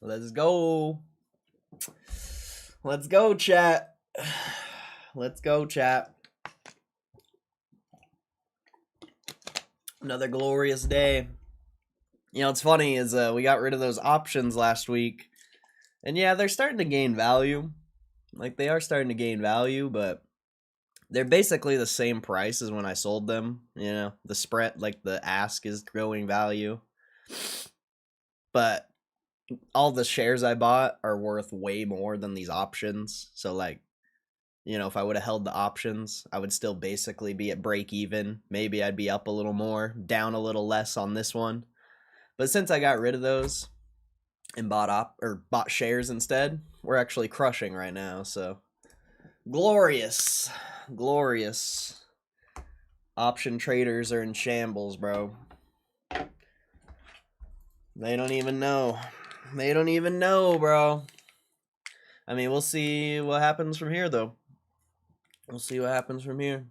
Let's go. Let's go, chat. Let's go, chat. Another glorious day. You know, what's funny is we got rid of those options last week. And yeah, they're starting to gain value. Like, they are starting to gain value, but they're basically the same price as when I sold them. You know, the spread, like the ask is growing value. But all the shares I bought are worth way more than these options. So, like, you know, if I would have held the options, I would still basically be at break even. Maybe I'd be up a little more, down a little less on this one. But since I got rid of those and bought shares instead, we're actually crushing right now. So glorious, glorious. Option traders are in shambles, bro. They don't even know. They don't even know, bro. I mean, we'll see what happens from here, though. We'll see what happens from here.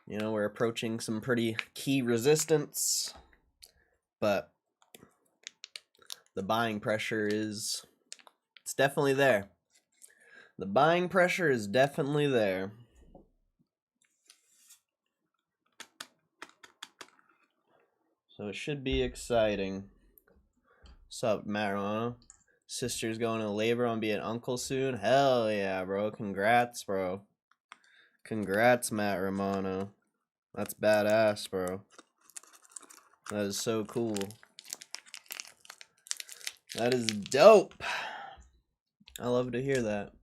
You know, we're approaching some pretty key resistance, but the buying pressure it's definitely there. The buying pressure is definitely there. So it should be exciting. What's up, Marijuana? Sister's going to labor on being uncle soon? Hell yeah, bro. Congrats, bro. Congrats, Matt Romano. That's badass, bro. That is so cool. That is dope. I love to hear that.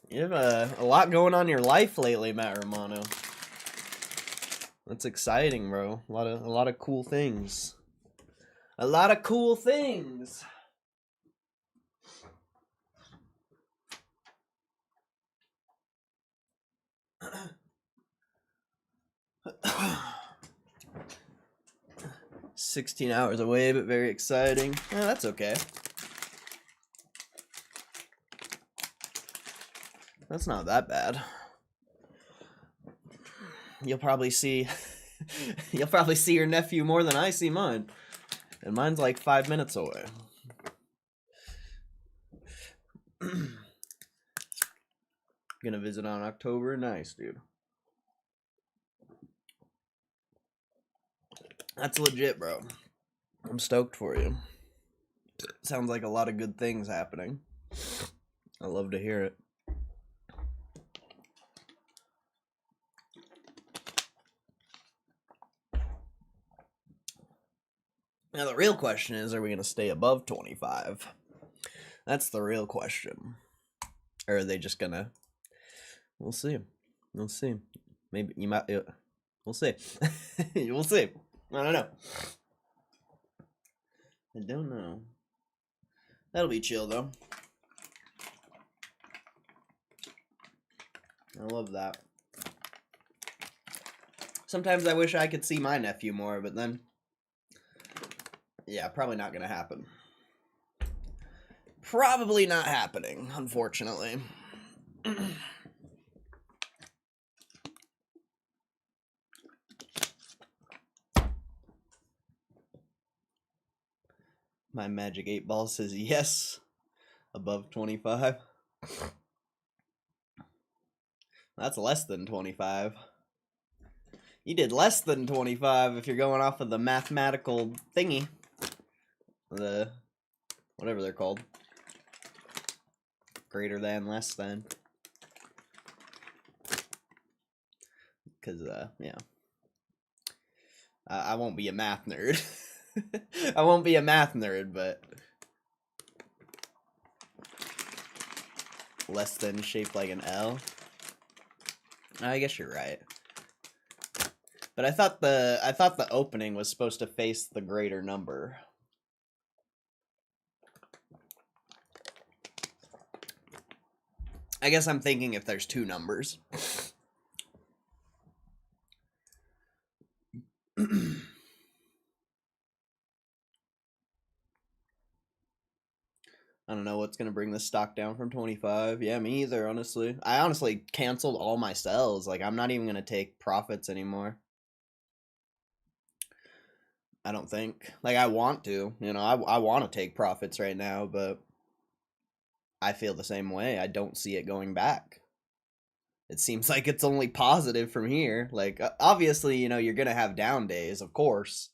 You have a lot going on in your life lately, Matt Romano. That's exciting, bro. A lot of cool things. A lot of cool things. $16 hours away, but very exciting. Yeah, that's okay. That's not that bad. You'll probably see your nephew more than I see mine. And mine's like 5 minutes away. Gonna visit on October. Nice, dude. That's legit, bro. I'm stoked for you. Sounds like a lot of good things happening. I love to hear it. Now, the real question is, are we going to stay above 25? That's the real question. Or are they just going to... We'll see. We'll see. Maybe you might... We'll see. We'll see. I don't know. I don't know. That'll be chill, though. I love that. Sometimes I wish I could see my nephew more, but then... Yeah, probably not going to happen. Probably not happening, unfortunately. My Magic 8 Ball says yes, above 25. That's less than 25. You did less than 25 if you're going off of the mathematical thingy. The, whatever they're called. Greater than, less than. Because, yeah. I won't be a math nerd. I won't be a math nerd, but... Less than shaped like an L. I guess you're right. But I thought the opening was supposed to face the greater number. I guess I'm thinking if there's two numbers. I don't know what's going to bring the stock down from 25. Yeah, me either, honestly. I honestly canceled all my sells. Like, I'm not even going to take profits anymore. I don't think. Like, I want to, I want to take profits right now, but I feel the same way. I don't see it going back. It seems like it's only positive from here. Like, obviously, you're going to have down days, of course.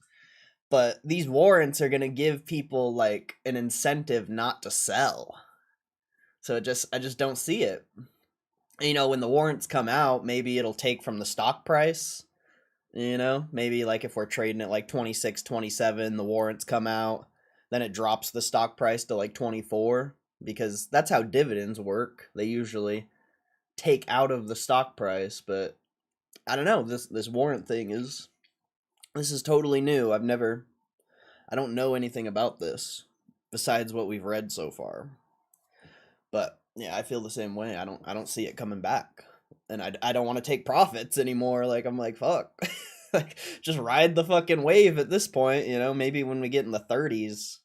But these warrants are going to give people, like, an incentive not to sell. So I just don't see it. When the warrants come out, maybe it'll take from the stock price. Maybe like if we're trading at like 26, 27, the warrants come out, then it drops the stock price to like 24, because that's how dividends work. They usually take out of the stock price, but I don't know, this warrant thing is totally new. I don't know anything about this besides what we've read so far. But yeah, I feel the same way. I don't see it coming back. And I don't want to take profits anymore. Like, I'm like, fuck. Like, just ride the fucking wave at this point, maybe when we get in the 30s,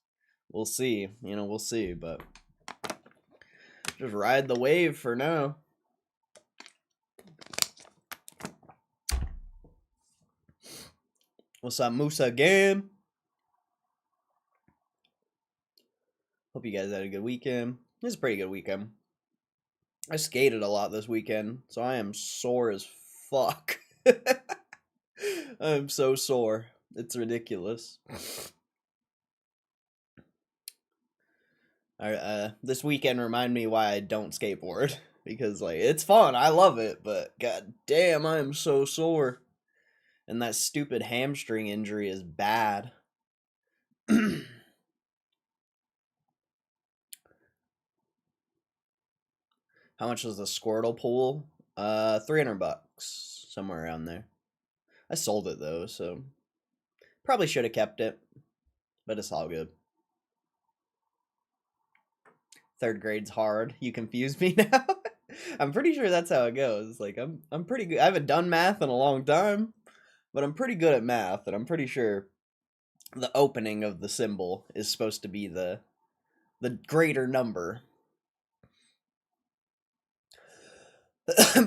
we'll see. We'll see, but just ride the wave for now. What's up, Musa Game? Hope you guys had a good weekend. It was a pretty good weekend. I skated a lot this weekend, so I am sore as fuck. I'm so sore. It's ridiculous. This weekend remind me why I don't skateboard. Because, like, it's fun. I love it. But, god damn, I am so sore. And that stupid hamstring injury is bad. How much was the Squirtle pool? $300. Somewhere around there. I sold it, though, so probably should have kept it. But it's all good. Third grade's hard. You confuse me now. I'm pretty sure that's how it goes. Like, I'm pretty good. I haven't done math in a long time, but I'm pretty good at math, and I'm pretty sure the opening of the symbol is supposed to be the greater number.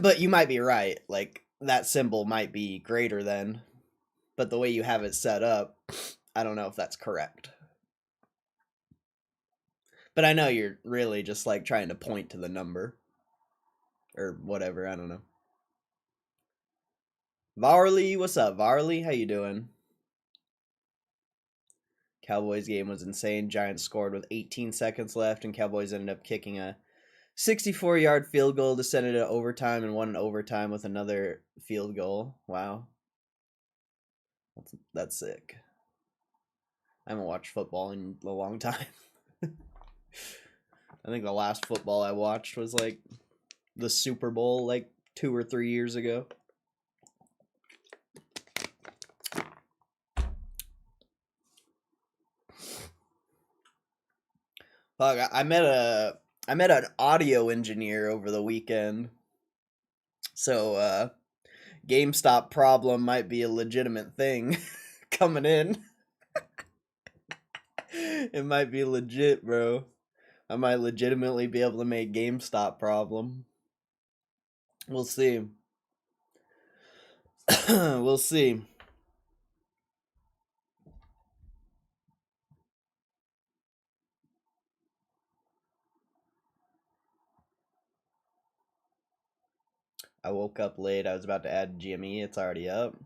But you might be right. Like, that symbol might be greater than, but the way you have it set up, I don't know if that's correct. But I know you're really just like trying to point to the number or whatever. I don't know. Varley, what's up, Varley? How you doing? Cowboys game was insane. Giants scored with 18 seconds left, and Cowboys ended up kicking a 64-yard field goal to send it to overtime and won in overtime with another field goal. Wow. That's sick. I haven't watched football in a long time. I think the last football I watched was like the Super Bowl like 2 or 3 years ago. Fuck, I met an audio engineer over the weekend. So GameStop problem might be a legitimate thing coming in. It might be legit, bro. I might legitimately be able to make GameStop problem. We'll see. We'll see. I woke up late. I was about to add GME. It's already up.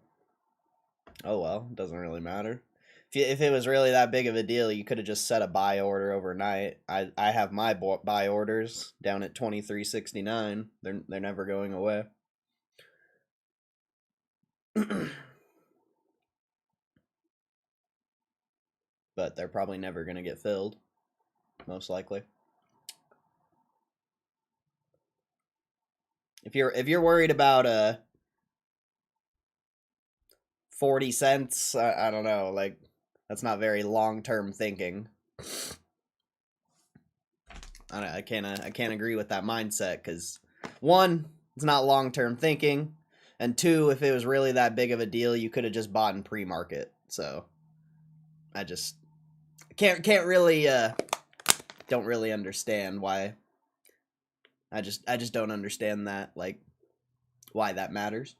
Oh well, doesn't really matter. If it was really that big of a deal, you could have just set a buy order overnight. I have my buy orders down at 23.69. They're never going away. But they're probably never going to get filled, most likely. If you're worried about 40 cents, I don't know, like that's not very long-term thinking. I can't agree with that mindset, cuz one, it's not long-term thinking, and two, if it was really that big of a deal, you could have just bought in pre-market. So I just can't really don't really understand why. I just don't understand that, like, why that matters.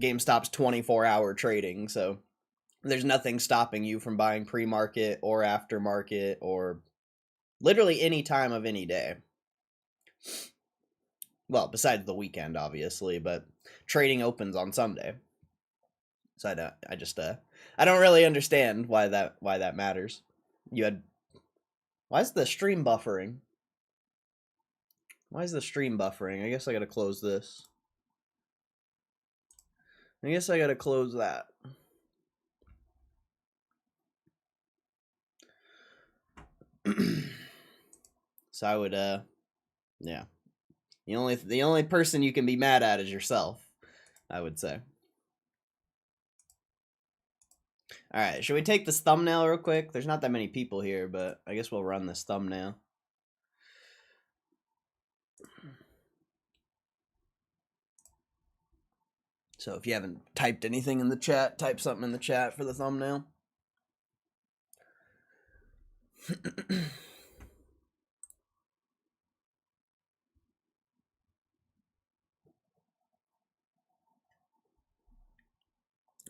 GameStop's 24-hour trading, so there's nothing stopping you from buying pre-market or aftermarket or literally any time of any day. Well, besides the weekend, obviously, but trading opens on Sunday. So I don't really understand why that matters. Why is the stream buffering? Why is the stream buffering? I guess I gotta close this. I guess I gotta close that. So I would, yeah. The only person you can be mad at is yourself, I would say. All right, should we take this thumbnail real quick? There's not that many people here, but I guess we'll run this thumbnail. So if you haven't typed anything in the chat, type something in the chat for the thumbnail.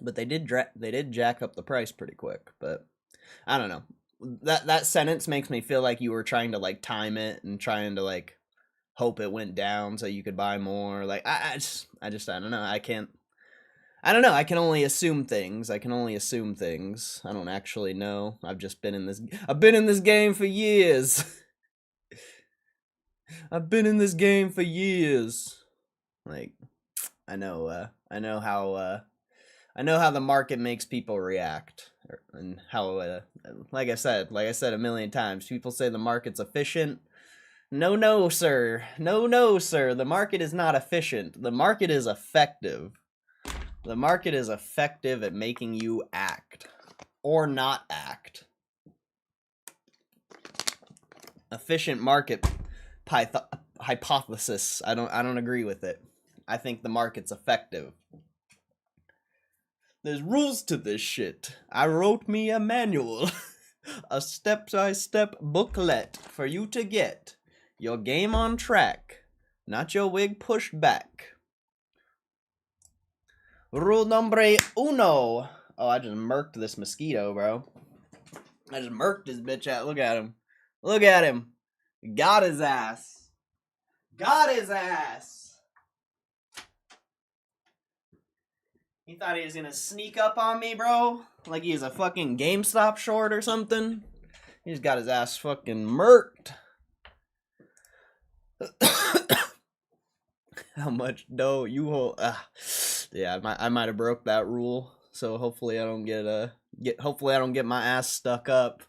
But they did jack up the price pretty quick, but I don't know. That sentence makes me feel like you were trying to like time it and trying to like hope it went down so you could buy more. Like I don't know. I don't know. I can only assume things. I don't actually know. I've been in this game for years. I've been in this game for years. Like I know how the market makes people react, and how like I said a million times, people say the market's efficient. No, sir. No, sir. The market is not efficient. The market is effective. The market is effective at making you act or not act. Efficient market hypothesis. I don't agree with it. I think the market's effective. There's rules to this shit. I wrote me a manual. A step-by-step booklet for you to get your game on track, not your wig pushed back. Rule numbre uno. Oh, I just murked this mosquito, bro. I just murked this bitch out. Look at him. Look at him. Got his ass. Got his ass. He thought he was gonna sneak up on me, bro? Like he was a fucking GameStop short or something? He just got his ass fucking murked. How much dough you hold? Yeah, I might have broke that rule. So hopefully I don't hopefully I don't get my ass stuck up.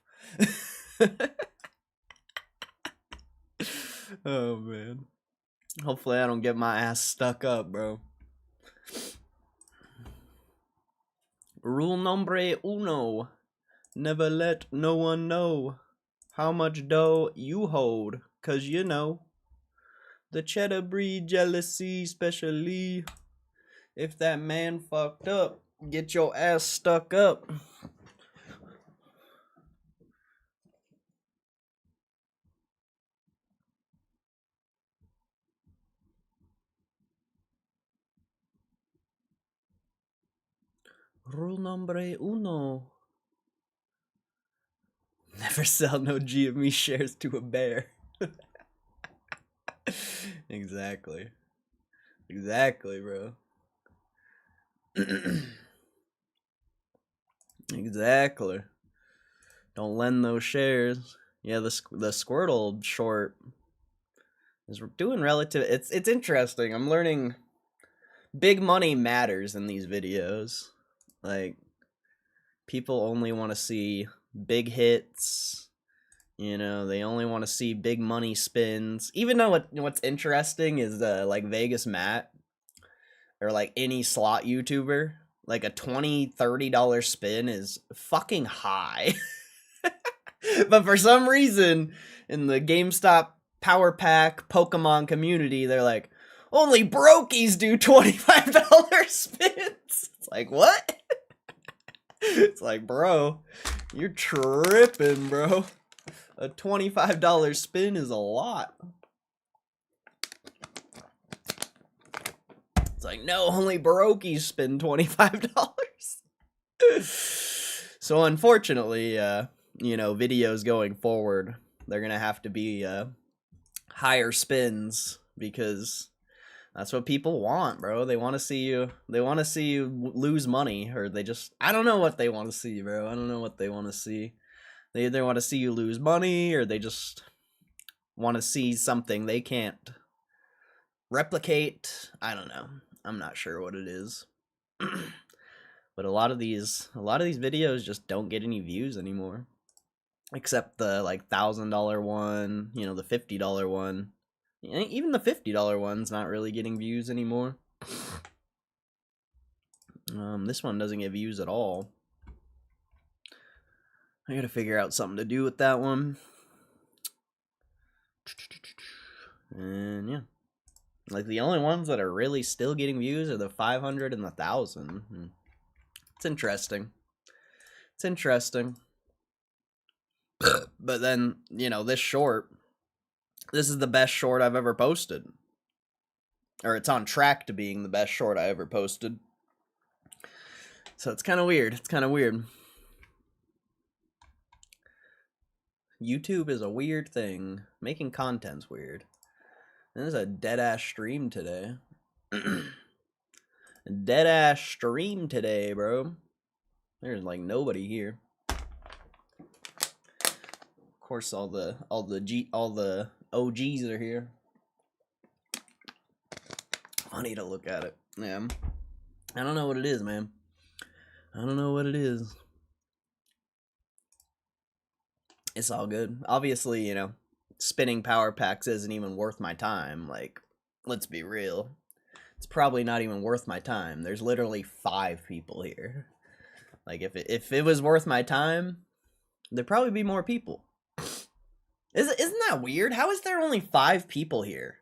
Oh man. Hopefully I don't get my ass stuck up, bro. Rule nombre uno. Never let no one know how much dough you hold, 'cause you know the cheddar breed jealousy, especially if that man fucked up. Get your ass stuck up. Rule nombre uno. Never sell no GME shares to a bear. Exactly. Exactly, bro. Exactly. Don't lend those shares. Yeah, the Squirtle short is doing relative. It's interesting. I'm learning big money matters in these videos. Like people only want to see big hits. You know, they only want to see big money spins. Even though what's interesting is like Vegas Matt or like any slot YouTuber, like a $20-$30 spin is fucking high. But for some reason in the GameStop Power Pack Pokemon community, they're like, only brokies do $25 spins. It's like, what? It's like, bro, you're tripping, bro. A $25 spin is a lot. It's like, no, only Baroquis spend $25. So unfortunately, you know, videos going forward, they're gonna have to be higher spins because that's what people want, bro. They want to see you. They want to see you lose money, or they just. I don't know what they want to see, bro. I don't know what they want to see. They either want to see you lose money, or they just want to see something they can't replicate. I don't know. I'm not sure what it is. But a lot of these videos just don't get any views anymore. Except the like $1,000 one, you know, the $50 one. Even the $50 one's not really getting views anymore. This one doesn't get views at all. I gotta figure out something to do with that one. And yeah. Like the only ones that are really still getting views are the 500 and the 1,000. It's interesting. It's interesting. But then, you know, this is the best short I've ever posted. Or it's on track to being the best short I ever posted. So it's kind of weird. It's kind of weird. YouTube is a weird thing. Making content's weird. This is a dead-ass stream today. Dead-ass stream today, bro. There's like nobody here. Of course, all the OGs are here. Funny to look at it. Yeah. I don't know what it is, man. I don't know what it is. It's all good. Obviously, you know, spinning power packs isn't even worth my time. Like, let's be real. It's probably not even worth my time. There's literally 5 people here. Like, if it was worth my time, there'd probably be more people. Isn't that weird? How is there only 5 people here?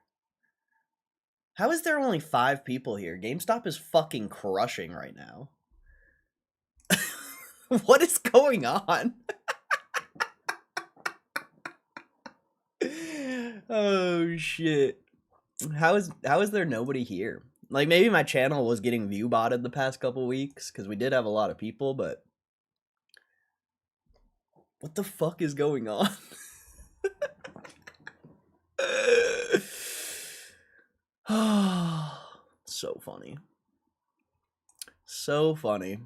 How is there only 5 people here? GameStop is fucking crushing right now. What is going on? Oh shit. How is there nobody here? Like maybe my channel was getting view botted the past couple weeks because we did have a lot of people, but what the fuck is going on? So funny. So funny.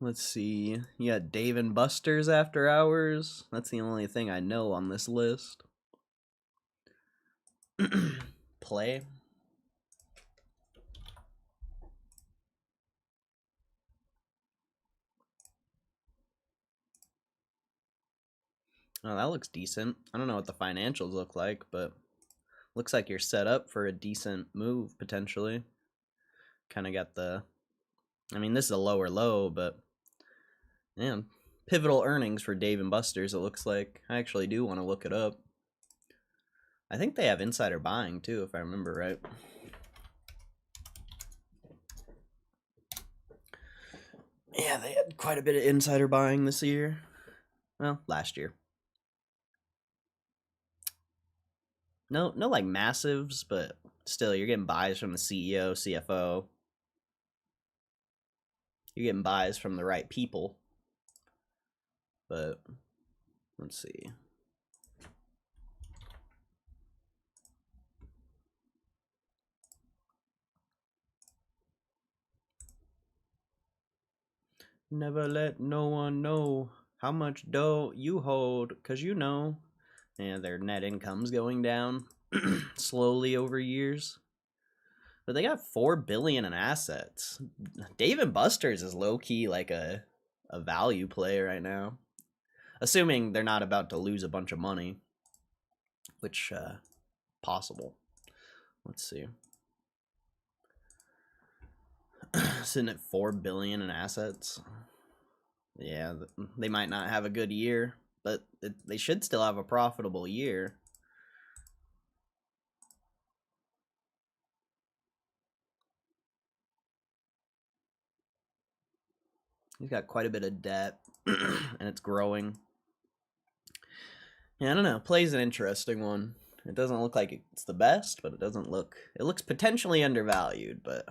Let's see. You got Dave and Buster's After Hours. That's the only thing I know on this list. Play. Oh, that looks decent. I don't know what the financials look like, but looks like you're set up for a decent move, potentially. Kind of got the... I mean, this is a lower low, but... Yeah, pivotal earnings for Dave and Buster's, it looks like. I actually do want to look it up. I think they have insider buying, too, if I remember right. Yeah, they had quite a bit of insider buying this year. Well, last year. No, like massives, but still, you're getting buys from the CEO, CFO. You're getting buys from the right people. But let's see. Never let no one know how much dough you hold, 'cause you know. And their net income's going down slowly over years. But they got $4 billion in assets. Dave and Buster's is low-key like a value play right now. Assuming they're not about to lose a bunch of money. Which, possible. Let's see. Sitting at $4 billion in assets. Yeah, they might not have a good year, but they should still have a profitable year. He's got quite a bit of debt, and it's growing. Yeah, I don't know. Play's an interesting one. It doesn't look like it's the best, but it looks potentially undervalued, but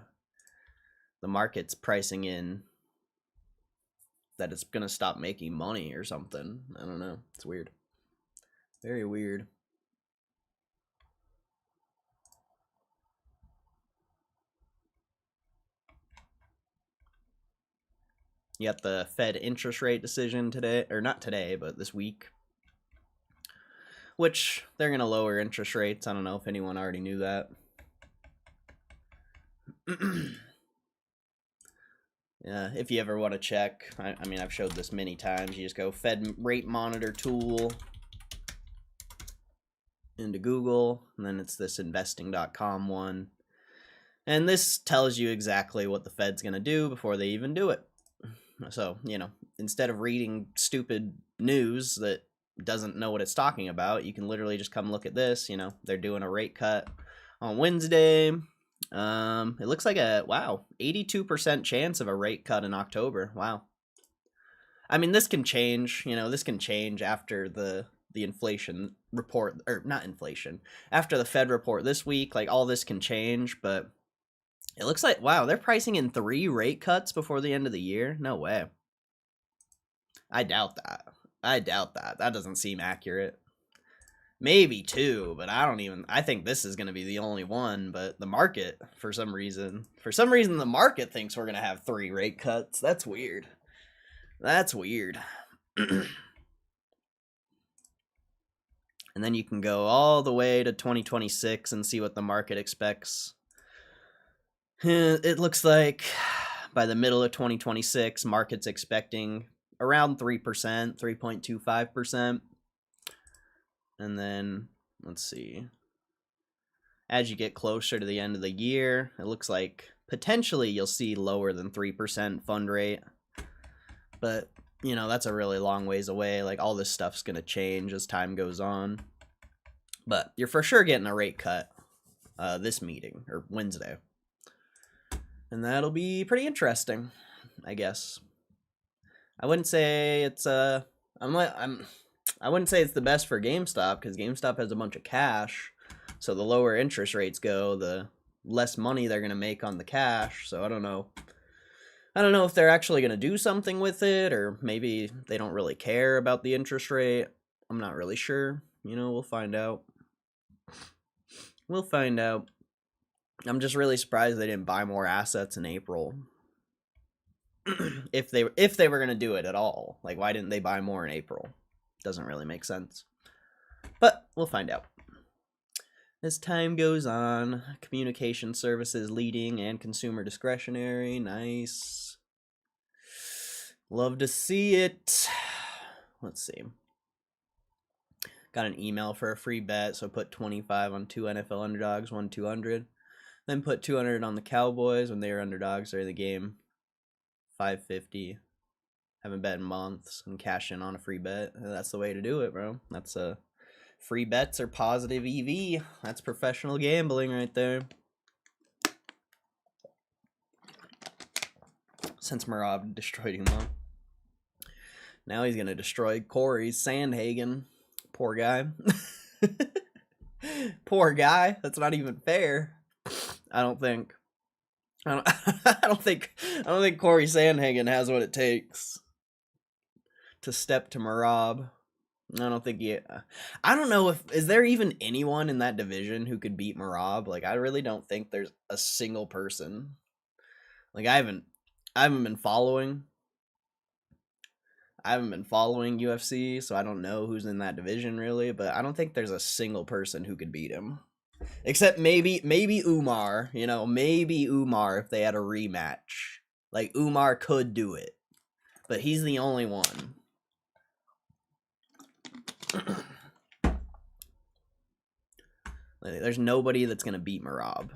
the market's pricing in that it's gonna stop making money or something. I don't know. It's weird. Very weird. You got the Fed interest rate decision today, or not today, but this week, which they're going to lower interest rates. I don't know if anyone already knew that. Yeah, if you ever want to check, I mean, I've showed this many times. You just go Fed rate monitor tool into Google, and then it's this investing.com one. And this tells you exactly what the Fed's going to do before they even do it. So, you know, instead of reading stupid news that doesn't know what it's talking about, you can literally just come look at this. You know, they're doing a rate cut on Wednesday. It looks like 82% chance of a rate cut in October. Wow. I mean, this can change, you know, this can change after the inflation report, or not inflation, after the Fed report this week. Like, all this can change, but it looks like, wow, they're pricing in 3 rate cuts before the end of the year? No way. I doubt that. That doesn't seem accurate. Maybe 2, but I think this is going to be the only one. But the market, for some reason, the market thinks we're going to have 3 rate cuts. That's weird. And then you can go all the way to 2026 and see what the market expects. It looks like by the middle of 2026, market's expecting around 3%, 3.25%. And then, let's see, as you get closer to the end of the year, it looks like potentially you'll see lower than 3% fund rate. But, you know, that's a really long ways away. Like, all this stuff's going to change as time goes on. But you're for sure getting a rate cut this meeting, or Wednesday. And that'll be pretty interesting, I guess. I wouldn't say it's I wouldn't say it's the best for GameStop, because GameStop has a bunch of cash. So the lower interest rates go, the less money they're going to make on the cash. So I don't know. I don't know if they're actually going to do something with it, or maybe they don't really care about the interest rate. I'm not really sure. You know, we'll find out. I'm just really surprised they didn't buy more assets in April. if they were going to do it at all. Like, why didn't they buy more in April? Doesn't really make sense. But we'll find out. As time goes on, communication services leading and consumer discretionary. Nice. Love to see it. Let's see. Got an email for a free bet, so put 25 on 2 NFL underdogs, won 200. Then put 200 on the Cowboys when they were underdogs during the game. 550. Haven't bet in months, and cash in on a free bet. That's the way to do it, bro. That's free bets are positive EV. That's professional gambling right there. Since Marab destroyed him, though. Now he's gonna destroy Corey's Sandhagen. Poor guy. Poor guy. That's not even fair. I don't think Corey Sandhagen has what it takes to step to Marab. I don't think I don't know is there even anyone in that division who could beat Marab? Like, I really don't think there's a single person. Like, I haven't been following UFC, so I don't know who's in that division really, but I don't think there's a single person who could beat him. Except maybe Umar, you know, maybe Umar if they had a rematch. Like, Umar could do it. But he's the only one. There's nobody that's going to beat Marab.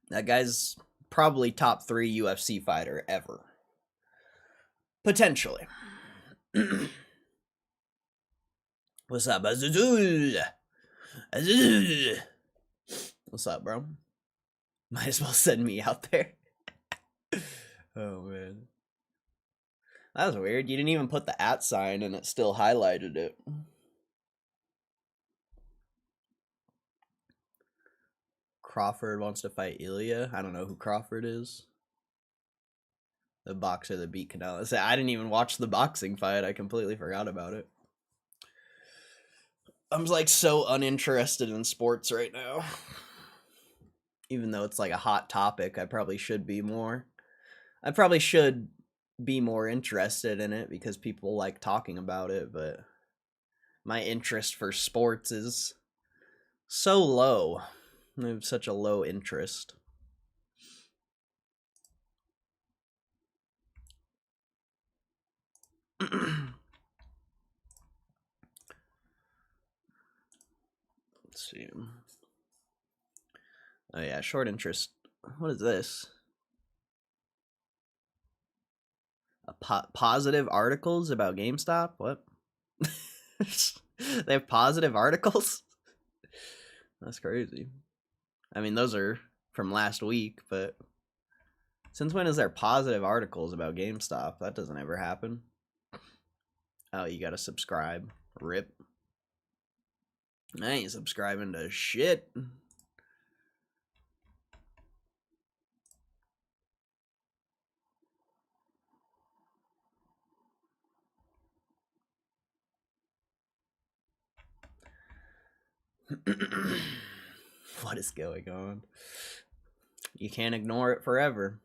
That guy's probably top 3 UFC fighter ever. Potentially. What's up, Azul? What's up, bro? Might as well send me out there. Oh, man. That was weird. You didn't even put the @ sign and it still highlighted it. Crawford wants to fight Ilya. I don't know who Crawford is. The boxer that beat Canelo. I didn't even watch the boxing fight. I completely forgot about it. I'm like so uninterested in sports right now. Even though it's like a hot topic, I probably should be more. I probably should be more interested in it because people like talking about it, but my interest for sports is so low. I have such a low interest. Let's see. Oh yeah, short interest. What is this? Positive articles about GameStop? What? They have positive articles? That's crazy. I mean, those are from last week, but since when is there positive articles about GameStop? That doesn't ever happen. Oh, you gotta subscribe. RIP. I ain't subscribing to shit. What is going on? You can't ignore it forever.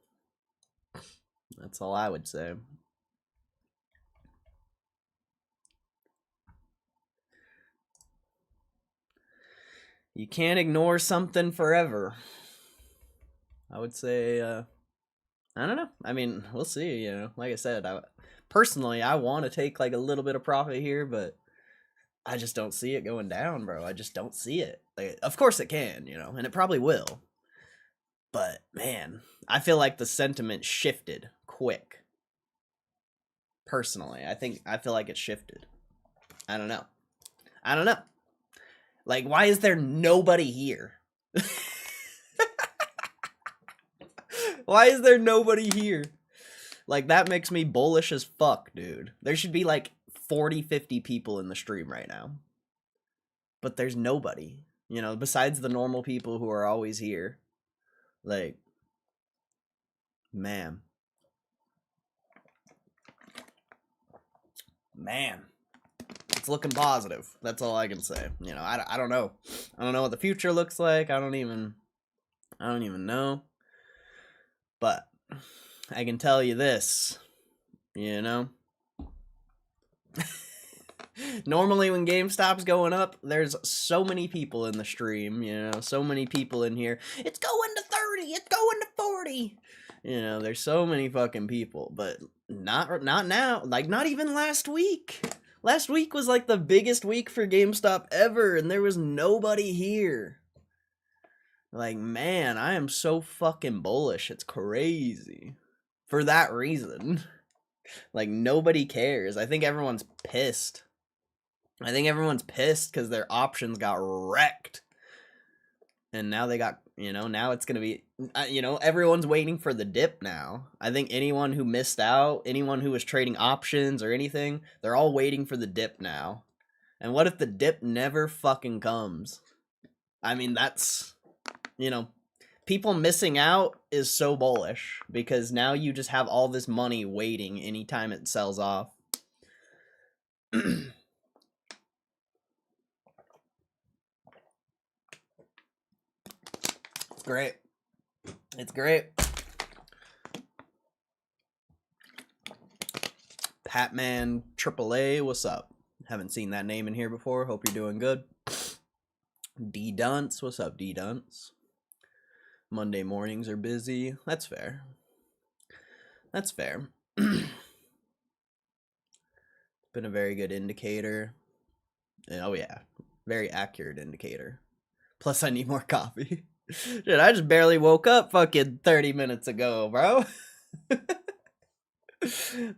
That's all I would say. You can't ignore something forever. I would say, I don't know. I mean, we'll see, you know. Like I said, personally, I want to take like a little bit of profit here, but I just don't see it going down, bro. I just don't see it. Like, of course it can, you know, and it probably will. But, man, I feel like the sentiment shifted quick. Personally, I feel like it shifted. I don't know. Like, why is there nobody here? Why is there nobody here? Like, that makes me bullish as fuck, dude. There should be like 40, 50 people in the stream right now. But there's nobody, you know, besides the normal people who are always here. Like, man. It's looking positive. That's all I can say. You know, I don't know. I don't know what the future looks like. I don't even know. But I can tell you this, you know. Normally when GameStop's going up, there's so many people in the stream, you know, so many people in here. It's going to 30, it's going to 40. You know, there's so many fucking people, but not now. Like, not even last week. Last week was like the biggest week for GameStop ever, and there was nobody here. Like, man, I am so fucking bullish. It's crazy. For that reason. Like, nobody cares. I think everyone's pissed. I think everyone's pissed because their options got wrecked. And now they got, you know, now it's going to be, you know, everyone's waiting for the dip now. I think anyone who missed out, anyone who was trading options or anything, they're all waiting for the dip now. And what if the dip never fucking comes? I mean, that's, you know, people missing out is so bullish because now you just have all this money waiting anytime it sells off. It's great. It's great. Patman AAA, what's up? Haven't seen that name in here before. Hope you're doing good. D Dunce, what's up, D Dunce? Monday mornings are busy. That's fair. That's fair. Been a very good indicator. Oh yeah, very accurate indicator. Plus I need more coffee. Dude, I just barely woke up fucking 30 minutes ago, bro.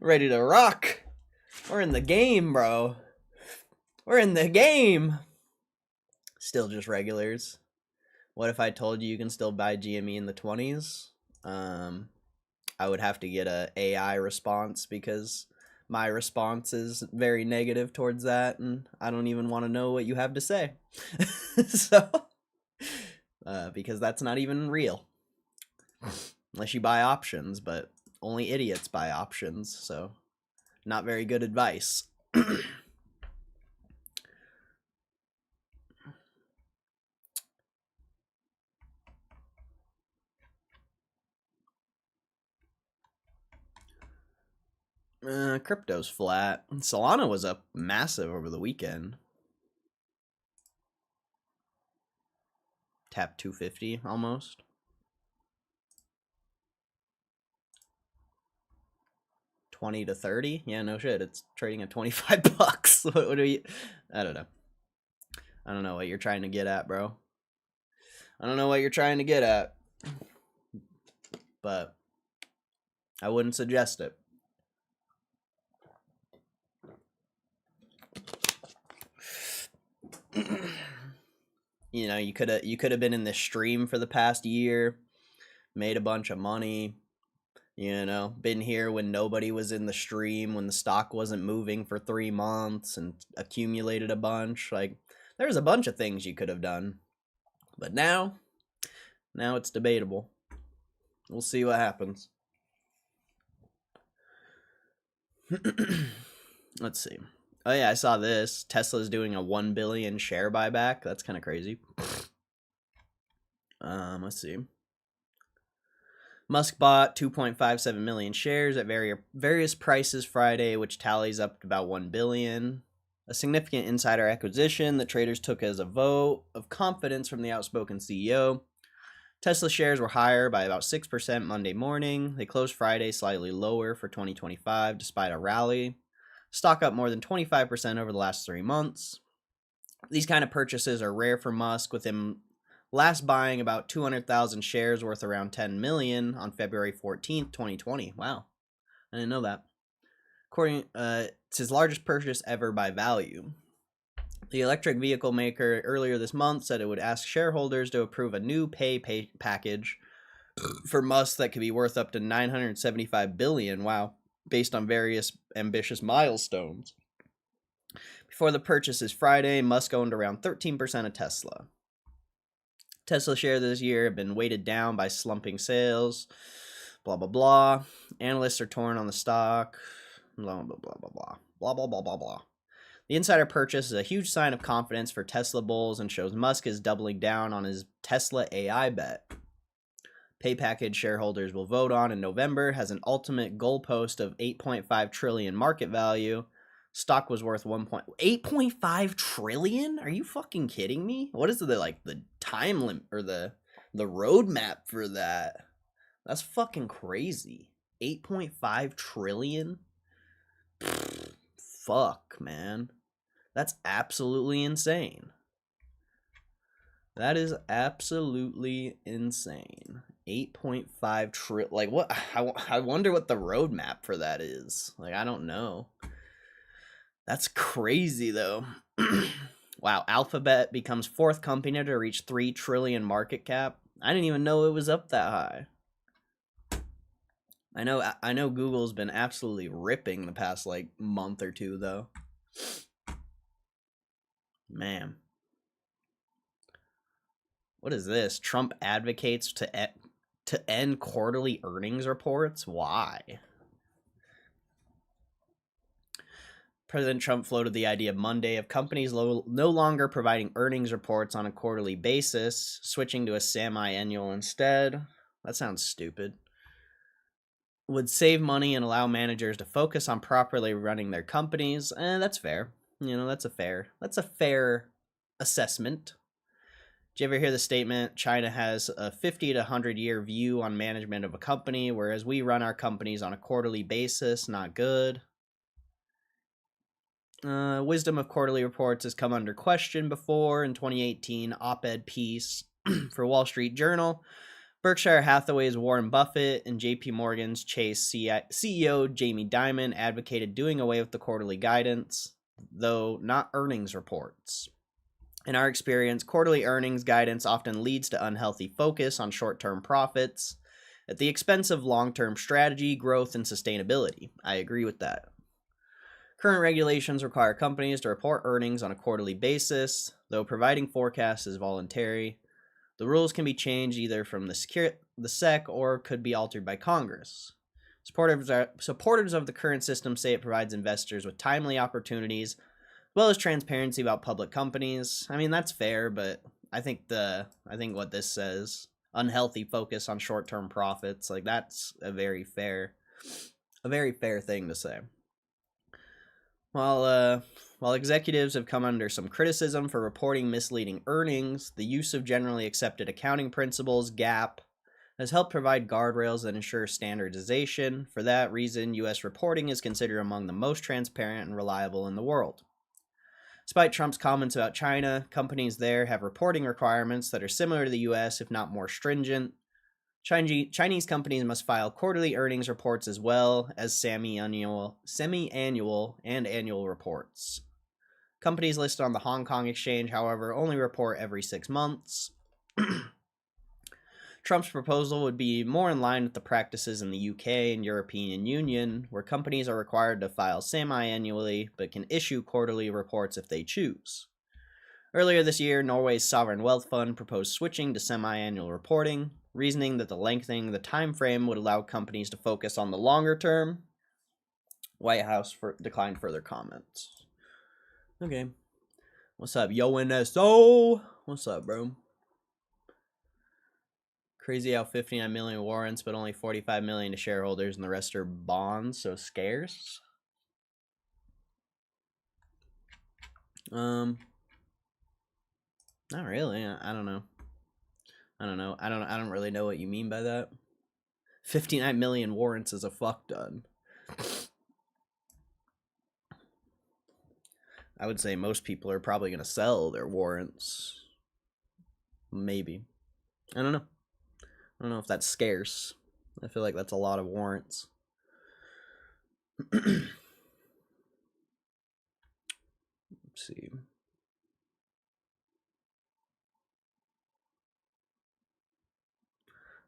Ready to rock. We're in the game, bro. We're in the game. Still just regulars. What if I told you can still buy GME in the 20s? I would have to get a AI response because my response is very negative towards that, and I don't even want to know what you have to say. So, because that's not even real. Unless you buy options, but only idiots buy options, so not very good advice. Crypto's flat. Solana was up massive over the weekend. Tap 250 almost. $20 to $30. Yeah, no shit. It's trading at $25. What are you? I don't know. I don't know what you're trying to get at, bro. I don't know what you're trying to get at, but I wouldn't suggest it. You know, you could have been in this stream for the past year, made a bunch of money, you know, been here when nobody was in the stream, when the stock wasn't moving for 3 months, and accumulated a bunch. Like, there's a bunch of things you could have done. But now it's debatable. We'll see what happens. Let's see. Oh yeah, I saw this. Tesla's doing a 1 billion share buyback. That's kind of crazy. Let's see. Musk bought 2.57 million shares at various prices Friday, which tallies up to about 1 billion. A significant insider acquisition that traders took as a vote of confidence from the outspoken CEO. Tesla shares were higher by about 6% Monday morning. They closed Friday slightly lower for 2025 despite a rally. Stock up more than 25% over the last 3 months. These kind of purchases are rare for Musk, with him last buying about 200,000 shares worth around 10 million on February 14th, 2020. Wow. I didn't know that. According, it's his largest purchase ever by value. The electric vehicle maker earlier this month said it would ask shareholders to approve a new pay package for Musk that could be worth up to $975 billion. Wow. Based on various ambitious milestones. Before the purchases Friday, Musk owned around 13% of Tesla. Tesla shares this year have been weighted down by slumping sales, blah, blah, blah. Analysts are torn on the stock, blah, blah, blah, blah, blah, blah, blah, blah, blah, blah. The insider purchase is a huge sign of confidence for Tesla bulls and shows Musk is doubling down on his Tesla AI bet. Pay package shareholders will vote on in November has an ultimate goalpost of 8.5 trillion market value. Stock was worth 8.5 trillion? Are you fucking kidding me? What is the time limit or the roadmap for that? That's fucking crazy. 8.5 trillion? Fuck, man. That's absolutely insane. That is absolutely insane. 8.5 trillion. Like, what? I wonder what the roadmap for that is. Like, I don't know. That's crazy, though. Wow, Alphabet becomes 4th company to reach 3 trillion market cap. I didn't even know it was up that high. I know Google's been absolutely ripping the past like month or two, though. Man. What is this? Trump advocates to end quarterly earnings reports? Why? President Trump floated the idea Monday of companies no longer providing earnings reports on a quarterly basis, switching to a semi-annual instead. That sounds stupid. Would save money and allow managers to focus on properly running their companies. That's fair. You know, that's a fair assessment. Did you ever hear the statement, China has a 50 to 100 year view on management of a company, whereas we run our companies on a quarterly basis? Not good. Wisdom of quarterly reports has come under question before. In 2018 op-ed piece for Wall Street Journal, Berkshire Hathaway's Warren Buffett and JP Morgan's Chase CEO Jamie Dimon advocated doing away with the quarterly guidance, though not earnings reports. In our experience, quarterly earnings guidance often leads to unhealthy focus on short-term profits at the expense of long-term strategy, growth, and sustainability. I agree with that. Current regulations require companies to report earnings on a quarterly basis, though providing forecasts is voluntary. The rules can be changed either from the SEC or could be altered by Congress. Supporters of the current system say it provides investors with timely opportunities, as well as transparency about public companies. I mean, that's fair, but I think what this says, unhealthy focus on short-term profits, like that's a very fair thing to say. While executives have come under some criticism for reporting misleading earnings, the use of generally accepted accounting principles, GAAP, has helped provide guardrails that ensure standardization. For that reason, U.S. reporting is considered among the most transparent and reliable in the world. Despite Trump's comments about China, companies there have reporting requirements that are similar to the U.S., if not more stringent. Chinese companies must file quarterly earnings reports as well as semi-annual and annual reports. Companies listed on the Hong Kong Exchange, however, only report every 6 months. Trump's proposal would be more in line with the practices in the UK and European Union, where companies are required to file semi-annually but can issue quarterly reports if they choose. Earlier this year, Norway's sovereign wealth fund proposed switching to semi-annual reporting, reasoning that the lengthening the time frame would allow companies to focus on the longer term. White House declined further comments. Okay. What's up, yo NSO? What's up, bro? Crazy how 59 million warrants, but only 45 million to shareholders, and the rest are bonds, so scarce. Not really. I don't know. I don't really know what you mean by that. 59 million warrants is a fuck ton. I would say most people are probably going to sell their warrants. Maybe. I don't know. I don't know if that's scarce. I feel like that's a lot of warrants. Let's see.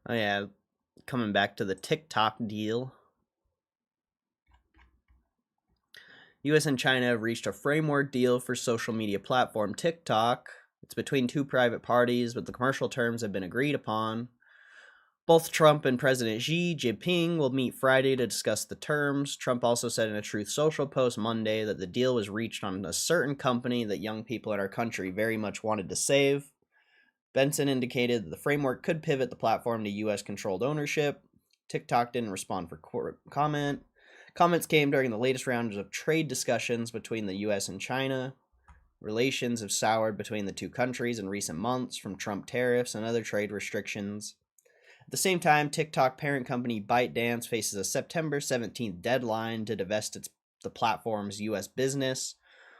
Oh yeah, coming back to the TikTok deal. US and China have reached a framework deal for social media platform TikTok. It's between two private parties, but the commercial terms have been agreed upon. Both Trump and President Xi Jinping will meet Friday to discuss the terms. Trump also said in a Truth Social post Monday that the deal was reached on a certain company that young people in our country very much wanted to save. Benson indicated that the framework could pivot the platform to U.S.-controlled ownership. TikTok didn't respond for comment. Comments came during the latest rounds of trade discussions between the U.S. and China. Relations have soured between the two countries in recent months from Trump tariffs and other trade restrictions. At the same time, TikTok parent company ByteDance faces a September 17th deadline to divest the platform's U.S. business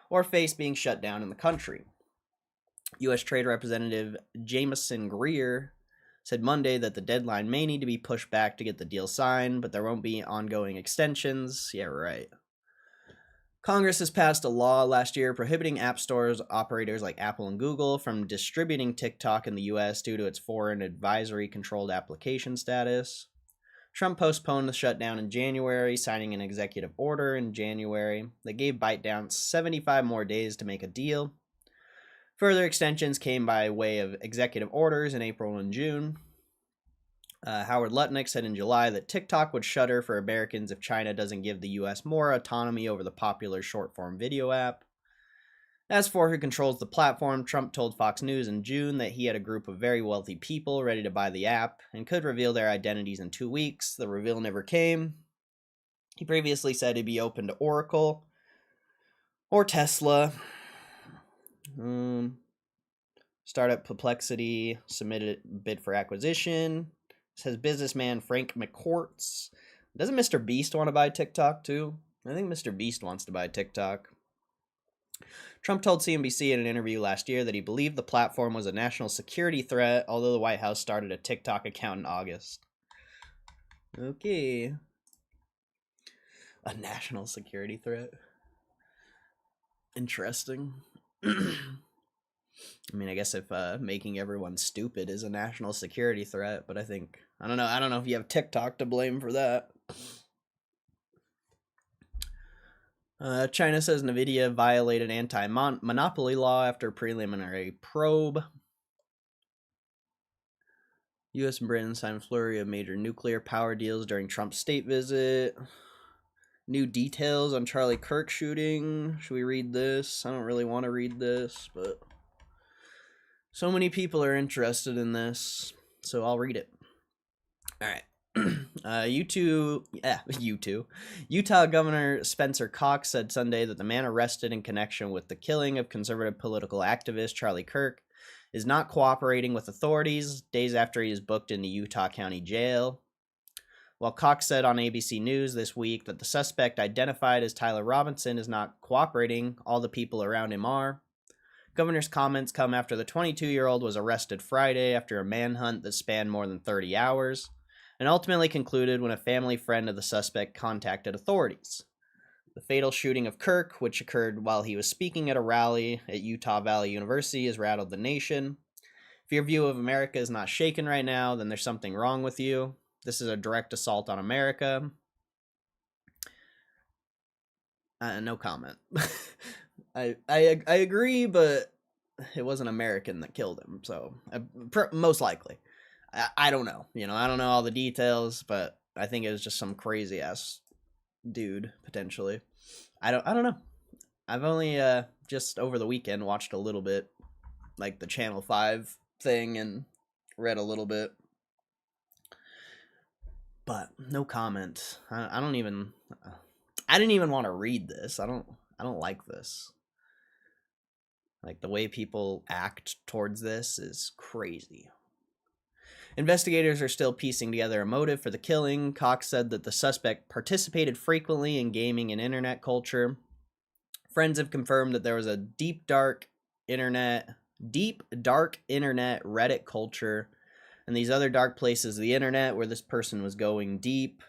or face being shut down in the country. U.S. Trade Representative Jamieson Greer said Monday that the deadline may need to be pushed back to get the deal signed, but there won't be ongoing extensions. Yeah, right. Congress has passed a law last year prohibiting app stores operators like Apple and Google from distributing TikTok in the U.S. due to its foreign advisory-controlled application status. Trump postponed the shutdown in January, signing an executive order in January that gave ByteDance 75 more days to make a deal. Further extensions came by way of executive orders in April and June. Howard Lutnick said in July that TikTok would shutter for Americans if China doesn't give the U.S. more autonomy over the popular short-form video app. As for who controls the platform, Trump told Fox News in June that he had a group of very wealthy people ready to buy the app and could reveal their identities in 2 weeks. The reveal never came. He previously said he'd be open to Oracle or Tesla. Startup Perplexity submitted a bid for acquisition. Says businessman Frank McCourts. Doesn't Mr. Beast want to buy TikTok too? I think Mr. Beast wants to buy TikTok. Trump told CNBC in an interview last year that he believed the platform was a national security threat, although the White House started a TikTok account in August. Okay. A national security threat. Interesting. I mean, I guess if making everyone stupid is a national security threat, but I don't know if you have TikTok to blame for that. China says NVIDIA violated anti-monopoly law after preliminary probe. U.S. and Britain signed flurry of major nuclear power deals during Trump's state visit. New details on Charlie Kirk shooting. Should we read this? I don't really want to read this, but so many people are interested in this, so I'll read it. All right. Utah Governor Spencer Cox said Sunday that the man arrested in connection with the killing of conservative political activist Charlie Kirk is not cooperating with authorities days after he is booked into Utah County Jail. While Cox said on ABC News this week that the suspect identified as Tyler Robinson is not cooperating, all the people around him are. Governor's comments come after the 22-year-old was arrested Friday after a manhunt that spanned more than 30 hours, and ultimately concluded when a family friend of the suspect contacted authorities. The fatal shooting of Kirk, which occurred while he was speaking at a rally at Utah Valley University, has rattled the nation. If your view of America is not shaken right now, then there's something wrong with you. This is a direct assault on America. No comment. I agree, but it was an American that killed him, so most likely. I don't know. I don't know all the details, but I think it was just some crazy ass dude potentially. I don't know. I've only just over the weekend watched a little bit, like the Channel 5 thing, and read a little bit. But no comment. I didn't even want to read this. I don't like this. Like, the way people act towards this is crazy. Investigators are still piecing together a motive for the killing. Cox said that the suspect participated frequently in gaming and internet culture. Friends have confirmed that there was a deep dark internet Reddit culture and these other dark places of the internet where this person was going deep.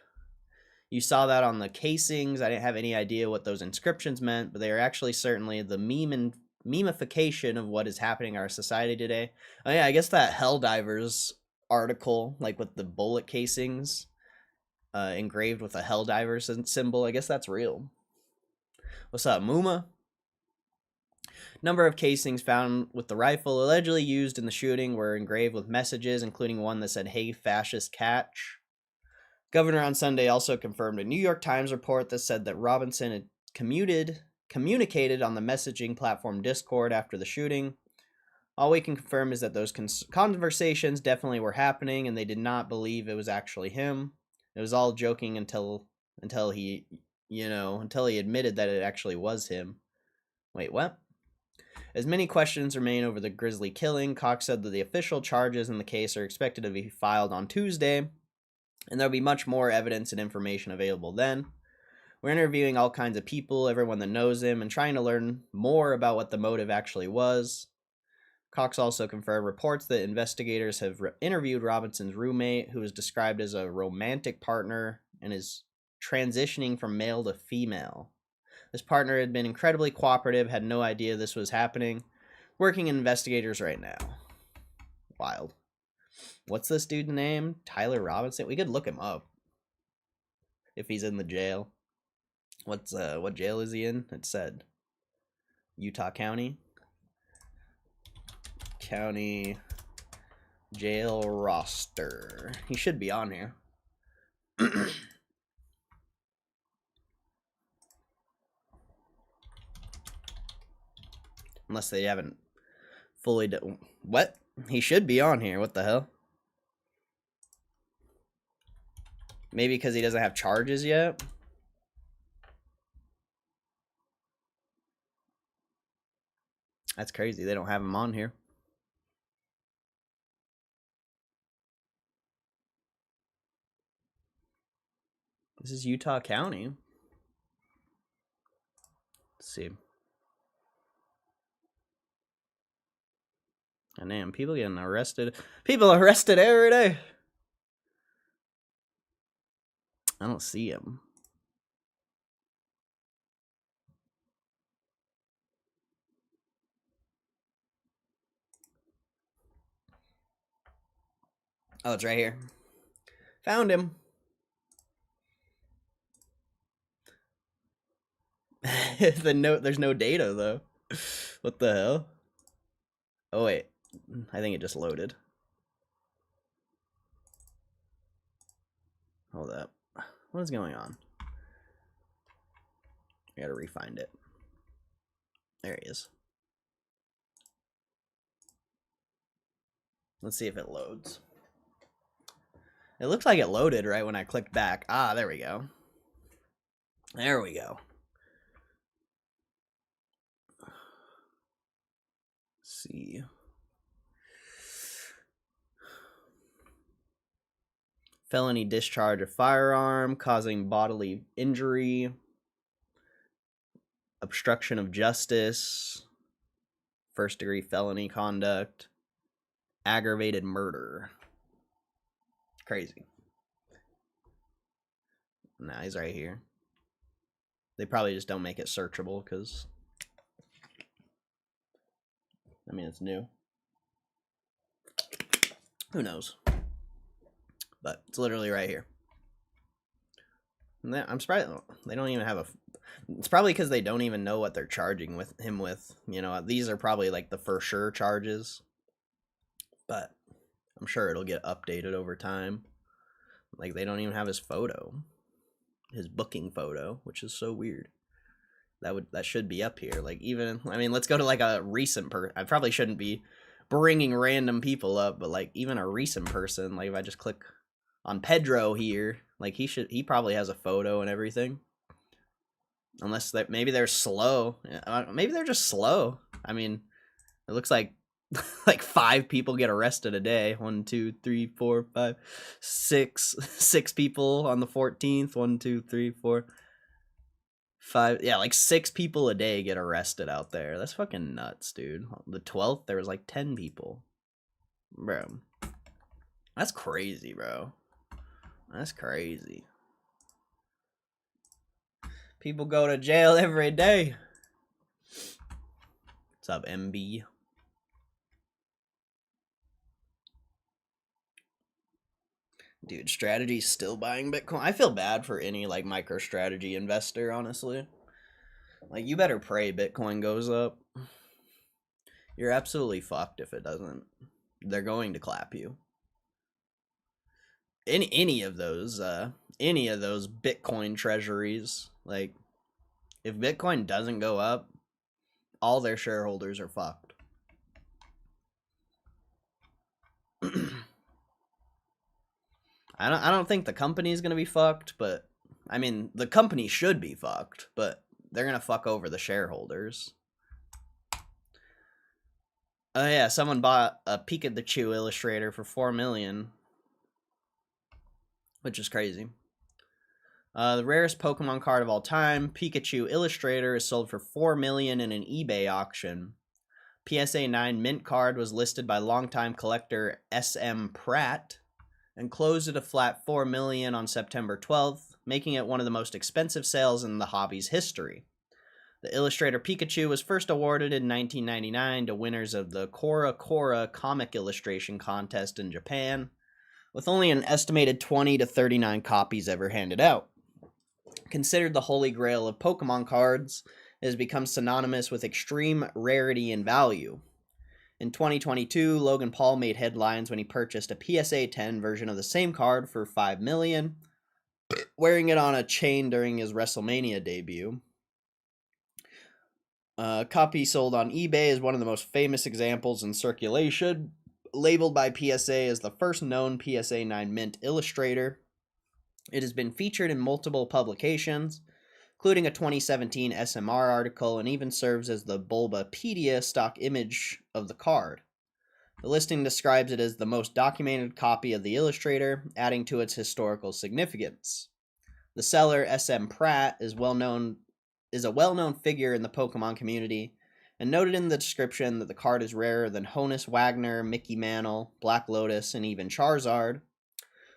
You saw that on the casings. I didn't have any idea what those inscriptions meant, but they are actually certainly the memification of what is happening in our society today. Oh yeah, I guess that Helldivers article, like with the bullet casings engraved with a Helldivers symbol, I guess that's real. What's up, Muma? Number of casings found with the rifle allegedly used in the shooting were engraved with messages, including one that said, "Hey, fascist, catch." Governor on Sunday also confirmed a New York Times report that said that Robinson had communicated on the messaging platform Discord after the shooting. All we can confirm is that those conversations definitely were happening, and they did not believe it was actually him. It was all joking until he admitted that it actually was him. Wait, what? As many questions remain over the grisly killing, Cox said that the official charges in the case are expected to be filed on Tuesday, and there'll be much more evidence and information available then. We're interviewing all kinds of people, everyone that knows him, and trying to learn more about what the motive actually was. Cox also confirmed reports that investigators have interviewed Robinson's roommate, who is described as a romantic partner and is transitioning from male to female. This partner had been incredibly cooperative, had no idea this was happening. Working investigators right now. Wild. What's this dude's name? Tyler Robinson? We could look him up if he's in the jail. What jail is he in? It said Utah County jail roster. He should be on here. Unless they haven't fully done. What? He should be on here. What the hell? Maybe because he doesn't have charges yet? That's crazy. They don't have him on here. This is Utah County. Let's see. And damn, people getting arrested. People arrested every day. I don't see him. Oh, it's right here. Found him. There's no data though. What the hell? Oh wait, I think it just loaded. Hold up. What is going on? I gotta refind it. There he is. Let's see if it loads. It looks like it loaded right when I clicked back. Ah, there we go. There we go. Let's see. Felony discharge of firearm, causing bodily injury, obstruction of justice, first-degree felony conduct, aggravated murder. Crazy. Nah, he's right here. They probably just don't make it searchable because, I mean, it's new. Who knows? But it's literally right here. I'm surprised they don't even have a. It's probably because they don't even know what they're charging with him with. You know, these are probably like the for sure charges. But I'm sure it'll get updated over time. Like, they don't even have his photo, his booking photo, which is so weird. That should be up here. Like, even, I mean, let's go to like a recent person. I probably shouldn't be bringing random people up, but like even a recent person, like if I just click on Pedro here, like he probably has a photo and everything. Unless maybe they're slow. Maybe they're just slow. I mean, it looks like like 5 people get arrested a day. 1, 2, 3, 4, 5, 6. 6 people on the 14th. 1, 2, 3, 4, 5. Yeah, like 6 people a day get arrested out there. That's fucking nuts, dude. The 12th, there was like 10 people. Bro. That's crazy, bro. That's crazy. People go to jail every day. What's up, MB? Dude, Strategy's still buying Bitcoin. I feel bad for any like MicroStrategy investor, honestly. Like, you better pray Bitcoin goes up. You're absolutely fucked if it doesn't. They're going to clap you. Any of those Bitcoin treasuries, like, if Bitcoin doesn't go up, all their shareholders are fucked. I don't think the company is gonna be fucked, but I mean the company should be fucked, but they're gonna fuck over the shareholders. Oh yeah, someone bought a Pikachu illustrator for $4 million, which is crazy. The rarest Pokemon card of all time, Pikachu Illustrator, is sold for $4 million in an eBay auction. PSA 9 mint card was listed by longtime collector S.M. Pratt and closed at a flat $4 million on September 12th, making it one of the most expensive sales in the hobby's history. The Illustrator Pikachu was first awarded in 1999 to winners of the Cora Cora comic illustration contest in Japan, with only an estimated 20 to 39 copies ever handed out. Considered the holy grail of Pokemon cards, it has become synonymous with extreme rarity and value. In 2022, Logan Paul made headlines when he purchased a PSA 10 version of the same card for $5 million, wearing it on a chain during his WrestleMania debut. A copy sold on eBay is one of the most famous examples in circulation, labeled by PSA as the first known PSA 9 mint illustrator. It has been featured in multiple publications, including a 2017 SMR article, and even serves as the Bulbapedia stock image of the card. The listing describes it as the most documented copy of the illustrator, adding to its historical significance. The seller, S.M. Pratt, is a well-known figure in the Pokemon community, and noted in the description that the card is rarer than Honus Wagner, Mickey Mantle, Black Lotus, and even Charizard.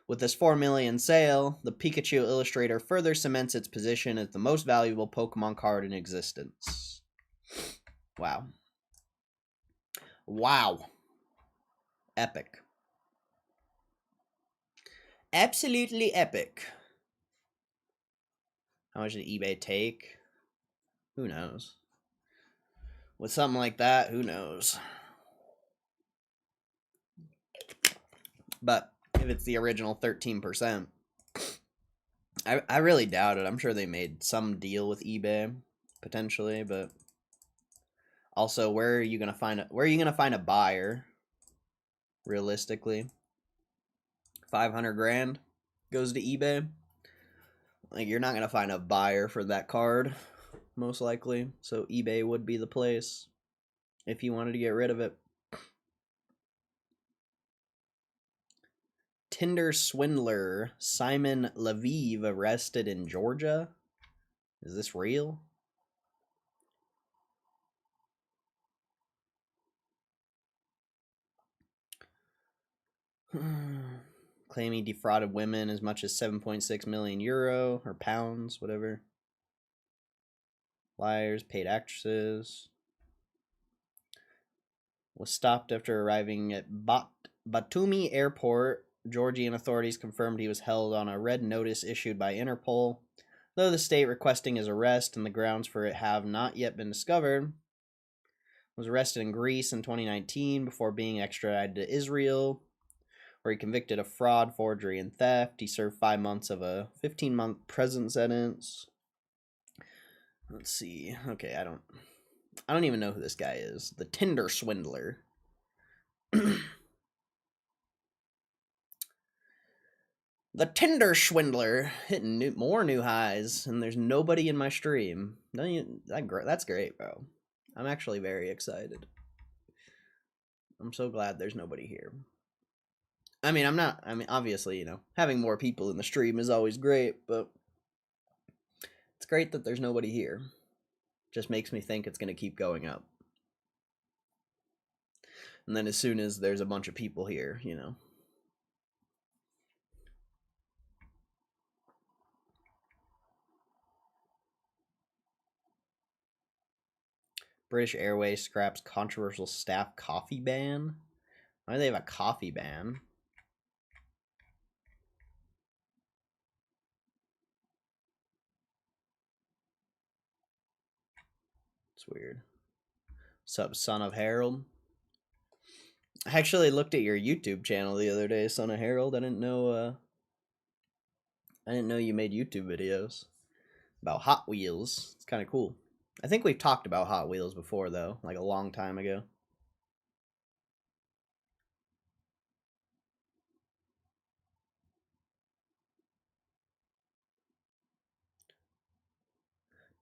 With this $4 million sale, the Pikachu Illustrator further cements its position as the most valuable Pokemon card in existence. Wow. Wow. Epic. Absolutely epic. How much did eBay take? Who knows? With something like that, who knows? But if it's the original 13%, I really doubt it. I'm sure they made some deal with eBay potentially, but also where are you gonna find a buyer realistically? 500 grand goes to eBay. Like you're not gonna find a buyer for that card, most likely. So eBay would be the place if you wanted to get rid of it. Tinder swindler Simon Leviev arrested in Georgia. Is this real? Claim he defrauded women as much as 7.6 million euro or pounds, whatever. Liars, paid actresses. Was stopped after arriving at Batumi Airport. Georgian authorities confirmed he was held on a red notice issued by Interpol. Though the state requesting his arrest and the grounds for it have not yet been discovered, was arrested in Greece in 2019 before being extradited to Israel, where he convicted of fraud, forgery, and theft. He served 5 months of a 15-month prison sentence. Let's see. Okay, I don't even know who this guy is. The Tinder swindler. The Tinder swindler hitting more new highs, and there's nobody in my stream. That's great, bro. I'm actually very excited. I'm so glad there's nobody here. I mean, obviously, having more people in the stream is always great, but it's great that there's nobody here. Just makes me think it's going to keep going up. And then as soon as there's a bunch of people here, British Airways scraps controversial staff coffee ban. Why do they have a coffee ban? It's weird. Sup, son of Harold? I actually looked at your YouTube channel the other day, son of Harold. I didn't know you made YouTube videos about Hot Wheels. It's kind of cool. I think we've talked about Hot Wheels before, though, like a long time ago.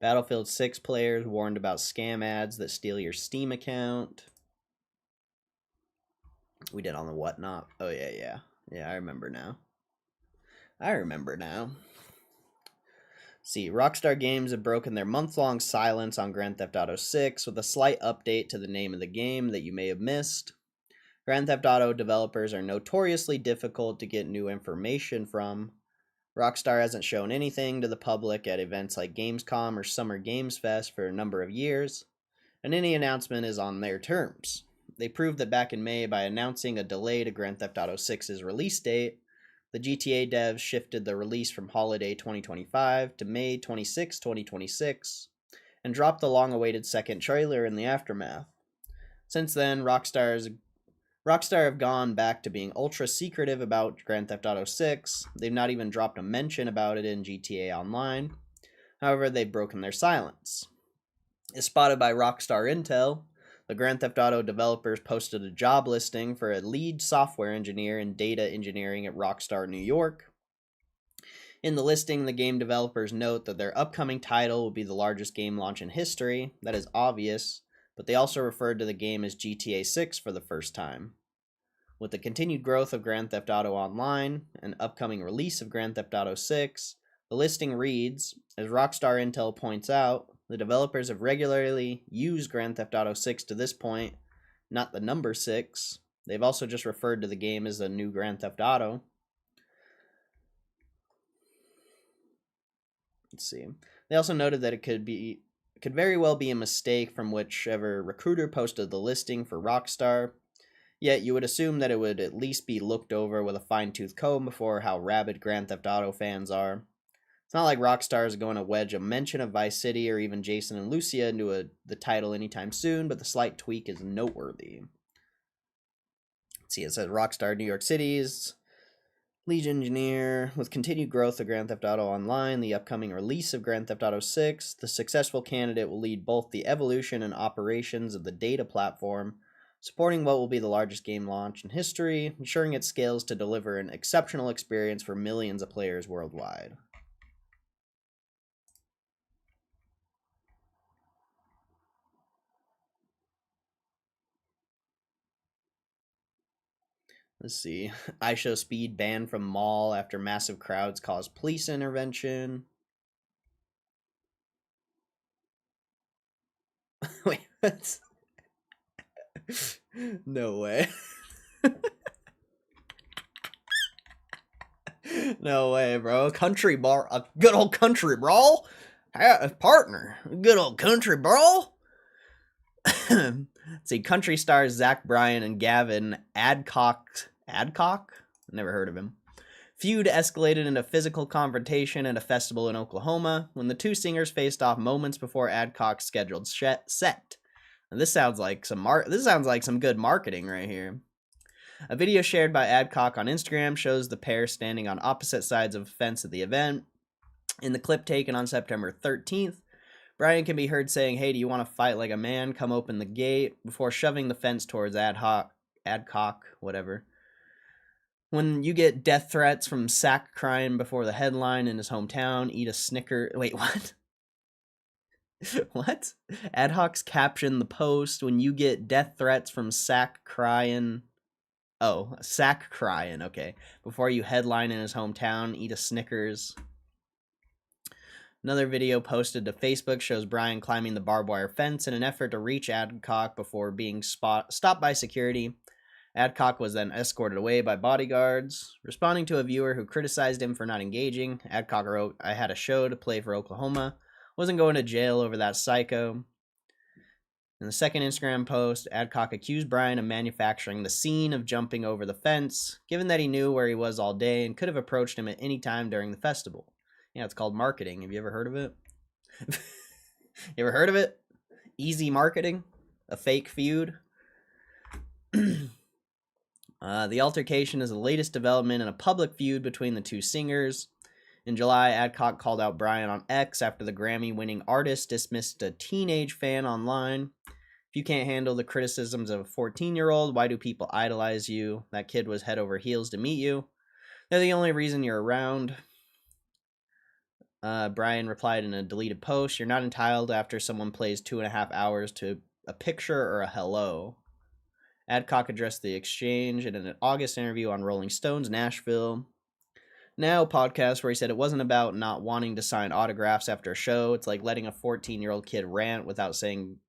Battlefield 6 players warned about scam ads that steal your Steam account. We did on the whatnot. Oh, yeah. Yeah, I remember now. See, Rockstar Games have broken their month-long silence on Grand Theft Auto 6 with a slight update to the name of the game that you may have missed. Grand Theft Auto developers are notoriously difficult to get new information from. Rockstar hasn't shown anything to the public at events like Gamescom or Summer Games Fest for a number of years, and any announcement is on their terms. They proved that back in May by announcing a delay to Grand Theft Auto 6's release date. The GTA devs shifted the release from holiday 2025 to May 26, 2026, and dropped the long-awaited second trailer in the aftermath. Since then, Rockstar have gone back to being ultra secretive about Grand Theft Auto 6. They've not even dropped a mention about it in GTA Online. However, they've broken their silence. As spotted by Rockstar Intel, the Grand Theft Auto developers posted a job listing for a lead software engineer in data engineering at Rockstar New York. In the listing, the game developers note that their upcoming title will be the largest game launch in history. That is obvious, but they also referred to the game as GTA 6 for the first time. With the continued growth of Grand Theft Auto Online and upcoming release of Grand Theft Auto 6, the listing reads, as Rockstar Intel points out, the developers have regularly used Grand Theft Auto 6 to this point, not the number 6. They've also just referred to the game as a new Grand Theft Auto. Let's see. They also noted that it could very well be a mistake from whichever recruiter posted the listing for Rockstar. Yet you would assume that it would at least be looked over with a fine-tooth comb before how rabid Grand Theft Auto fans are. It's not like Rockstar is going to wedge a mention of Vice City or even Jason and Lucia into the title anytime soon, but the slight tweak is noteworthy. Let's see, it says Rockstar New York City's Lead engineer. With continued growth of Grand Theft Auto Online, the upcoming release of Grand Theft Auto 6, the successful candidate will lead both the evolution and operations of the data platform, supporting what will be the largest game launch in history, ensuring it scales to deliver an exceptional experience for millions of players worldwide. Let's see. IShowSpeed banned from mall after massive crowds cause police intervention. Wait, what? No way. No way, bro. Country bar, a good old country brawl. Partner, good old country brawl. See, country stars Zach Bryan and Gavin Adcock? Never heard of him. Feud escalated into physical confrontation at a festival in Oklahoma when the two singers faced off moments before Adcock's scheduled set. And this sounds like some good marketing right here. A video shared by Adcock on Instagram shows the pair standing on opposite sides of a fence at the event. In the clip taken on September 13th, Bryan can be heard saying, "Hey, do you want to fight like a man? Come open the gate," before shoving the fence towards Adcock, whatever. When you get death threats from Sack crying before the headline in his hometown, eat a Snicker. Wait, what? What? Adcock's captioned the post, "When you get death threats from Sack crying." Oh, Sack crying, okay. Before you headline in his hometown, eat a Snickers. Another video posted to Facebook shows Bryan climbing the barbed wire fence in an effort to reach Adcock before being stopped by security. Adcock was then escorted away by bodyguards. Responding to a viewer who criticized him for not engaging, Adcock wrote, "I had a show to play for Oklahoma. Wasn't going to jail over that psycho." In the second Instagram post, Adcock accused Bryan of manufacturing the scene of jumping over the fence, given that he knew where he was all day and could have approached him at any time during the festival. Yeah, it's called marketing. Have you ever heard of it? You ever heard of it? Easy marketing? A fake feud? The altercation is the latest development in a public feud between the two singers. In July, Adcock called out Bryan on X after the Grammy-winning artist dismissed a teenage fan online. "If you can't handle the criticisms of a 14-year-old, why do people idolize you? That kid was head over heels to meet you. They're the only reason you're around." Bryan replied in a deleted post, "You're not entitled after someone plays 2.5 hours to a picture or a hello." Adcock addressed the exchange in an August interview on Rolling Stone's Nashville Now podcast where he said it wasn't about not wanting to sign autographs after a show. It's like letting a 14-year-old kid rant without saying...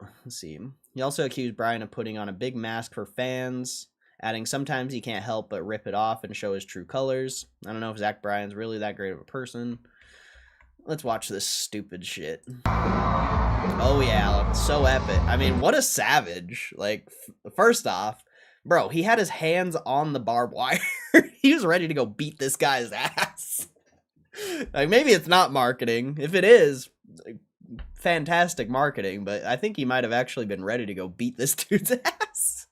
Let's see. He also accused Bryan of putting on a big mask for fans, adding sometimes he can't help but rip it off and show his true colors. I don't know if Zach Bryan's really that great of a person. Let's watch this stupid shit. Oh yeah, so epic. I mean, what a savage. Like, first off, bro, he had his hands on the barbed wire. He was ready to go beat this guy's ass. Like, maybe it's not marketing. If it is, like, fantastic marketing, but I think he might have actually been ready to go beat this dude's ass.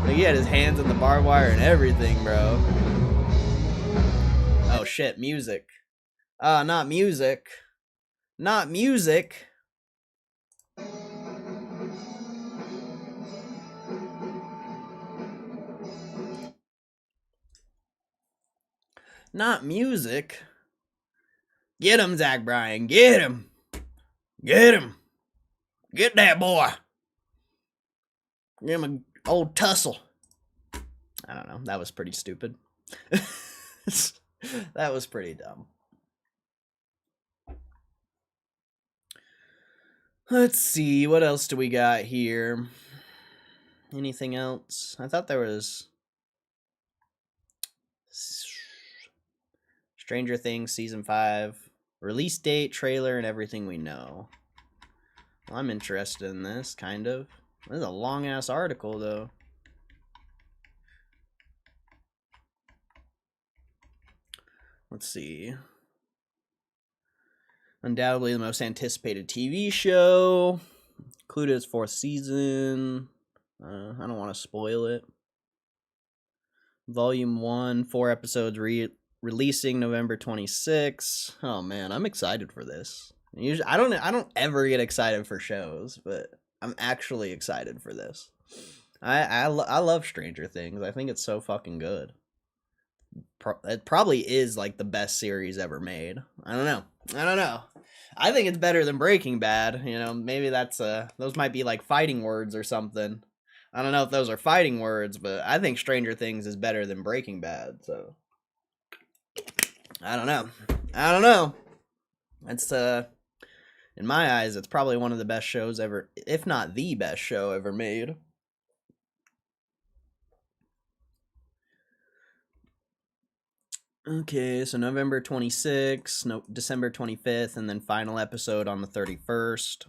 Like, he had his hands on the barbed wire and everything, bro. Oh shit, music. Not music. Not music. Not music. Get him, Zach Bryan. Get him. Get him. Get that boy. Give him an old tussle. I don't know. That was pretty stupid. That was pretty dumb. Let's see. What else do we got here? Anything else? I thought there was... Stranger Things Season 5. Release date, trailer, and everything we know. Well, I'm interested in this, kind of. This is a long-ass article, though. Let's see. Undoubtedly the most anticipated TV show. Included its 4th season. I don't want to spoil it. Volume 1, 4 episodes releasing November 26th. Oh man, I'm excited for this. Usually I don't ever get excited for shows, but I'm actually excited for this. I love Stranger Things. I think it's so fucking good. It probably is like the best series ever made. I don't know. I think it's better than Breaking Bad. You know, maybe that's those might be like fighting words or something. I don't know if those are fighting words, but I think Stranger Things is better than Breaking Bad. So I don't know. It's in my eyes, it's probably one of the best shows ever, if not the best show ever made. Okay, so November 26th, no, December 25th, and then final episode on the 31st.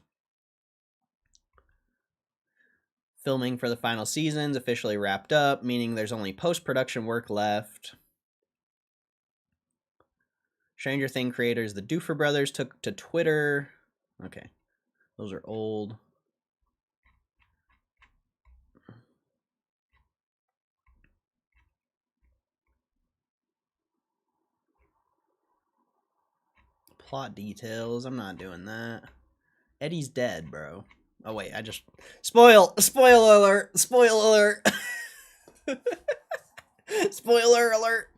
Filming for the final seasons officially wrapped up, meaning there's only post-production work left. Stranger Things creators, the Duffer Brothers, took to Twitter. Okay, those are old. Plot details, I'm not doing that. Eddie's dead, bro. Oh wait, I just spoiler alert, spoiler alert, spoiler alert,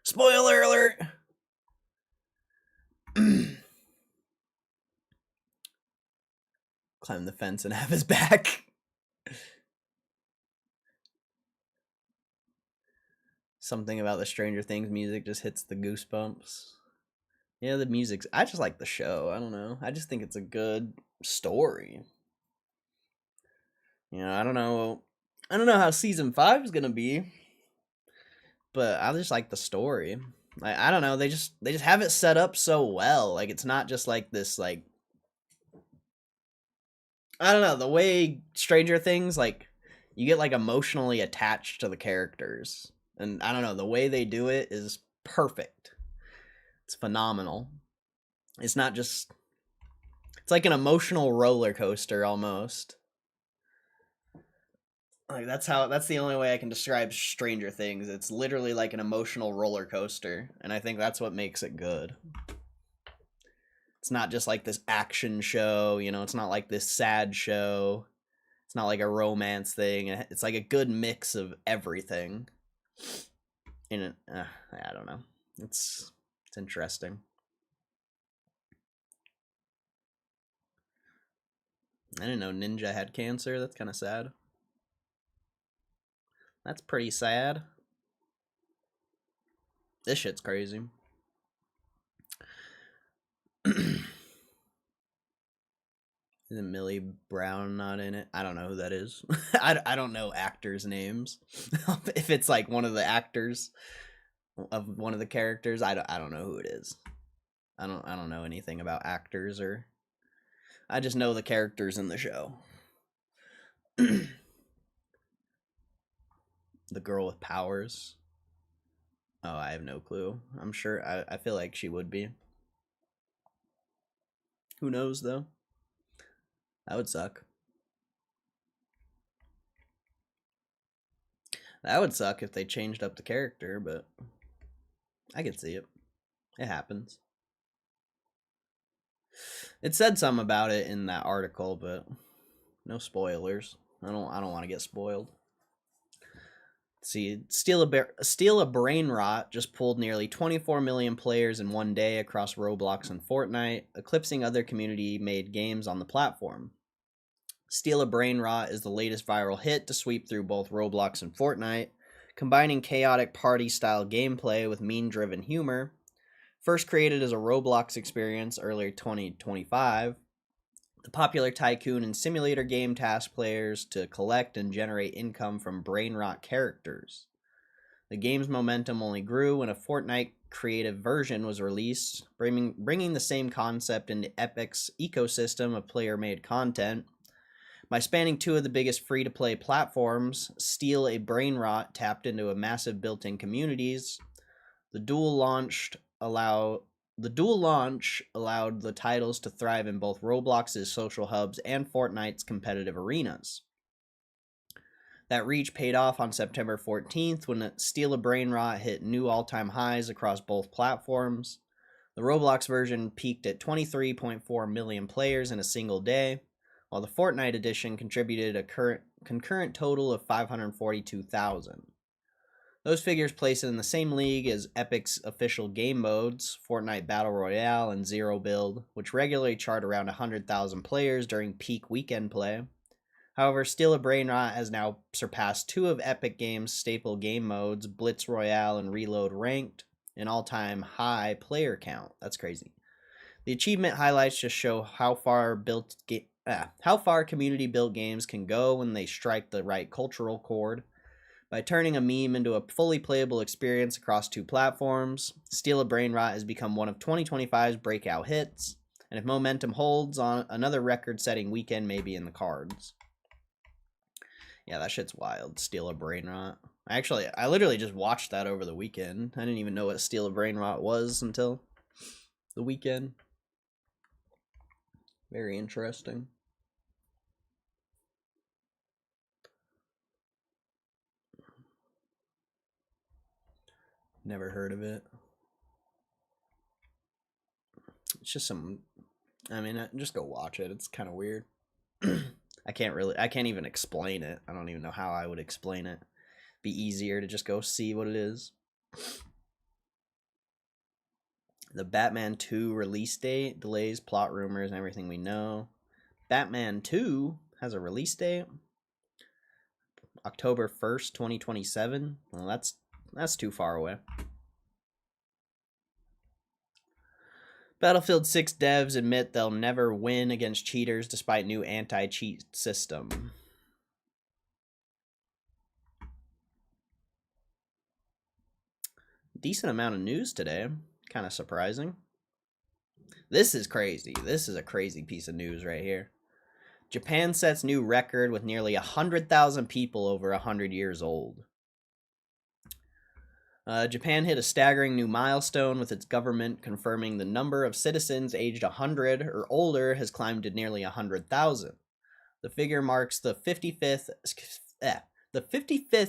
spoiler alert. Climb the fence and have his back. Something about the Stranger Things music just hits the goosebumps. Yeah, the music's. I just like the show. I don't know. I just think it's a good story. You know, I don't know. I don't know how season 5 is gonna be, but I just like the story. I don't know. They just have it set up so well. Like it's not just like this like. I don't know the way Stranger Things like you get like emotionally attached to the characters, and I don't know the way they do it is perfect. It's phenomenal. It's not just. It's like an emotional roller coaster almost. Like that's the only way I can describe Stranger Things. It's literally like an emotional roller coaster, and I think that's what makes it good. It's not just like this action show, you know, it's not like this sad show. It's not like a romance thing. It's like a good mix of everything. And I don't know. It's interesting. I didn't know Ninja had cancer. That's kind of sad. That's pretty sad. This shit's crazy. Isn't Millie Brown not in it? I don't know who that is. I don't know actors' names. If it's like one of the actors of one of the characters, I don't know who it is. I don't know anything about actors or I just know the characters in the show. The girl with powers. Oh, I have no clue. I'm sure I feel like she would be. Who knows though? That would suck. That would suck if they changed up the character, but I could see it. It happens. It said something about it in that article, but no spoilers. I don't want to get spoiled. See, Steal a Brain Rot just pulled nearly 24 million players in one day across Roblox and Fortnite, eclipsing other community-made games on the platform. Steal a Brain Rot is the latest viral hit to sweep through both Roblox and Fortnite, combining chaotic party-style gameplay with meme-driven humor. First created as a Roblox experience earlier 2025, the popular tycoon and simulator game tasks players to collect and generate income from brain rot characters. The game's momentum only grew when a Fortnite creative version was released, bringing the same concept into Epic's ecosystem of player-made content. By spanning two of the biggest free-to-play platforms, Steal a Brain Rot tapped into a massive built-in communities. The dual launch allowed the titles to thrive in both Roblox's social hubs and Fortnite's competitive arenas. That reach paid off on September 14th when Steal a Brain Rot hit new all-time highs across both platforms. The Roblox version peaked at 23.4 million players in a single day, while the Fortnite edition contributed a concurrent total of 542,000. Those figures place it in the same league as Epic's official game modes, Fortnite Battle Royale and Zero Build, which regularly chart around 100,000 players during peak weekend play. However, Steal a Brain Rot has now surpassed two of Epic Games' staple game modes, Blitz Royale and Reload Ranked, an all-time high player count. That's crazy. The achievement highlights just show how far community-built games can go when they strike the right cultural chord. By turning a meme into a fully playable experience across two platforms, Steal a Brain Rot has become one of 2025's breakout hits, and if momentum holds on, another record-setting weekend may be in the cards. Yeah, that shit's wild. Steal a Brain Rot. I literally just watched that over the weekend. I didn't even know what Steal a Brain Rot was until the weekend. Very interesting. Never heard of it. It's just just go watch it. It's kind of weird. I can't even explain it. I don't even know how I would explain it. Be easier to just go see what it is. The Batman 2 release date, delays, plot rumors, and everything we know. Batman 2 has a release date. October 1st, 2027. Well, that's too far away. Battlefield 6 devs admit they'll never win against cheaters despite new anti-cheat system. Decent amount of news today. Kind of surprising. This is crazy. This is a crazy piece of news right here. Japan sets new record with nearly 100,000 people over 100 years old. Japan hit a staggering new milestone with its government confirming the number of citizens aged 100 or older has climbed to nearly 100,000. The figure marks the 55th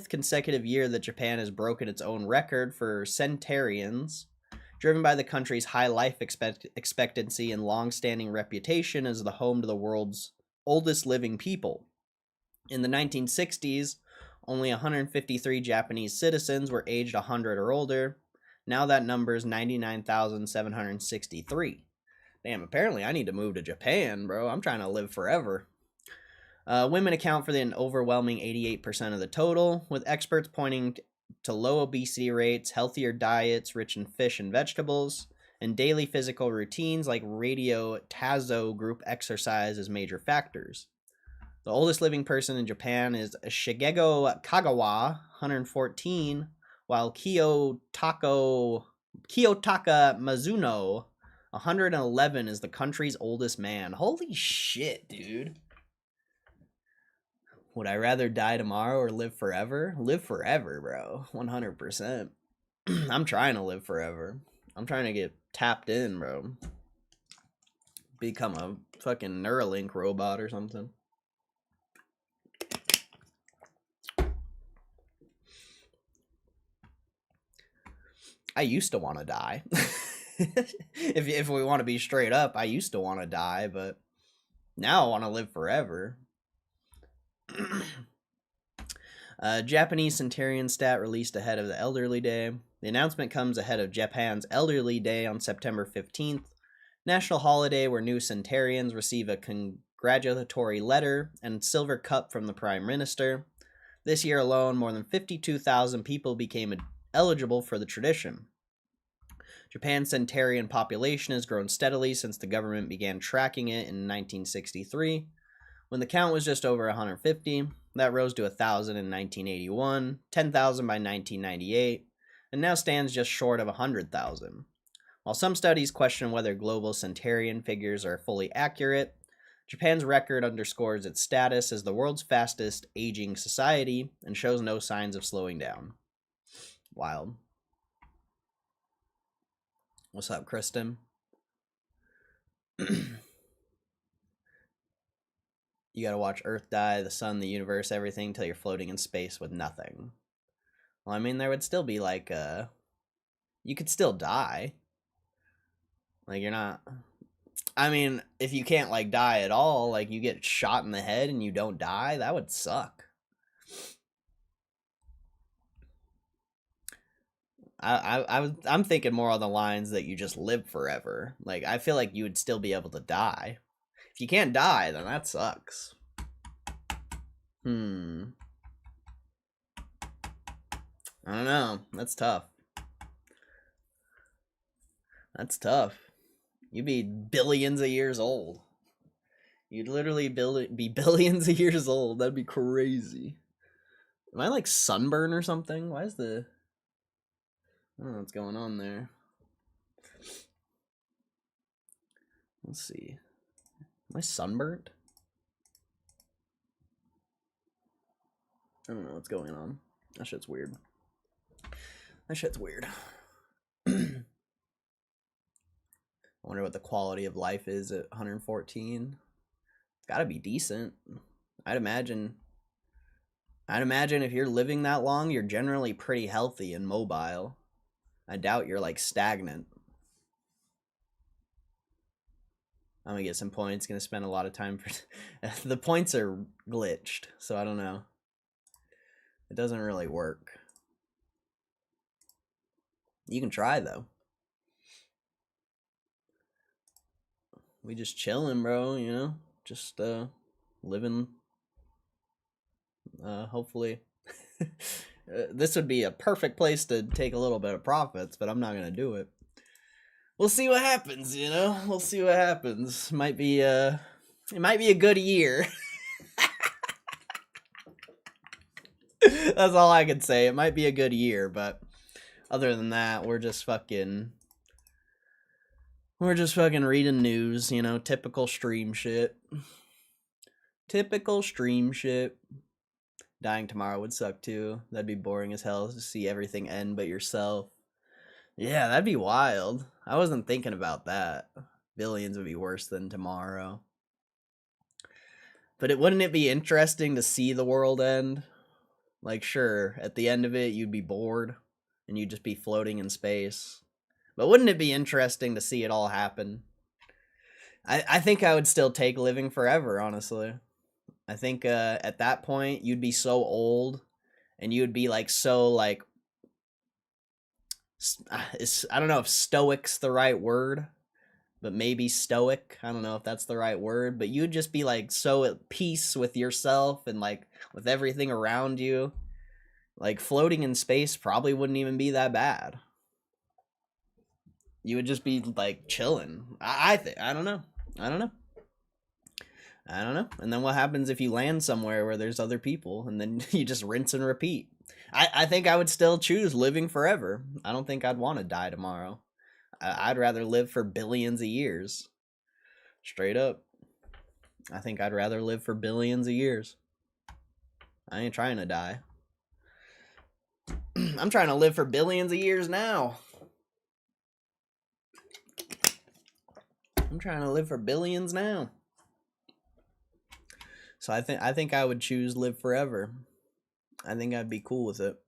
consecutive year that Japan has broken its own record for centenarians, driven by the country's high life expectancy and long-standing reputation as the home to the world's oldest living people. In the 1960s, only 153 Japanese citizens were aged 100 or older. Now that number is 99,763. Damn, apparently I need to move to Japan, bro. I'm trying to live forever. Women account for the overwhelming 88% of the total, with experts pointing to low obesity rates, healthier diets rich in fish and vegetables, and daily physical routines like radio Tazo group exercise as major factors. The oldest living person in Japan is Shigego Kagawa, 114, while Kiyotaka Mizuno, 111, is the country's oldest man. Holy shit, dude. Would I rather die tomorrow or live forever? Live forever, bro. 100%. I'm trying to live forever. I'm trying to get tapped in, bro. Become a fucking Neuralink robot or something. I used to want to die. if we want to be straight up, I used to want to die, but now I want to live forever. Japanese centenarian stat released ahead of the Elderly Day. The announcement comes ahead of Japan's Elderly Day on September 15th, national holiday where new centenarians receive a congratulatory letter and silver cup from the Prime Minister. This year alone, more than 52,000 people became eligible for the tradition. Japan's centenarian population has grown steadily since the government began tracking it in 1963. When the count was just over 150, that rose to 1,000 in 1981, 10,000 by 1998, and now stands just short of 100,000. While some studies question whether global centenarian figures are fully accurate, Japan's record underscores its status as the world's fastest aging society and shows no signs of slowing down. Wild. What's up, Kristen? You gotta watch Earth die, the sun, the universe, everything, till you're floating in space with nothing. Well, I mean, there would still be like you could still die. Like you're not. I mean, if you can't like die at all, like you get shot in the head and you don't die, that would suck. I'm thinking more on the lines that you just live forever. Like I feel like you would still be able to die. If you can't die, then that sucks. I don't know. That's tough. That's tough. You'd be billions of years old. You'd literally be billions of years old. That'd be crazy. Am I like sunburn or something? Why is the... I don't know what's going on there. Let's see. Am I sunburnt? I don't know what's going on. That shit's weird. That shit's weird. I wonder what the quality of life is at 114. It's gotta be decent. I'd imagine if you're living that long, you're generally pretty healthy and mobile. I doubt you're like stagnant. I'm gonna get some points. Gonna spend a lot of time for... The points are glitched, so I don't know. It doesn't really work. You can try though. We just chilling, bro, you know? Just living. Hopefully. This would be a perfect place to take a little bit of profits, but I'm not gonna do it. We'll see what happens, you know? We'll see what happens. It might be a good year. That's all I can say. It might be a good year, but other than that, we're just fucking reading news, you know, typical stream shit. Typical stream shit. Dying tomorrow would suck too. That'd be boring as hell to see everything end but yourself. Yeah, that'd be wild. I wasn't thinking about that. Billions would be worse than tomorrow. But wouldn't it be interesting to see the world end? Like, sure, at the end of it, you'd be bored and you'd just be floating in space. But wouldn't it be interesting to see it all happen? I think I would still take living forever, honestly. I think at that point, you'd be so old and you'd be like so like... I don't know if stoic's the right word, but maybe stoic. I don't know if that's the right word, but you'd just be like so at peace with yourself and like with everything around you. Like floating in space probably wouldn't even be that bad. You would just be like chilling. I think. I don't know. And then what happens if you land somewhere where there's other people and then you just rinse and repeat? I think I would still choose living forever. I don't think I'd want to die tomorrow. I'd rather live for billions of years. Straight up. I think I'd rather live for billions of years. I ain't trying to die. I'm trying to live for billions of years now. I'm trying to live for billions now. So I think I would choose live forever. I think I'd be cool with it.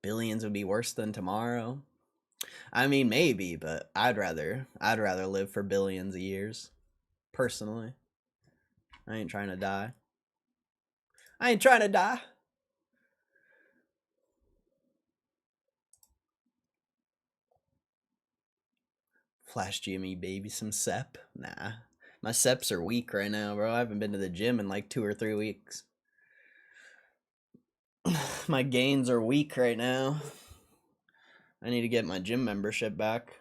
Billions would be worse than tomorrow. I mean, maybe, but I'd rather live for billions of years. Personally. I ain't trying to die. I ain't trying to die. Flash Jimmy, baby, some Sep? Nah. My Seps are weak right now, bro. I haven't been to the gym in like 2 or 3 weeks. My gains are weak right now. I need to get my gym membership back.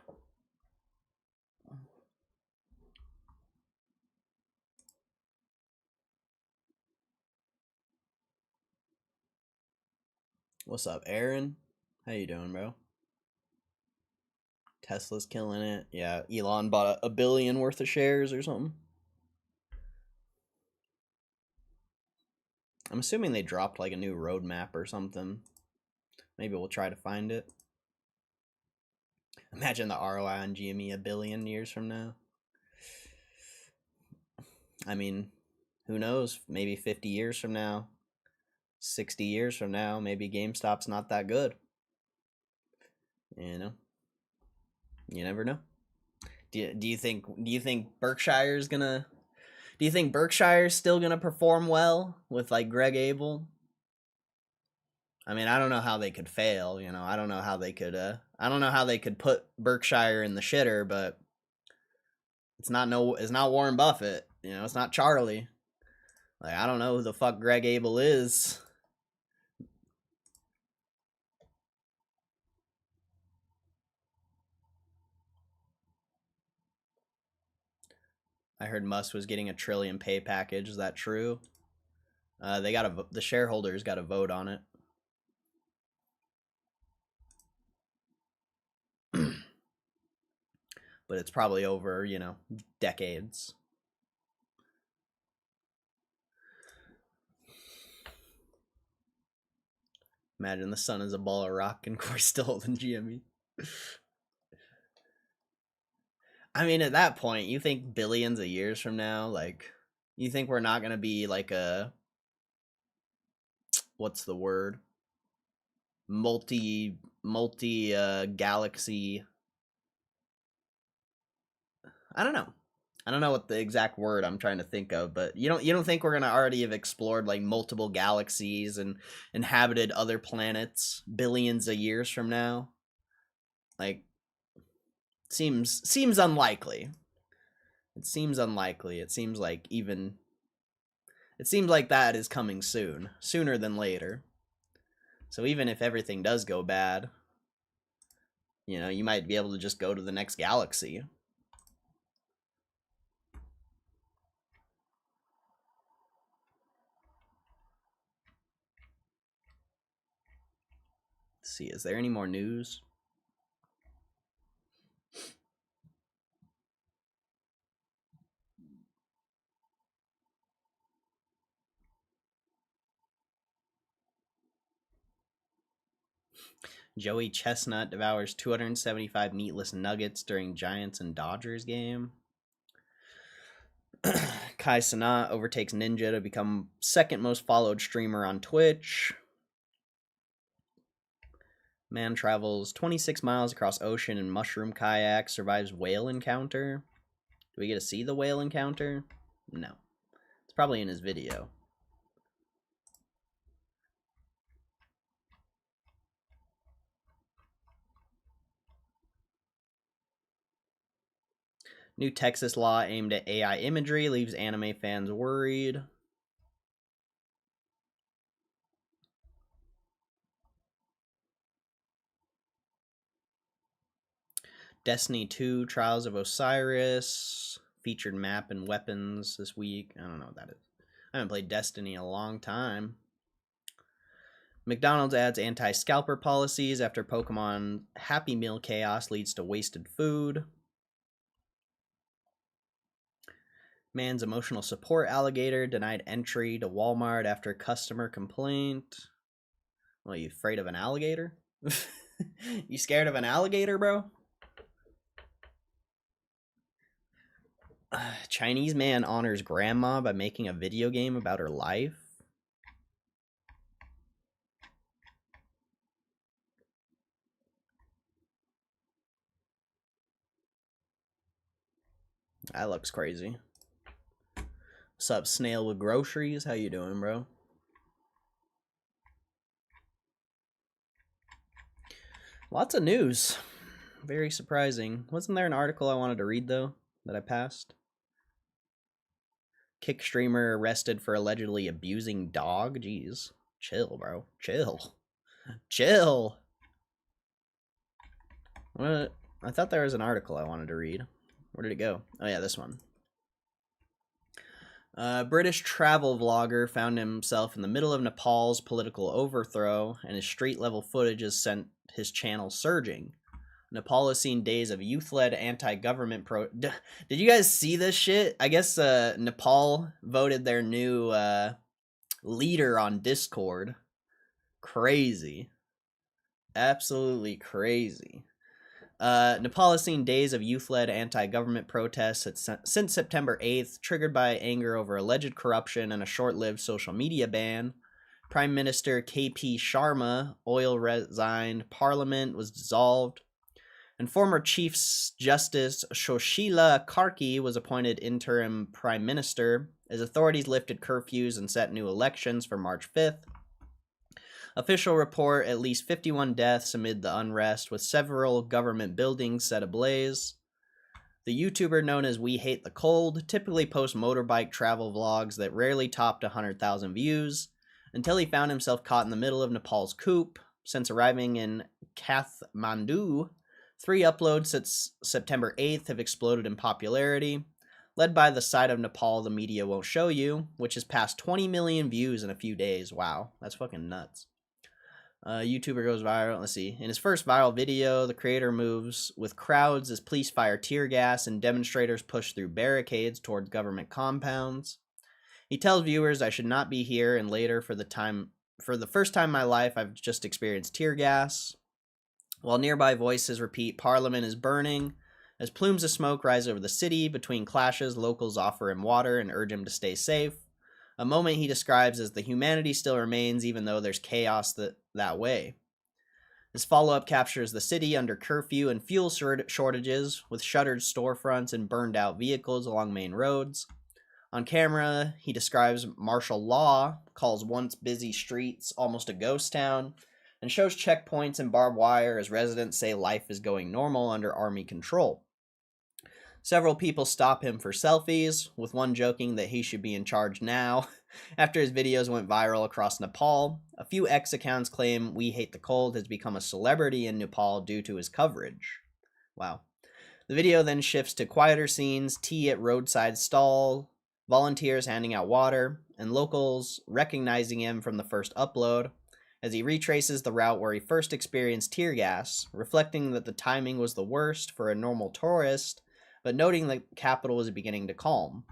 What's up, Aaron? How you doing, bro? Tesla's killing it. Yeah, Elon bought a billion worth of shares or something. I'm assuming they dropped like a new roadmap or something. Maybe we'll try to find it. Imagine the ROI on GME a billion years from now. I mean, who knows? Maybe 50 years from now, 60 years from now, maybe GameStop's not that good. You know, you never know. Do you think Berkshire's gonna? Do you think Berkshire's still gonna perform well with like Greg Abel? I mean, I don't know how they could fail. You know, I don't know how they could. I don't know how they could put Berkshire in the shitter, but it's not Warren Buffett. You know, it's not Charlie. Like, I don't know who the fuck Greg Abel is. I heard Musk was getting a trillion pay package. Is that true? The shareholders got to vote on it. But it's probably over, you know, decades. Imagine the sun is a ball of rock and Corey's still holding GME. I mean, at that point, you think billions of years from now, like, you think we're not gonna be like a, what's the word? Multi galaxy. I don't know. I don't know what the exact word I'm trying to think of, but you don't think we're gonna already have explored like multiple galaxies and inhabited other planets billions of years from now? Like, seems unlikely. It seems unlikely. It seems like that is coming soon, sooner than later. So even if everything does go bad, you know, you might be able to just go to the next galaxy. Let's see, is there any more news? Joey Chestnut devours 275 meatless nuggets during Giants and Dodgers game. Kai Cenat overtakes Ninja to become second most followed streamer on Twitch. Man travels 26 miles across ocean in mushroom kayak, survives whale encounter. Do we get to see the whale encounter? No. It's probably in his video. New Texas law aimed at AI imagery leaves anime fans worried. Destiny 2 Trials of Osiris featured map and weapons this week. I don't know what that is. I haven't played Destiny in a long time. McDonald's adds anti-scalper policies after Pokemon Happy Meal chaos leads to wasted food. Man's emotional support alligator denied entry to Walmart after customer complaint. Well, you afraid of an alligator? You scared of an alligator, bro? Chinese man honors grandma by making a video game about her life. That looks crazy. What's up, Snail with Groceries? How you doing, bro? Lots of news. Very surprising. Wasn't there an article I wanted to read, though, that I passed? Kick streamer arrested for allegedly abusing dog? Jeez. Chill, bro. Chill. Chill. What? I thought there was an article I wanted to read. Where did it go? Oh, yeah, this one. British travel vlogger found himself in the middle of Nepal's political overthrow, and his street-level footage has sent his channel surging. Nepal has seen days of youth-led anti-government Did you guys see this shit? I guess Nepal voted their new leader on Discord. Crazy. Absolutely crazy. Nepal has seen days of youth-led anti-government protests since September 8th, triggered by anger over alleged corruption and a short-lived social media ban. Prime Minister KP Sharma, oil resigned, parliament was dissolved, and former Chief Justice Shoshila Karki was appointed interim prime minister as authorities lifted curfews and set new elections for March 5th. Official report at least 51 deaths amid the unrest, with several government buildings set ablaze. The YouTuber known as We Hate the Cold typically posts motorbike travel vlogs that rarely topped 100,000 views, until he found himself caught in the middle of Nepal's coup. Since arriving in Kathmandu, 3 uploads since September 8th have exploded in popularity, led by the side of Nepal the media won't show you, which has passed 20 million views in a few days. Wow, that's fucking nuts. YouTuber goes viral. Let's see. In his first viral video, the creator moves with crowds as police fire tear gas and demonstrators push through barricades towards government compounds. He tells viewers, "I should not be here," and later, for the first time in my life, I've just experienced tear gas. While nearby voices repeat, "Parliament is burning." As plumes of smoke rise over the city, between clashes, locals offer him water and urge him to stay safe. A moment he describes as the humanity still remains even though there's chaos that way. His follow-up captures the city under curfew and fuel shortages, with shuttered storefronts and burned-out vehicles along main roads. On camera, he describes martial law, calls once busy streets almost a ghost town, and shows checkpoints and barbed wire as residents say life is going normal under army control. Several people stop him for selfies, with one joking that he should be in charge now. After his videos went viral across Nepal, a few X accounts claim We Hate the Cold has become a celebrity in Nepal due to his coverage. Wow. The video then shifts to quieter scenes, tea at roadside stall, volunteers handing out water, and locals recognizing him from the first upload, as he retraces the route where he first experienced tear gas, reflecting that the timing was the worst for a normal tourist, but noting the capital was beginning to calm.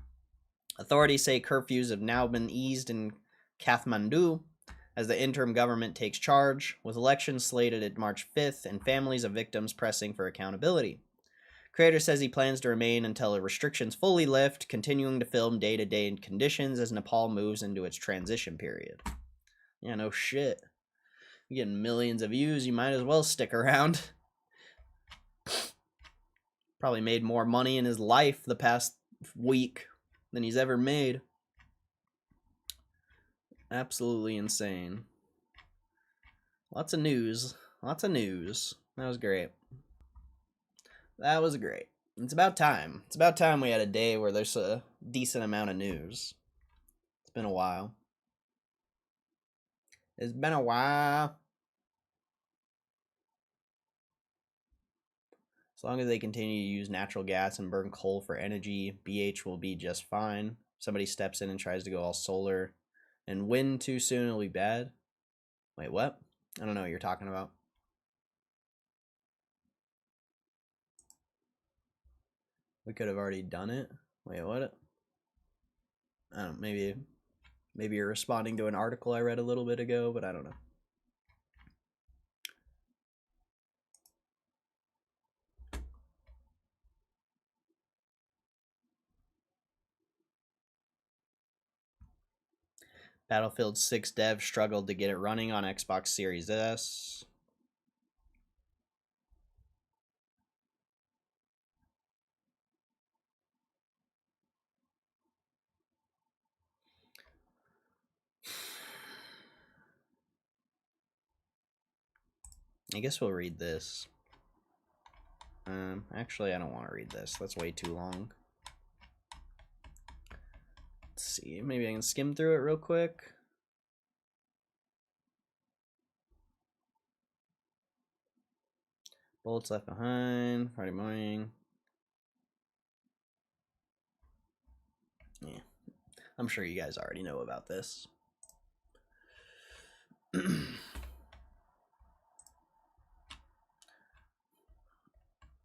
Authorities say curfews have now been eased in Kathmandu as the interim government takes charge, with elections slated at March 5th and families of victims pressing for accountability. Creator says he plans to remain until the restrictions fully lift, continuing to film day-to-day conditions as Nepal moves into its transition period. Yeah, no shit. You're getting millions of views, you might as well stick around. Probably made more money in his life the past week than he's ever made. Absolutely insane. Lots of news. Lots of news. That was great. That was great. It's about time. It's about time we had a day where there's a decent amount of news. It's been a while. It's been a while. As long as they continue to use natural gas and burn coal for energy, BH will be just fine. If somebody steps in and tries to go all solar and wind too soon, it'll be bad. Wait, what? I don't know what you're talking about. We could have already done it. Wait, what? I don't know, maybe you're responding to an article I read a little bit ago, but I don't know. Battlefield 6 dev struggled to get it running on Xbox Series S. I guess we'll read this. Actually, I don't want to read this. That's way too long. Let's see. Maybe I can skim through it real quick. Bullets left behind. Friday morning. Yeah. I'm sure you guys already know about this.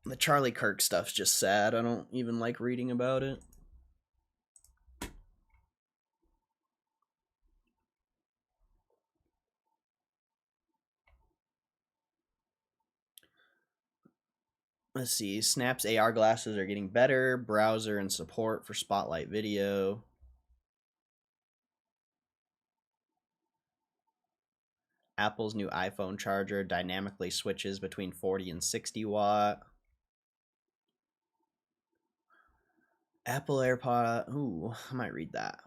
The Charlie Kirk stuff's just sad. I don't even like reading about it. Let's see. Snap's AR glasses are getting better. Browser and support for Spotlight Video. Apple's new iPhone charger dynamically switches between 40 and 60 watt. Apple AirPod. Ooh, I might read that.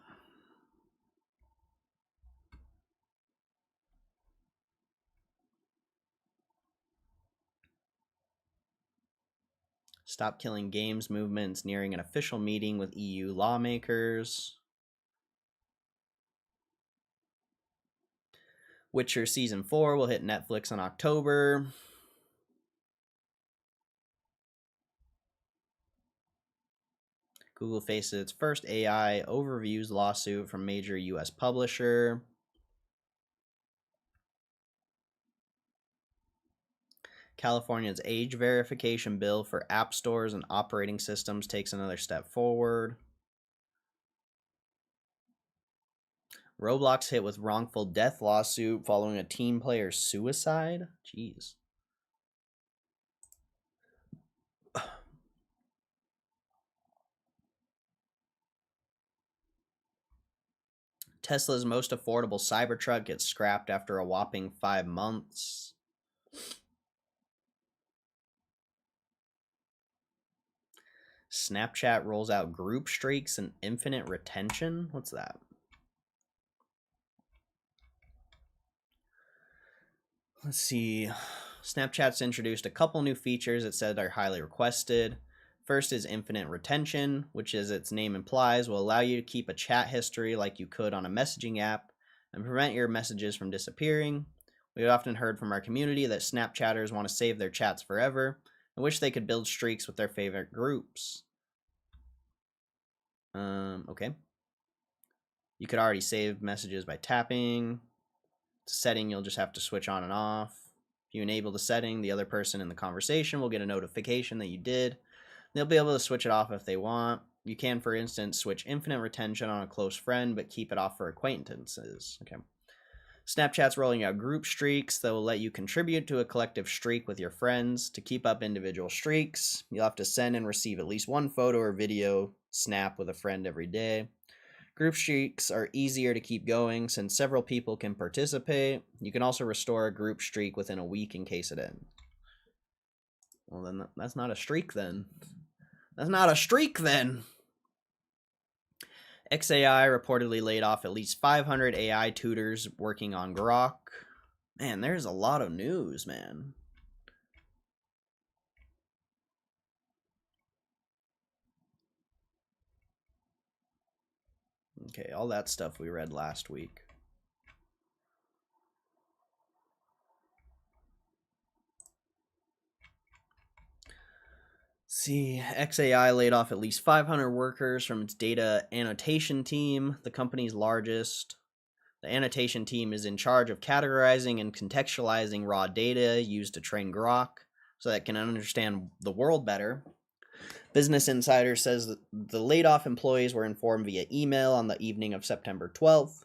Stop Killing Games movements nearing an official meeting with EU lawmakers. Witcher Season 4 will hit Netflix in October. Google faces its first AI overviews lawsuit from major U.S. publisher. California's age verification bill for app stores and operating systems takes another step forward. Roblox hit with wrongful death lawsuit following a team player's suicide. Jeez. Tesla's most affordable Cybertruck gets scrapped after a whopping 5 months. Snapchat rolls out group streaks and infinite retention. What's that? Let's see. Snapchat's introduced a couple new features it said are highly requested. First is infinite retention, which, as its name implies, will allow you to keep a chat history like you could on a messaging app and prevent your messages from disappearing. We've often heard from our community that Snapchatters want to save their chats forever and wish they could build streaks with their favorite groups. Okay. You could already save messages by tapping. Setting you'll just have to switch on and off. If you enable the setting, the other person in the conversation will get a notification that you did. They'll be able to switch it off if they want. You can, for instance, switch infinite retention on a close friend, but keep it off for acquaintances. Okay. Snapchat's rolling out group streaks that will let you contribute to a collective streak with your friends. To keep up individual streaks, you'll have to send and receive at least one photo or video snap with a friend every day. Group streaks are easier to keep going since several people can participate. You can also restore a group streak within a week in case it ends. Well, then that's not a streak then. That's not a streak then. XAI reportedly laid off at least 500 AI tutors working on Grok. Man, there's a lot of news, man. Okay, all that stuff we read last week. See, XAI laid off at least 500 workers from its data annotation team, the company's largest. The annotation team is in charge of categorizing and contextualizing raw data used to train Grok so that it can understand the world better. Business Insider says that the laid-off employees were informed via email on the evening of September 12th,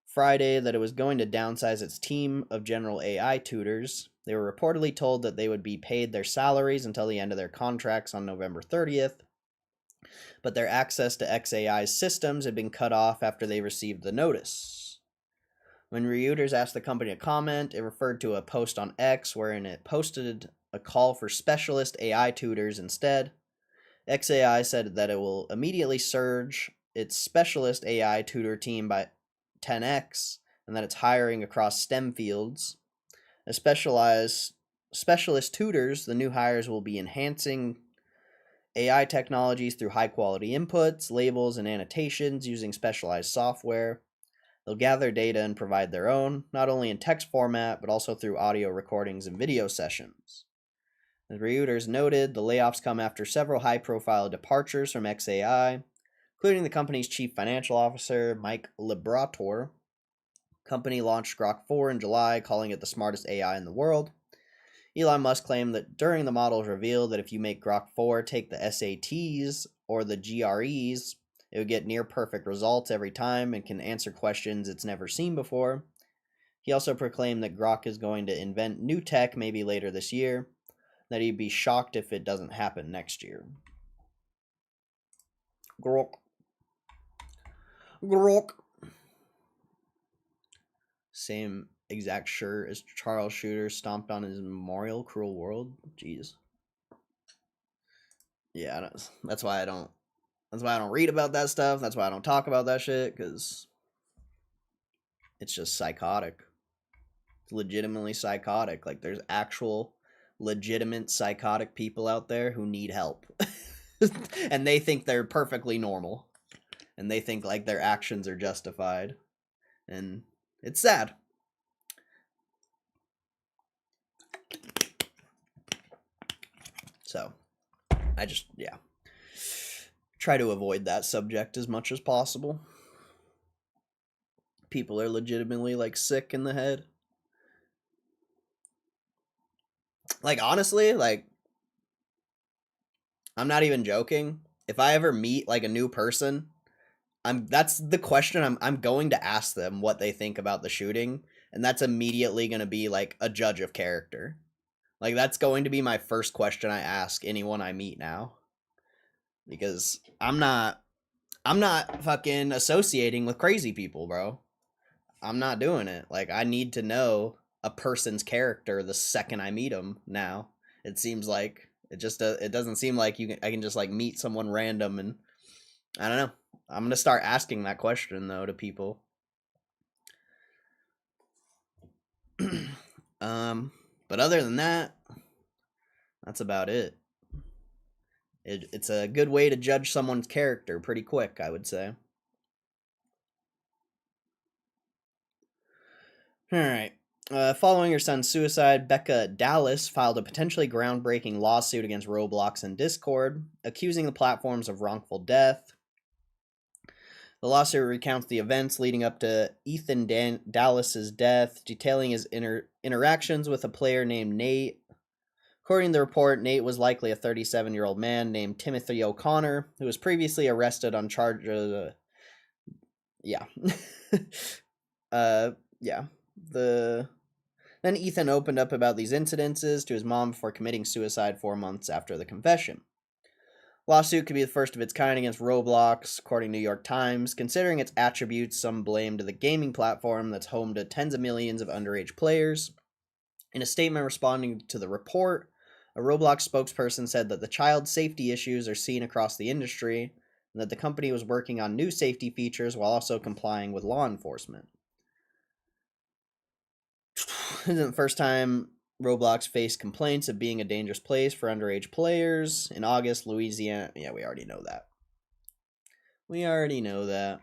Friday, that it was going to downsize its team of general AI tutors. They were reportedly told that they would be paid their salaries until the end of their contracts on November 30th, but their access to XAI's systems had been cut off after they received the notice. When reuters asked the company to comment, it referred to a post on X wherein it posted a call for specialist AI tutors instead. XAI said that it will immediately surge its specialist AI tutor team by 10x and that it's hiring across STEM fields. As specialist tutors, the new hires will be enhancing AI technologies through high-quality inputs, labels, and annotations using specialized software. They'll gather data and provide their own, not only in text format, but also through audio recordings and video sessions. As Reuters noted, the layoffs come after several high-profile departures from XAI, including the company's chief financial officer, Mike Liberator. The company launched Grok 4 in July, calling it the smartest AI in the world. Elon Musk claimed that during the model's reveal that if you make Grok 4 take the SATs or the GREs, it would get near-perfect results every time and can answer questions it's never seen before. He also proclaimed that Grok is going to invent new tech maybe later this year. that he'd be shocked if it doesn't happen next year. Grok. Grok. Same exact shirt as Charles Shooter stomped on his memorial. Cruel World. Jeez. Yeah, that's why I don't. That's why I don't read about that stuff. That's why I don't talk about that shit, because it's just psychotic. It's legitimately psychotic. Like, there's actual legitimate psychotic people out there who need help. And they think they're perfectly normal. And they think, like, their actions are justified. And it's sad. So, I just, yeah. Try to avoid that subject as much as possible. People are legitimately, like, sick in the head. Like, honestly, like, I'm not even joking. If I ever meet, like, a new person, that's the question I'm going to ask them what they think about the shooting, and that's immediately going to be, like, a judge of character. Like, that's going to be my first question I ask anyone I meet now. Because I'm not fucking associating with crazy people, bro. I'm not doing it. Like, I need to know a person's character the second I meet them now. It seems like it doesn't seem like I can just, like, meet someone random, and I don't know. I'm going to start asking that question, though, to people. But other than that, that's about it. It's a good way to judge someone's character pretty quick, I would say. All right. Following her son's suicide, Becca Dallas filed a potentially groundbreaking lawsuit against Roblox and Discord, accusing the platforms of wrongful death. The lawsuit recounts the events leading up to Ethan Dallas's death, detailing his interactions with a player named Nate. According to the report, Nate was likely a 37-year-old man named Timothy O'Connor, who was previously arrested on charges. Yeah. Then Ethan opened up about these incidences to his mom before committing suicide 4 months after the confession. Lawsuit could be the first of its kind against Roblox, according to New York Times. Considering its attributes, some blame to the gaming platform that's home to tens of millions of underage players. In a statement responding to the report, a Roblox spokesperson said that the child safety issues are seen across the industry, and that the company was working on new safety features while also complying with law enforcement. This isn't the first time Roblox faced complaints of being a dangerous place for underage players. In August, Louisiana... Yeah, we already know that.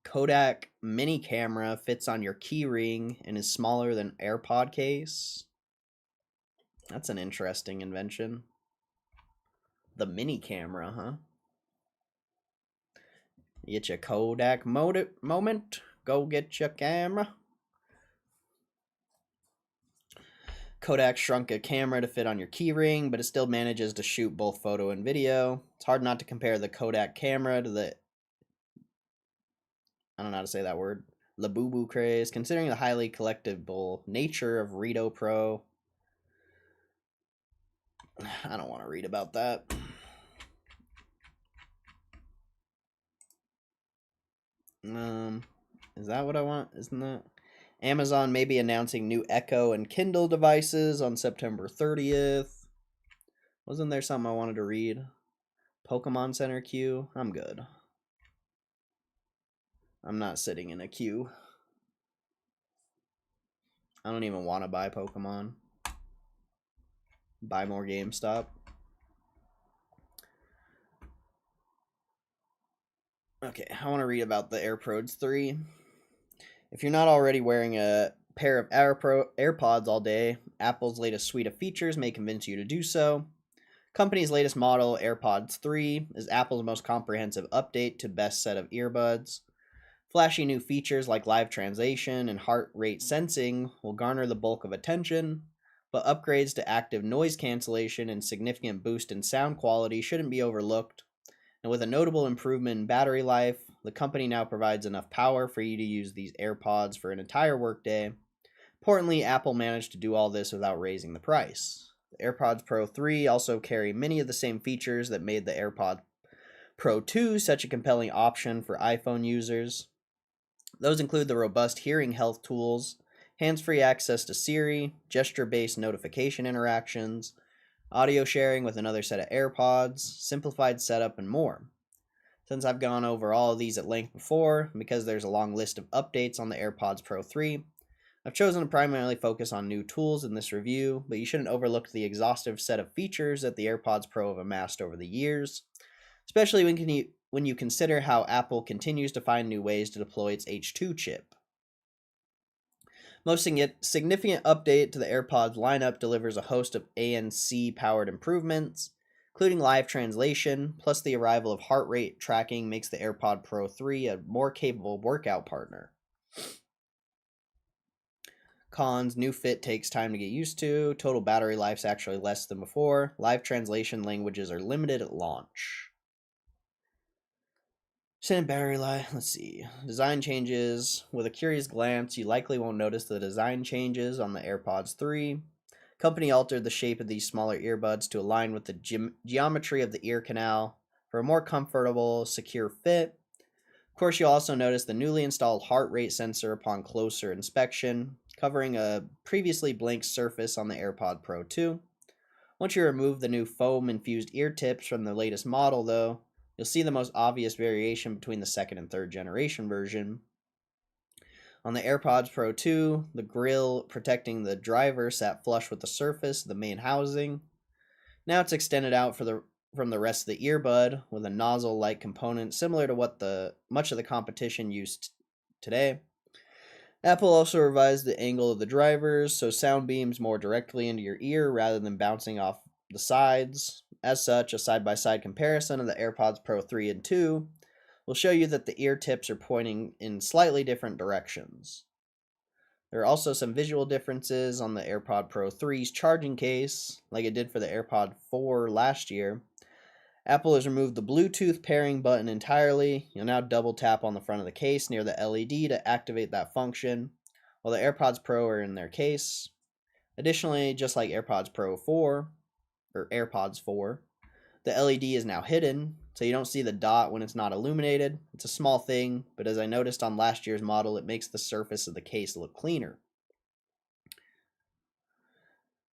Kodak mini camera fits on your keyring and is smaller than AirPod case. That's an interesting invention. The mini camera, huh? Get your Kodak moment. Go get your camera. Kodak shrunk a camera to fit on your keyring, but it still manages to shoot both photo and video. It's hard not to compare the Kodak camera to the... I don't know how to say that word. Labubu craze, considering the highly collectible nature of Rito Pro. I don't want to read about that. Is that what I want? Isn't that? Amazon may be announcing new Echo and Kindle devices on September 30th. Wasn't there something I wanted to read? Pokemon Center queue? I'm good. I'm not sitting in a queue. I don't even want to buy Pokemon. Buy more GameStop. Okay, I want to read about the AirPods 3. If you're not already wearing a pair of AirPods all day, Apple's latest suite of features may convince you to do so. Company's latest model, AirPods 3, is Apple's most comprehensive update to best set of earbuds. Flashy new features like live translation and heart rate sensing will garner the bulk of attention, but upgrades to active noise cancellation and significant boost in sound quality shouldn't be overlooked. And with a notable improvement in battery life, the company now provides enough power for you to use these AirPods for an entire workday. Importantly, Apple managed to do all this without raising the price. The AirPods Pro 3 also carry many of the same features that made the AirPods Pro 2 such a compelling option for iPhone users. Those include the robust hearing health tools, hands-free access to Siri, gesture-based notification interactions, audio sharing with another set of AirPods, simplified setup, and more. Since I've gone over all of these at length before, and because there's a long list of updates on the AirPods Pro 3, I've chosen to primarily focus on new tools in this review, but you shouldn't overlook the exhaustive set of features that the AirPods Pro have amassed over the years, especially when you consider how Apple continues to find new ways to deploy its H2 chip. Most significant update to the AirPods lineup delivers a host of ANC-powered improvements, including live translation, plus the arrival of heart rate tracking makes the AirPod Pro 3 a more capable workout partner. Cons: new fit takes time to get used to, total battery life's actually less than before, live translation languages are limited at launch. Extended battery life, let's see. Design changes. With a curious glance, you likely won't notice the design changes on the AirPods 3. Company altered the shape of these smaller earbuds to align with the geometry of the ear canal for a more comfortable, secure fit. Of course, you'll also notice the newly installed heart rate sensor upon closer inspection, covering a previously blank surface on the AirPod Pro 2. Once you remove the new foam-infused ear tips from the latest model, though, you'll see the most obvious variation between the second and third generation version. On the AirPods Pro 2, the grill protecting the driver sat flush with the surface of the main housing. Now it's extended out from the rest of the earbud with a nozzle-like component similar to what much of the competition used today. Apple also revised the angle of the drivers so sound beams more directly into your ear rather than bouncing off the sides. As such, a side-by-side comparison of the AirPods Pro 3 and 2 will show you that the ear tips are pointing in slightly different directions. There are also some visual differences on the AirPod Pro 3's charging case, like it did for the AirPod 4 last year. Apple has removed the Bluetooth pairing button entirely. You'll now double tap on the front of the case near the LED to activate that function, while the AirPods Pro are in their case. Additionally, just like AirPods 4, the LED is now hidden, so you don't see the dot when it's not illuminated. It's a small thing, but as I noticed on last year's model, it makes the surface of the case look cleaner.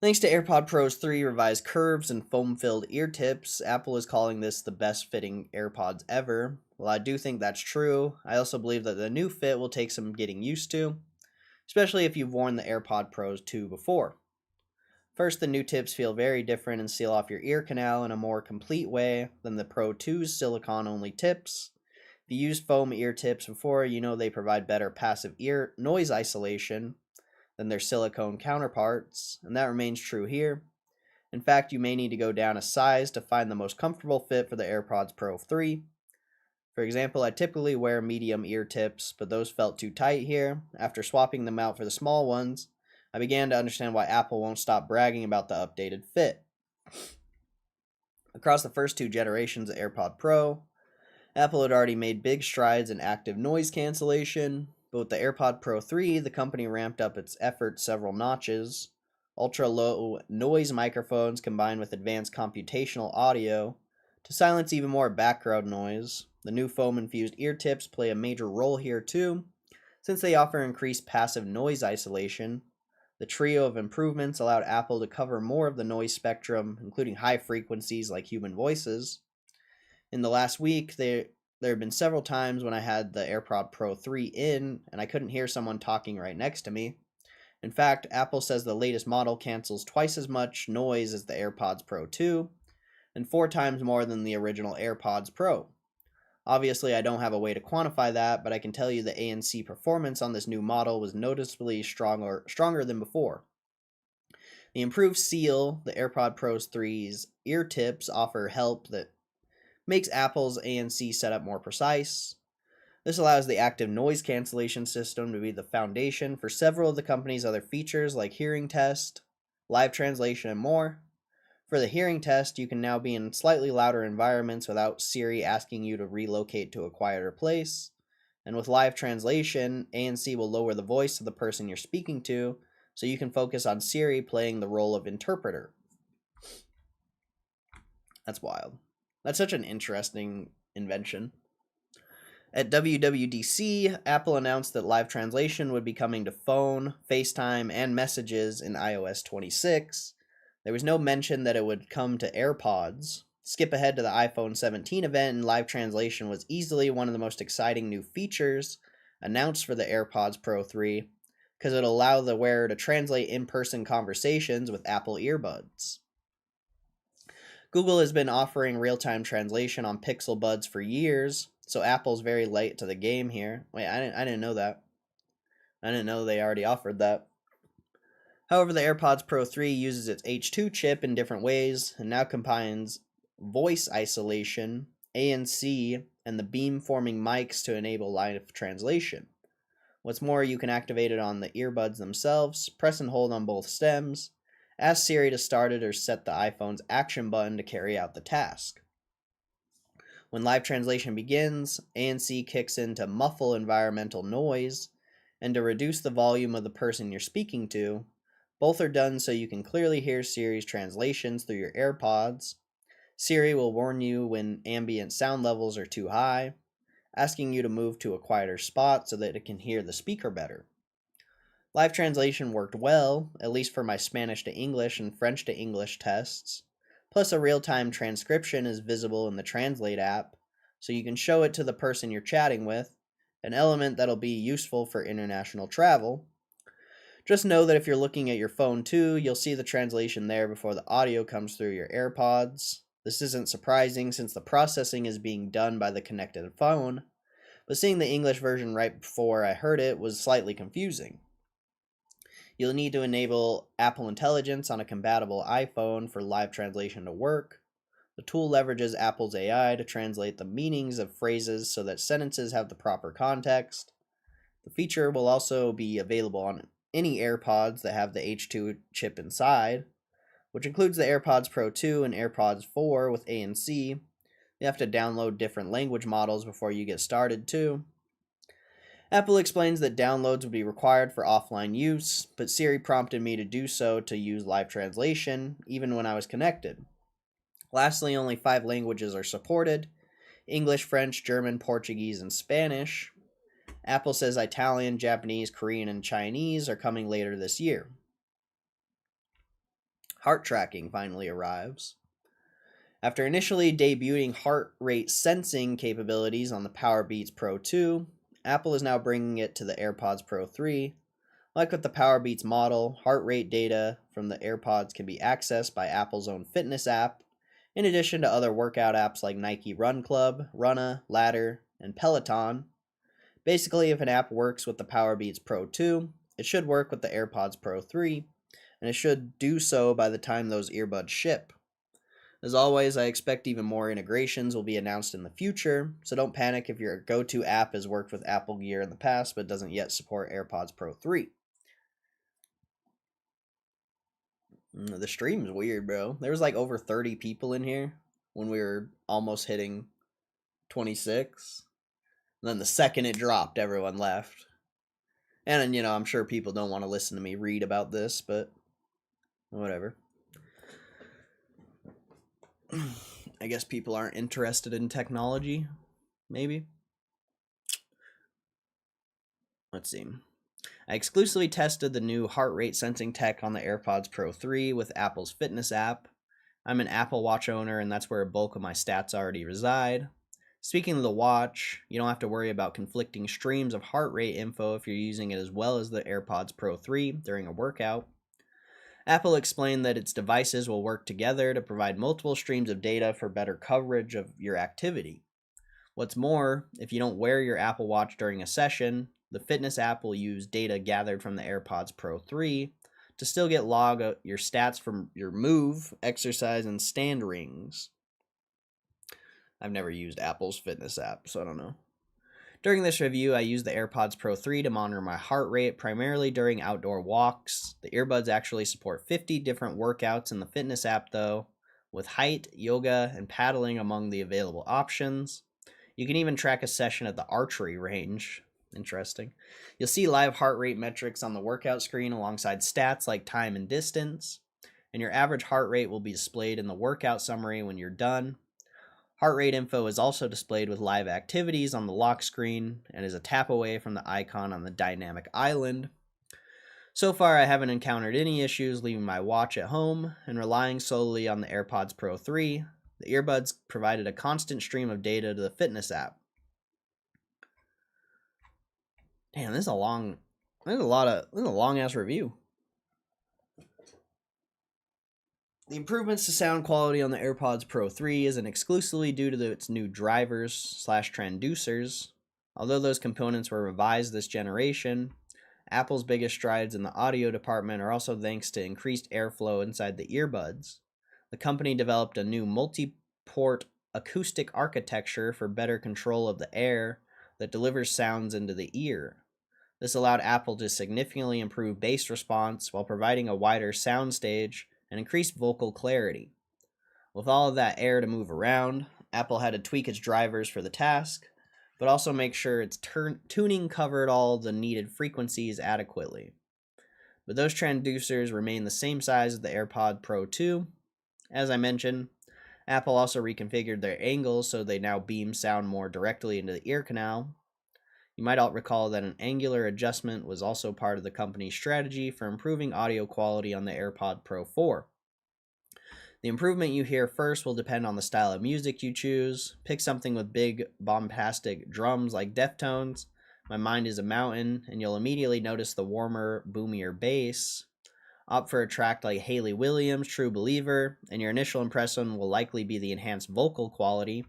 Thanks to AirPod Pro's 3 revised curves and foam-filled ear tips, Apple is calling this the best-fitting AirPods ever. While I do think that's true, I also believe that the new fit will take some getting used to, especially if you've worn the AirPod Pros 2 before. First, the new tips feel very different and seal off your ear canal in a more complete way than the Pro 2's silicone-only tips. If you used foam ear tips before, you know they provide better passive ear noise isolation than their silicone counterparts, and that remains true here. In fact, you may need to go down a size to find the most comfortable fit for the AirPods Pro 3. For example, I typically wear medium ear tips, but those felt too tight here. After swapping them out for the small ones, I began to understand why Apple won't stop bragging about the updated fit. Across the first two generations of AirPod Pro, Apple had already made big strides in active noise cancellation, but with the AirPod Pro 3, the company ramped up its efforts several notches. Ultra-low noise microphones combined with advanced computational audio to silence even more background noise. The new foam-infused ear tips play a major role here too, since they offer increased passive noise isolation. The trio of improvements allowed Apple to cover more of the noise spectrum, including high frequencies like human voices. In the last week, there have been several times when I had the AirPod Pro 3 in, and I couldn't hear someone talking right next to me. In fact, Apple says the latest model cancels twice as much noise as the AirPods Pro 2, and 4 times more than the original AirPods Pro. Obviously, I don't have a way to quantify that, but I can tell you the ANC performance on this new model was noticeably stronger than before. The improved seal, the AirPod Pro 3's ear tips offer help that makes Apple's ANC setup more precise. This allows the active noise cancellation system to be the foundation for several of the company's other features like hearing test, live translation, and more. For the hearing test, you can now be in slightly louder environments without Siri asking you to relocate to a quieter place. And with live translation, ANC will lower the voice of the person you're speaking to, so you can focus on Siri playing the role of interpreter. That's wild. That's such an interesting invention. At WWDC, Apple announced that live translation would be coming to phone, FaceTime, and messages in iOS 26. There was no mention that it would come to AirPods. Skip ahead to the iPhone 17 event, and live translation was easily one of the most exciting new features announced for the AirPods Pro 3, because it'll allow the wearer to translate in-person conversations with Apple earbuds. Google has been offering real-time translation on Pixel Buds for years, so Apple's very late to the game here. Wait, I didn't know that. I didn't know they already offered that. However, the AirPods Pro 3 uses its H2 chip in different ways and now combines voice isolation, ANC, and the beam-forming mics to enable live translation. What's more, you can activate it on the earbuds themselves, press and hold on both stems, ask Siri to start it, or set the iPhone's action button to carry out the task. When live translation begins, ANC kicks in to muffle environmental noise and to reduce the volume of the person you're speaking to. Both are done so you can clearly hear Siri's translations through your AirPods. Siri will warn you when ambient sound levels are too high, asking you to move to a quieter spot so that it can hear the speaker better. Live translation worked well, at least for my Spanish to English and French to English tests. Plus, a real-time transcription is visible in the Translate app, so you can show it to the person you're chatting with, an element that'll be useful for international travel. Just know that if you're looking at your phone too, you'll see the translation there before the audio comes through your AirPods. This isn't surprising since the processing is being done by the connected phone, but seeing the English version right before I heard it was slightly confusing. You'll need to enable Apple Intelligence on a compatible iPhone for live translation to work. The tool leverages Apple's AI to translate the meanings of phrases so that sentences have the proper context. The feature will also be available on any AirPods that have the H2 chip inside, which includes the AirPods Pro 2 and AirPods 4 with ANC. You have to download different language models before you get started too. Apple explains that downloads would be required for offline use, but Siri prompted me to do so to use live translation, even when I was connected. Lastly, only 5 languages are supported: English, French, German, Portuguese, and Spanish. Apple says Italian, Japanese, Korean, and Chinese are coming later this year. Heart tracking finally arrives. After initially debuting heart rate sensing capabilities on the Powerbeats Pro 2, Apple is now bringing it to the AirPods Pro 3. Like with the Powerbeats model, heart rate data from the AirPods can be accessed by Apple's own fitness app, in addition to other workout apps like Nike Run Club, Runna, Ladder, and Peloton. Basically, if an app works with the Powerbeats Pro 2, it should work with the AirPods Pro 3, and it should do so by the time those earbuds ship. As always, I expect even more integrations will be announced in the future, so don't panic if your go-to app has worked with Apple Gear in the past but doesn't yet support AirPods Pro 3. The stream's weird, bro. There was like over 30 people in here when we were almost hitting 26. And then the second it dropped, everyone left. And, I'm sure people don't want to listen to me read about this, but whatever. I guess people aren't interested in technology, maybe. Let's see. I exclusively tested the new heart rate sensing tech on the AirPods Pro 3 with Apple's fitness app. I'm an Apple Watch owner, and that's where a bulk of my stats already reside. Speaking of the watch, you don't have to worry about conflicting streams of heart rate info if you're using it as well as the AirPods Pro 3 during a workout. Apple explained that its devices will work together to provide multiple streams of data for better coverage of your activity. What's more, if you don't wear your Apple Watch during a session, the fitness app will use data gathered from the AirPods Pro 3 to still get log your stats from your move, exercise, and stand rings. I've never used Apple's fitness app, so I don't know. During this review, I used the AirPods Pro 3 to monitor my heart rate, primarily during outdoor walks. The earbuds actually support 50 different workouts in the fitness app, though, with height, yoga, and paddling among the available options. You can even track a session at the archery range. Interesting. You'll see live heart rate metrics on the workout screen alongside stats like time and distance, and your average heart rate will be displayed in the workout summary when you're done. Heart rate info is also displayed with live activities on the lock screen and is a tap away from the icon on the dynamic island. So far, I haven't encountered any issues leaving my watch at home and relying solely on the AirPods Pro 3. The earbuds provided a constant stream of data to the fitness app. Damn, this is a long ass review. The improvements to sound quality on the AirPods Pro 3 isn't exclusively due to its new drivers/transducers. Although those components were revised this generation, Apple's biggest strides in the audio department are also thanks to increased airflow inside the earbuds. The company developed a new multi-port acoustic architecture for better control of the air that delivers sounds into the ear. This allowed Apple to significantly improve bass response while providing a wider soundstage and increased vocal clarity. With all of that air to move around, Apple had to tweak its drivers for the task, but also make sure its tuning covered all the needed frequencies adequately. But those transducers remain the same size as the AirPod Pro 2. As I mentioned, Apple also reconfigured their angles so they now beam sound more directly into the ear canal. You might all recall that an angular adjustment was also part of the company's strategy for improving audio quality on the AirPod Pro 4. The improvement you hear first will depend on the style of music you choose. Pick something with big, bombastic drums like Deftones, My Mind is a Mountain, and you'll immediately notice the warmer, boomier bass. Opt for a track like Hayley Williams' True Believer, and your initial impression will likely be the enhanced vocal quality.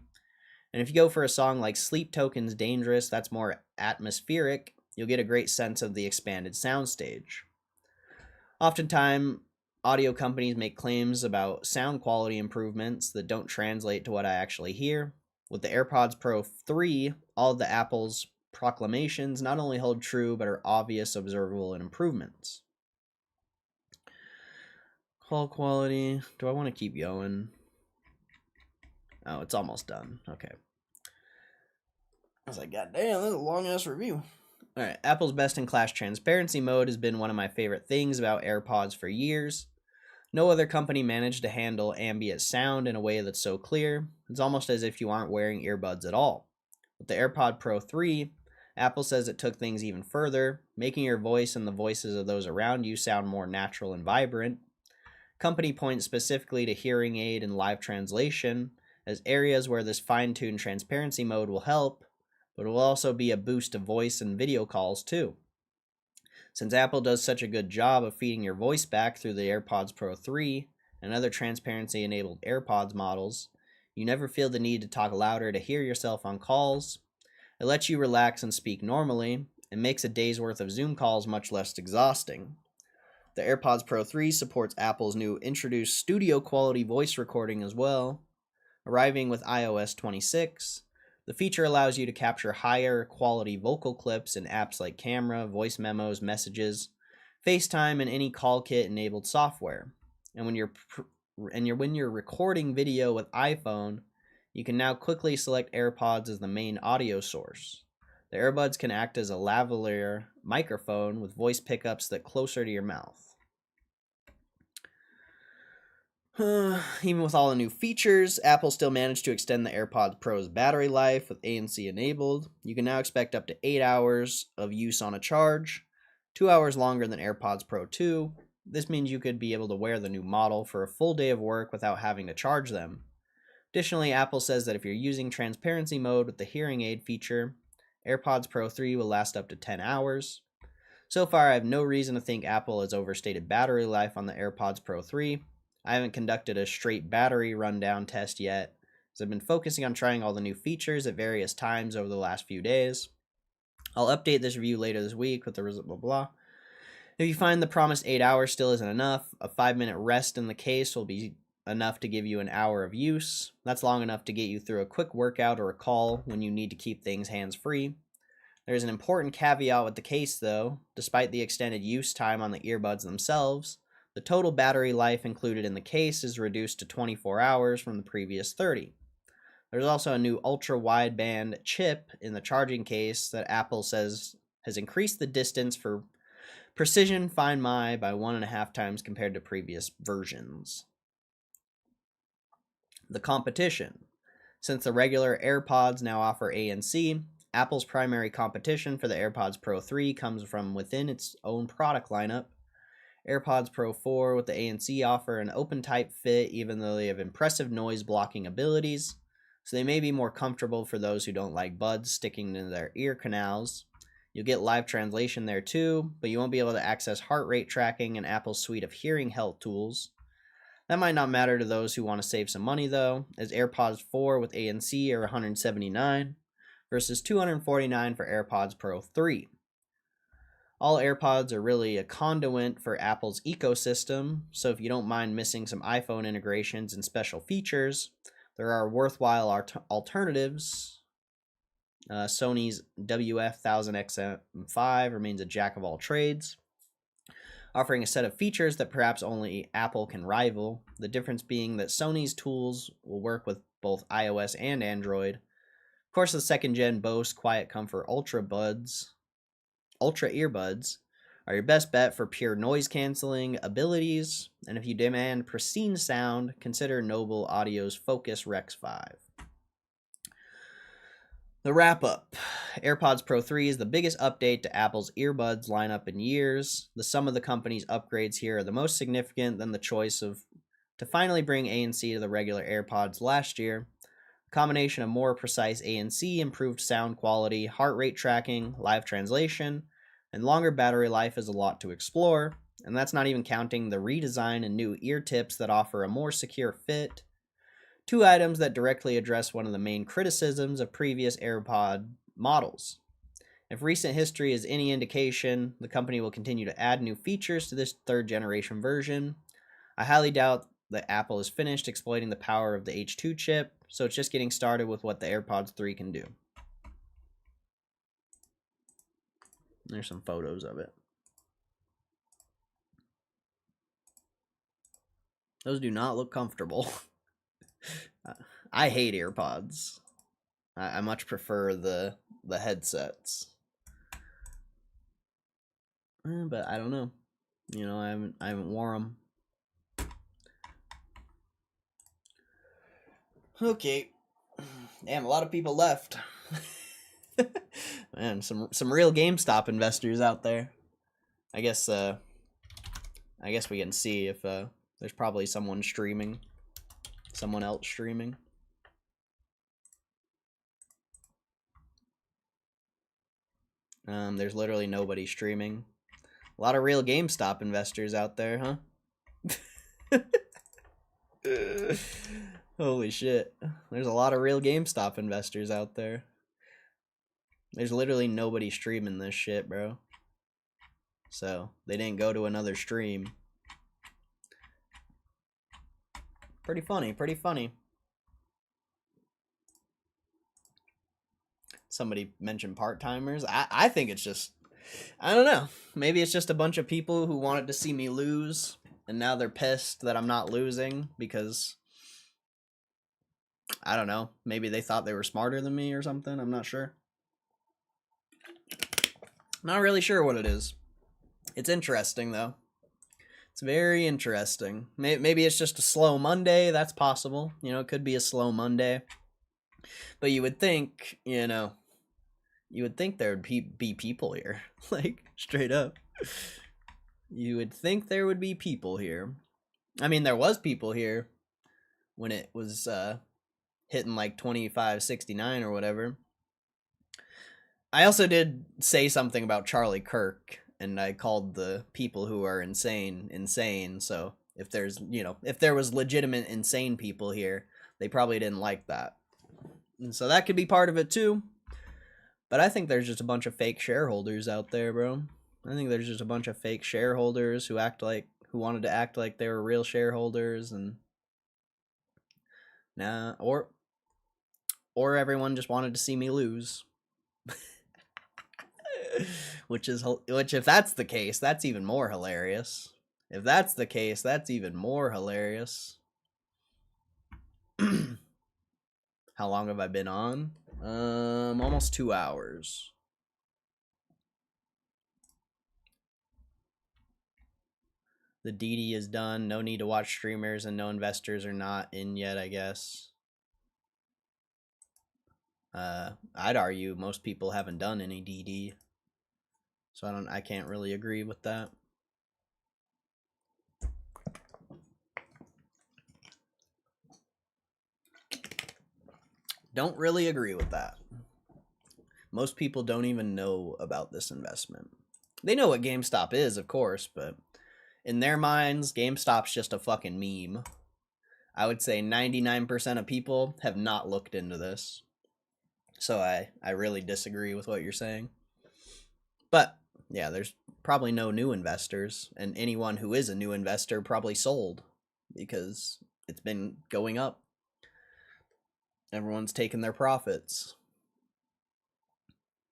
And if you go for a song like Sleep Token's Dangerous, that's more atmospheric, you'll get a great sense of the expanded soundstage. Oftentimes, audio companies make claims about sound quality improvements that don't translate to what I actually hear. With the AirPods Pro 3, all of the Apple's proclamations not only hold true, but are obvious, observable improvements. Call quality. Do I want to keep going? Oh, it's almost done. Okay. I was like, God damn, that's a long ass review. Alright, Apple's best-in-class transparency mode has been one of my favorite things about AirPods for years. No other company managed to handle ambient sound in a way that's so clear. It's almost as if you aren't wearing earbuds at all. With the AirPod Pro 3, Apple says it took things even further, making your voice and the voices of those around you sound more natural and vibrant. Company points specifically to hearing aid and live translation as areas where this fine-tuned transparency mode will help, but it will also be a boost to voice and video calls too. Since Apple does such a good job of feeding your voice back through the AirPods Pro 3 and other transparency-enabled AirPods models, you never feel the need to talk louder to hear yourself on calls. It lets you relax and speak normally, and makes a day's worth of Zoom calls much less exhausting. The AirPods Pro 3 supports Apple's new introduced studio quality voice recording as well. Arriving with iOS 26, the feature allows you to capture higher quality vocal clips in apps like Camera, Voice Memos, Messages, FaceTime, and any call kit enabled software. And when you're recording video with iPhone, you can now quickly select AirPods as the main audio source. The earbuds can act as a lavalier microphone with voice pickups that closer to your mouth. Even with all the new features, Apple still managed to extend the AirPods Pro's battery life with ANC enabled. You can now expect up to 8 hours of use on a charge, 2 hours longer than AirPods Pro 2. This means you could be able to wear the new model for a full day of work without having to charge them. Additionally, Apple says that if you're using transparency mode with the hearing aid feature, AirPods Pro 3 will last up to 10 hours. So far, I have no reason to think Apple has overstated battery life on the AirPods Pro 3. I haven't conducted a straight battery rundown test yet, as I've been focusing on trying all the new features at various times over the last few days. I'll update this review later this week with the result, blah blah. If you find the promised 8 hours still isn't enough, a 5-minute rest in the case will be enough to give you an hour of use. That's long enough to get you through a quick workout or a call when you need to keep things hands-free. There's an important caveat with the case though. Despite the extended use time on the earbuds themselves, The total battery life included in the case is reduced to 24 hours from the previous 30. There's also a new ultra-wideband chip in the charging case that Apple says has increased the distance for precision Find My by 1.5 times compared to previous versions. The competition. Since the regular AirPods now offer ANC, Apple's primary competition for the AirPods Pro 3 comes from within its own product lineup. AirPods Pro 4 with the ANC offer an open-type fit even though they have impressive noise-blocking abilities, so they may be more comfortable for those who don't like buds sticking to their ear canals. You'll get live translation there too, but you won't be able to access heart rate tracking and Apple's suite of hearing health tools. That might not matter to those who want to save some money though, as AirPods 4 with ANC are $179 versus $249 for AirPods Pro 3. All AirPods are really a conduit for Apple's ecosystem, so if you don't mind missing some iPhone integrations and special features, there are worthwhile alternatives. Sony's WF-1000XM5 remains a jack of all trades, offering a set of features that perhaps only Apple can rival, the difference being that Sony's tools will work with both iOS and Android. Of course, the second-gen Bose Quiet Comfort Ultra earbuds are your best bet for pure noise-canceling abilities, and if you demand pristine sound, consider Noble Audio's Focus Rex 5. The wrap-up. AirPods Pro 3 is the biggest update to Apple's earbuds lineup in years. The sum of the company's upgrades here are the most significant than the choice to finally bring ANC to the regular AirPods last year. A combination of more precise ANC, improved sound quality, heart rate tracking, live translation, and longer battery life is a lot to explore, and that's not even counting the redesign and new ear tips that offer a more secure fit. 2 items that directly address one of the main criticisms of previous AirPod models. If recent history is any indication, the company will continue to add new features to this 3rd generation version. I highly doubt that Apple is finished exploiting the power of the H2 chip, so it's just getting started with what the AirPods 3 can do. There's some photos of it. Those do not look comfortable. I hate AirPods. I much prefer the headsets. But I don't know. You know, I haven't worn them. Okay. Damn, a lot of people left. Man, some real GameStop investors out there. I guess we can see if there's probably someone streaming. Someone else streaming. There's literally nobody streaming. A lot of real GameStop investors out there, huh? Holy shit. There's a lot of real GameStop investors out there. There's literally nobody streaming this shit, bro. So, they didn't go to another stream. Pretty funny, pretty funny. Somebody mentioned part-timers. I think it's just, I don't know. Maybe it's just a bunch of people who wanted to see me lose, and now they're pissed that I'm not losing because, I don't know, maybe they thought they were smarter than me or something. I'm not sure. Not really sure what it is. It's interesting, though. It's very interesting. Maybe it's just a slow Monday. That's possible. You know, it could be a slow Monday. But you would think, you know, you would think there would be people here. Like, straight up. You would think there would be people here. I mean, there was people here when it was hitting like 25.69 or whatever. I also did say something about Charlie Kirk, and I called the people who are insane. So if there's, you know, if there was legitimate insane people here, they probably didn't like that. And so that could be part of it too. But I think there's just a bunch of fake shareholders out there, bro. I think there's just a bunch of fake shareholders who wanted to act like they were real shareholders, and nah, or everyone just wanted to see me lose. which if that's the case, that's even more hilarious. If that's the case, that's even more hilarious. How long have I been on? Almost 2 hours. The DD is done. No need to watch streamers, and no investors are not in yet, I guess. I'd argue most people haven't done any DD. So I can't really agree with that. Don't really agree with that. Most people don't even know about this investment. They know what GameStop is, of course, but in their minds, GameStop's just a fucking meme. I would say 99% of people have not looked into this. So I really disagree with what you're saying. But yeah, there's probably no new investors, and anyone who is a new investor probably sold because it's been going up. Everyone's taking their profits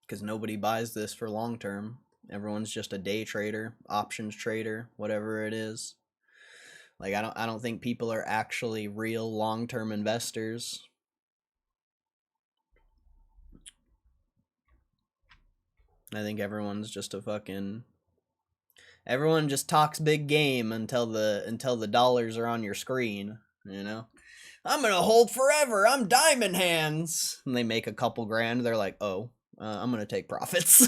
because nobody buys this for long term. Everyone's just a day trader, options trader, whatever it is. Like I don't think people are actually real long-term investors. I think everyone's just a fucking everyone just talks big game until the dollars are on your screen, you know? I'm gonna hold forever. I'm diamond hands. And they make a couple grand. They're like, oh, I'm gonna take profits.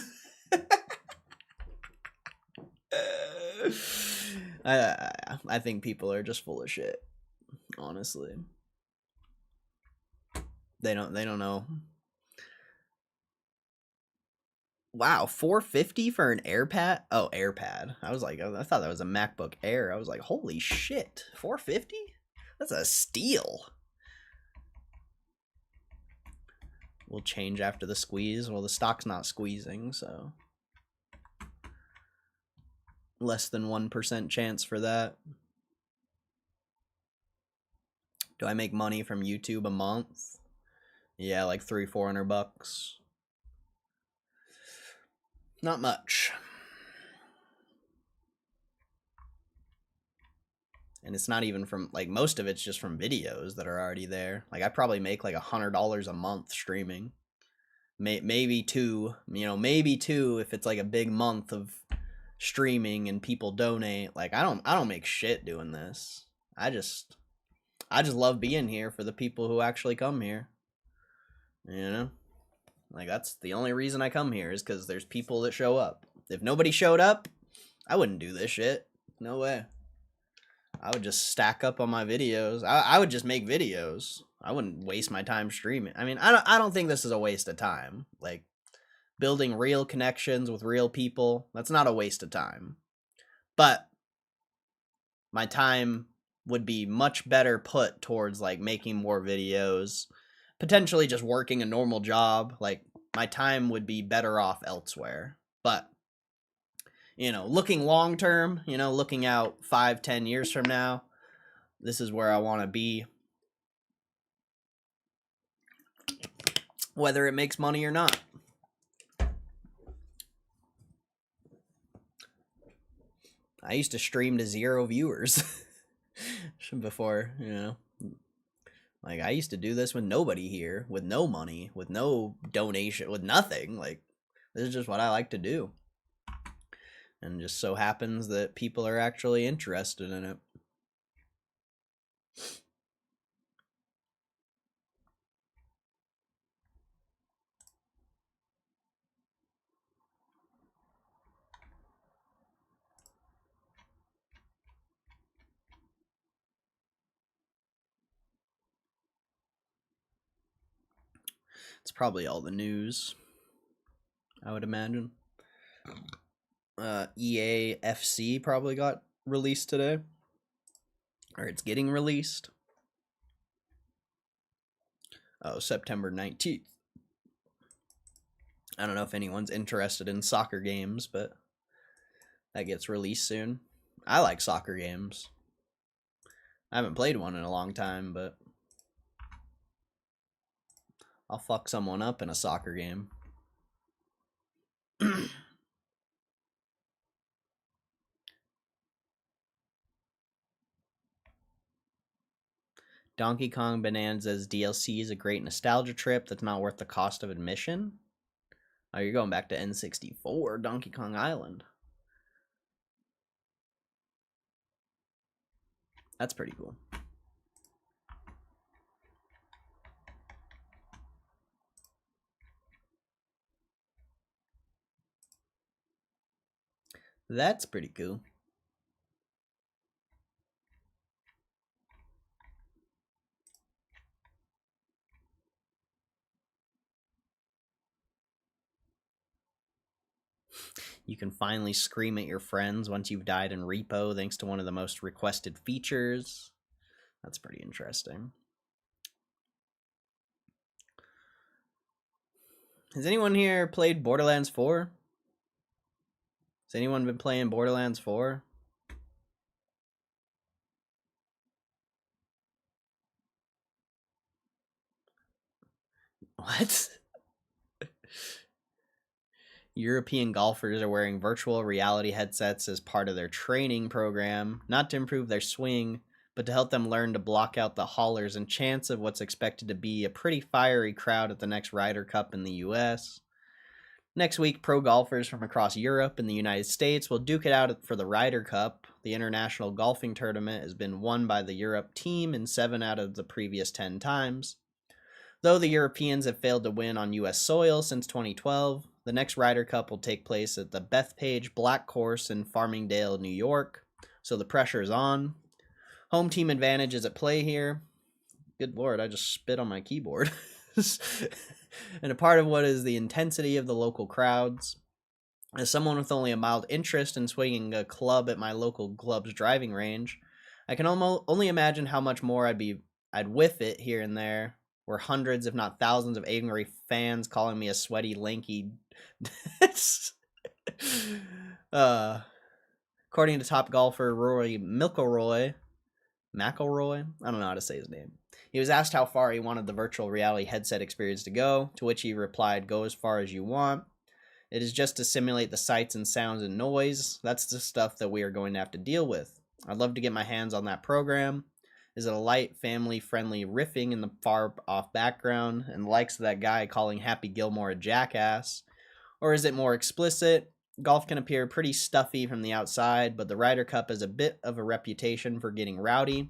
I think people are just full of shit. Honestly, they don't know. Wow, $450 for an AirPad? Oh, AirPad. I was like, I thought that was a MacBook Air. I was like, holy shit, $450? That's a steal. We'll change after the squeeze. Well, the stock's not squeezing, so less than 1% chance for that. Do I make money from YouTube a month? Yeah, like $300-400. Not much. And it's not even from, like, most of it's just from videos that are already there. Like, I probably make like $100 a month streaming. Maybe two, you know, maybe two if it's like a big month of streaming and people donate. Like, I don't make shit doing this. I just love being here for the people who actually come here. You know? Like, that's the only reason I come here is because there's people that show up. If nobody showed up, I wouldn't do this shit. No way. I would just stack up on my videos. I would just make videos. I wouldn't waste my time streaming. I mean, I don't think this is a waste of time. Like, building real connections with real people, that's not a waste of time. But my time would be much better put towards, like, making more videos, potentially just working a normal job. Like, my time would be better off elsewhere. But, you know, looking long term, you know, looking out 5-10 years from now, this is where I want to be. Whether it makes money or not. I used to stream to 0 viewers before, you know. Like, I used to do this with nobody here, with no money, with no donation, with nothing. Like, this is just what I like to do. And just so happens that people are actually interested in it. It's probably all the news, I would imagine. EA FC probably got released today. Or it's getting released. Oh, September 19th. I don't know if anyone's interested in soccer games, but that gets released soon. I like soccer games. I haven't played one in a long time, but I'll fuck someone up in a soccer game. Donkey Kong Bonanza's DLC is a great nostalgia trip that's not worth the cost of admission. Oh, you're going back to N64, Donkey Kong Island. That's pretty cool. That's pretty cool. You can finally scream at your friends once you've died in repo thanks to one of the most requested features. That's pretty interesting. Has anyone here played Borderlands 4? Has anyone been playing Borderlands 4? What? European golfers are wearing virtual reality headsets as part of their training program, not to improve their swing, but to help them learn to block out the haulers and chance of what's expected to be a pretty fiery crowd at the next Ryder Cup in the US. Next week, pro golfers from across Europe and the United States will duke it out for the Ryder Cup. The international golfing tournament has been won by the Europe team in 7 out of the previous 10 times. Though the Europeans have failed to win on U.S. soil since 2012, the next Ryder Cup will take place at the Bethpage Black Course in Farmingdale, New York, so the pressure is on. Home team advantage is at play here. Good lord, I just spit on my keyboard. And a part of what is the intensity of the local crowds. As someone with only a mild interest in swinging a club at my local club's driving range, I can only imagine how much more I'd whiff it here and there, where hundreds, if not thousands, of angry fans calling me a sweaty, lanky. According to top golfer Rory McIlroy, I don't know how to say his name. He was asked how far he wanted the virtual reality headset experience to go, to which he replied, "Go as far as you want. It is just to simulate the sights and sounds and noise. That's the stuff that we are going to have to deal with. I'd love to get my hands on that program. Is it a light, family-friendly riffing in the far-off background and the likes of that guy calling Happy Gilmore a jackass? Or is it more explicit? Golf can appear pretty stuffy from the outside, but the Ryder Cup has a bit of a reputation for getting rowdy."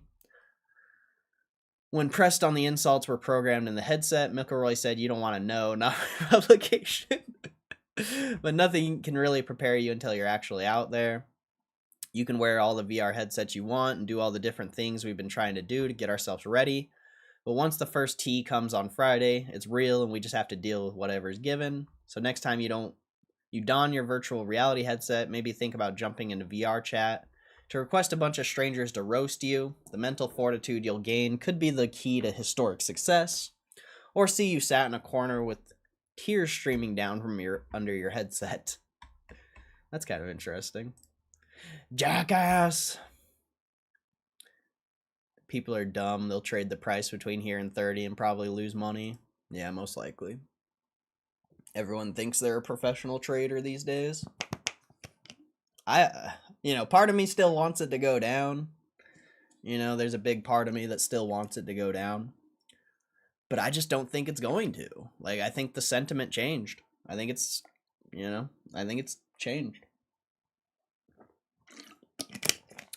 When pressed on the insults were programmed in the headset, McElroy said, "You don't want to know, not publication." But nothing can really prepare you until you're actually out there. You can wear all the VR headsets you want and do all the different things we've been trying to do to get ourselves ready. But once the first tee comes on Friday, it's real and we just have to deal with whatever's given. So next time you don your virtual reality headset, maybe think about jumping into VR chat to request a bunch of strangers to roast you. The mental fortitude you'll gain could be the key to historic success. Or see you sat in a corner with tears streaming down from under your headset. That's kind of interesting. Jackass! People are dumb. They'll trade the price between here and 30 and probably lose money. Yeah, most likely. Everyone thinks they're a professional trader these days. Part of me still wants it to go down. There's a big part of me that still wants it to go down. But I just don't think it's going to. I think the sentiment changed. I think it's changed.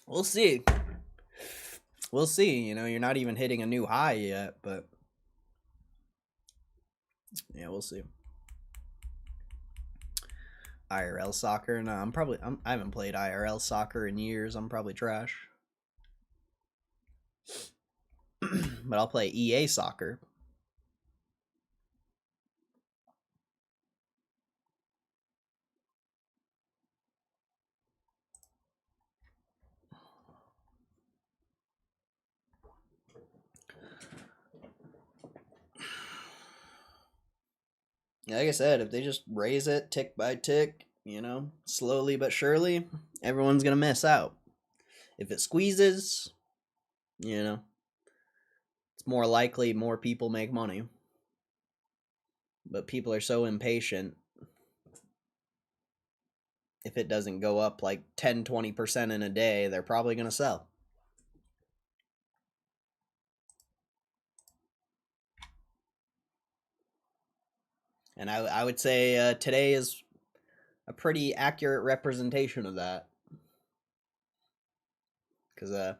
We'll see. You're not even hitting a new high yet, but yeah, we'll see. IRL soccer? No, I haven't played IRL soccer in years. I'm probably trash. But I'll play EA soccer. Like I said, if they just raise it tick by tick, slowly but surely, everyone's going to miss out. If it squeezes, it's more likely more people make money. But people are so impatient. If it doesn't go up like 10-20% in a day, they're probably going to sell. And I would say today is a pretty accurate representation of that. Because,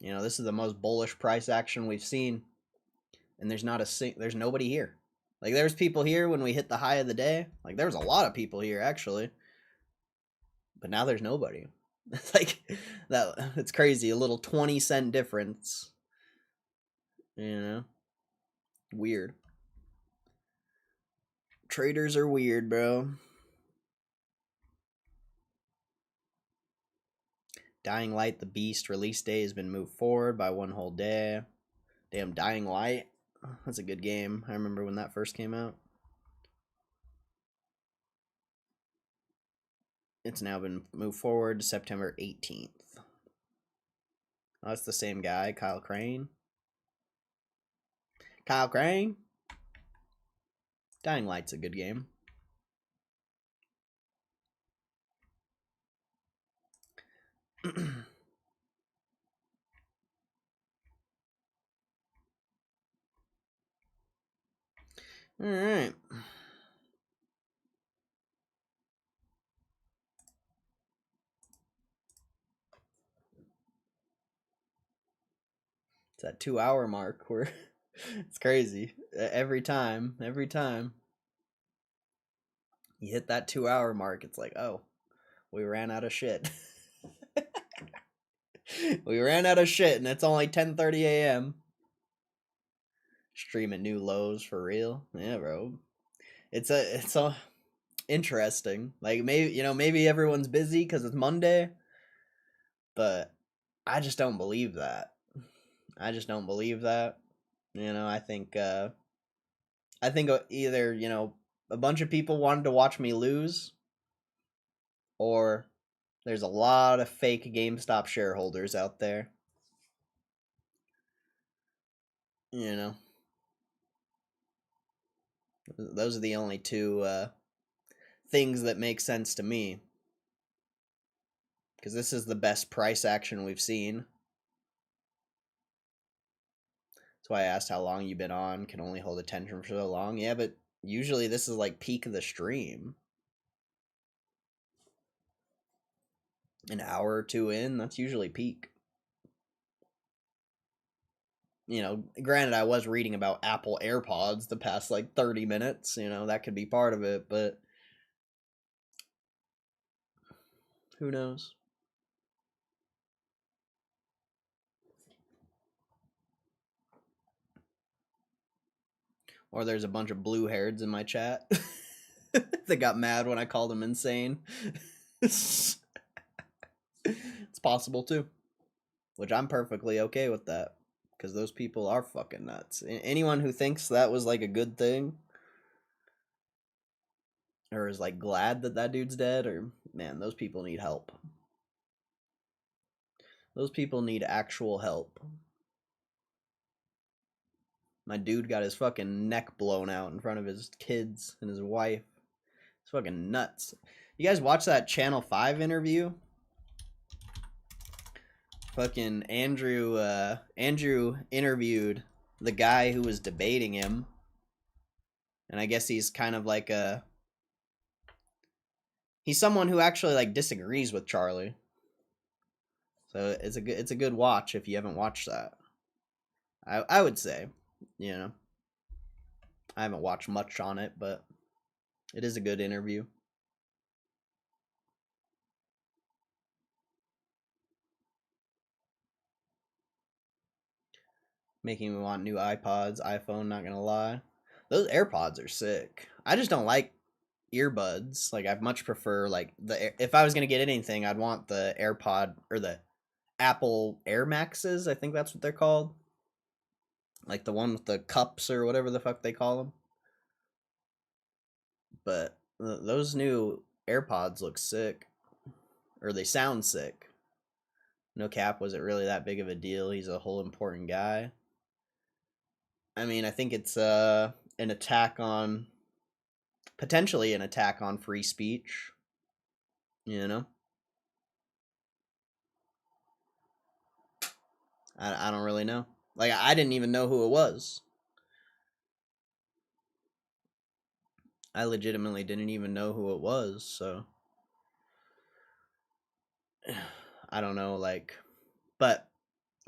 this is the most bullish price action we've seen. And there's nobody here. Like, there's people here when we hit the high of the day. Like, there was a lot of people here, actually. But now there's nobody. It's like, it's crazy. A little 20-cent difference. Weird. Traders are weird, bro. Dying Light, the Beast release day has been moved forward by one whole day. Damn, Dying Light. That's a good game. I remember when that first came out. It's now been moved forward to September 18th. Oh, that's the same guy, Kyle Crane. Kyle Crane. Dying Light's a good game. All right. It's that 2 hour mark where it's crazy. Every time you hit that 2 hour mark, it's like, oh, we ran out of shit. We ran out of shit, and it's only 10:30 a.m. Streaming new lows for real. Yeah, bro. It's a interesting. Like, maybe everyone's busy because it's Monday, but I just don't believe that. I just don't believe that. I think either a bunch of people wanted to watch me lose, or there's a lot of fake GameStop shareholders out there. Those are the only two things that make sense to me. Because this is the best price action we've seen. That's why I asked how long you've been on. Can only hold attention for so long. Yeah, but usually this is like peak of the stream. An hour or two in, that's usually peak. Granted, I was reading about Apple AirPods the past like 30 minutes. That could be part of it, but who knows? Or there's a bunch of blue hairs in my chat that got mad when I called them insane. It's possible too, which I'm perfectly okay with that, because those people are fucking nuts. Anyone who thinks that was like a good thing, or is like glad that dude's dead, or man, those people need help. Those people need actual help. My dude got his fucking neck blown out in front of his kids and his wife. It's fucking nuts. You guys watch that Channel 5 interview? Fucking Andrew interviewed the guy who was debating him. And I guess he's kind of like he's someone who actually like disagrees with Charlie. So it's a good watch if you haven't watched that. I would say, I haven't watched much on it, but it is a good interview. Making me want new iPods, iPhone, not gonna lie. Those AirPods are sick. I just don't like earbuds. Like, I much prefer like if I was gonna get anything, I'd want the AirPod or the Apple Air Maxes. I think that's what they're called. Like the one with the cups or whatever the fuck they call them. But those new AirPods look sick, or they sound sick. No cap, was it really that big of a deal? He's a whole important guy. I mean, I think it's potentially an attack on free speech. I don't really know. Like, I didn't even know who it was. I legitimately didn't even know who it was, so I don't know, like, but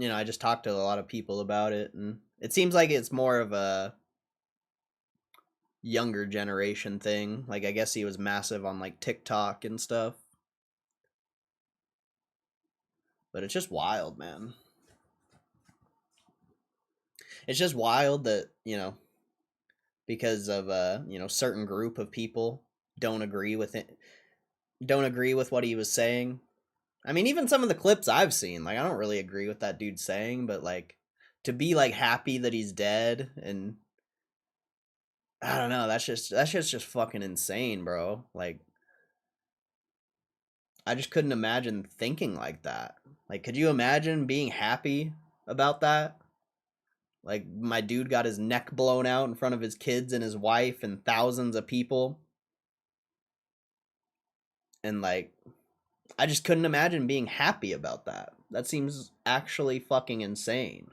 I just talked to a lot of people about it, and it seems like it's more of a younger generation thing. Like, I guess he was massive on like TikTok and stuff, but it's just wild, man. It's just wild that because of certain group of people don't agree with it, don't agree with what he was saying. I mean, even some of the clips I've seen, like, I don't really agree with that dude saying, but like, to be like happy that he's dead, and I don't know, that's just fucking insane, bro. Like, I just couldn't imagine thinking like that. Like, could you imagine being happy about that? Like, my dude got his neck blown out in front of his kids and his wife and thousands of people, and like, I just couldn't imagine being happy about that. That seems actually fucking insane.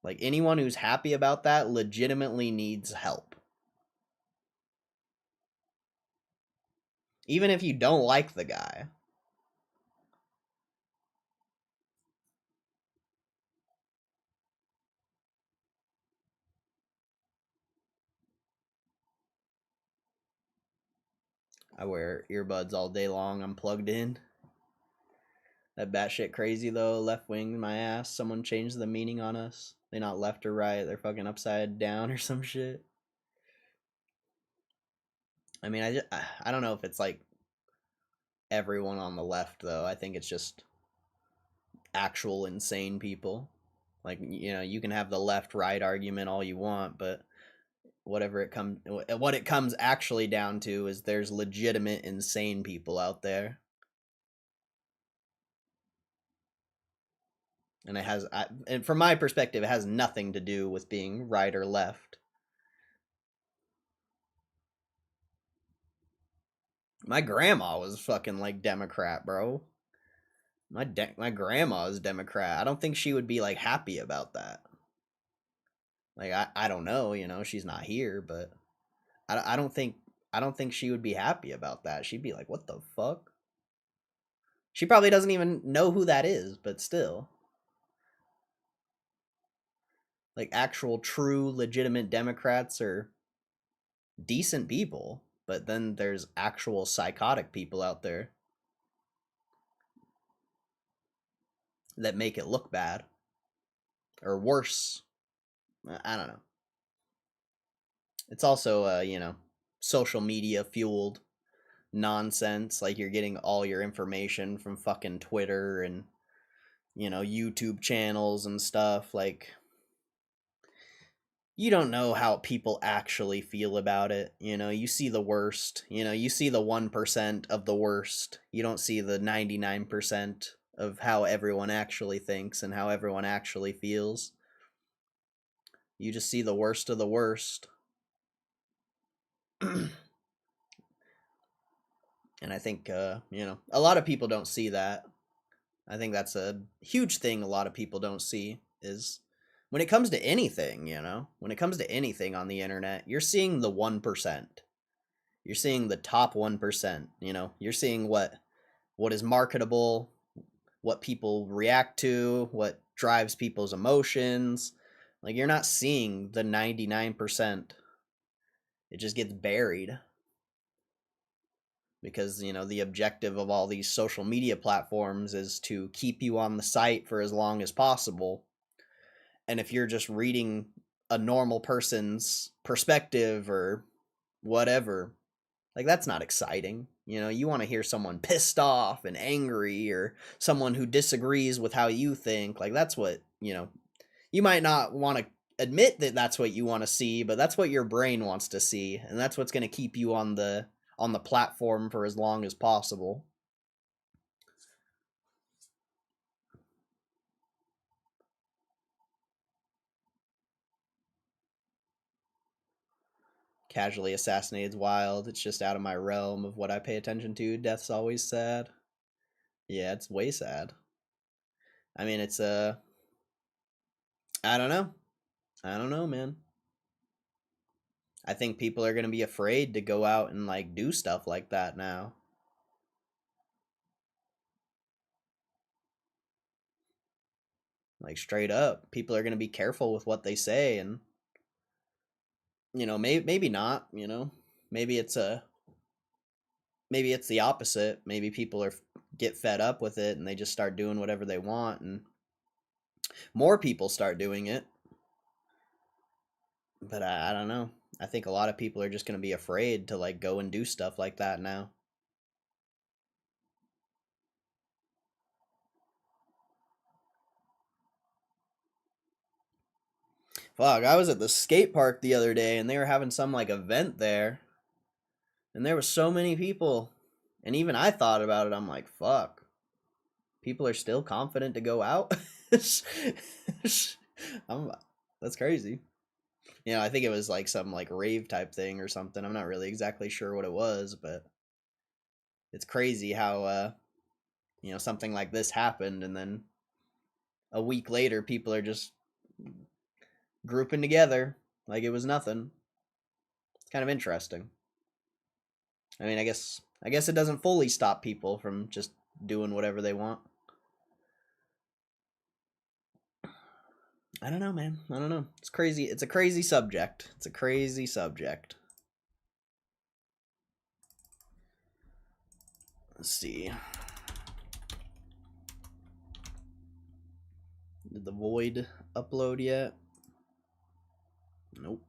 Like, anyone who's happy about that legitimately needs help. Even if you don't like the guy. I wear earbuds all day long. I'm plugged in. That batshit crazy though. Left wing, my ass. Someone changed the meaning on us. They're not left or right. They're fucking upside down or some shit. I mean, I don't know if it's like everyone on the left though. I think it's just actual insane people. Like, you can have the left right argument all you want, but what it comes actually down to is there's legitimate insane people out there. And and from my perspective, it has nothing to do with being right or left. My grandma was fucking like Democrat, bro. My grandma is Democrat. I don't think she would be like happy about that. Like, I don't know, she's not here, but I don't think she would be happy about that. She'd be like, "What the fuck?" She probably doesn't even know who that is, but still. Like, actual true legitimate Democrats are decent people, but then there's actual psychotic people out there that make it look bad or worse. I don't know. It's also social media fueled nonsense. Like, you're getting all your information from fucking Twitter and YouTube channels and stuff. Like, you don't know how people actually feel about it. You see the worst. You see the 1% of the worst. You don't see the 99% of how everyone actually thinks and how everyone actually feels. You just see the worst of the worst. And I think a lot of people don't see that. I think that's a huge thing a lot of people don't see is when it comes to anything, when it comes to anything on the internet, you're seeing the 1%. You're seeing the top 1%, You're seeing what is marketable, what people react to, what drives people's emotions. Like, you're not seeing the 99%. It just gets buried because the objective of all these social media platforms is to keep you on the site for as long as possible. And if you're just reading a normal person's perspective or whatever, like, that's not exciting. You want to hear someone pissed off and angry, or someone who disagrees with how you think. Like, that's what you might not want to admit that that's what you want to see, but that's what your brain wants to see, and that's what's going to keep you on the platform for as long as possible. Casually assassinated's wild. It's just out of my realm of what I pay attention to. Death's always sad. Yeah, it's way sad. I mean, it's I don't know. I don't know, man. I think people are going to be afraid to go out and like do stuff like that now. Like straight up, people are going to be careful with what they say, and maybe not, maybe it's a maybe it's the opposite. Maybe people are get fed up with it and they just start doing whatever they want, and more people start doing it. But I don't know. I think a lot of people are just going to be afraid to like go and do stuff like that now. Fuck, I was at the skate park the other day and they were having some like event there, and there was so many people. And even I thought about it. I'm like, fuck. People are still confident to go out. I'm, that's crazy. I think it was like some like rave type thing or something. I'm not really exactly sure what it was, but it's crazy how something like this happened, and then a week later people are just grouping together like it was nothing. It's kind of interesting. I mean, I guess it doesn't fully stop people from just doing whatever they want. I don't know, man. I don't know. It's crazy. It's a crazy subject. It's a crazy subject. Let's see. Did the void upload yet? Nope.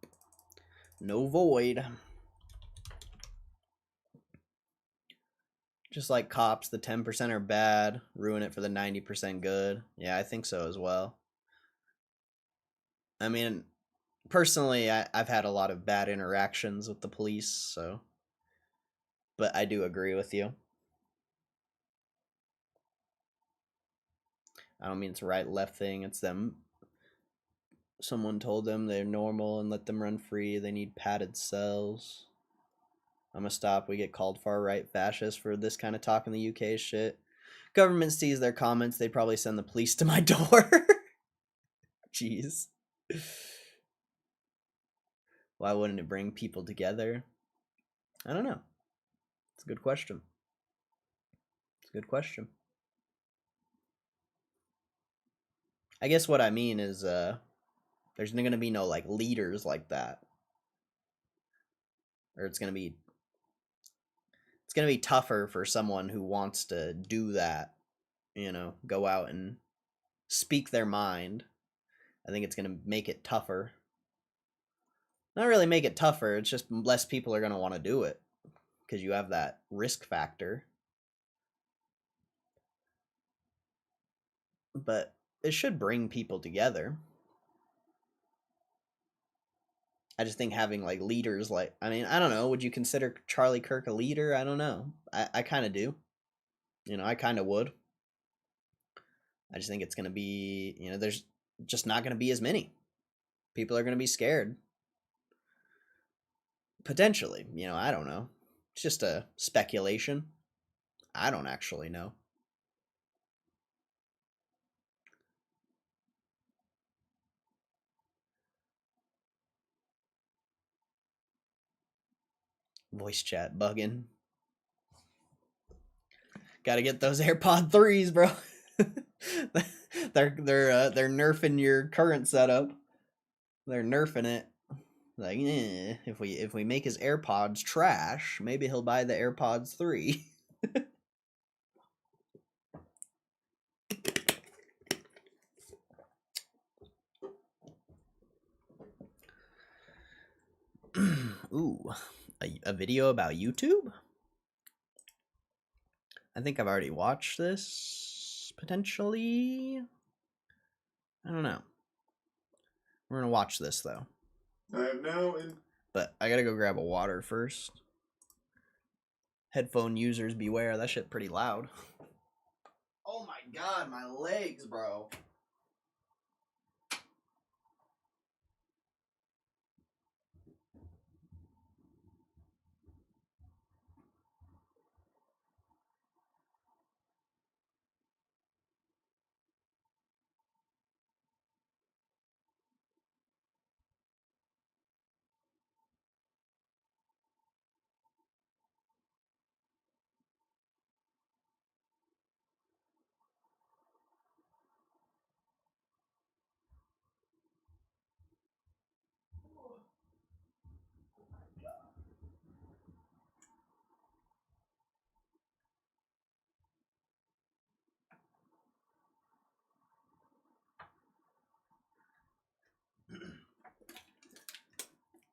No void. Just like cops, the 10% are bad, ruin it for the 90% good. Yeah, I think so as well. I mean, personally, I've had a lot of bad interactions with the police, so. But I do agree with you. I don't mean it's right left thing, it's them. Someone told them they're normal and let them run free. They need padded cells. I'm gonna stop. We get called far right fascist for this kind of talk in the UK shit. Government sees their comments, they'd probably send the police to my door. Jeez. Why wouldn't it bring people together? I don't know. It's a good question. It's a good question. I guess what I mean is there's going to be no like leaders like that. Or it's going to be tougher for someone who wants to do that, go out and speak their mind. I think it's going to make it tougher. Not really make it tougher, it's just less people are going to want to do it because you have that risk factor. But it should bring people together. I just think having like leaders, like, I mean, I don't know, would you consider Charlie Kirk a leader? I don't know. I kind of do. I kind of would. I just think it's going to be, there's just not going to be as many. People are going to be scared. Potentially, I don't know. It's just a speculation. I don't actually know. Voice chat bugging. Got to get those AirPod 3s, bro. they're nerfing your current setup. They're nerfing it. Like, if we make his AirPods trash, maybe he'll buy the AirPods 3. Ooh, a video about YouTube? I think I've already watched this, potentially. I don't know. We're gonna watch this, though. I have now But I gotta go grab a water first. Headphone users beware, that shit pretty loud. Oh my god, my legs, bro.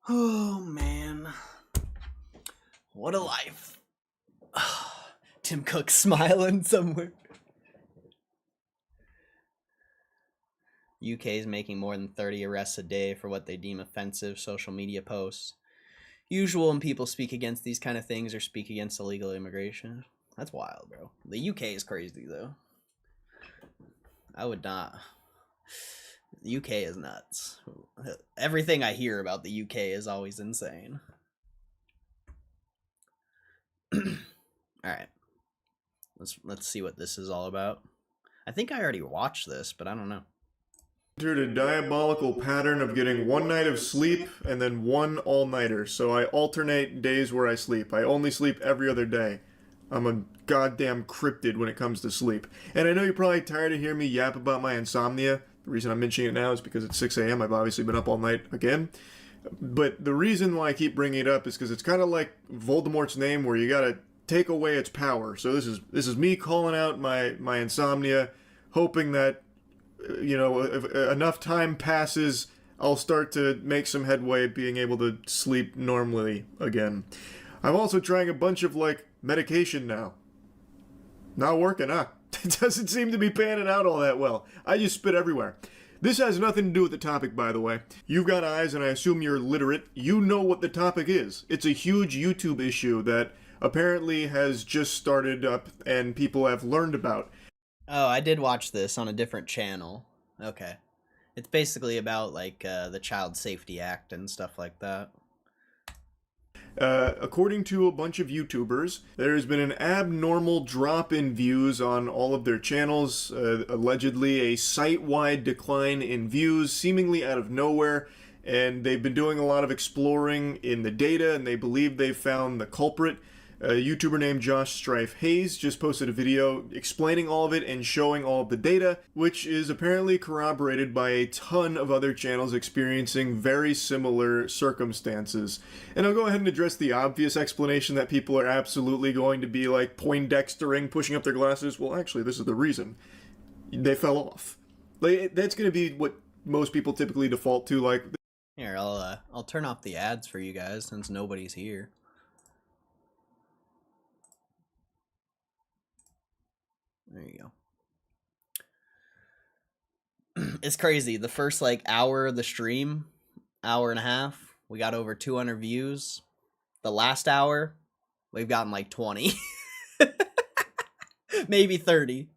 Oh, man. What a life. Tim Cook smiling somewhere. UK is making more than 30 arrests a day for what they deem offensive social media posts. Usual when people speak against these kind of things or speak against illegal immigration. That's wild, bro. The UK is crazy, though. I would not. The UK is nuts. Everything I hear about the UK is always insane. All right. Let's see what this is all about. I think I already watched this, but I don't know. Entered a diabolical pattern of getting one night of sleep and then one all-nighter. So I alternate days where I sleep. I only sleep every other day. I'm a goddamn cryptid when it comes to sleep. And I know you're probably tired of hearing me yap about my insomnia. The reason I'm mentioning it now is because it's 6 a.m. I've obviously been up all night again. But the reason why I keep bringing it up is because it's kind of like Voldemort's name, where you gotta take away its power. So this is me calling out my insomnia, hoping that, you know, if enough time passes, I'll start to make some headway being able to sleep normally again. I'm also trying a bunch of, like, medication now. Not working, huh? It doesn't seem to be panning out all that well. I just spit everywhere. This has nothing to do with the topic, by the way. You've got eyes, and I assume you're literate. You know what the topic is. It's a huge YouTube issue that apparently has just started up and people have learned about. Oh, I did watch this on a different channel. Okay. It's basically about, like, the Child Safety Act and stuff like that. According to a bunch of YouTubers, there's been an abnormal drop in views on all of their channels, allegedly a site-wide decline in views, seemingly out of nowhere, and they've been doing a lot of exploring in the data, and they believe they've found the culprit. A YouTuber named Josh Strife Hayes just posted a video explaining all of it and showing all of the data, which is apparently corroborated by a ton of other channels experiencing very similar circumstances. And I'll go ahead and address the obvious explanation that people are absolutely going to be like Poindextering, pushing up their glasses. Well, actually, this is the reason. They fell off. Like, that's going to be what most people typically default to. Like, here, I'll turn off the ads for you guys since nobody's here. There you go. It's crazy. The first, like, hour of the stream, hour and a half, we got over 200 views. The last hour, we've gotten like 20. Maybe 30.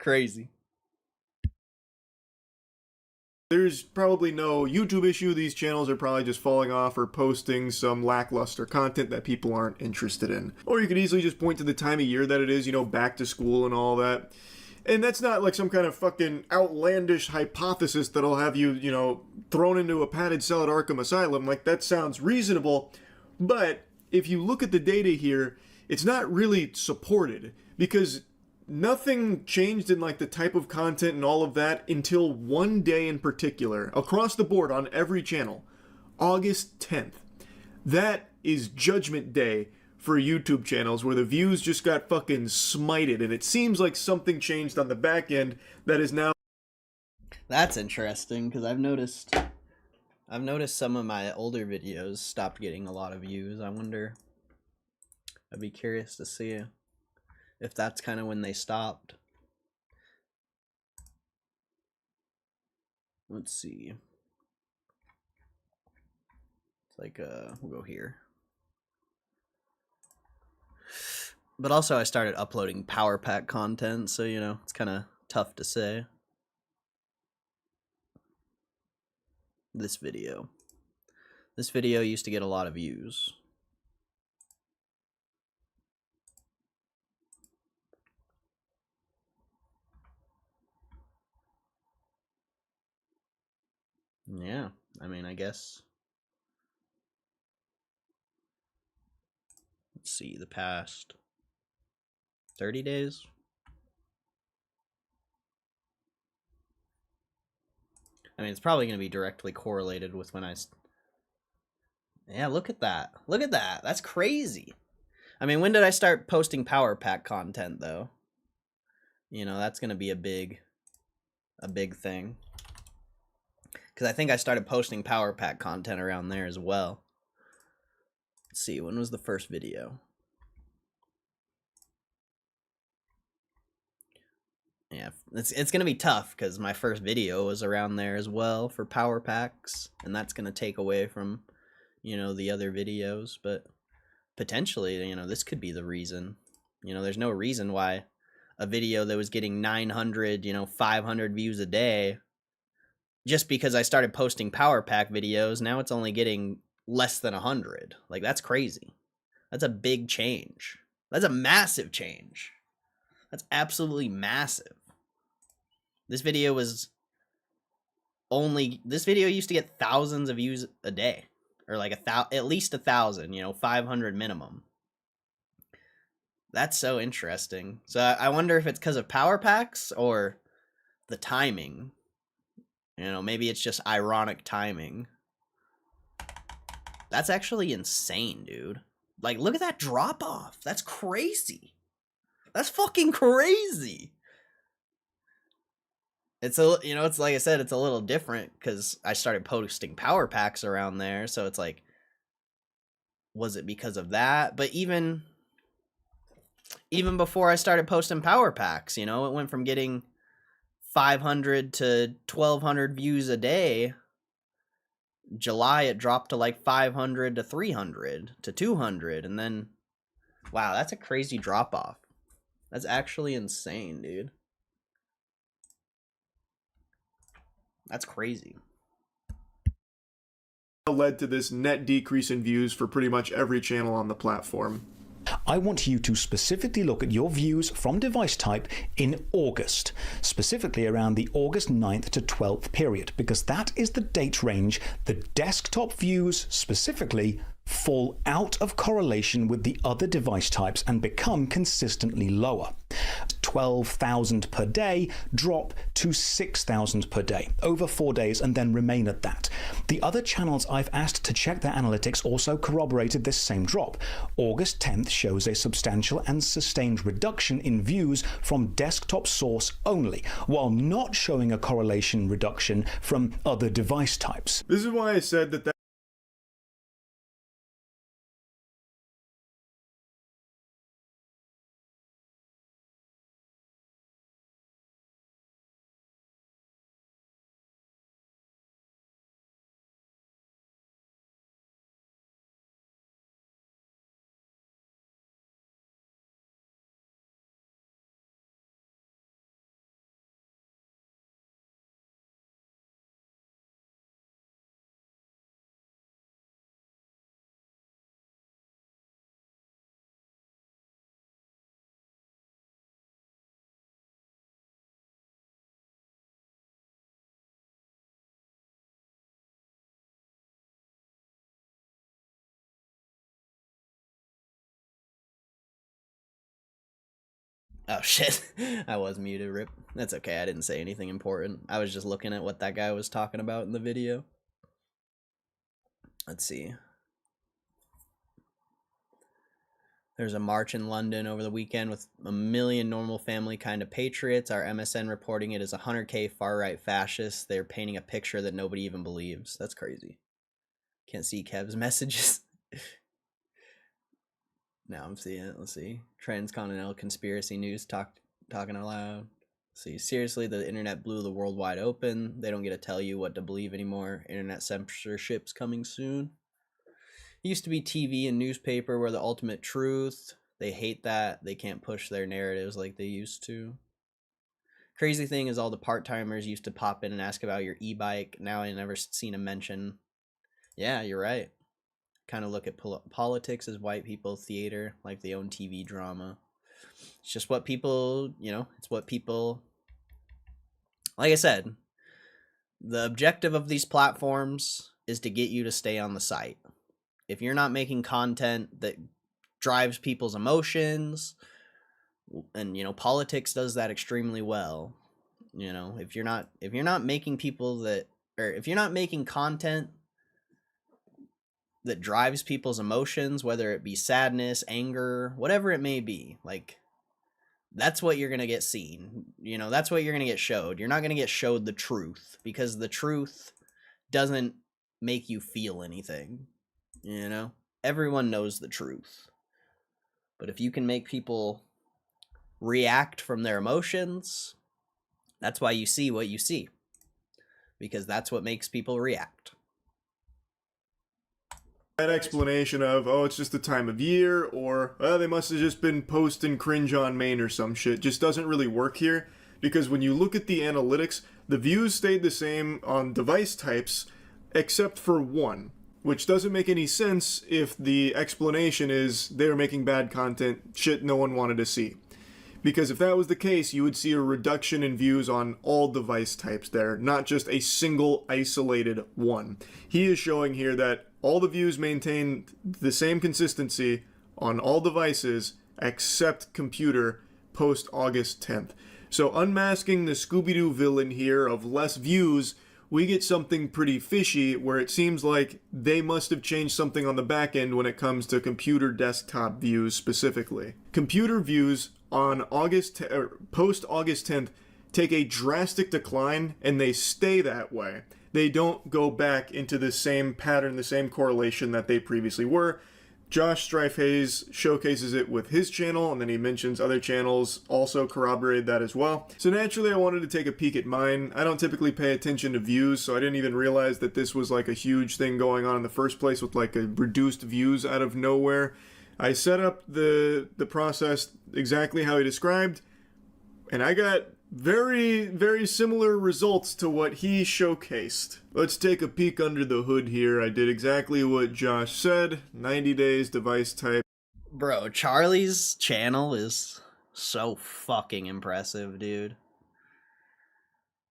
Crazy. there's probably no YouTube issue. These channels are probably just falling off or posting some lackluster content that people aren't interested in. Or you could easily just point to the time of year that it is, you know, back to school and all that. And that's not like some kind of fucking outlandish hypothesis that'll have you, you know, thrown into a padded cell at Arkham Asylum. Like, that sounds reasonable. But if you look at the data here, it's not really supported, because nothing changed in like the type of content and all of that until one day in particular, across the board on every channel, August 10th. That is Judgment Day for YouTube channels, where the views just got fucking smited, and it seems like something changed on the back end that is now... That's interesting, because I've noticed some of my older videos stopped getting a lot of views. I wonder, I'd be curious to see if that's kind of when they stopped. Let's see. It's like, we'll go here. But also I started uploading Power Pack content, so, you know, it's kind of tough to say. This video used to get a lot of views. Yeah, I mean, I guess. Let's see, the past 30 days. I mean, it's probably going to be directly correlated with when I... Yeah, look at that. Look at that. That's crazy. I mean, when did I start posting Power Pack content, though? You know, that's going to be a big thing. Because I think I started posting Power Pack content around there as well. Let's see, when was the first video? Yeah, it's gonna be tough because my first video was around there as well for Power Packs, and that's gonna take away from, the other videos. But potentially, this could be the reason. There's no reason why a video that was getting 900, 500 views a day, just because I started posting Power Pack videos, now it's only getting less than 100. Like, that's crazy. That's a big change. That's a massive change. That's absolutely massive. This video used to get thousands of views a day, or like at least 1,000, 500 minimum. That's so interesting. So I wonder if it's because of Power Packs or the timing. Maybe it's just ironic timing. That's actually insane, dude. Like, look at that drop off. That's crazy. That's fucking crazy. It's it's like I said, it's a little different because I started posting Power Packs around there. So it's like, was it because of that? But even before I started posting Power Packs, it went from getting 500 to 1,200 views a day. July, it dropped to like 500 to 300 to 200. And then, wow, that's a crazy drop off. That's actually insane, dude. That's crazy. Led to this net decrease in views for pretty much every channel on the platform. I want you to specifically look at your views from device type in August, specifically around the August 9th to 12th period, because that is the date range the desktop views specifically fall out of correlation with the other device types and become consistently lower. 12,000 per day drop to 6,000 per day over 4 days and then remain at that. The other channels I've asked to check their analytics also corroborated this same drop. August 10th shows a substantial and sustained reduction in views from desktop source only, while not showing a correlation reduction from other device types. This is why I said that Oh shit. I was muted, rip. That's okay, I didn't say anything important. I was just looking at what that guy was talking about in the video. Let's see. There's a march in London over the weekend with 1 million normal family kind of patriots. Our MSN reporting it as 100K far-right fascists. They're painting a picture that nobody even believes. That's crazy. Can't see Kev's messages. Now I'm seeing it. Let's see. Transcontinental conspiracy news talking aloud. Let's see. Seriously, the internet blew the world wide open. They don't get to tell you what to believe anymore. Internet censorship's coming soon. It used to be TV and newspaper were the ultimate truth. They hate that. They can't push their narratives like they used to. Crazy thing is all the part-timers used to pop in and ask about your e-bike. Now I never seen a mention. Yeah, you're right. Kind of look at politics as white people theater, like they own TV drama. It's just what people, it's what people, like I said, the objective of these platforms is to get you to stay on the site. If you're not making content that drives people's emotions, and politics does that extremely well. If you're not making people that, or if you're not making content that drives people's emotions, whether it be sadness, anger, whatever it may be, like, that's what you're going to get seen. That's what you're going to get showed. You're not going to get showed the truth, because the truth doesn't make you feel anything, you know? Everyone knows the truth. But if you can make people react from their emotions, that's why you see what you see. Because that's what makes people react. That explanation of, oh, it's just the time of year, or, oh, they must have just been posting cringe on main or some shit, just doesn't really work here. Because when you look at the analytics, the views stayed the same on device types, except for one. Which doesn't make any sense if the explanation is they were making bad content, shit no one wanted to see. Because if that was the case, you would see a reduction in views on all device types there, not just a single isolated one. He is showing here that all the views maintain the same consistency on all devices except computer post August 10th. So unmasking the Scooby-Doo villain here of less views, we get something pretty fishy where it seems like they must have changed something on the back end when it comes to computer desktop views specifically. Computer views on post August 10th take a drastic decline and they stay that way. They don't go back into the same pattern, the same correlation that they previously were. Josh Strife-Hayes showcases it with his channel, and then he mentions other channels also corroborated that as well. So naturally I wanted to take a peek at mine. I don't typically pay attention to views, so I didn't even realize that this was like a huge thing going on in the first place with like a reduced views out of nowhere. I set up the process exactly how he described, and I got very, very similar results to what he showcased. Let's take a peek under the hood here. I did exactly what Josh said. 90 days, device type. Bro, Charlie's channel is so fucking impressive, dude.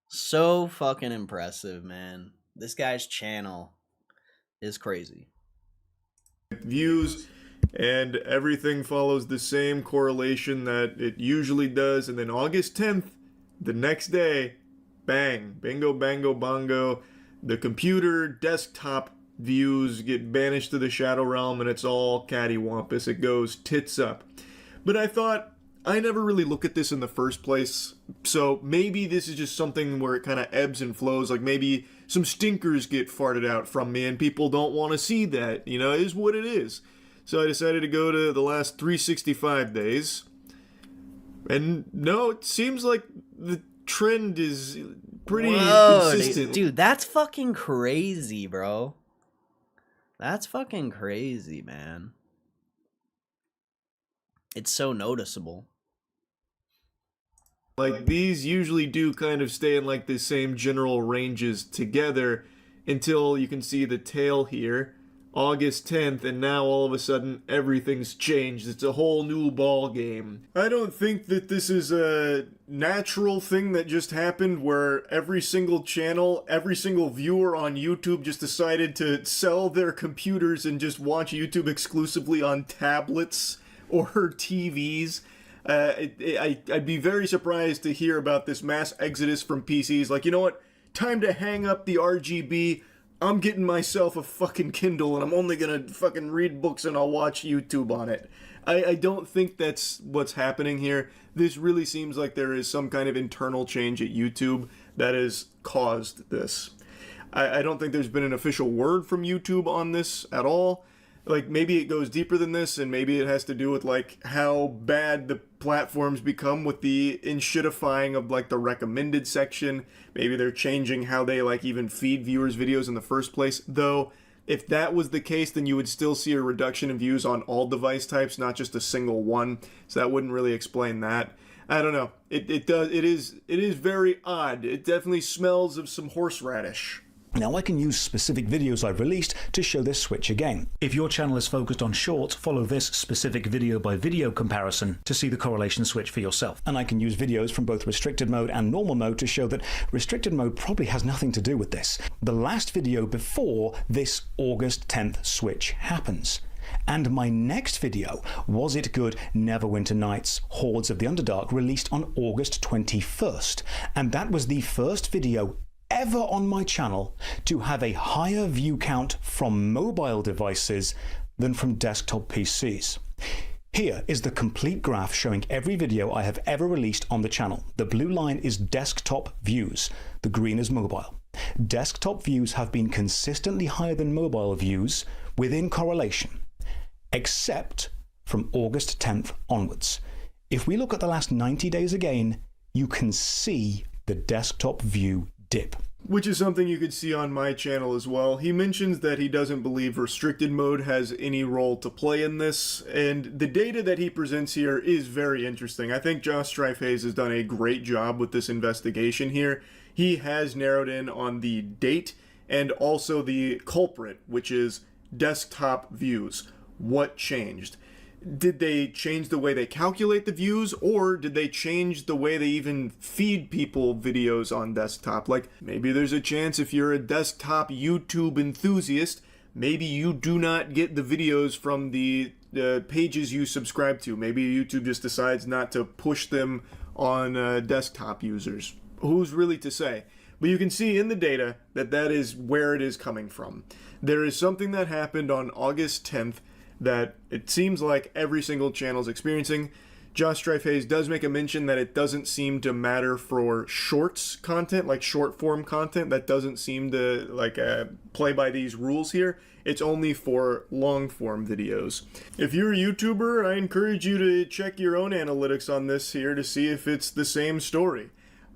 So fucking impressive, man. This guy's channel is crazy. Views, and everything follows the same correlation that it usually does. And then August 10th, the next day, bang, bingo, bango, bongo, the computer desktop views get banished to the Shadow Realm and it's all cattywampus. It goes tits up. But I thought, I never really look at this in the first place, so maybe this is just something where it kind of ebbs and flows, like maybe some stinkers get farted out from me and people don't want to see that, you know, it is what it is. So I decided to go to the last 365 days. And no, it seems like the trend is pretty consistent. Dude, that's fucking crazy, bro. That's fucking crazy, man. It's so noticeable. Like, these usually do kind of stay in like the same general ranges together until you can see the tail here. August 10th, and now all of a sudden everything's changed. It's a whole new ball game. I don't think that this is a natural thing that just happened where every single channel, every single viewer on YouTube just decided to sell their computers and just watch YouTube exclusively on tablets or TVs. I'd be very surprised to hear about this mass exodus from PCs. Like, you know what? Time to hang up the RGB. I'm getting myself a fucking Kindle and I'm only gonna fucking read books and I'll watch YouTube on it. I don't think that's what's happening here. This really seems like there is some kind of internal change at YouTube that has caused this. I don't think there's been an official word from YouTube on this at all. Like, maybe it goes deeper than this, and maybe it has to do with, like, how bad the platforms become with the inshitifying of, like, the recommended section. Maybe they're changing how they, like, even feed viewers videos in the first place. Though, if that was the case, then you would still see a reduction in views on all device types, not just a single one. So that wouldn't really explain that. I don't know. It is very odd. It definitely smells of some horseradish. Now I can use specific videos I've released to show this switch again. If your channel is focused on shorts, follow this specific video by video comparison to see the correlation switch for yourself. And I can use videos from both restricted mode and normal mode to show that restricted mode probably has nothing to do with this. The last video before this August 10th switch happens. And my next video, Was It Good? Neverwinter Nights, Hordes of the Underdark, released on August 21st. And that was the first video ever on my channel to have a higher view count from mobile devices than from desktop PCs. Here is the complete graph showing every video I have ever released on the channel. The blue line is desktop views, the green is mobile. Desktop views have been consistently higher than mobile views within correlation, except from August 10th onwards. If we look at the last 90 days again, you can see the desktop view dip. Which is something you could see on my channel as well. He mentions that he doesn't believe restricted mode has any role to play in this, and the data that he presents here is very interesting. I think Josh Strife-Hayes has done a great job with this investigation here. He has narrowed in on the date and also the culprit, which is desktop views. What changed? Did they change the way they calculate the views, or did they change the way they even feed people videos on desktop? Like, maybe there's a chance if you're a desktop YouTube enthusiast, maybe you do not get the videos from the pages you subscribe to. Maybe YouTube just decides not to push them on desktop users. Who's really to say? But you can see in the data that that is where it is coming from. There is something that happened on August 10th that it seems like every single channel is experiencing. Josh Strife-Hayes does make a mention that it doesn't seem to matter for shorts content, like short form content. That doesn't seem to play by these rules here. It's only for long form videos. If you're a YouTuber, I encourage you to check your own analytics on this here to see if it's the same story.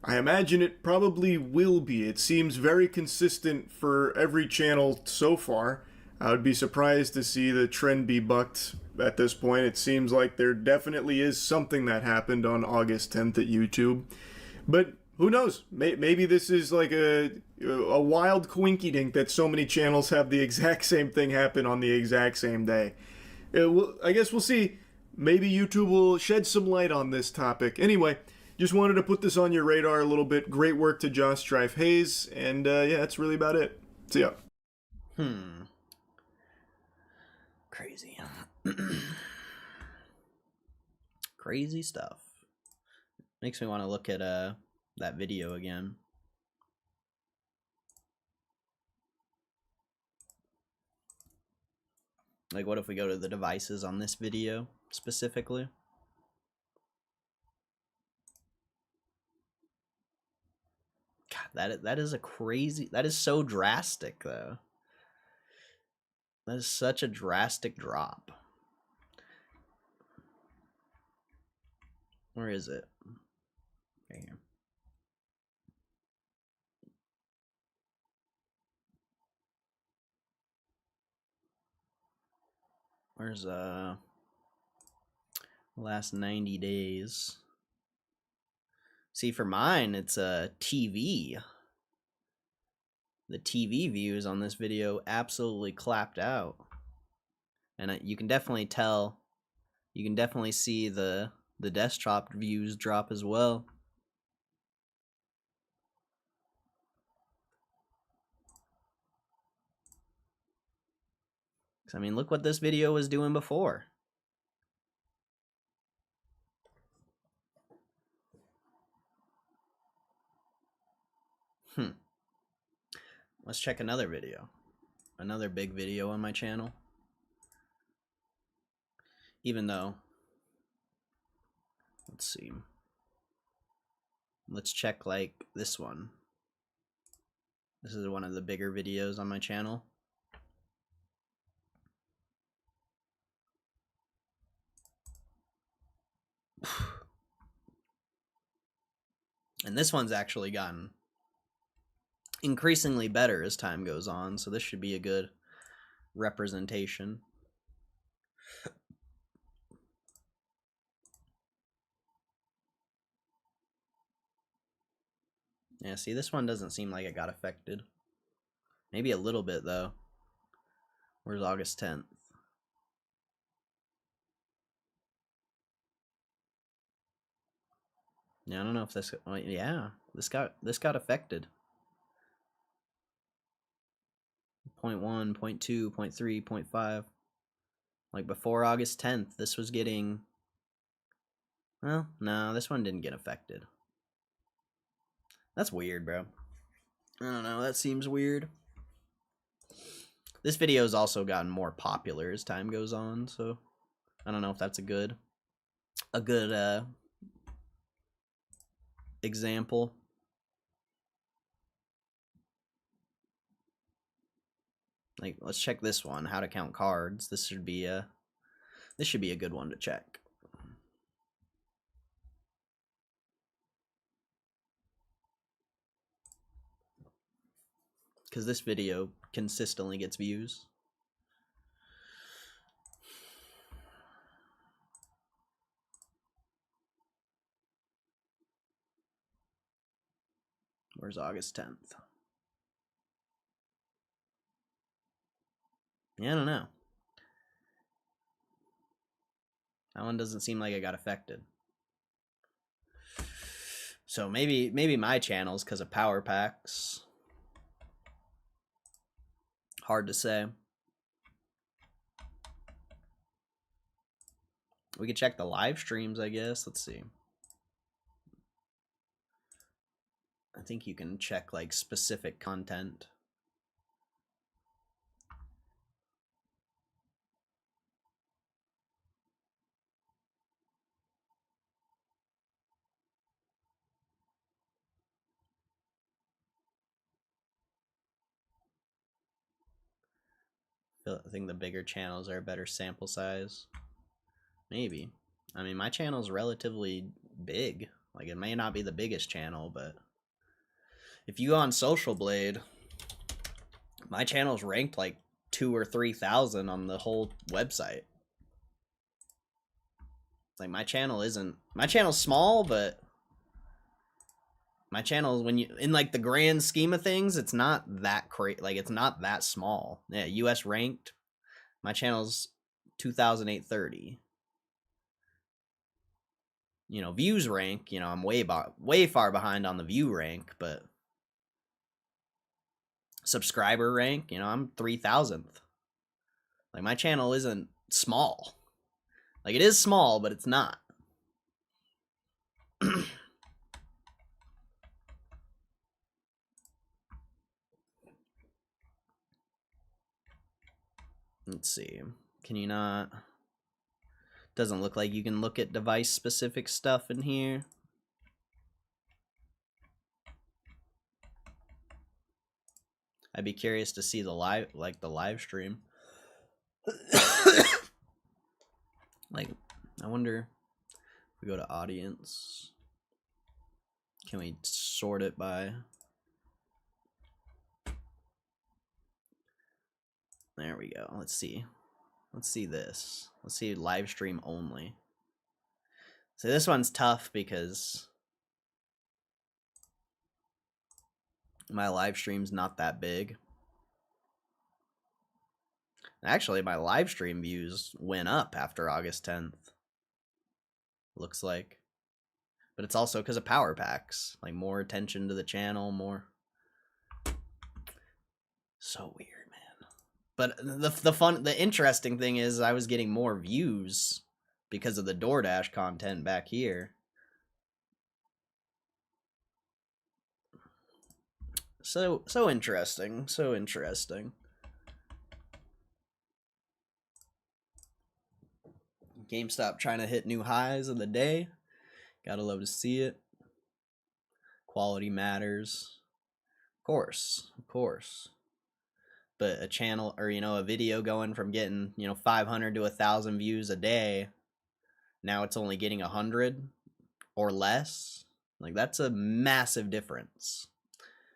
I imagine it probably will be. It seems very consistent for every channel so far. I would be surprised to see the trend be bucked at this point. It seems like there definitely is something that happened on August 10th at YouTube. But who knows? Maybe this is like a wild coinkydink that so many channels have the exact same thing happen on the exact same day. I guess we'll see. Maybe YouTube will shed some light on this topic. Anyway, just wanted to put this on your radar a little bit. Great work to Josh Strife-Hayes. And yeah, that's really about it. See ya. Crazy. Crazy stuff. Makes me want to look at that video again. Like, what if we go to the devices on this video specifically? God, that is a crazy, that is so drastic though. That is such a drastic drop. Where is it? Right here. Where's last 90 days? See, for mine, it's a TV. The TV views on this video absolutely clapped out. And you can definitely tell, you can definitely see the desktop views drop as well. I mean, look what this video was doing before. Let's check another video. Another big video on my channel. Even though, let's see. Let's check like this one. This is one of the bigger videos on my channel. And this one's actually gotten increasingly better as time goes on, so this should be a good representation. Yeah, see, this one doesn't seem like it got affected. Maybe a little bit, though. Where's August 10th? Yeah, I don't know if this... Oh, yeah, this got affected. 0.1, 0.2, 0.3, 0.5. Like, before August 10th, this was getting... Well, no, this one didn't get affected. That's weird, bro. I don't know, that seems weird. This video's also gotten more popular as time goes on, so I don't know if that's a good example. Like, let's check this one, how to count cards. This should be a good one to check. Because this video consistently gets views. Where's August 10th? Yeah, I don't know. That one doesn't seem like it got affected. So maybe my channel's because of power packs. Hard to say. We could check the live streams, I guess. Let's see. I think you can check like specific content. I think the bigger channels are a better sample size. Maybe. I mean, my channel's relatively big. Like, it may not be the biggest channel, but if you go on Social Blade, my channel's ranked like 2,000 or 3,000 on the whole website. Like, my channel's small, but my channel is, when you, in like the grand scheme of things, it's not that crazy. Like, it's not that small. Yeah, US ranked. My channel's 2,830. You know, views rank, you know, I'm way far behind on the view rank, but subscriber rank, you know, I'm 3,000th. Like, my channel isn't small. Like, it is small, but it's not. Let's see. Can you not? Doesn't look like you can look at device specific stuff in here. I'd be curious to see the live stream. Like, I wonder if we go to audience, can we sort it by? There we go. Let's see. Let's see this. Let's see live stream only. So this one's tough because my live stream's not that big. Actually, my live stream views went up after August 10th. Looks like. But it's also because of power packs. Like, more attention to the channel, more. So weird, man. But the interesting thing is I was getting more views because of the DoorDash content back here. So interesting. So interesting. GameStop trying to hit new highs of the day. Gotta love to see it. Quality matters. Of course. Of course. But a channel, or, you know, a video going from getting, you know, 500 to 1,000 views a day, now it's only getting 100 or less. Like, that's a massive difference.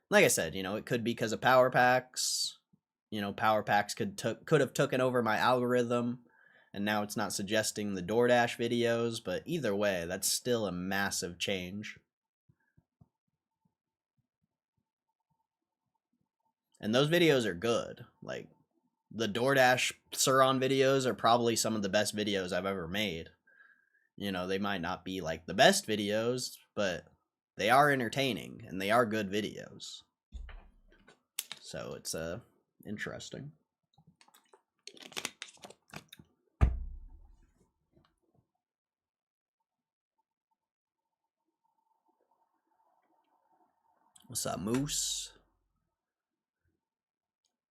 Like I said, you know, it could be because of power packs. You know, power packs could have taken over my algorithm, and now it's not suggesting the DoorDash videos, but either way, that's still a massive change. And those videos are good. Like, the DoorDash Suron videos are probably some of the best videos I've ever made. You know, they might not be like the best videos, but they are entertaining and they are good videos. So it's interesting. What's up, Moose?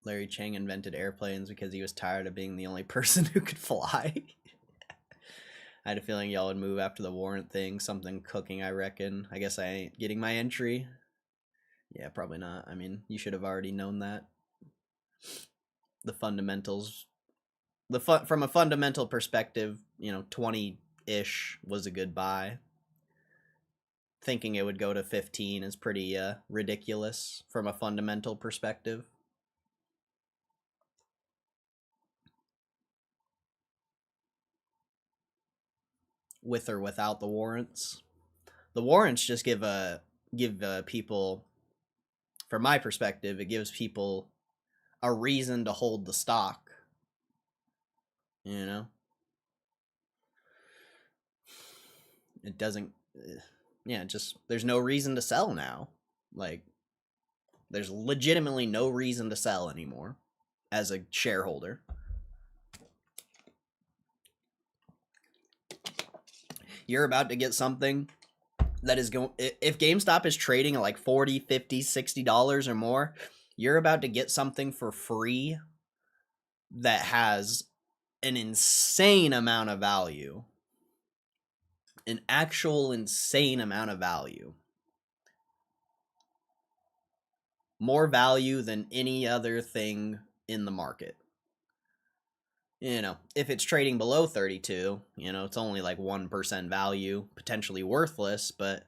Larry Chang invented airplanes because he was tired of being the only person who could fly. I had a feeling y'all would move after the warrant thing. Something cooking, I reckon. I guess I ain't getting my entry. Yeah, probably not. I mean, you should have already known that. the fundamentals. From a fundamental perspective, 20-ish was a good buy. Thinking it would go to 15 is pretty ridiculous from a fundamental perspective. With or without the warrants. The warrants just give people, from my perspective, it gives people a reason to hold the stock. It doesn't, just there's no reason to sell now. Like, there's legitimately no reason to sell anymore as a shareholder. You're about to get something that is going, if GameStop is trading at like $40, $50, $60 or more, you're about to get something for free that has an insane amount of value. An actual insane amount of value. More value than any other thing in the market. If it's trading below 32, it's only like 1% value, potentially worthless, but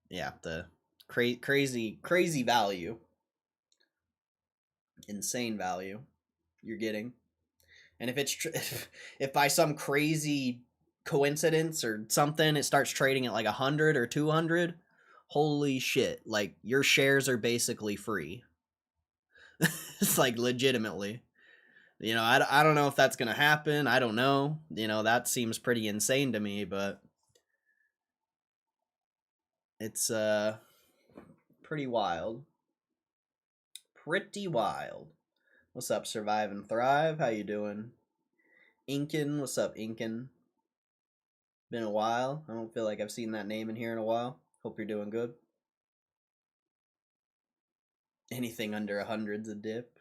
yeah, the crazy value, insane value you're getting. And if it's if by some crazy coincidence or something it starts trading at like 100 or 200, holy shit, like your shares are basically free. It's like legitimately. I don't know if that's gonna happen. I don't know. That seems pretty insane to me, but it's pretty wild. Pretty wild. What's up, Survive and Thrive? How you doing? Inkin, what's up, Inkin? Been a while. I don't feel like I've seen that name in here in a while. Hope you're doing good. Anything under 100's a dip.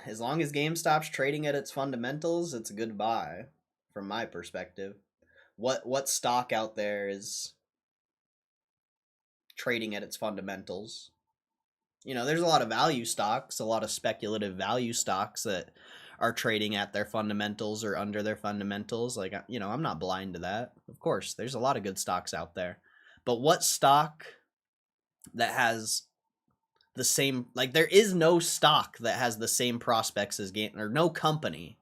As long as GameStop's trading at its fundamentals, it's a good buy, from my perspective. What stock out there is trading at its fundamentals? There's a lot of value stocks, a lot of speculative value stocks that are trading at their fundamentals or under their fundamentals. Like, I'm not blind to that. Of course, there's a lot of good stocks out there. But what stock that has the same, like, there is no stock that has the same prospects as or no company.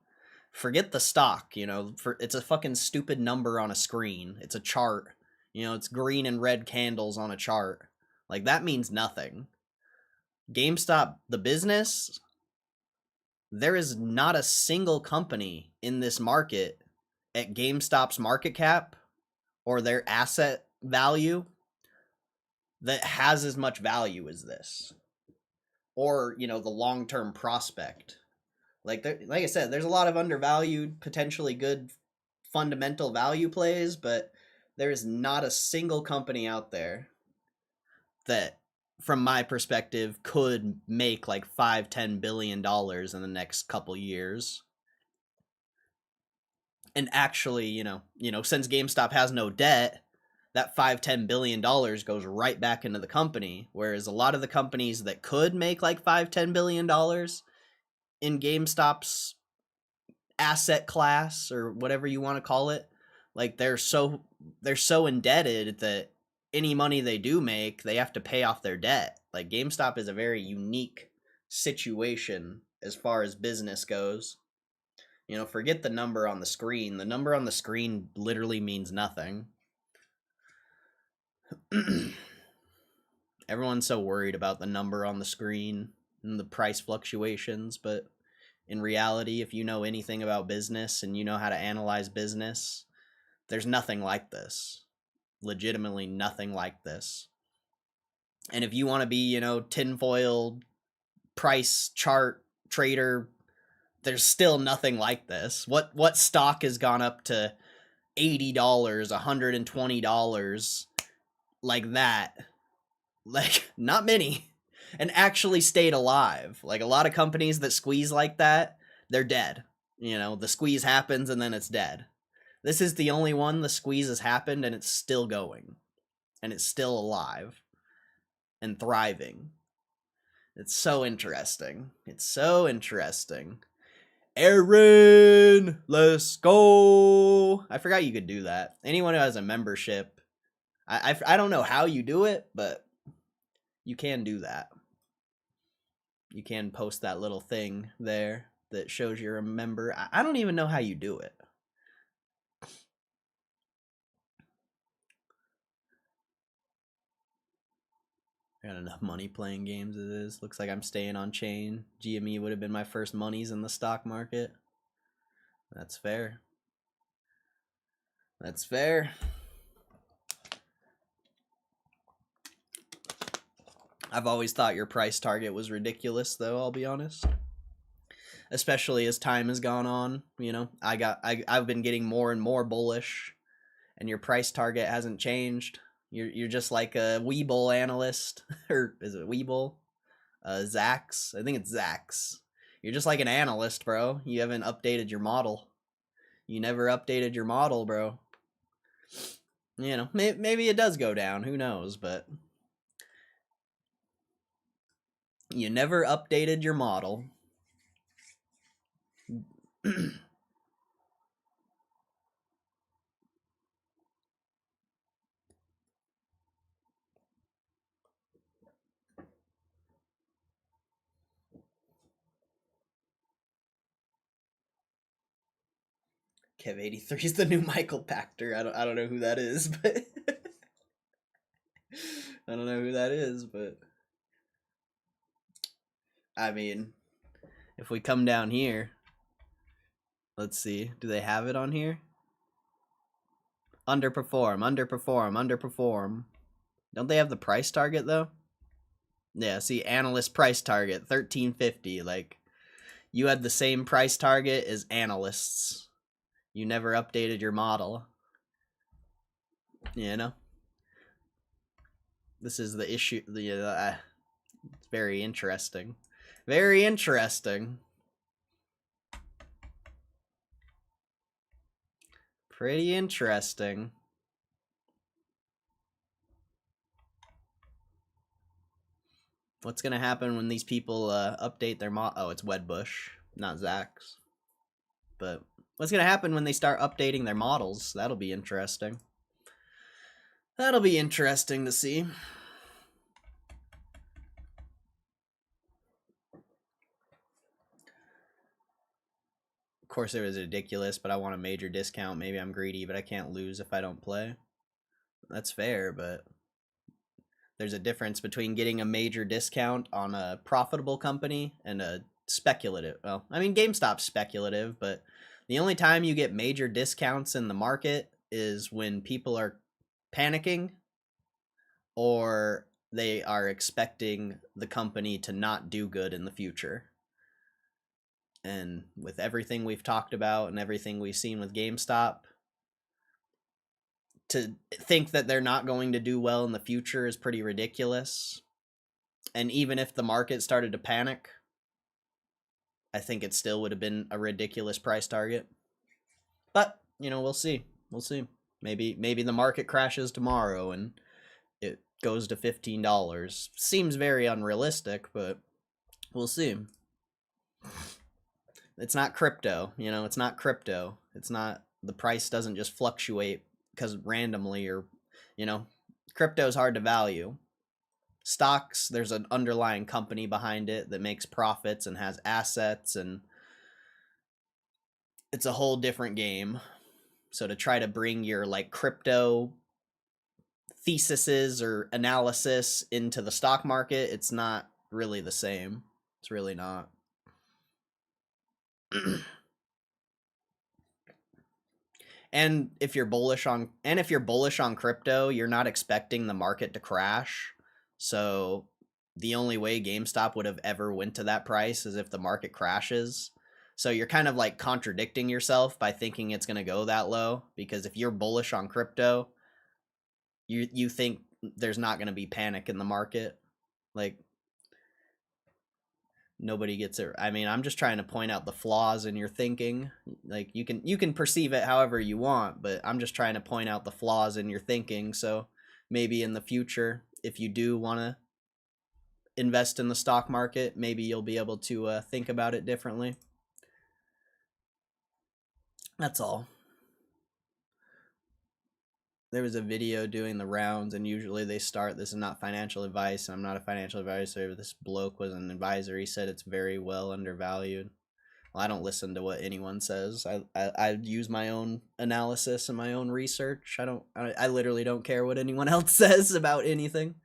Forget the stock, it's a fucking stupid number on a screen. It's a chart. It's green and red candles on a chart. Like, that means nothing. GameStop, the business, there is not a single company in this market at GameStop's market cap or their asset value that has as much value as this, or the long-term prospect. Like I said, there's a lot of undervalued, potentially good fundamental value plays, but there is not a single company out there that, from my perspective, could make like $5-10 billion in the next couple years. And actually, since GameStop has no debt, that $5-10 billion goes right back into the company. Whereas a lot of the companies that could make like $5-10 billion in GameStop's asset class, or whatever you want to call it, like they're so indebted that any money they do make, they have to pay off their debt. Like, GameStop is a very unique situation as far as business goes. Forget the number on the screen. The number on the screen literally means nothing. Everyone's so worried about the number on the screen and the price fluctuations, but in reality, if you know anything about business and you know how to analyze business, there's nothing like this. Legitimately nothing like this. And if you want to be, tinfoil price chart trader, there's still nothing like this. What stock has gone up to $80, $120 like that? Like, not many. And actually stayed alive. Like, a lot of companies that squeeze like that, they're dead. The squeeze happens and then it's dead. This is the only one the squeeze has happened and it's still going. And it's still alive and thriving. It's so interesting. It's so interesting. Aaron, let's go. I forgot you could do that. Anyone who has a membership, I don't know how you do it, but you can do that. You can post that little thing there that shows you're a member. I don't even know how you do it. I got enough money playing games as it is. Looks like I'm staying on chain. GME would have been my first monies in the stock market. That's fair. That's fair. I've always thought your price target was ridiculous, though, I'll be honest. Especially as time has gone on, you know. I've been getting more and more bullish, and your price target hasn't changed. You're just like a Webull analyst, or is it Webull? Zax. I think it's Zax. You're just like an analyst, bro. You haven't updated your model. You never updated your model, bro. You know, maybe it does go down. Who knows? But you never updated your model. Kev83 is the new Michael Pachter. I don't know who that is, but I don't know who that is, but I mean, if we come down here, let's see. Do they have it on here? Underperform, underperform, underperform. Don't they have the price target though? Yeah, see, analyst price target 1350. Like, you had the same price target as analysts. You never updated your model. You know? This is the issue. It's very interesting. Very interesting. Pretty interesting. What's gonna happen when these people update their mod? Oh, it's Wedbush, not Zax. But what's gonna happen when they start updating their models? That'll be interesting. That'll be interesting to see. Of course, it was ridiculous, but I want a major discount. Maybe I'm greedy, but I can't lose if I don't play. That's fair, but there's a difference between getting a major discount on a profitable company and a speculative. Well, I mean, GameStop's speculative, but the only time you get major discounts in the market is when people are panicking or they are expecting the company to not do good in the future. And with everything we've talked about and everything we've seen with GameStop, to think that they're not going to do well in the future is pretty ridiculous. And even if the market started to panic, I think it still would have been a ridiculous price target. But, you know, we'll see. We'll see. Maybe the market crashes tomorrow and it goes to $15. Seems very unrealistic, but we'll see. It's not crypto, you know, it's not crypto. It's not, the price doesn't just fluctuate because randomly, or, you know, crypto is hard to value. Stocks, there's an underlying company behind it that makes profits and has assets, and it's a whole different game. So to try to bring your like crypto theses or analysis into the stock market, it's not really the same. It's really not. And if you're bullish on crypto, you're not expecting the market to crash. So the only way GameStop would have ever went to that price is if the market crashes. So you're kind of like contradicting yourself by thinking it's going to go that low, because if you're bullish on crypto, you think there's not going to be panic in the market. Like, nobody gets it. I mean, I'm just trying to point out the flaws in your thinking. Like, you can perceive it however you want, but I'm just trying to point out the flaws in your thinking. So maybe in the future, if you do want to invest in the stock market, maybe you'll be able to think about it differently. That's all. There was a video doing the rounds, and usually they start, this is not financial advice, and I'm not a financial advisor. This bloke was an advisor. He said it's very well undervalued. Well, I don't listen to what anyone says. I use my own analysis and my own research. I literally don't care what anyone else says about anything.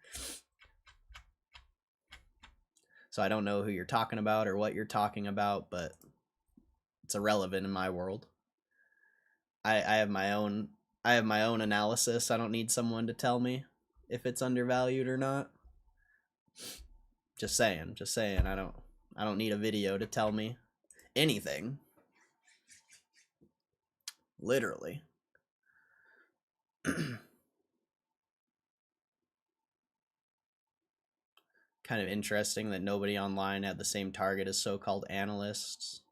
So I don't know who you're talking about or what you're talking about, but it's irrelevant in my world. I have my own analysis. I don't need someone to tell me if it's undervalued or not. Just saying. I don't need a video to tell me anything. Literally. Kind of interesting that nobody online had the same target as so-called analysts.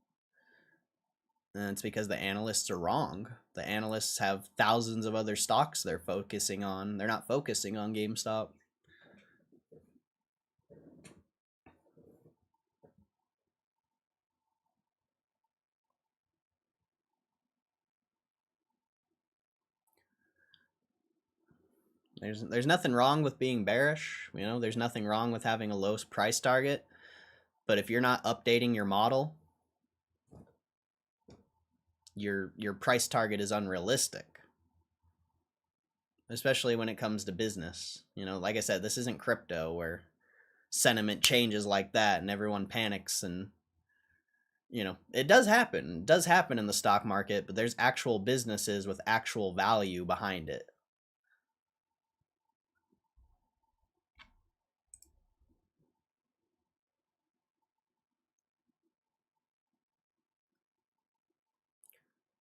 And it's because the analysts are wrong. The analysts have thousands of other stocks they're focusing on. They're not focusing on GameStop. There's nothing wrong with being bearish. You know, there's nothing wrong with having a low price target. But if you're not updating your model, your price target is unrealistic. Especially when it comes to business. You know, like I said, this isn't crypto where sentiment changes like that and everyone panics, and you know, it does happen. It does happen in the stock market, but there's actual businesses with actual value behind it.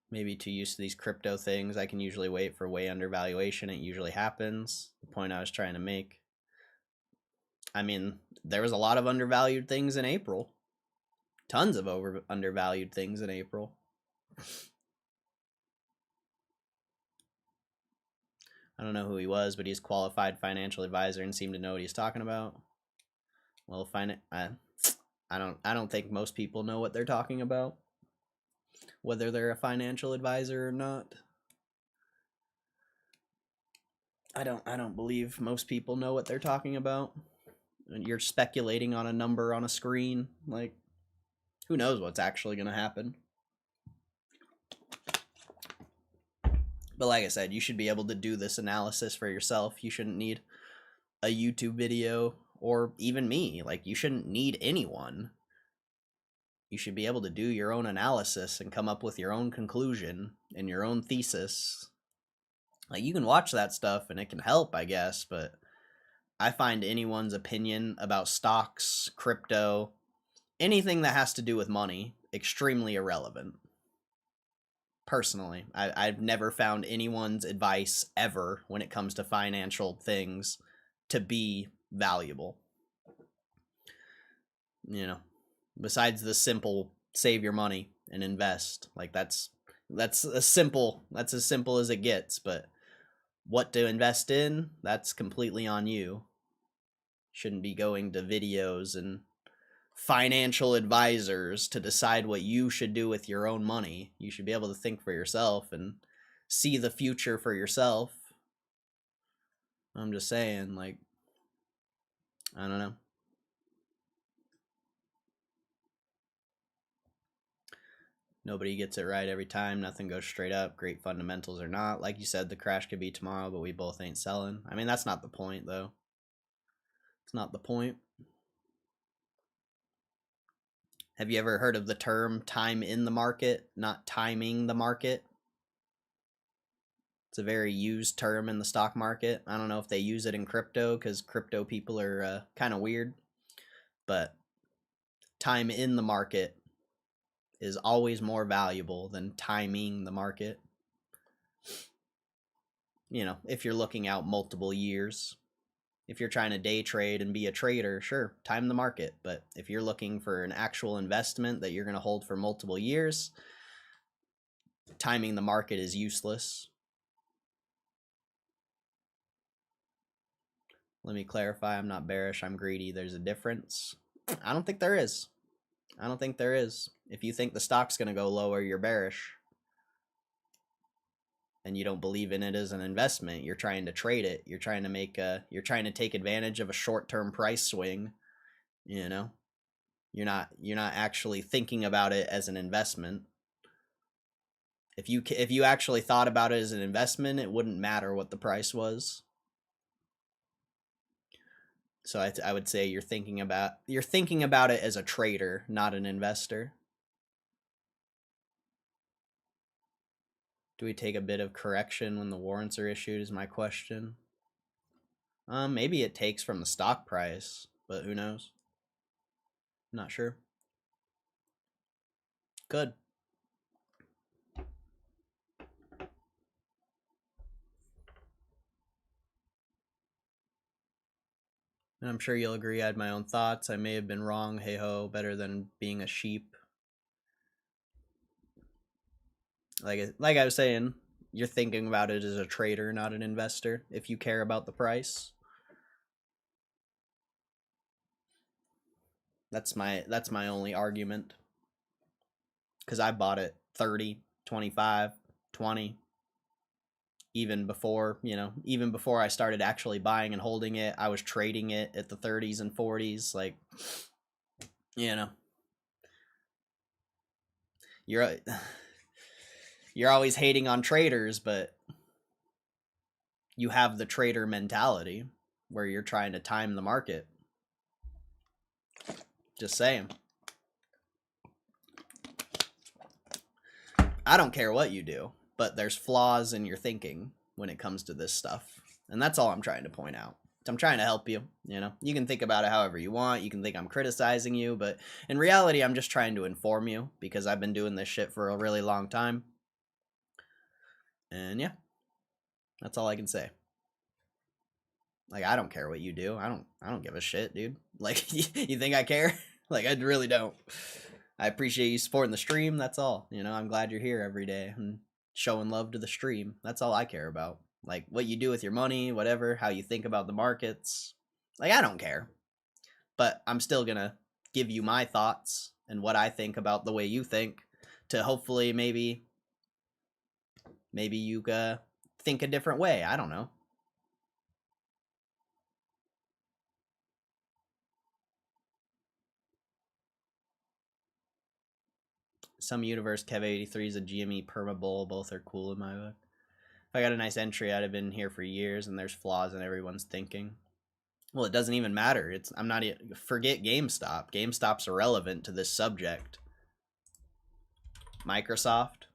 Maybe too used to these crypto things. I can usually wait for way undervaluation. It usually happens. The point I was trying to make. I mean, there was a lot of undervalued things in April. Tons of undervalued things in April. I don't know who he was, but he's a qualified financial advisor and seemed to know what he's talking about. Well, I don't think most people know what they're talking about, whether they're a financial advisor or not. I don't believe most people know what they're talking about. You're speculating on a number on a screen. Like, who knows what's actually going to happen? But like I said, you should be able to do this analysis for yourself. You shouldn't need a YouTube video or even me. Like, you shouldn't need anyone. You should be able to do your own analysis and come up with your own conclusion and your own thesis. Like, you can watch that stuff and it can help, I guess, but I find anyone's opinion about stocks, crypto, anything that has to do with money extremely irrelevant. Personally, I've never found anyone's advice ever when it comes to financial things to be valuable. You know, besides the simple save your money and invest. Like, that's as simple as it gets, but what to invest in, that's completely on you. Shouldn't be going to videos and financial advisors to decide what you should do with your own money. You should be able to think for yourself and see the future for yourself. I'm just saying, like, I don't know. Nobody gets it right every time. Nothing goes straight up. Great fundamentals or not. Like you said, the crash could be tomorrow, but we both ain't selling. I mean, that's not the point, though. It's not the point. Have you ever heard of the term time in the market, not timing the market? It's a very used term in the stock market. I don't know if they use it in crypto because crypto people are kind of weird. But time in the market is always more valuable than timing the market. You know, if you're looking out multiple years. If you're trying to day trade and be a trader, sure, time the market. But if you're looking for an actual investment that you're going to hold for multiple years, timing the market is useless. Let me clarify, I'm not bearish, I'm greedy. There's a difference. I don't think there is. I don't think there is. If you think the stock's going to go lower, you're bearish. And you don't believe in it as an investment. You're trying to trade it. You're trying to take advantage of a short-term price swing, you know? You're not actually thinking about it as an investment. If you actually thought about it as an investment, it wouldn't matter what the price was. So I would say you're thinking about it as a trader, not an investor. Do we take a bit of correction when the warrants are issued is my question. Maybe it takes from the stock price, but who knows? Not sure. Good. And I'm sure you'll agree I had my own thoughts. I may have been wrong. Hey ho, better than being a sheep. Like I was saying, you're thinking about it as a trader, not an investor, if you care about the price. That's my only argument. Because I bought it 30, 25, 20. Even before I started actually buying and holding it, I was trading it at the 30s and 40s. Like, you're always hating on traders, but you have the trader mentality where you're trying to time the market. Just saying. I don't care what you do, but there's flaws in your thinking when it comes to this stuff. And that's all I'm trying to point out. I'm trying to help you, You can think about it however you want. You can think I'm criticizing you, but in reality, I'm just trying to inform you because I've been doing this shit for a really long time. And yeah, that's all I can say. Like, I don't care what you do. I don't give a shit, dude. Like, you think I care? Like, I really don't. I appreciate you supporting the stream. That's all. I'm glad you're here every day and showing love to the stream. That's all I care about. Like, what you do with your money, whatever, how you think about the markets. Like, I don't care. But I'm still gonna give you my thoughts and what I think about the way you think to hopefully maybe you think a different way. I don't know. Some universe Kev 83 is a GME perma bull. Both are cool in my book. If I got a nice entry, I'd have been here for years, and there's flaws in everyone's thinking. Well, it doesn't even matter. I'm not forget GameStop. GameStop's irrelevant to this subject. Microsoft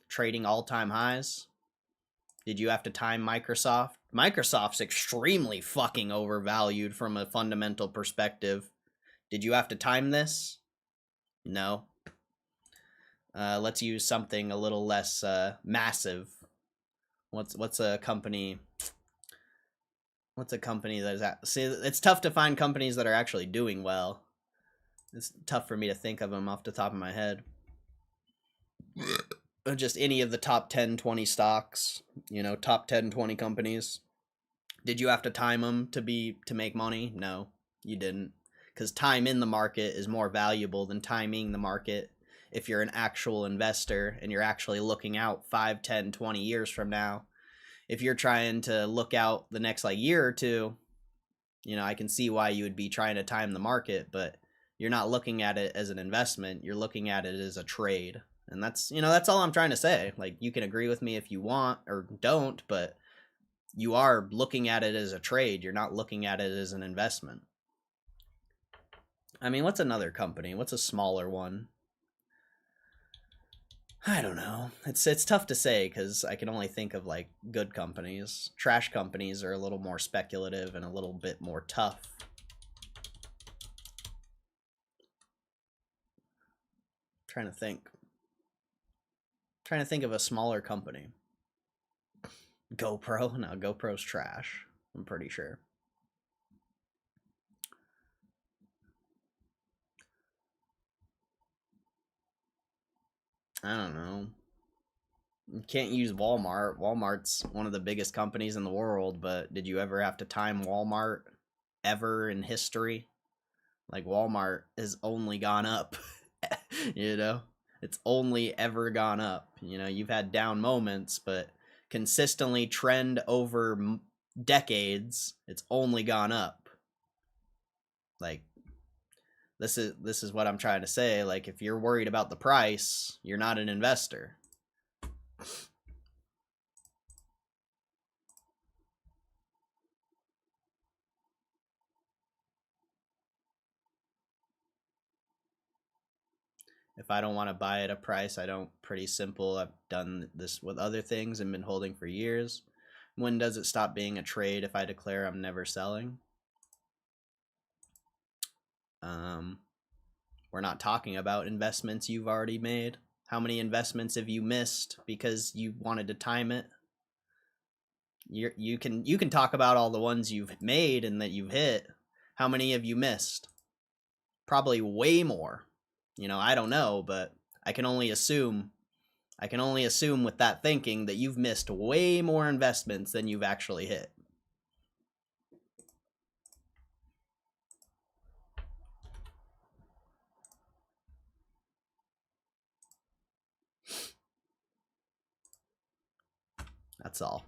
trading all-time highs. Did you have to time Microsoft? Microsoft's extremely fucking overvalued from a fundamental perspective. Did you have to time this? No. Let's use something a little less massive. What's a company? What's a company that is at? See, it's tough to find companies that are actually doing well. It's tough for me to think of them off the top of my head. Just any of the top 10, 20 stocks, top 10, 20 companies. Did you have to time them to make money? No, you didn't. Because time in the market is more valuable than timing the market. If you're an actual investor and you're actually looking out 5, 10, 20 years from now, if you're trying to look out the next year or two, I can see why you would be trying to time the market, but you're not looking at it as an investment. You're looking at it as a trade. And that's all I'm trying to say. Like, you can agree with me if you want or don't, but you are looking at it as a trade. You're not looking at it as an investment. I mean, what's another company? What's a smaller one? I don't know. It's tough to say because I can only think of good companies. Trash companies are a little more speculative and a little bit more tough. Trying to think of a smaller company. GoPro? No, GoPro's trash. I'm pretty sure. I don't know. You can't use Walmart. Walmart's one of the biggest companies in the world, but did you ever have to time Walmart ever in history? Like, Walmart has only gone up, you know? It's only ever gone up. You know, you've had down moments, but consistently trend over decades, it's only gone up. Like, this is what I'm trying to say. Like, if you're worried about the price, you're not an investor. If I don't want to buy at a price, I don't. Pretty simple. I've done this with other things and been holding for years. When does it stop being a trade if I declare I'm never selling? We're not talking about investments you've already made. How many investments have you missed because you wanted to time it? You can talk about all the ones you've made and that you've hit. How many have you missed? Probably way more. You know, I don't know, but I can only assume with that thinking that you've missed way more investments than you've actually hit. That's all.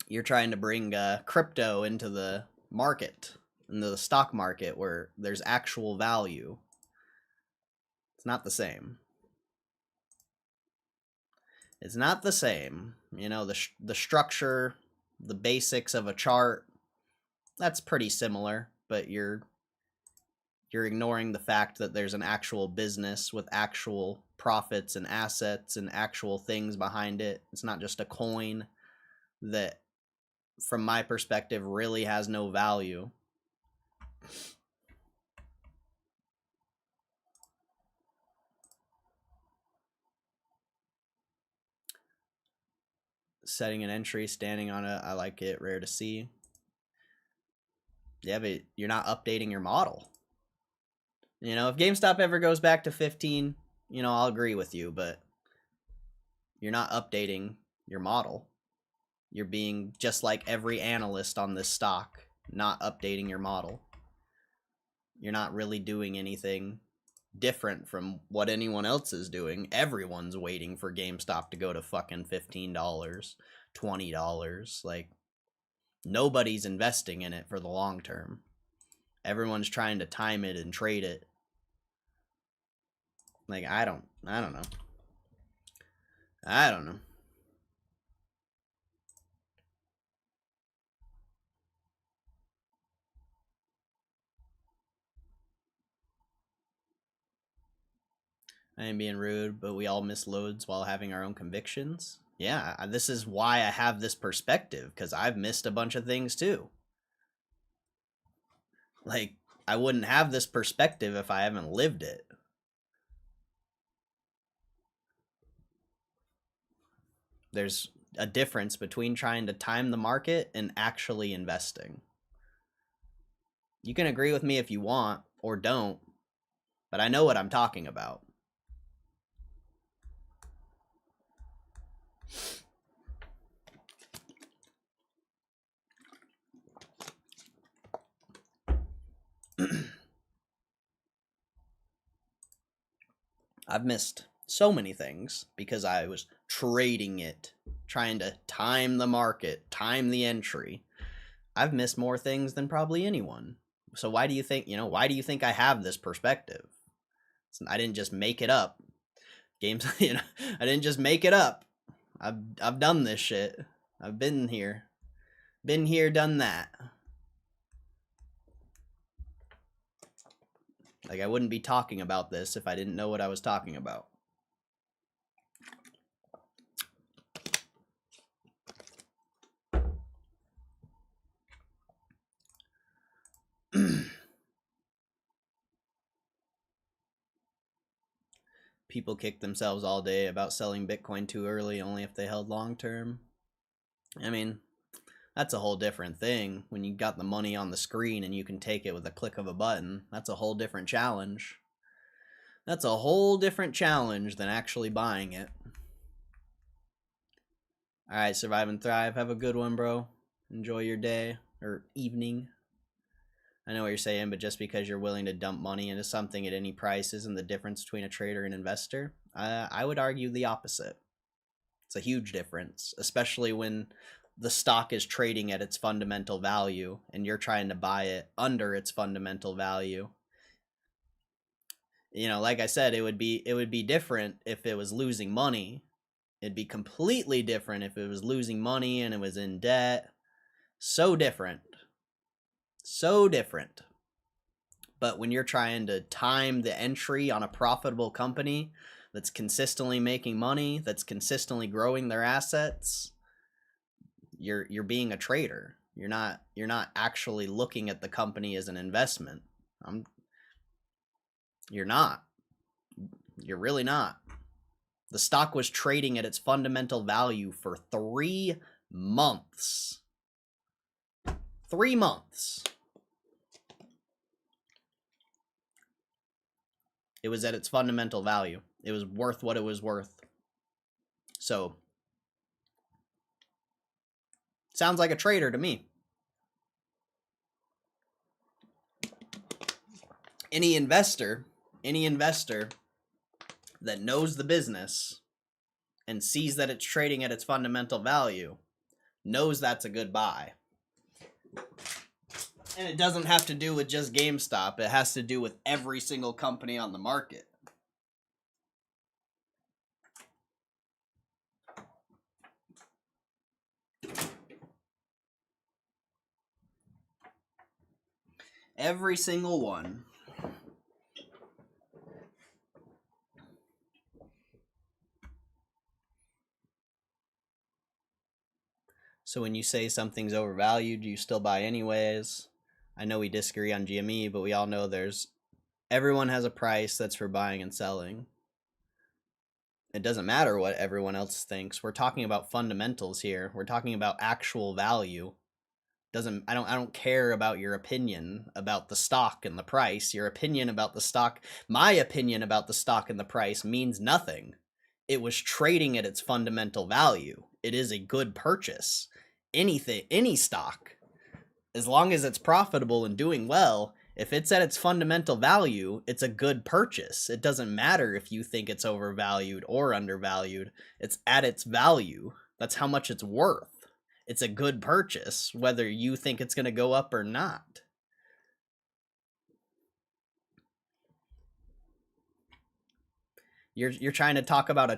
You're trying to bring crypto into the market, into the stock market where there's actual value. It's not the same. It's not the same. You know, the structure, the basics of a chart, that's pretty similar, but you're ignoring the fact that there's an actual business with actual profits and assets and actual things behind it. It's not just a coin that, from my perspective, really has no value. Setting an entry, standing on it, I like it. Rare to see. Yeah, but you're not updating your model. You know, if GameStop ever goes back to 15, you know, I'll agree with you, but you're not updating your model. You're being just like every analyst on this stock, not updating your model. You're not really doing anything different from what anyone else is doing. Everyone's waiting for GameStop to go to fucking $15, $20. Like, nobody's investing in it for the long term. Everyone's trying to time it and trade it. Like, I don't know. I don't know. I ain't being rude, but we all miss loads while having our own convictions. Yeah, this is why I have this perspective, because I've missed a bunch of things too. Like, I wouldn't have this perspective if I haven't lived it. There's a difference between trying to time the market and actually investing. You can agree with me if you want or don't, but I know what I'm talking about. I've missed so many things because I was trading it, trying to time the market, time the entry. I've missed more things than probably anyone. So why do you think, why do you think I have this perspective? I didn't just make it up. I didn't just make it up. I've done this shit. I've been here. Been here, done that. Like, I wouldn't be talking about this if I didn't know what I was talking about. People kick themselves all day about selling Bitcoin too early, only if they held long term. I mean, that's a whole different thing. When you got the money on the screen and you can take it with a click of a button, that's a whole different challenge. That's a whole different challenge than actually buying it. All right, Survive and Thrive. Have a good one, bro. Enjoy your day or evening. I know what you're saying, but just because you're willing to dump money into something at any price isn't the difference between a trader and investor. I would argue the opposite. It's a huge difference, especially when the stock is trading at its fundamental value and you're trying to buy it under its fundamental value. You know, like I said, it would be different if it was losing money. It'd be completely different if it was losing money and it was in debt. So different. So different. But when you're trying to time the entry on a profitable company that's consistently making money, that's consistently growing their assets, you're being a trader. You're not actually looking at the company as an investment. You're not. You're really not. The stock was trading at its fundamental value for 3 months. 3 months. It was at its fundamental value. It was worth what it was worth. So, sounds like a trader to me. Any investor that knows the business and sees that it's trading at its fundamental value knows that's a good buy. And it doesn't have to do with just GameStop. It has to do with every single company on the market. Every single one. So when you say something's overvalued, you still buy anyways. I know we disagree on GME, but we all know everyone has a price that's for buying and selling. It doesn't matter what everyone else thinks. We're talking about fundamentals here. We're talking about actual value. I don't care about your opinion about the stock and the price. Your opinion about the stock, my opinion about the stock and the price means nothing. It was trading at its fundamental value. It is a good purchase. Any stock, as long as it's profitable and doing well, if it's at its fundamental value, it's a good purchase. It doesn't matter if you think it's overvalued or undervalued. It's at its value. That's how much it's worth. It's a good purchase, whether you think it's going to go up or not. You're trying to talk about a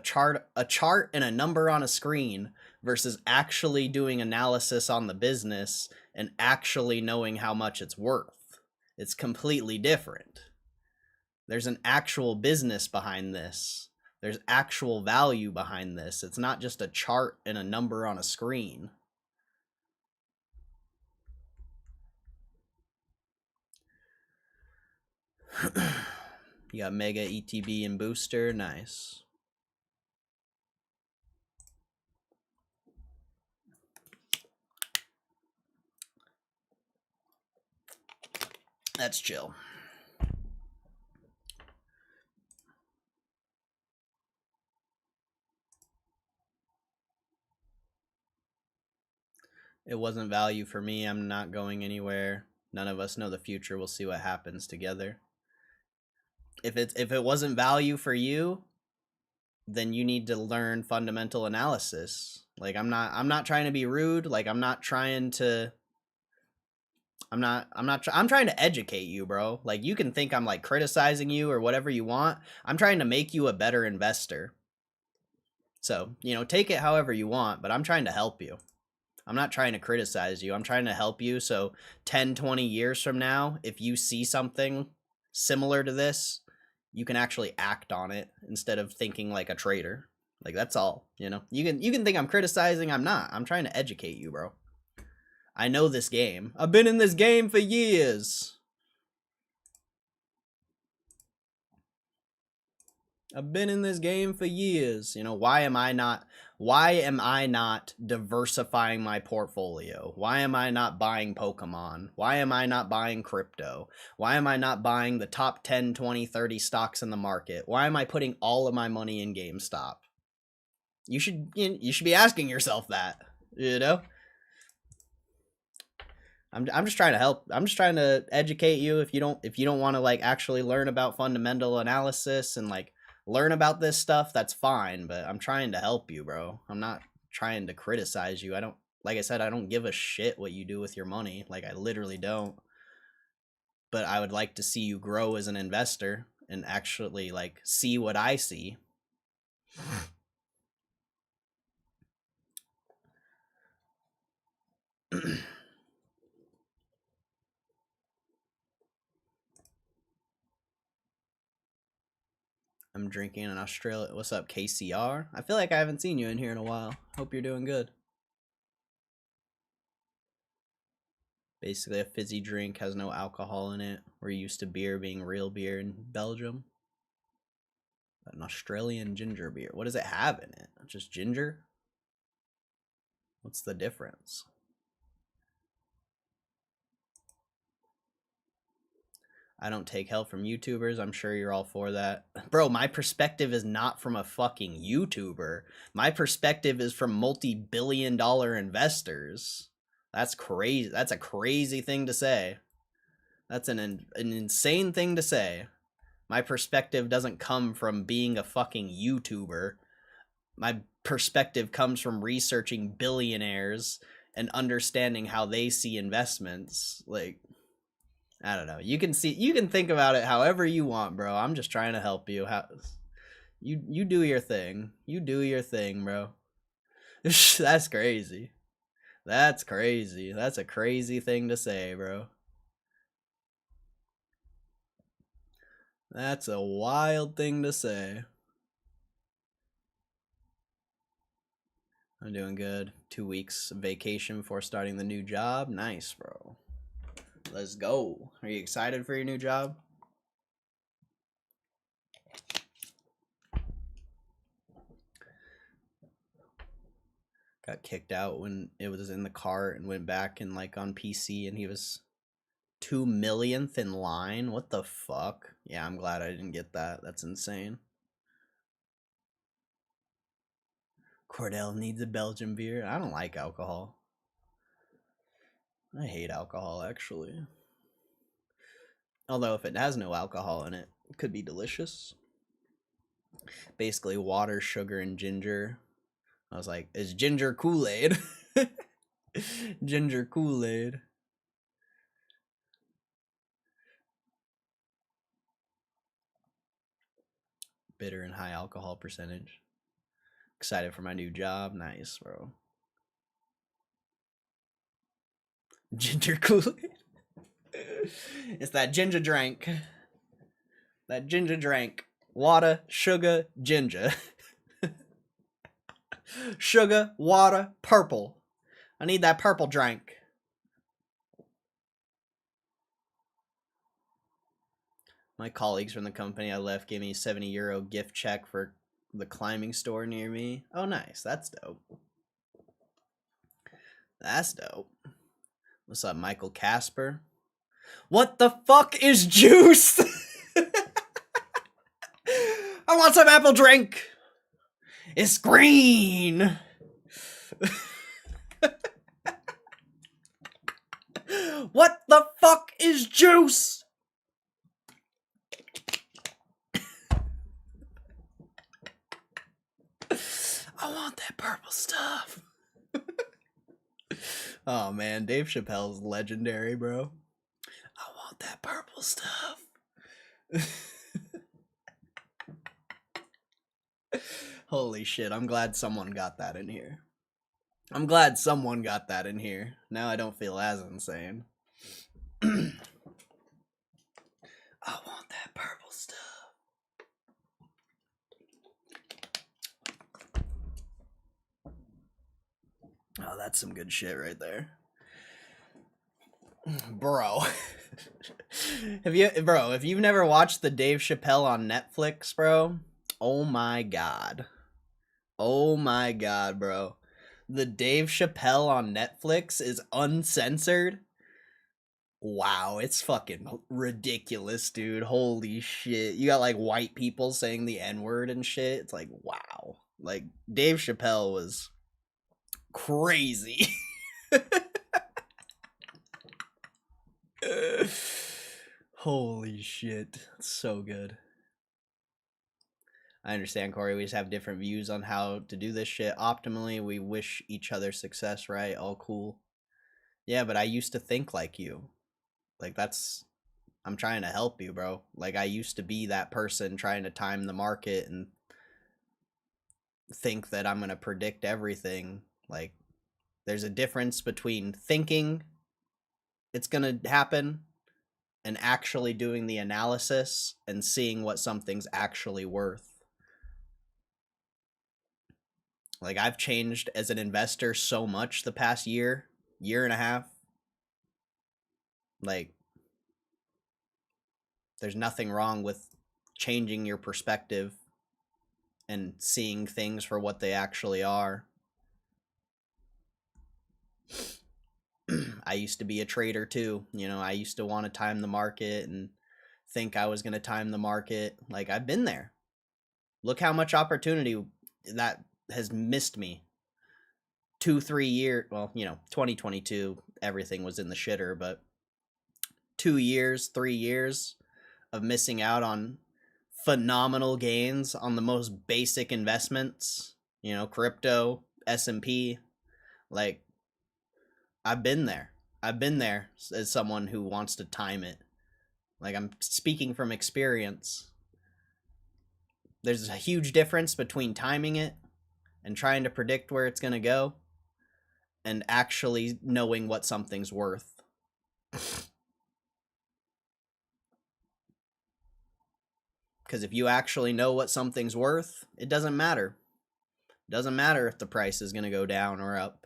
chart and a number on a screen versus actually doing analysis on the business and actually knowing how much it's worth. It's completely different. There's an actual business behind this. There's actual value behind this. It's not just a chart and a number on a screen. You got Mega, ETB, and Booster. Nice. That's chill. It wasn't value for me. I'm not going anywhere. None of us know the future. We'll see what happens together. If it wasn't value for you, then you need to learn fundamental analysis. Like I'm not trying to be rude. Like I'm trying to educate you, bro. Like you can think I'm like criticizing you or whatever you want. I'm trying to make you a better investor. So, you know, take it however you want, but I'm trying to help you. I'm not trying to criticize you. I'm trying to help you. So 10, 20 years from now, if you see something similar to this, you can actually act on it instead of thinking like a trader. Like that's all, you know. You can think I'm criticizing. I'm not. I'm trying to educate you, bro. I know this game. I've been in this game for years. I've been in this game for years. You know, why am I not diversifying my portfolio? Why am I not buying Pokemon? Why am I not buying crypto? Why am I not buying the top 10, 20, 30 stocks in the market? Why am I putting all of my money in GameStop? You should be asking yourself that, you know? I'm just trying to help. I'm just trying to educate you. If you don't want to like actually learn about fundamental analysis and like learn about this stuff, that's fine, but I'm trying to help you, bro. I'm not trying to criticize you. I don't, like I said, I don't give a shit what you do with your money. Like I literally don't. But I would like to see you grow as an investor and actually like see what I see. I'm drinking in Australia. What's up, KCR? I feel like I haven't seen you in here in a while. Hope you're doing good. Basically, a fizzy drink has no alcohol in it. We're used to beer being real beer in Belgium. An Australian ginger beer. What does it have in it? Just ginger? What's the difference? I don't take help from YouTubers. I'm sure you're all for that. Bro, my perspective is not from a fucking YouTuber. My perspective is from multi-billion-dollar investors. That's crazy. That's a crazy thing to say. That's an insane thing to say. My perspective doesn't come from being a fucking YouTuber. My perspective comes from researching billionaires and understanding how they see investments. Like, I don't know. You can think about it however you want, bro. I'm just trying to help you. You do your thing. You do your thing, bro. That's crazy. That's crazy. That's a crazy thing to say, bro. That's a wild thing to say. I'm doing good. 2 weeks vacation before starting the new job. Nice, bro. Let's go. Are you excited for your new job? Got kicked out when it was in the cart and went back and like on PC and he was 2 millionth in line. What the fuck? Yeah, I'm glad I didn't get that. That's insane. Cordell needs a Belgian beer. I don't like alcohol. I hate alcohol, actually. Although if it has no alcohol in it, it could be delicious. Basically water, sugar, and ginger. I was like, it's ginger Kool-Aid. Ginger Kool-Aid. Bitter and high alcohol percentage. Excited for my new job. Nice, bro. Ginger Kool-Aid. It's that ginger drink. That ginger drink. Water, sugar, ginger. Sugar, water, purple. I need that purple drink. My colleagues from the company I left gave me a €70 gift check for the climbing store near me. Oh, nice. That's dope. That's dope. What's up, Michael Casper? What the fuck is juice? I want some apple drink. It's green. What the fuck is juice? I want that purple stuff. Oh man, Dave Chappelle's legendary, bro. I want that purple stuff. Holy shit, I'm glad someone got that in here. I'm glad someone got that in here. Now I don't feel as insane. I want that purple stuff. Oh, that's some good shit right there. Bro. If you've never watched the Dave Chappelle on Netflix, bro, Oh my god. Oh my god, bro. The Dave Chappelle on Netflix is uncensored. Wow, it's fucking ridiculous, dude. Holy shit. You got like white people saying the N-word and shit. It's like, wow. Like, Dave Chappelle was crazy. Holy shit. So good. I understand, Corey. We just have different views on how to do this shit optimally. We wish each other success, right? All cool. Yeah, but I used to think like you. Like, I'm trying to help you, bro. Like, I used to be that person trying to time the market and think that I'm going to predict everything. Like, there's a difference between thinking it's going to happen and actually doing the analysis and seeing what something's actually worth. Like, I've changed as an investor so much the past year and a half. Like, there's nothing wrong with changing your perspective and seeing things for what they actually are. I used to be a trader too. You know, I used to want to time the market and think I was going to time the market. Like, I've been there. Look how much opportunity that has missed me. 2-3 years, well, 2022, everything was in the shitter, but 2 years, 3 years of missing out on phenomenal gains on the most basic investments, crypto, S&P. Like, I've been there. I've been there as someone who wants to time it. Like, I'm speaking from experience. There's a huge difference between timing it and trying to predict where it's going to go and actually knowing what something's worth. Because if you actually know what something's worth, it doesn't matter. It doesn't matter if the price is going to go down or up.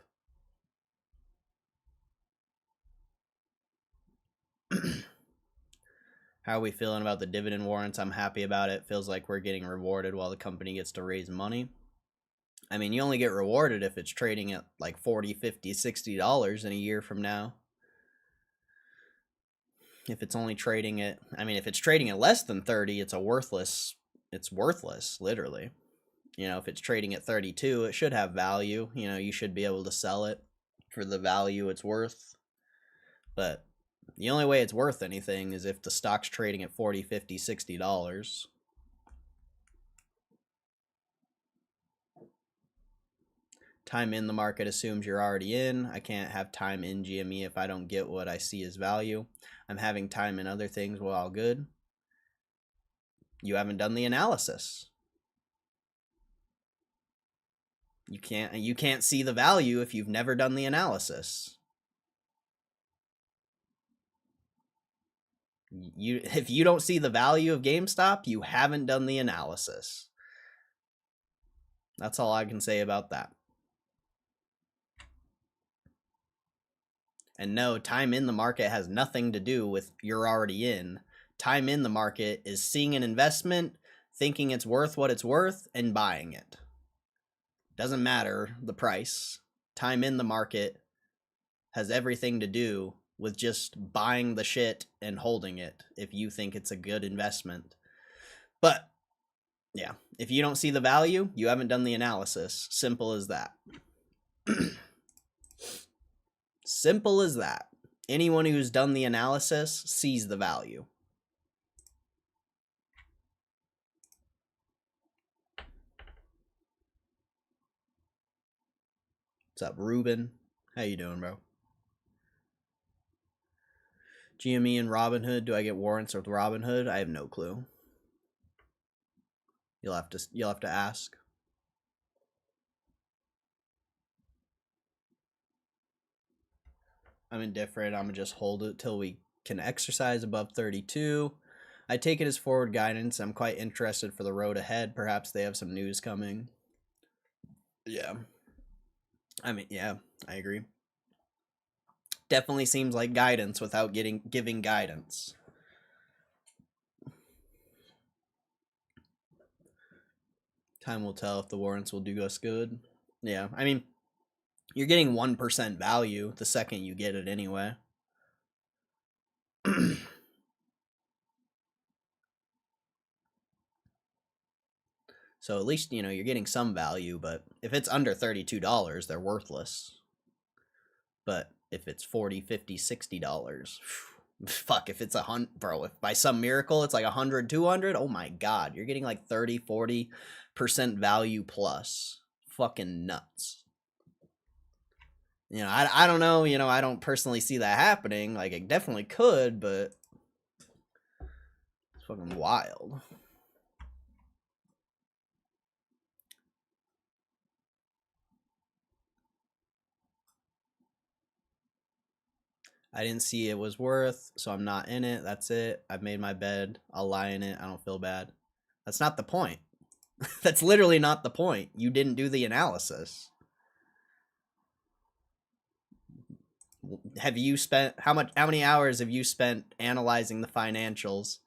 How are we feeling about the dividend warrants? I'm happy about it. Feels like we're getting rewarded while the company gets to raise money. I mean, you only get rewarded if it's trading at like $40, $50, $60 in a year from now. If it's only trading at, if it's trading at less than 30, it's worthless, literally. If it's trading at 32, it should have value. You should be able to sell it for the value it's worth. But the only way it's worth anything is if the stock's trading at $40, $50, $60. Time in the market assumes you're already in. I can't have time in GME if I don't get what I see as value. I'm having time in other things. Well, all good. You haven't done the analysis. You can't see the value if you've never done the analysis. If you don't see the value of GameStop, you haven't done the analysis. That's all I can say about that. And no, time in the market has nothing to do with you're already in. Time in the market is seeing an investment, thinking it's worth what it's worth, and buying it. Doesn't matter the price. Time in the market has everything to do with just buying the shit and holding it if you think it's a good investment. But yeah, if you don't see the value, you haven't done the analysis. Simple as that. Simple as that. Anyone who's done the analysis sees the value. What's up, Ruben? How you doing, bro? GME and Robinhood. Do I get warrants with Robinhood? I have no clue. You'll have to ask. I'm indifferent. I'm gonna just hold it till we can exercise above 32. I take it as forward guidance. I'm quite interested for the road ahead. Perhaps they have some news coming. Yeah. Yeah, I agree. Definitely seems like guidance without giving guidance. Time will tell if the warrants will do us good. Yeah, I mean, you're getting 1% value the second you get it anyway. So at least, you're getting some value, but if it's under $32, they're worthless. But if it's $40, $50, $60, fuck, if it's bro, if by some miracle it's like 100, 200, oh my god, you're getting like 30, 40% value plus. Fucking nuts. I don't know, I don't personally see that happening. Like, it definitely could, but it's fucking wild. I didn't see it was worth, so I'm not in it. That's it. I've made my bed. I'll lie in it. I don't feel bad. That's not the point. That's literally not the point. You didn't do the analysis. Have you spent how many hours have you spent analyzing the financials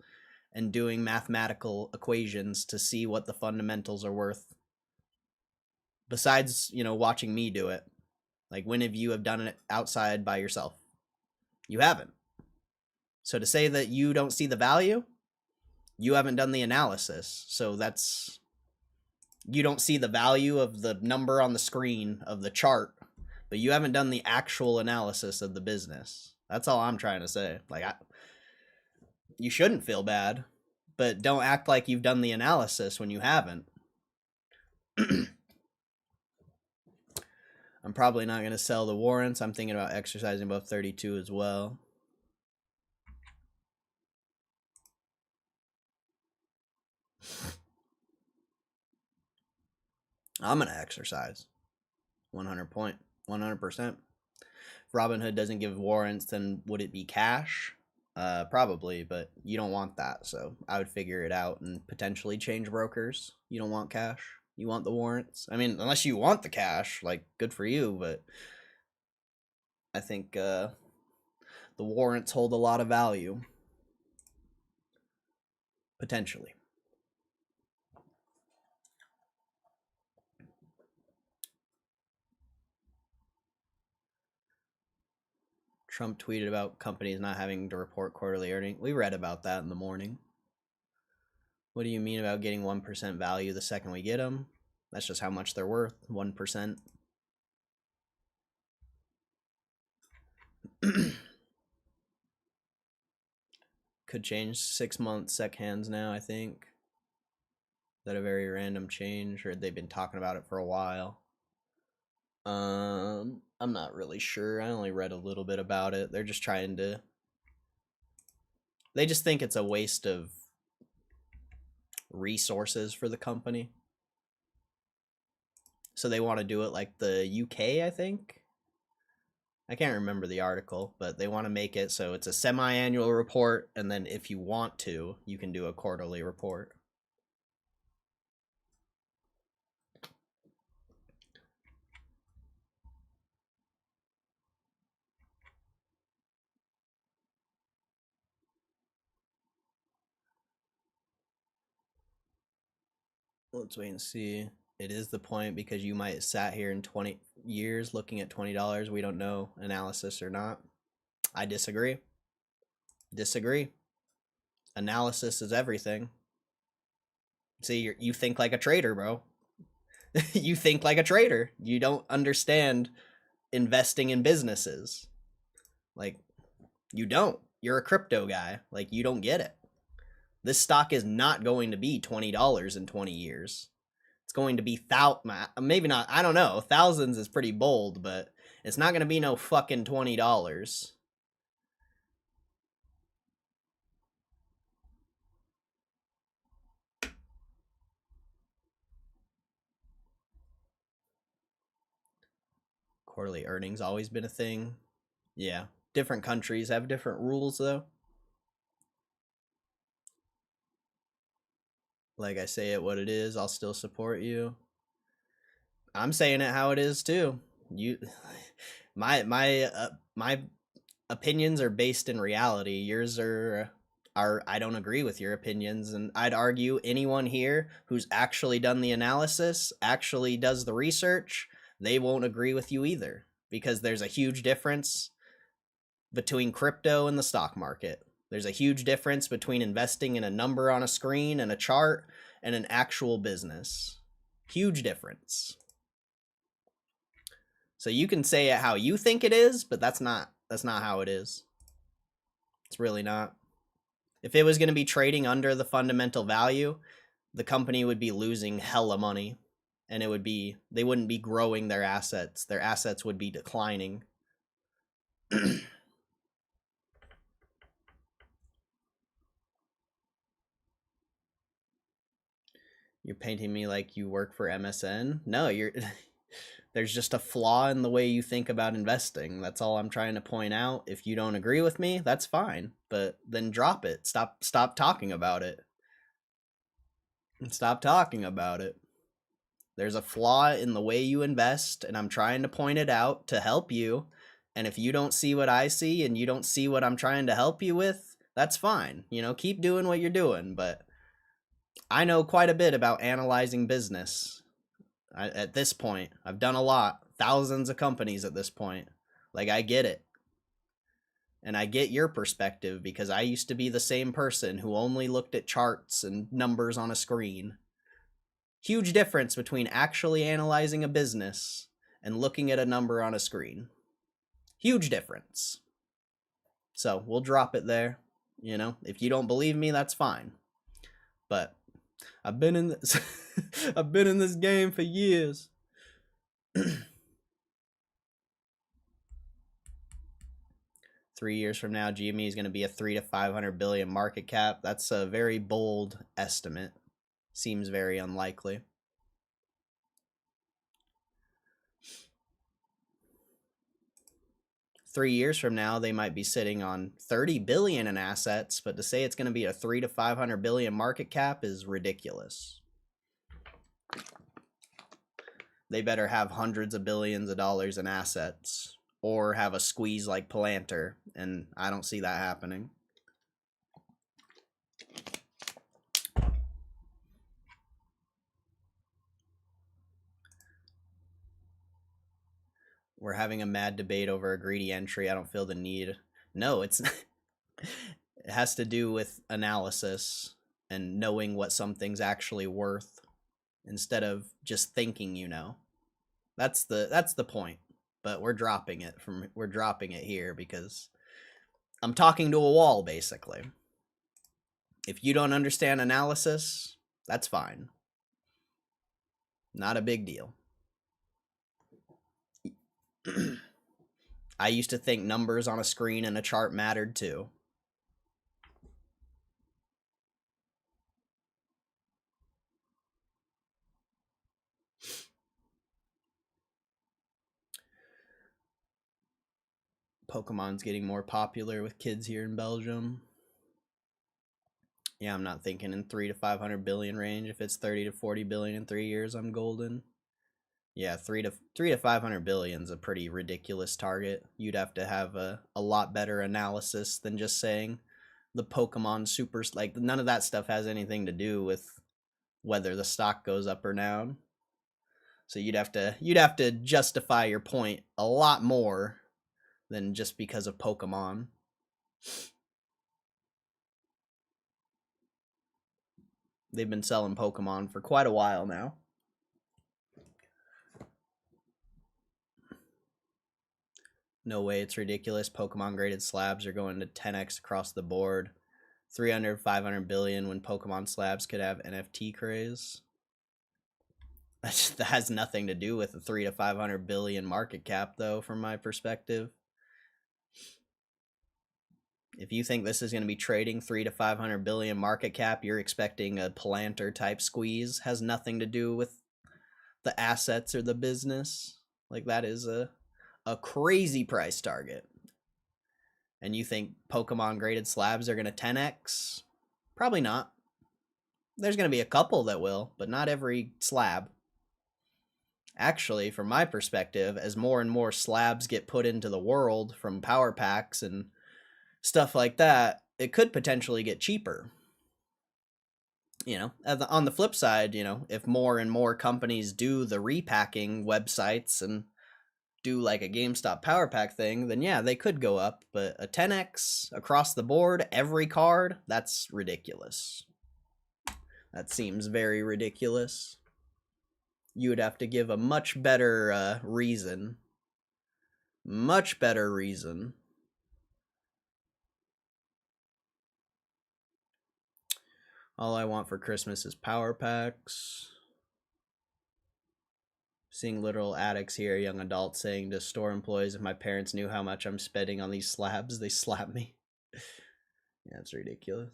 and doing mathematical equations to see what the fundamentals are worth? Besides, watching me do it. Like, when have you done it outside by yourself? You haven't. So to say that you don't see the value, you haven't done the analysis. So you don't see the value of the number on the screen of the chart, but you haven't done the actual analysis of the business. That's all I'm trying to say. Like, you shouldn't feel bad, but don't act like you've done the analysis when you haven't. I'm probably not going to sell the warrants. I'm thinking about exercising above 32 as well. I'm going to exercise 100%. If Robinhood doesn't give warrants, then would it be cash? Probably, but you don't want that. So I would figure it out and potentially change brokers. You don't want cash. You want the warrants. I mean, unless you want the cash, like, good for you, but I think the warrants hold a lot of value. Potentially. Trump tweeted about companies not having to report quarterly earnings. We read about that in the morning. What do you mean about getting 1% value the second we get them? That's just how much they're worth, 1%. Could change 6 months sec hands now, I think. Is that a very random change, or they've been talking about it for a while? I'm not really sure. I only read a little bit about it. They're just trying to... They just think it's a waste of resources for the company. So they want to do it like the UK, I think. I can't remember the article, but they want to make it so it's a semi-annual report, and then if you want to, you can do a quarterly report. Let's wait and see. It is the point because you might have sat here in 20 years looking at $20. We don't know analysis or not. I disagree. Analysis is everything. See, you think like a trader, bro. You think like a trader. You don't understand investing in businesses. Like, you don't. You're a crypto guy. Like, you don't get it. This stock is not going to be $20 in 20 years. It's going to be maybe not, I don't know. Thousands is pretty bold, but it's not going to be no fucking $20. Quarterly earnings always been a thing. Yeah. Different countries have different rules, though. Like, I say it what it is, I'll still support you. I'm saying it how it is too. My opinions are based in reality. Yours are I don't agree with your opinions, and I'd argue anyone here who's actually done the analysis, actually does the research, they won't agree with you either, because there's a huge difference between crypto and the stock market. There's a huge difference between investing in a number on a screen and a chart and an actual business. Huge difference. So you can say it how you think it is, but that's not how it is. It's really not. If it was going to be trading under the fundamental value, the company would be losing hella money, and they wouldn't be growing their assets. Their assets would be declining. You're painting me like you work for MSN? No, there's just a flaw in the way you think about investing. That's all I'm trying to point out. If you don't agree with me, that's fine, but then drop it. Stop talking about it. Stop talking about it. There's a flaw in the way you invest, and I'm trying to point it out to help you. And if you don't see what I see and you don't see what I'm trying to help you with, that's fine. Keep doing what you're doing, but I know quite a bit about analyzing business. At this point, I've done a lot, thousands of companies at this point. Like, I get it. And I get your perspective because I used to be the same person who only looked at charts and numbers on a screen. Huge difference between actually analyzing a business and looking at a number on a screen. Huge difference. So we'll drop it there. If you don't believe me, that's fine. But I've been in this I've been in this game for years. 3 years from now, GME is going to be a 300 to 500 billion market cap. That's a very bold estimate. Seems very unlikely. Three years from now, they might be sitting on 30 billion in assets, but to say it's going to be a 300 to 500 billion market cap is ridiculous. They better have hundreds of billions of dollars in assets or have a squeeze like Palantir, and I don't see that happening. We're having a mad debate over a greedy entry. I don't feel the need. No, it's it has to do with analysis and knowing what something's actually worth instead of just thinking That's the point. But we're dropping it here because I'm talking to a wall, basically. If you don't understand analysis, that's fine. Not a big deal. I used to think numbers on a screen and a chart mattered too. Pokemon's getting more popular with kids here in Belgium. Yeah, I'm not thinking in 300 to 500 billion range. If it's 30 to 40 billion in 3 years, I'm golden. Yeah, 300 to 500 billion is a pretty ridiculous target. You'd have to have a lot better analysis than just saying the Pokemon supers. Like, none of that stuff has anything to do with whether the stock goes up or down. So you'd have to justify your point a lot more than just because of Pokemon. They've been selling Pokemon for quite a while now. No way, it's ridiculous. Pokemon graded slabs are going to 10x across the board. 300, 500 billion when Pokemon slabs could have NFT craze. That has nothing to do with the 300 to 500 billion market cap, though, from my perspective. If you think this is going to be trading 300 to 500 billion market cap, you're expecting a Palantir type squeeze. Has nothing to do with the assets or the business. Like, that is a crazy price target. And you think Pokemon graded slabs are going to 10x? Probably not. There's going to be a couple that will, but not every slab. Actually, from my perspective, as more and more slabs get put into the world from power packs and stuff like that, it could potentially get cheaper. On the flip side, if more and more companies do the repacking websites and do like a GameStop Power Pack thing, then yeah, they could go up. But a 10x across the board, every card, that's ridiculous. That seems very ridiculous. You would have to give a much better reason. Much better reason. All I want for Christmas is Power Packs. Seeing literal addicts here, young adults saying to store employees, if my parents knew how much I'm spending on these slabs, they slap me. Yeah, it's ridiculous.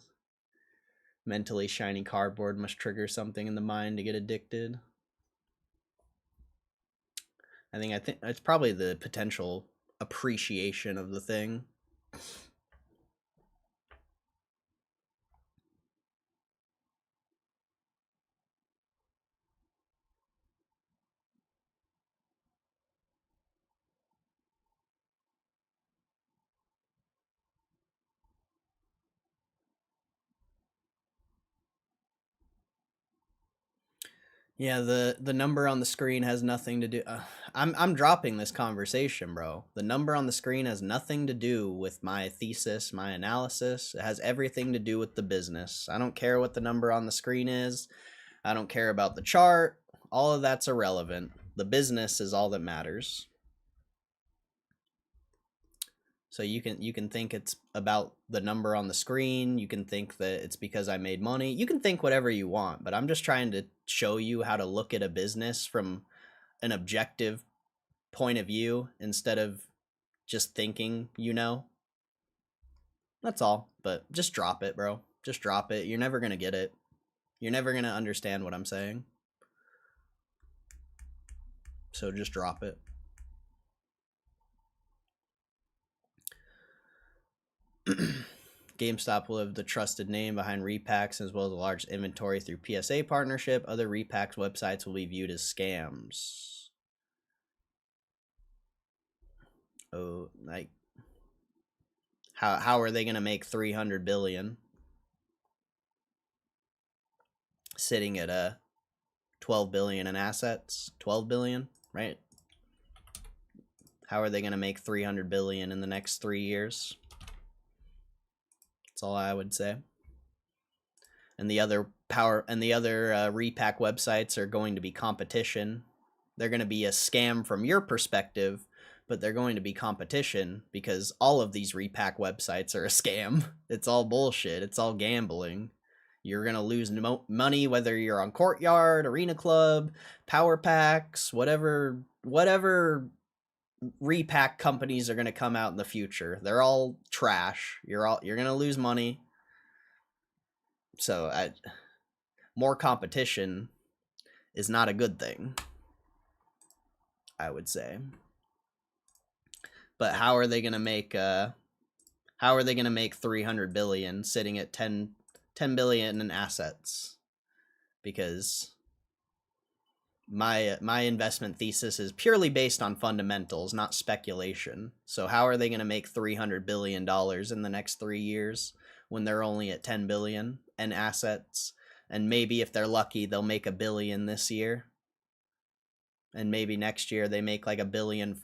Mentally shiny cardboard must trigger something in the mind to get addicted. I think it's probably the potential appreciation of the thing. Yeah, the number on the screen has nothing to do. I'm dropping this conversation, bro. The number on the screen has nothing to do with my thesis, my analysis. It has everything to do with the business. I don't care what the number on the screen is. I don't care about the chart. All of that's irrelevant. The business is all that matters. So you can think it's about the number on the screen. You can think that it's because I made money. You can think whatever you want, but I'm just trying to show you how to look at a business from an objective point of view instead of just thinking, That's all. But just drop it, bro. Just drop it. You're never going to get it. You're never going to understand what I'm saying. So just drop it. GameStop will have the trusted name behind repacks as well as a large inventory through PSA partnership. Other repacks websites will be viewed as scams. Oh, like how are they going to make 300 billion sitting at 12 billion in assets? 12 billion, right? How are they going to make 300 billion in the next 3 years? That's all I would say. And the other repack websites are going to be competition. They're going to be a scam from your perspective, but they're going to be competition because all of these repack websites are a scam. It's all bullshit. It's all gambling. You're going to lose money whether you're on Courtyard, Arena Club, Power Packs, whatever repack companies are going to come out in the future. They're all trash. You're going to lose money. So more competition is not a good thing, I would say. But how are they going to make 300 billion sitting at 10 billion in assets? Because my investment thesis is purely based on fundamentals, not speculation. So how are they going to make $300 billion in the next 3 years when they're only at 10 billion in assets? And maybe if they're lucky, they'll make $1 billion this year. And maybe next year they make like $1.5 billion.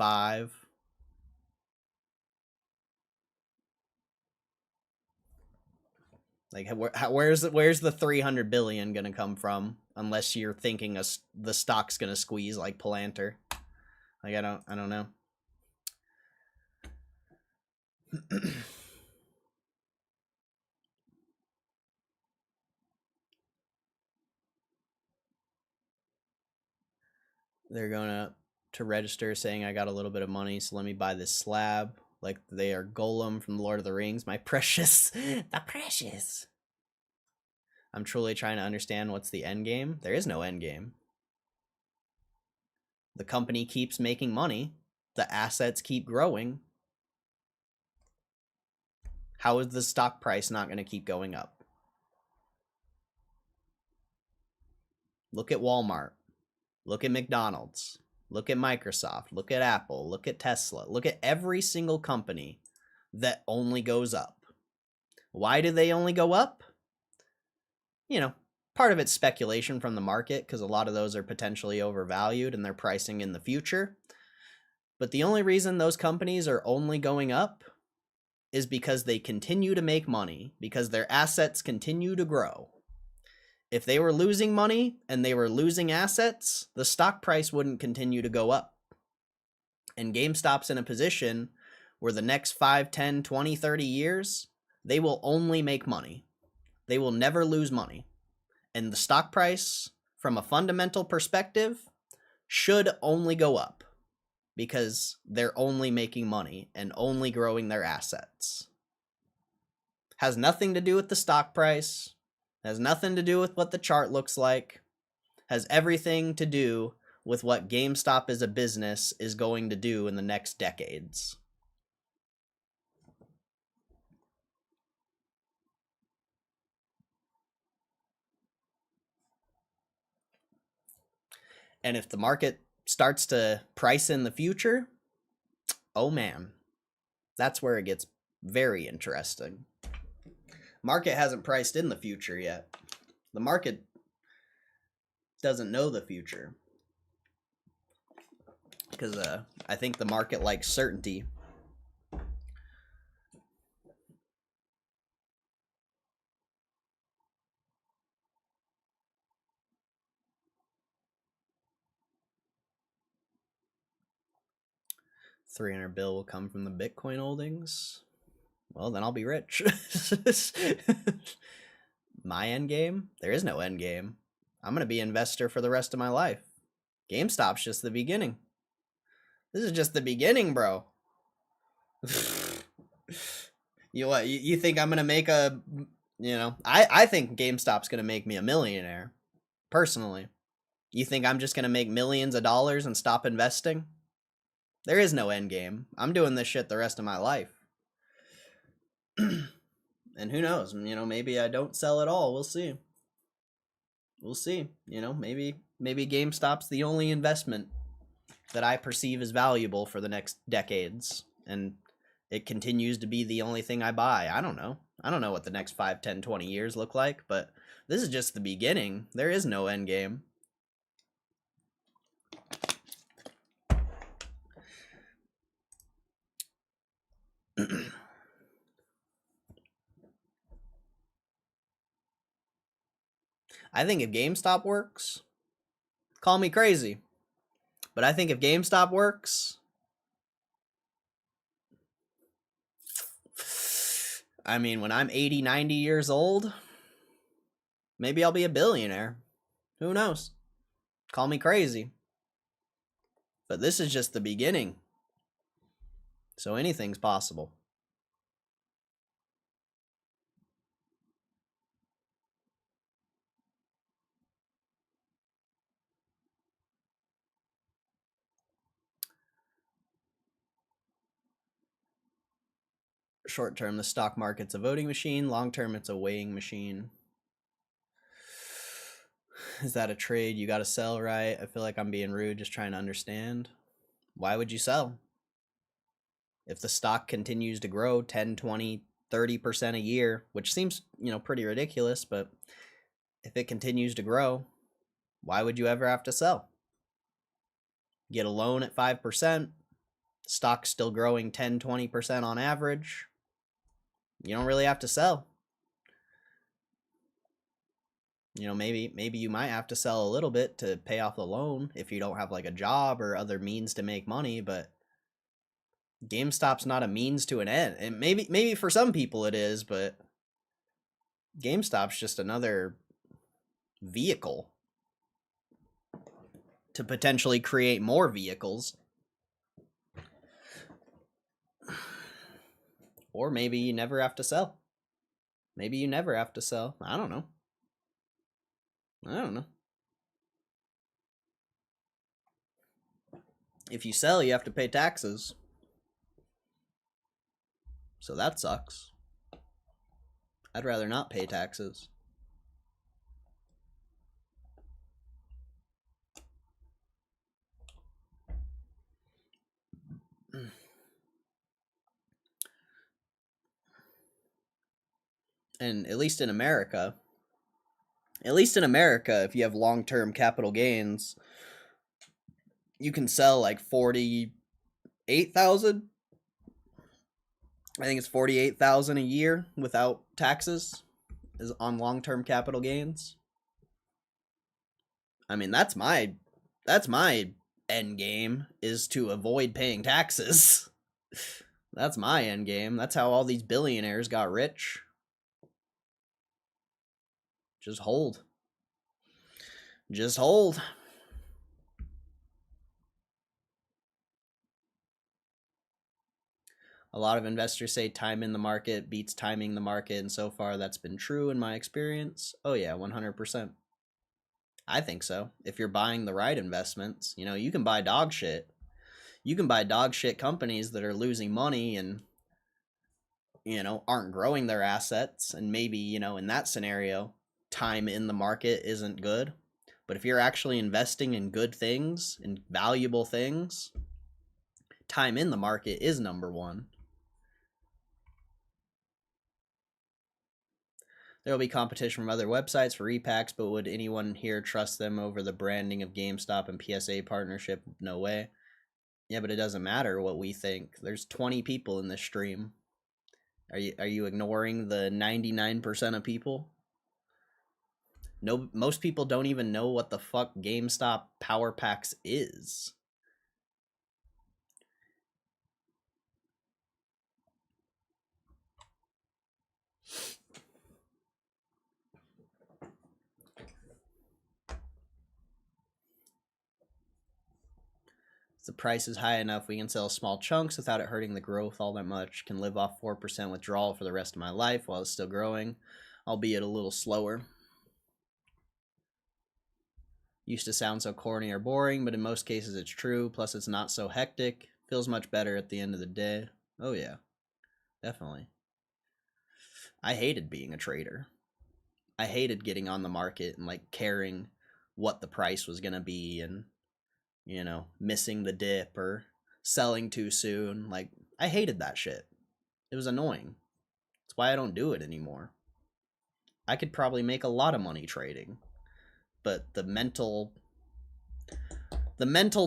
Like where's the 300 billion gonna come from? Unless you're thinking the stock's gonna squeeze like Palantir. Like I don't know. They're going to register saying I got a little bit of money, so let me buy this slab. Like they are Golem from the Lord of the Rings, my precious, the precious. I'm truly trying to understand what's the end game. There is no end game. The company keeps making money. The assets keep growing. How is the stock price not going to keep going up? Look at Walmart. Look at McDonald's. Look at Microsoft. Look at Apple. Look at Tesla. Look at every single company that only goes up. Why do they only go up? You know, part of it's speculation from the market because a lot of those are potentially overvalued and they're pricing in the future. But the only reason those companies are only going up is because they continue to make money, because their assets continue to grow. If they were losing money and they were losing assets, the stock price wouldn't continue to go up. And GameStop's in a position where the next 5, 10, 20, 30 years, they will only make money. They will never lose money. And the stock price, from a fundamental perspective, should only go up because they're only making money and only growing their assets. Has nothing to do with the stock price, has nothing to do with what the chart looks like, has everything to do with what GameStop as a business is going to do in the next decades. And if the market starts to price in the future, oh man, that's where it gets very interesting. Market hasn't priced in the future yet. The market doesn't know the future. Because I think the market likes certainty. $300 bill will come from the Bitcoin holdings. Well, then I'll be rich. My end game? There is no end game. I'm going to be an investor for the rest of my life. GameStop's just the beginning. This is just the beginning, bro. You think I'm going to make a, I think GameStop's going to make me a millionaire, personally. You think I'm just going to make millions of dollars and stop investing? There is no end game. I'm doing this shit the rest of my life. And who knows, maybe I don't sell at all. We'll see. We'll see. Maybe GameStop's the only investment that I perceive as valuable for the next decades. And it continues to be the only thing I buy. I don't know. I don't know what the next 5, 10, 20 years look like, but this is just the beginning. There is no end game. I think if GameStop works, call me crazy, but I think if GameStop works, I mean, when I'm 80, 90 years old, maybe I'll be a billionaire. Who knows? Call me crazy. But this is just the beginning. So anything's possible. Short term, the stock market's a voting machine. Long term, it's a weighing machine. Is that a trade? You got to sell, right? I feel like I'm being rude, just trying to understand. Why would you sell? If the stock continues to grow 10, 20, 30% a year, which seems, pretty ridiculous, but if it continues to grow, why would you ever have to sell? Get a loan at 5%, stock's still growing 10, 20% on average. You don't really have to sell. Maybe you might have to sell a little bit to pay off the loan if you don't have like a job or other means to make money, but GameStop's not a means to an end. And maybe for some people it is, but GameStop's just another vehicle to potentially create more vehicles. Or maybe you never have to sell. Maybe you never have to sell. I don't know. If you sell, you have to pay taxes. So that sucks. I'd rather not pay taxes. And at least in America, if you have long-term capital gains, you can sell like 48,000. I think it's 48,000 a year without taxes is on long-term capital gains. I mean, that's my end game, is to avoid paying taxes. That's my end game. That's how all these billionaires got rich. Just hold. Just hold. A lot of investors say time in the market beats timing the market, and so far that's been true in my experience. Oh yeah, 100%. I think so. If you're buying the right investments, you know, you can buy dog shit. You can buy dog shit companies that are losing money and, you know, aren't growing their assets, and maybe, you know, in that scenario, time in the market isn't good. But if you're actually investing in good things and valuable things, time in the market is number one. There will be competition from other websites for repacks, but would anyone here trust them over the branding of GameStop and PSA partnership? No way. Yeah, but it doesn't matter what we think. There's 20 people in this stream. Are you ignoring the 99% of people? No, most people don't even know what the fuck GameStop Power Packs is. If the price is high enough, we can sell small chunks without it hurting the growth all that much. Can live off 4% withdrawal for the rest of my life while it's still growing, albeit a little slower. Used to sound so corny or boring, but in most cases it's true. Plus it's not so hectic. Feels much better at the end of the day. Oh yeah, definitely. I hated being a trader. I hated getting on the market and like caring what the price was going to be and, you know, missing the dip or selling too soon. Like, I hated that shit. It was annoying. That's why I don't do it anymore. I could probably make a lot of money trading, but the mental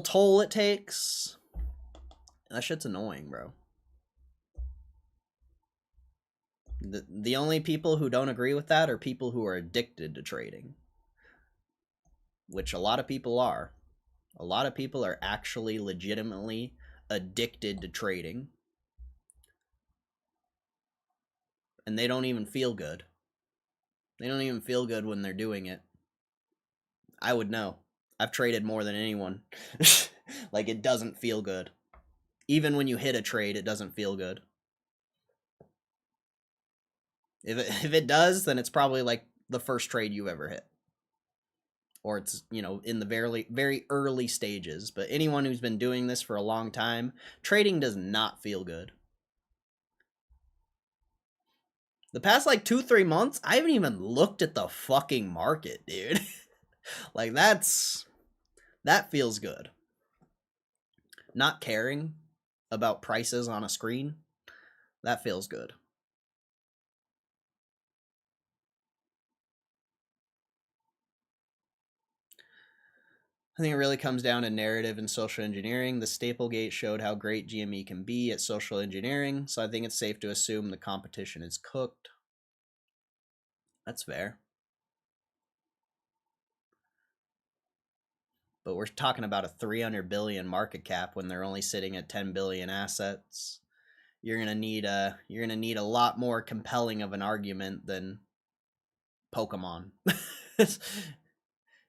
toll it takes, that shit's annoying, bro. The only people who don't agree with that are people who are addicted to trading, which a lot of people are. A lot of people are actually legitimately addicted to trading, and they don't even feel good. They don't even feel good when they're doing it. I would know. I've traded more than anyone. Like, it doesn't feel good. Even when you hit a trade, it doesn't feel good. If it does, then it's probably like the first trade you ever hit. Or it's, you know, in the very, very early stages. But anyone who's been doing this for a long time, trading does not feel good. The past like 2-3 months, I haven't even looked at the fucking market, dude. Like, that feels good. Not caring about prices on a screen, that feels good. I think it really comes down to narrative and social engineering. The Staplegate showed how great GME can be at social engineering, so I think it's safe to assume the competition is cooked. That's fair. But we're talking about a 300 billion market cap when they're only sitting at 10 billion assets. You're gonna need a lot more compelling of an argument than Pokemon.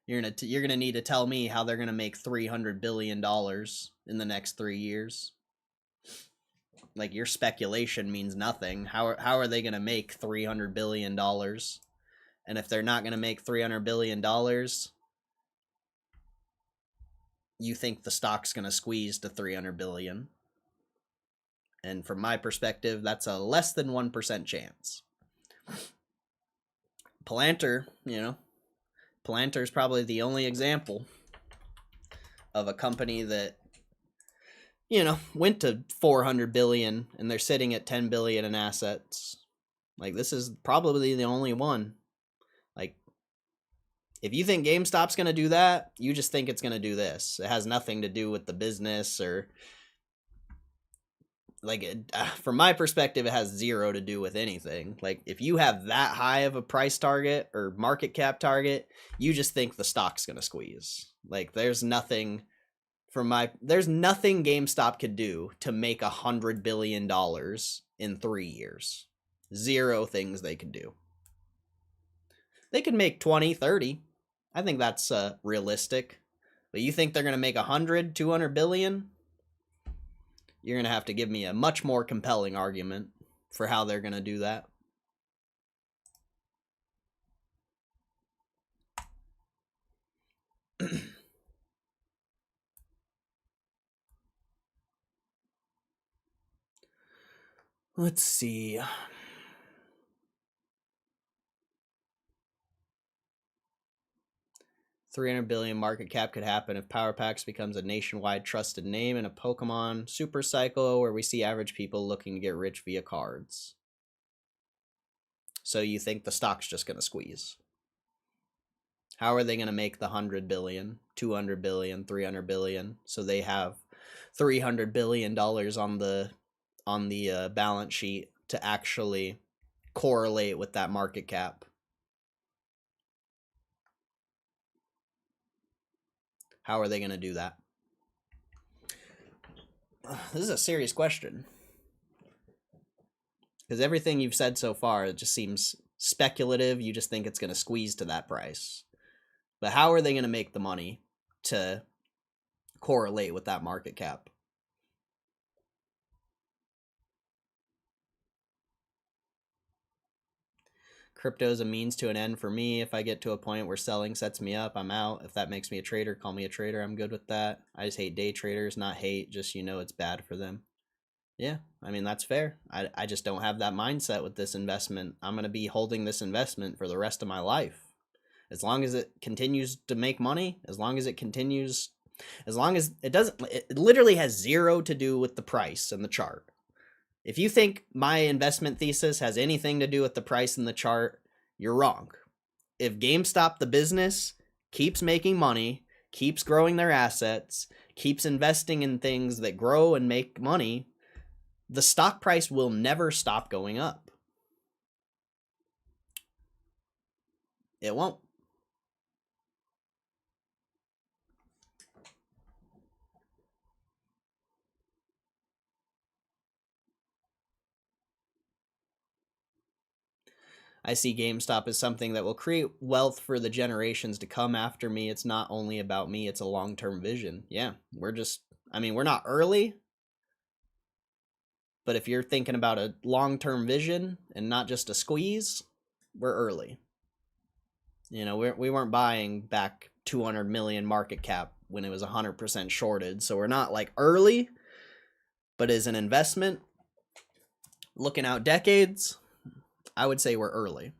You're gonna need to tell me how they're gonna make $300 billion in the next 3 years. Like, your speculation means nothing. How are they gonna make $300 billion? And if they're not gonna make $300 billion, you think the stock's gonna squeeze to 300 billion? And from my perspective, that's a less than 1% chance. Palantir, you know, Palantir is probably the only example of a company that, you know, went to 400 billion and they're sitting at 10 billion in assets. Like, this is probably the only one. Like, if you think GameStop's going to do that, you just think it's going to do this. It has nothing to do with the business or like from my perspective, it has zero to do with anything. Like, if you have that high of a price target or market cap target, you just think the stock's going to squeeze. Like, there's nothing GameStop could do to make $100 billion in 3 years. Zero things they could do. They could make 20, 30. I think that's realistic. But you think they're going to make 100, 200 billion? You're going to have to give me a much more compelling argument for how they're going to do that. Let's see. $300 billion market cap could happen if Power Packs becomes a nationwide trusted name in a Pokemon super cycle where we see average people looking to get rich via cards. So you think the stock's just going to squeeze? How are they going to make the 100 billion, 200 billion, 300 billion so they have $300 billion on the balance sheet to actually correlate with that market cap? How are they going to do that? This is a serious question. Because everything you've said so far, it just seems speculative. You just think it's going to squeeze to that price. But how are they going to make the money to correlate with that market cap? Crypto is a means to an end for me. If I get to a point where selling sets me up, I'm out. If that makes me a trader, call me a trader. I'm good with that. I just hate day traders, not hate, just, it's bad for them. Yeah, I mean, that's fair. I just don't have that mindset with this investment. I'm going to be holding this investment for the rest of my life. As long as it continues to make money, as long as it doesn't, it literally has zero to do with the price and the chart. If you think my investment thesis has anything to do with the price and the chart, you're wrong. If GameStop, the business, keeps making money, keeps growing their assets, keeps investing in things that grow and make money, the stock price will never stop going up. It won't. I see GameStop as something that will create wealth for the generations to come after me. It's not only about me, it's a long-term vision. Yeah, we're not early, but if you're thinking about a long-term vision and not just a squeeze, we're early. We weren't buying back 200 million market cap when it was 100% shorted, so we're not like early, but as an investment, looking out decades, I would say we're early.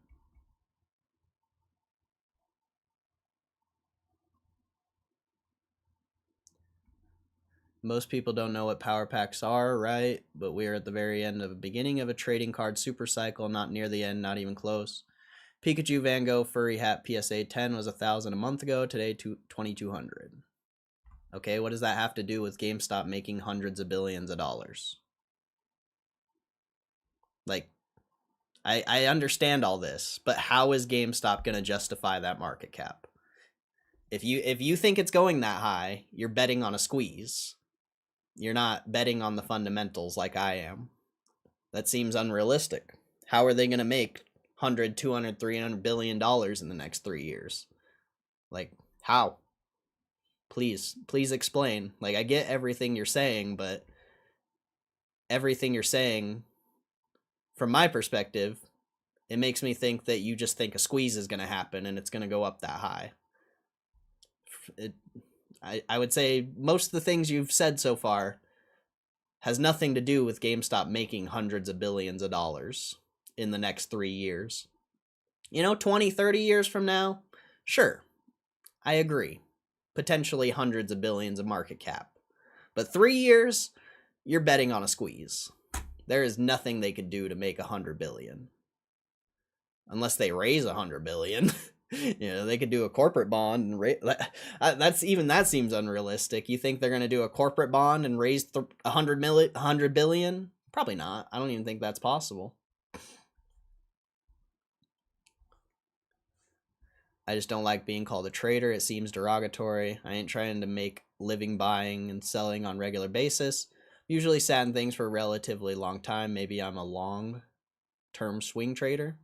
Most people don't know what power packs are, right? But we are at the very end of a beginning of a trading card super cycle, not near the end, not even close. Pikachu, Van Gogh, Furry Hat, PSA 10 was 1,000 a month ago. Today, 2,200. Okay, what does that have to do with GameStop making hundreds of billions of dollars? Like, I understand all this, but how is GameStop going to justify that market cap? If you think it's going that high, you're betting on a squeeze. You're not betting on the fundamentals like I am. That seems unrealistic. How are they going to make 100, 200, 300 billion dollars in the next 3 years? Like, how? Please explain. Like, I get everything you're saying, but everything you're saying, from my perspective, it makes me think that you just think a squeeze is going to happen and it's going to go up that high. I would say most of the things you've said so far has nothing to do with GameStop making hundreds of billions of dollars in the next 3 years. 20, 30 years from now, sure, I agree. Potentially hundreds of billions of market cap. But 3 years, you're betting on a squeeze. There is nothing they could do to make 100 billion. unless they raise 100 billion. They could do a corporate bond and that seems unrealistic. You think they're going to do a corporate bond and raise 100 billion? Probably not. I don't even think that's possible. I just don't like being called a trader. It seems derogatory. I ain't trying to make living buying and selling on regular basis. Usually sat in things for a relatively long time. Maybe I'm a long-term swing trader.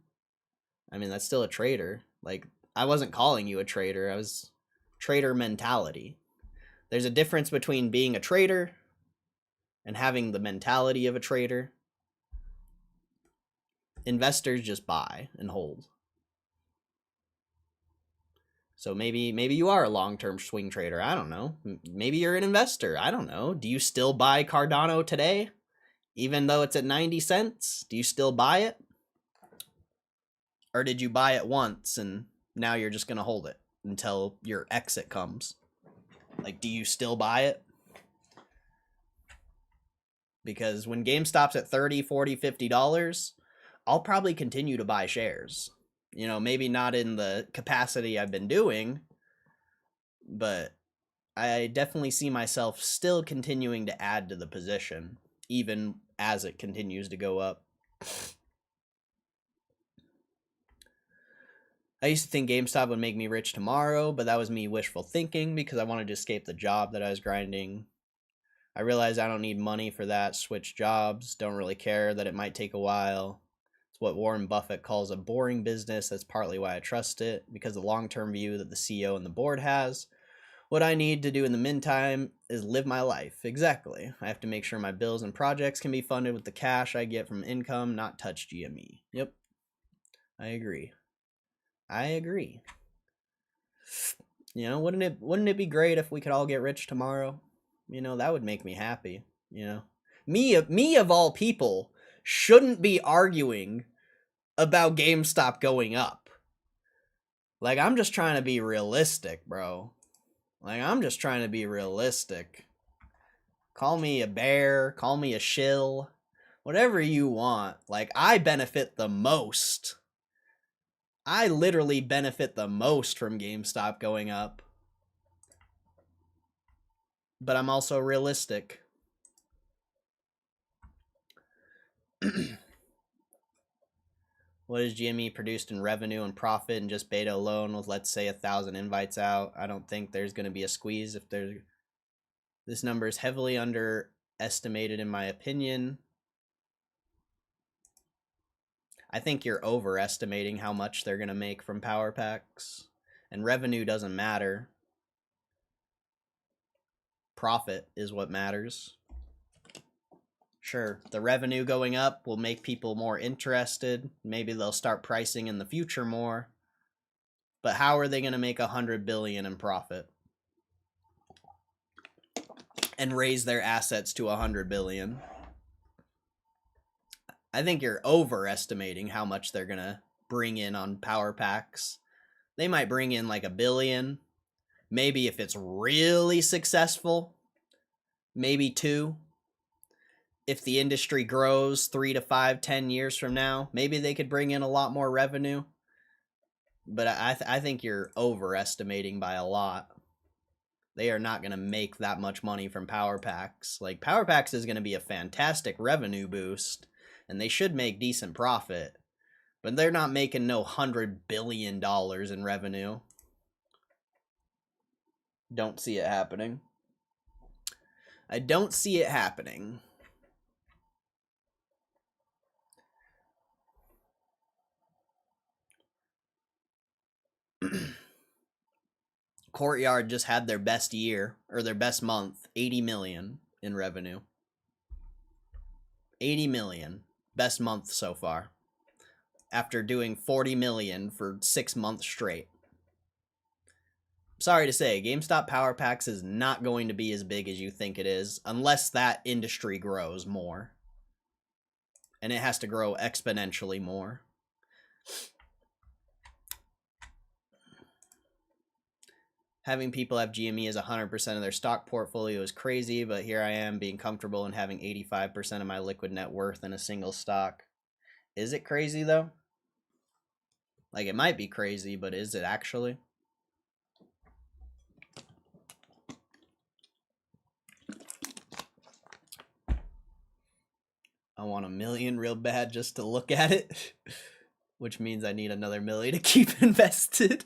I mean, that's still a trader. Like, I wasn't calling you a trader. I was trader mentality. There's a difference between being a trader and having the mentality of a trader. Investors just buy and hold. So maybe you are a long-term swing trader. I don't know. Maybe you're an investor. I don't know. Do you still buy Cardano today? Even though it's at 90 cents? Do you still buy it? Or did you buy it once and now you're just going to hold it until your exit comes? Like, do you still buy it? Because when GameStop's at $30, $40, $50, I'll probably continue to buy shares. Maybe not in the capacity I've been doing, but I definitely see myself still continuing to add to the position, even as it continues to go up. I used to think GameStop would make me rich tomorrow, but that was me wishful thinking because I wanted to escape the job that I was grinding. I realized I don't need money for that, switch jobs, don't really care that it might take a while. What Warren Buffett calls a boring business. That's partly why I trust it, because the long-term view that the CEO and the board has. What I need to do in the meantime is live my life. Exactly. I have to make sure my bills and projects can be funded with the cash I get from income, not touch GME. Yep. I agree. Wouldn't it be great if we could all get rich tomorrow? That would make me happy. Me of all people shouldn't be arguing about GameStop going up. Like, I'm just trying to be realistic, bro. I'm just trying to be realistic. Call me a bear, call me a shill, whatever you want. Like, I benefit the most. I literally benefit the most from GameStop going up. But I'm also realistic. What is GME produced in revenue and profit and just beta alone with, let's say, 1,000 invites out? I don't think there's going to be a squeeze if there's... This number is heavily underestimated in my opinion. I think you're overestimating how much they're going to make from power packs. And revenue doesn't matter. Profit is what matters. Sure, the revenue going up will make people more interested. Maybe they'll start pricing in the future more. But how are they going to make 100 billion in profit? And raise their assets to 100 billion? I think you're overestimating how much they're going to bring in on power packs. They might bring in like $1 billion. Maybe if it's really successful, maybe 2. If the industry grows 3 to 5, 10 years from now, maybe they could bring in a lot more revenue. But I think you're overestimating by a lot. They are not going to make that much money from power packs. Like, power packs is going to be a fantastic revenue boost, and they should make decent profit. But they're not making no $100 billion in revenue. Don't see it happening. I don't see it happening. Courtyard just had their best year, or their best month, 80 million in revenue. 80 million. Best month so far. After doing 40 million for 6 months straight. Sorry to say, GameStop Power Packs is not going to be as big as you think it is, unless that industry grows more. And it has to grow exponentially more. Having people have GME as 100% of their stock portfolio is crazy, but here I am being comfortable in having 85% of my liquid net worth in a single stock. Is it crazy, though? Like, it might be crazy, but is it actually? I want 1 million real bad just to look at it, which means I need another 1 million to keep invested.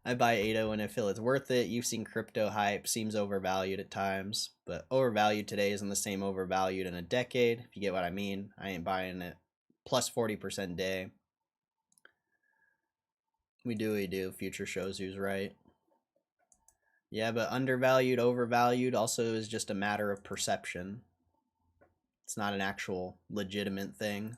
I buy ADO when I feel it's worth it. You've seen crypto hype, seems overvalued at times, but overvalued today isn't the same overvalued in a decade, if you get what I mean. I ain't buying it. Plus 40% day. We do. Future shows who's right. Yeah, but undervalued, overvalued also is just a matter of perception. It's not an actual legitimate thing.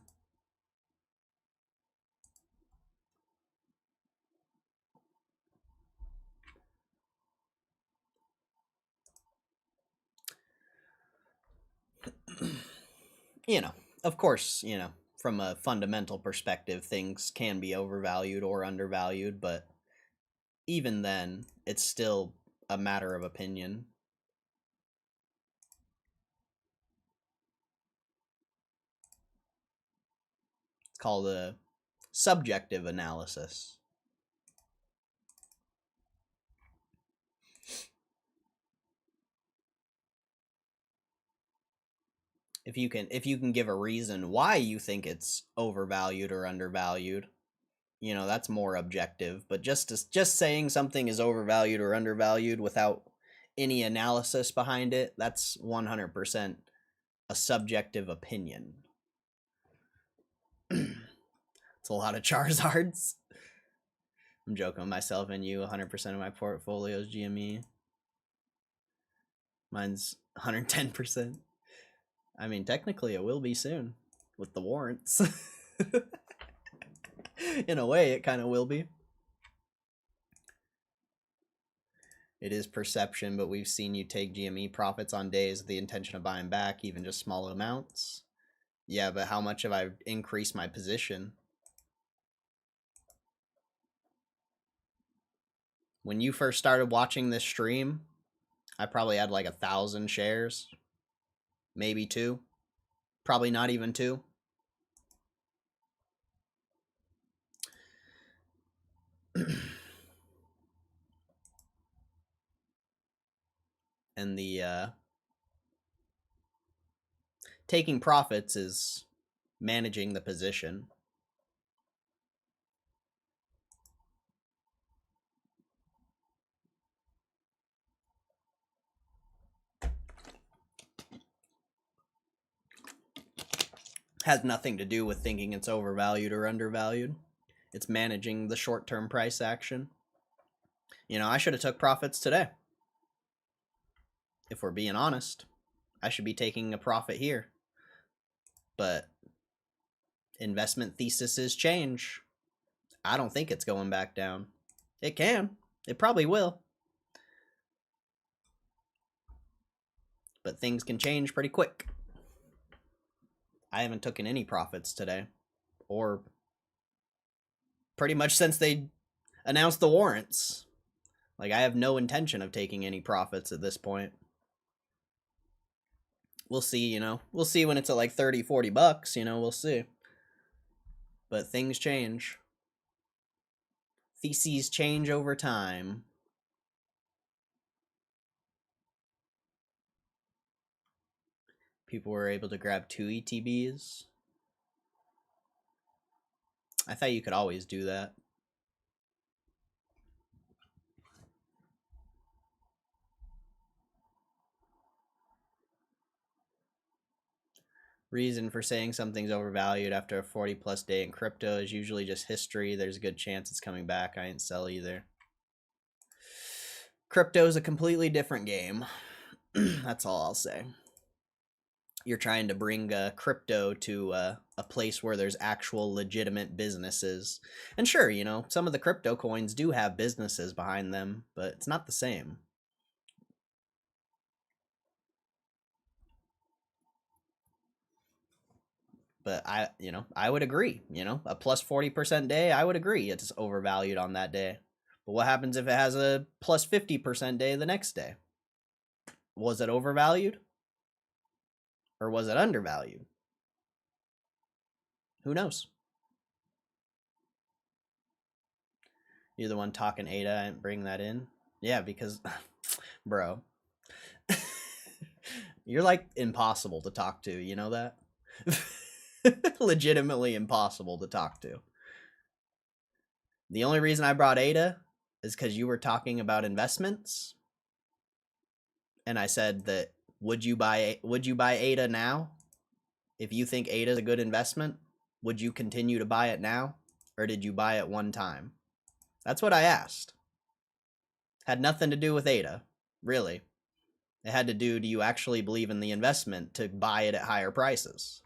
You know, of course, you know, from a fundamental perspective, things can be overvalued or undervalued, but even then, it's still a matter of opinion. It's called a subjective analysis. If you can give a reason why you think it's overvalued or undervalued, you know, that's more objective. But just saying something is overvalued or undervalued without any analysis behind it, that's 100% a subjective opinion. It's a lot of Charizards. I'm joking with myself and you. 100% of my portfolio is GME. Mine's 110%. I mean, technically it will be soon with the warrants. In a way, it kind of will be. It is perception, but we've seen you take GME profits on days with the intention of buying back, even just small amounts. Yeah, but how much have I increased my position? When you first started watching this stream, I probably had like 1,000 shares. Maybe 2. Probably not even 2. And the taking profits is managing the position. Has nothing to do with thinking it's overvalued or undervalued. It's managing the short-term price action. You know, I should have took profits today. If we're being honest, I should be taking a profit here. But investment theses change. I don't think it's going back down. It can. It probably will. But things can change pretty quick. I haven't taken any profits today. Or pretty much since they announced the warrants. Like, I have no intention of taking any profits at this point. We'll see, you know. We'll see when it's at like 30, 40 bucks, you know, we'll see. But things change. Theses change over time. People were able to grab 2 ETBs. I thought you could always do that. Reason for saying something's overvalued after a 40+ day in crypto is usually just history. There's a good chance it's coming back. I ain't sell either. Crypto's a completely different game. That's all I'll say. You're trying to bring crypto to a place where there's actual legitimate businesses. And sure, you know, some of the crypto coins do have businesses behind them, but it's not the same. But I would agree, you know, a plus 40% day, I would agree it's overvalued on that day. But what happens if it has a plus 50% day the next day? Was it overvalued? Or was it undervalued? Who knows? You're the one talking ADA. I didn't bring that in. Yeah, because, bro, you're like impossible to talk to. You know that? Legitimately impossible to talk to. The only reason I brought ADA is because you were talking about investments, and I said that would you buy ADA now? If you think ADA is a good investment, would you continue to buy it now, or did you buy it one time? That's what I asked. Had nothing to do with ADA, really. It had to do you actually believe in the investment to buy it at higher prices?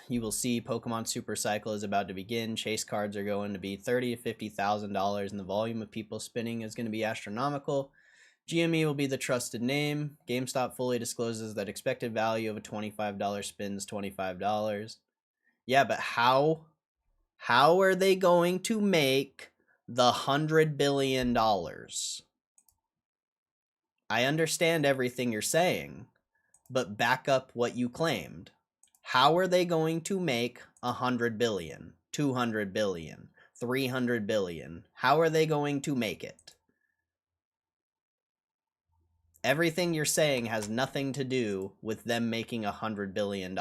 You will see Pokemon Super Cycle is about to begin. Chase cards are going to be $30,000 to $50,000, and the volume of people spinning is going to be astronomical. GME will be the trusted name. GameStop fully discloses that expected value of a $25 spin is $25. Yeah, but how are they going to make the $100 billion? I understand everything you're saying, but back up what you claimed. How are they going to make 100 billion, 200 billion, 300 billion? How are they going to make it? Everything you're saying has nothing to do with them making $100 billion.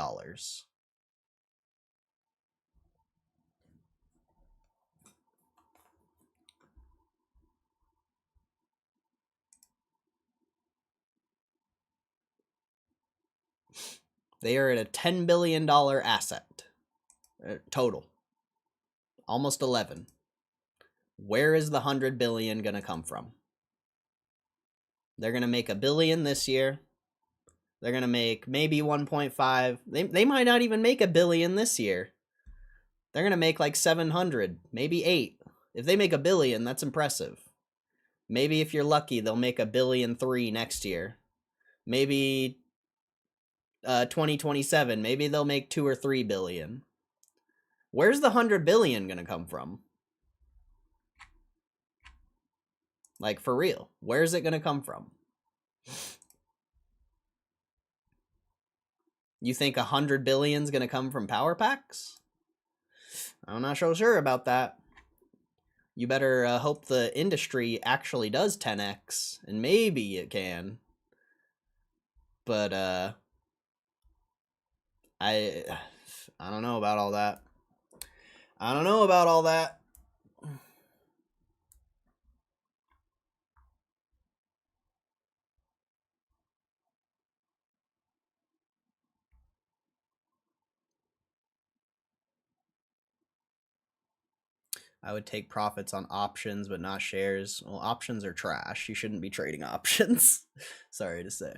They are at a $10 billion asset total. Almost 11. Where is the 100 billion going to come from? They're going to make $1 billion this year. They're going to make maybe 1.5. They might not even make $1 billion this year. They're going to make like 700, maybe 8. If they make $1 billion, that's impressive. Maybe if you're lucky, they'll make $1.3 billion next year. Maybe 2027, maybe they'll make 2 or 3 billion. Where's the 100 billion going to come from? Like, for real, where's it going to come from? You think 100 billion is going to come from power packs? I'm not so sure about that. You better hope the industry actually does 10x, and maybe it can. But I don't know about all that. I don't know about all that. I would take profits on options, but not shares. Well, options are trash. You shouldn't be trading options. Sorry to say.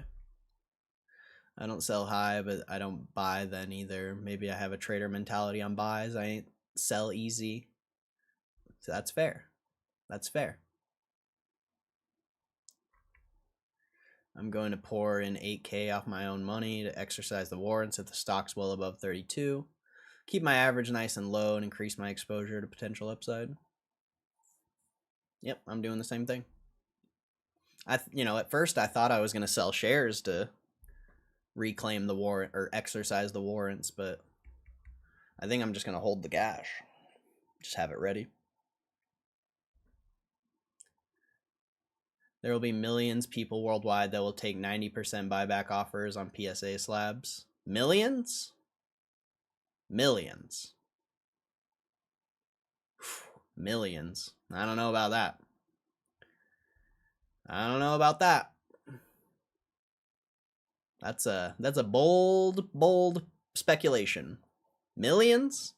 I don't sell high, but I don't buy then either. Maybe I have a trader mentality on buys. I ain't sell easy. So that's fair. That's fair. I'm going to pour in 8K off my own money to exercise the warrants if the stock's well above 32. Keep my average nice and low and increase my exposure to potential upside. Yep, I'm doing the same thing. At first I thought I was going to sell shares to reclaim the warrant or exercise the warrants, but I think I'm just going to hold the cash. Just have it ready. There will be millions of people worldwide that will take 90% buyback offers on PSA slabs. Millions? Millions. Millions. I don't know about that. I don't know about that. That's a bold speculation. Millions?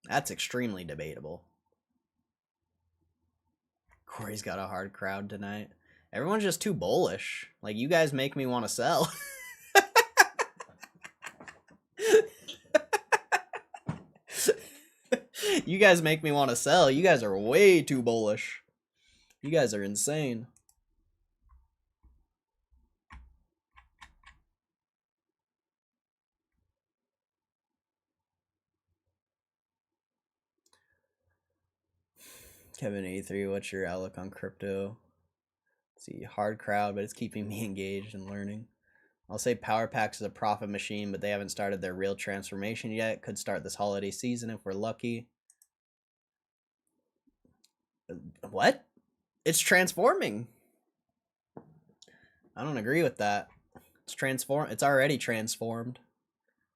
That's extremely debatable. Corey's got a hard crowd tonight. Everyone's just too bullish. Like, you guys make me want to sell. You guys make me want to sell. You guys are way too bullish. You guys are insane. Kevin83, what's your outlook on crypto? Let's see, hard crowd, but it's keeping me engaged and learning. I'll say Power Packs is a profit machine, but they haven't started their real transformation yet. Could start this holiday season if we're lucky. What? It's transforming. I don't agree with that. It's already transformed.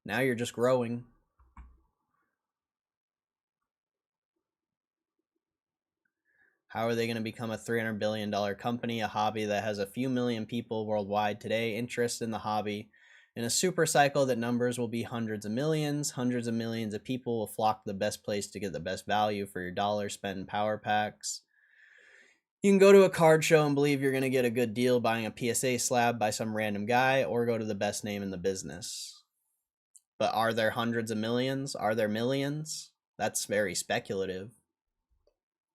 Now you're just growing. How are they going to become a $300 billion company, a hobby that has a few million people worldwide today interested in the hobby? In a super cycle, that numbers will be hundreds of millions of people will flock to the best place to get the best value for your dollar spent in Power Packs. You can go to a card show and believe you're going to get a good deal buying a PSA slab by some random guy, or go to the best name in the business. But are there hundreds of millions? Are there millions? That's very speculative.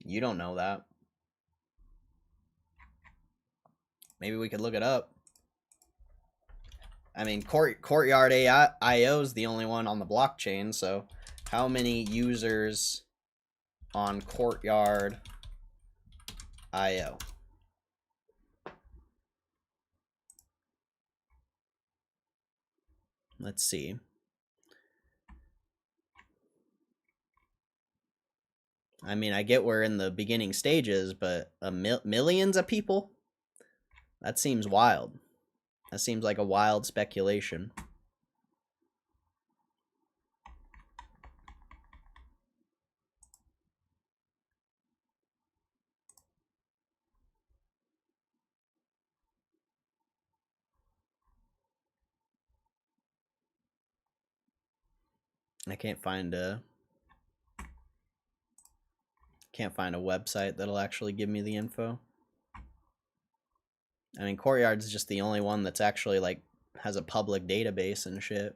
You don't know that. Maybe we could look it up. I mean, Courtyard IO is the only one on the blockchain, so how many users on Courtyard IO? Let's see. I mean, I get we're in the beginning stages, but millions of people? That seems wild. That seems like a wild speculation. I can't find a website that'll actually give me the info. I mean, Courtyard's just the only one that's actually like has a public database and shit.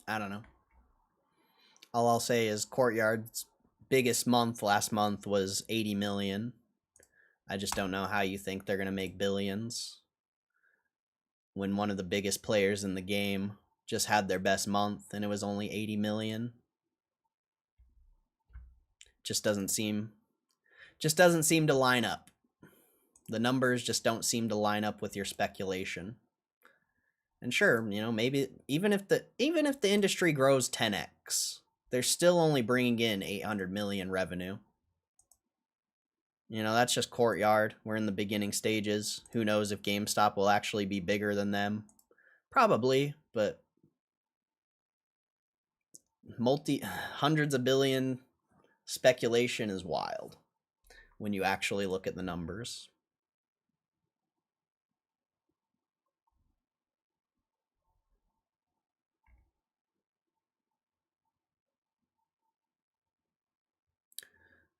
I don't know. All I'll say is Courtyard's biggest month last month was 80 million. I just don't know how you think they're going to make billions when one of the biggest players in the game just had their best month and it was only 80 million. Just doesn't seem to line up. The numbers just don't seem to line up with your speculation. And sure, you know, maybe even if the industry grows 10x, they're still only bringing in 800 million revenue. You know, that's just Courtyard. We're in the beginning stages. Who knows if GameStop will actually be bigger than them? Probably, but hundreds of billion speculation is wild when you actually look at the numbers.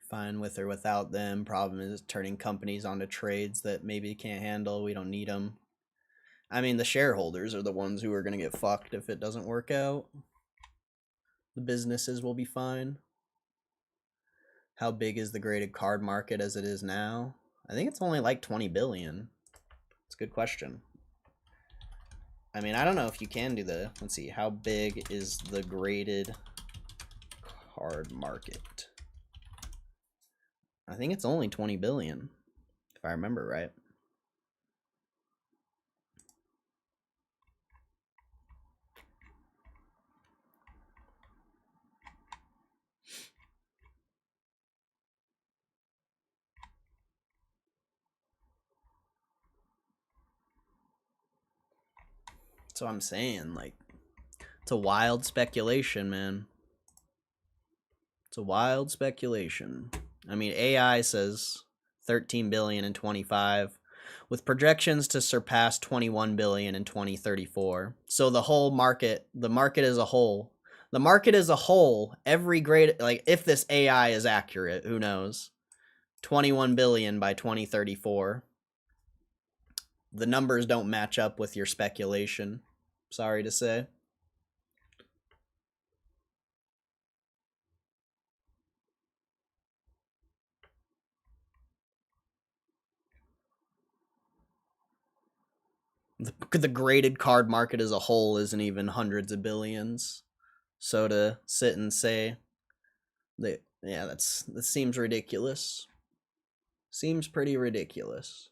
Fine with or without them. Problem is turning companies onto trades that maybe can't handle. We don't need them. I mean, the shareholders are the ones who are going to get fucked if it doesn't work out. The businesses will be fine. How big is the graded card market as it is now? I think it's only like 20 billion. It's a good question. I mean, I don't know if you can do the... Let's see. How big is the graded card market? I think it's only 20 billion, if I remember right. That's what I'm saying. Like, it's a wild speculation, man. It's a wild speculation. I mean, AI says 13 billion in 25, with projections to surpass 21 billion in 2034. So the whole market, the market as a whole, every grade, like if this AI is accurate, who knows? 21 billion by 2034. The numbers don't match up with your speculation. Sorry to say. The graded card market as a whole isn't even hundreds of billions. So to sit and say that, yeah, that seems ridiculous. Seems pretty ridiculous.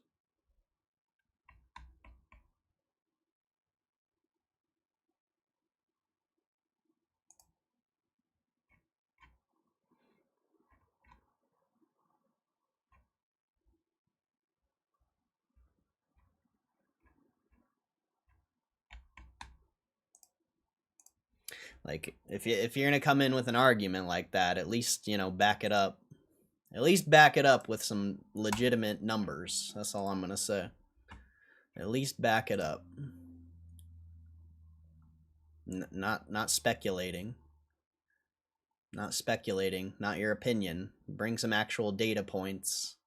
Like if you're gonna come in with an argument like that, at least back it up. At least back it up with some legitimate numbers. That's all I'm gonna say. At least back it up. Not speculating. Not speculating. Not your opinion. Bring some actual data points.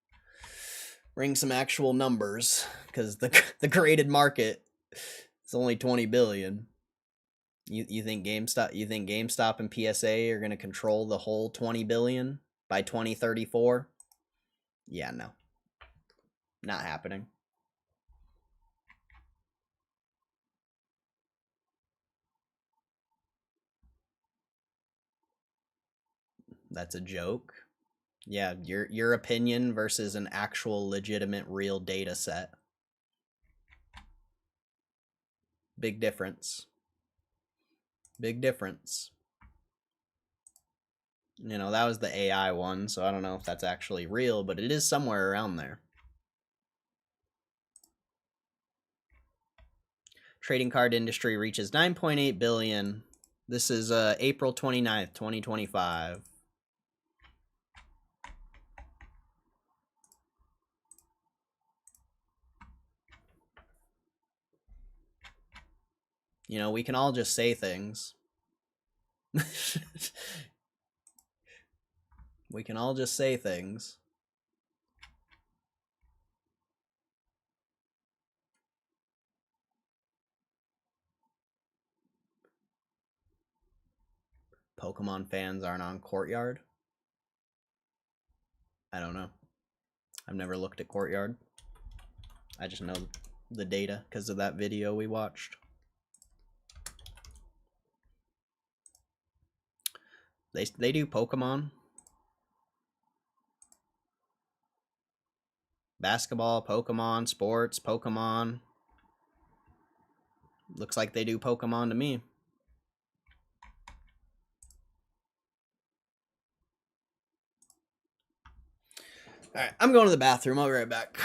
Bring some actual numbers, because the graded market is only 20 billion. You think GameStop and PSA are gonna control the whole 20 billion by 2034? Yeah, no. Not happening. That's a joke. Yeah, your opinion versus an actual legitimate real data set. Big difference. Big difference. That was the AI one, so I don't know if that's actually real, but it is somewhere around there. Trading card industry reaches 9.8 billion. This is April 29th, 2025. We can all just say things. We can all just say things. Pokemon fans aren't on Courtyard? I don't know. I've never looked at Courtyard. I just know the data because of that video we watched. They do Pokemon. Basketball, Pokemon, sports, Pokemon. Looks like they do Pokemon to me. Alright, I'm going to the bathroom. I'll be right back.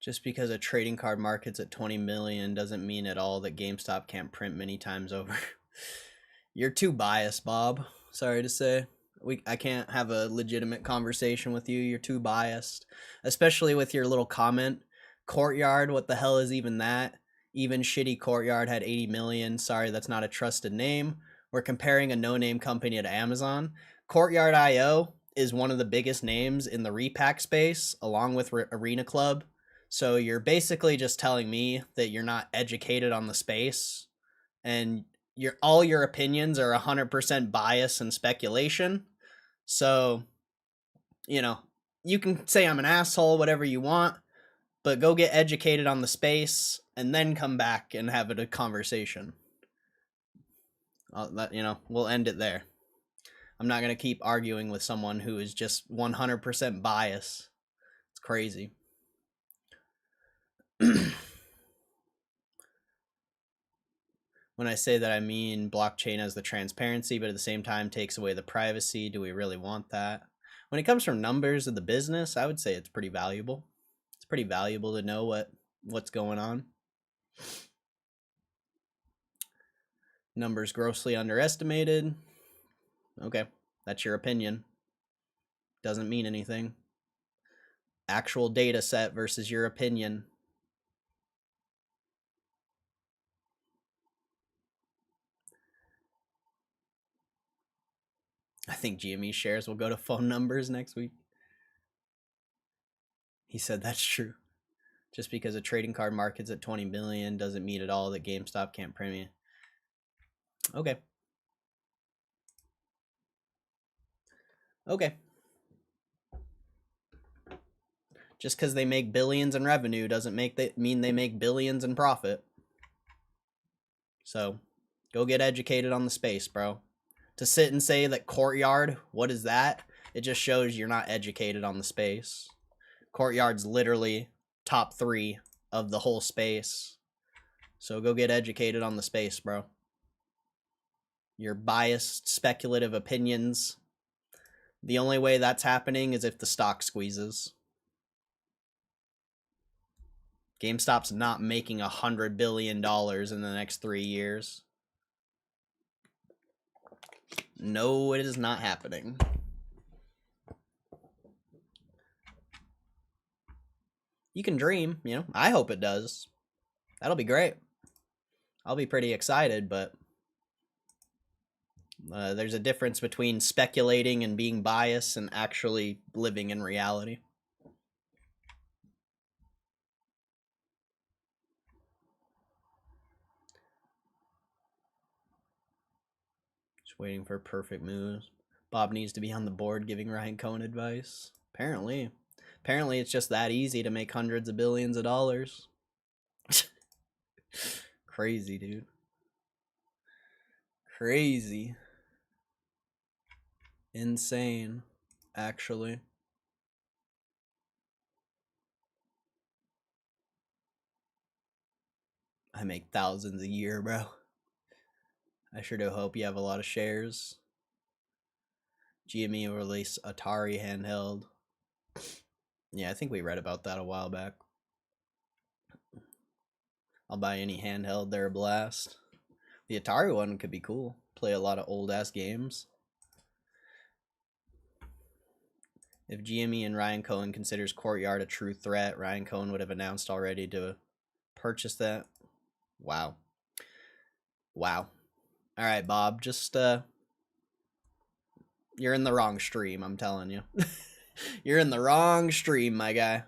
Just because a trading card market's at 20 million doesn't mean at all that GameStop can't print many times over. You're too biased, Bob. Sorry to say. I can't have a legitimate conversation with you. You're too biased. Especially with your little comment. Courtyard, what the hell is even that? Even shitty Courtyard had 80 million. Sorry, that's not a trusted name. We're comparing a no-name company to Amazon. Courtyard.io is one of the biggest names in the repack space, along with Arena Club. So you're basically just telling me that you're not educated on the space, and all your opinions are 100% bias and speculation. So, you know, you can say I'm an asshole, whatever you want, but go get educated on the space and then come back and have a conversation. We'll end it there. I'm not going to keep arguing with someone who is just 100% biased. It's crazy. When I say that, I mean blockchain has the transparency, but at the same time takes away the privacy. Do we really want that? When it comes from numbers of the business, I would say it's pretty valuable. It's pretty valuable to know what's going on. Numbers grossly underestimated. Okay, that's your opinion. Doesn't mean anything. Actual data set versus your opinion. I think GME shares will go to phone numbers next week. He said that's true. Just because a trading card market's at 20 million doesn't mean at all that GameStop can't premium. Okay. Okay. Just because they make billions in revenue doesn't mean they make billions in profit. So, go get educated on the space, bro. To sit and say that Courtyard, what is that? It just shows you're not educated on the space. Courtyard's literally top 3 of the whole space. So go get educated on the space, bro. Your biased, speculative opinions. The only way that's happening is if the stock squeezes. GameStop's not making $100 billion in the next 3 years. No, it is not happening. You can dream, I hope it does. That'll be great. I'll be pretty excited, but there's a difference between speculating and being biased and actually living in reality. Just waiting for perfect moves. Bob needs to be on the board giving Ryan Cohen advice. Apparently it's just that easy to make hundreds of billions of dollars. Crazy, dude. Crazy. Insane, actually. I make thousands a year, bro. I sure do hope you have a lot of shares. GME will release Atari handheld. Yeah, I think we read about that a while back. I'll buy any handheld, they're a blast. The Atari one could be cool. Play a lot of old-ass games. If GME and Ryan Cohen considers Courtyard a true threat, Ryan Cohen would have announced already to purchase that. Wow. Wow. All right, Bob, just, you're in the wrong stream, I'm telling you. You're in the wrong stream, my guy.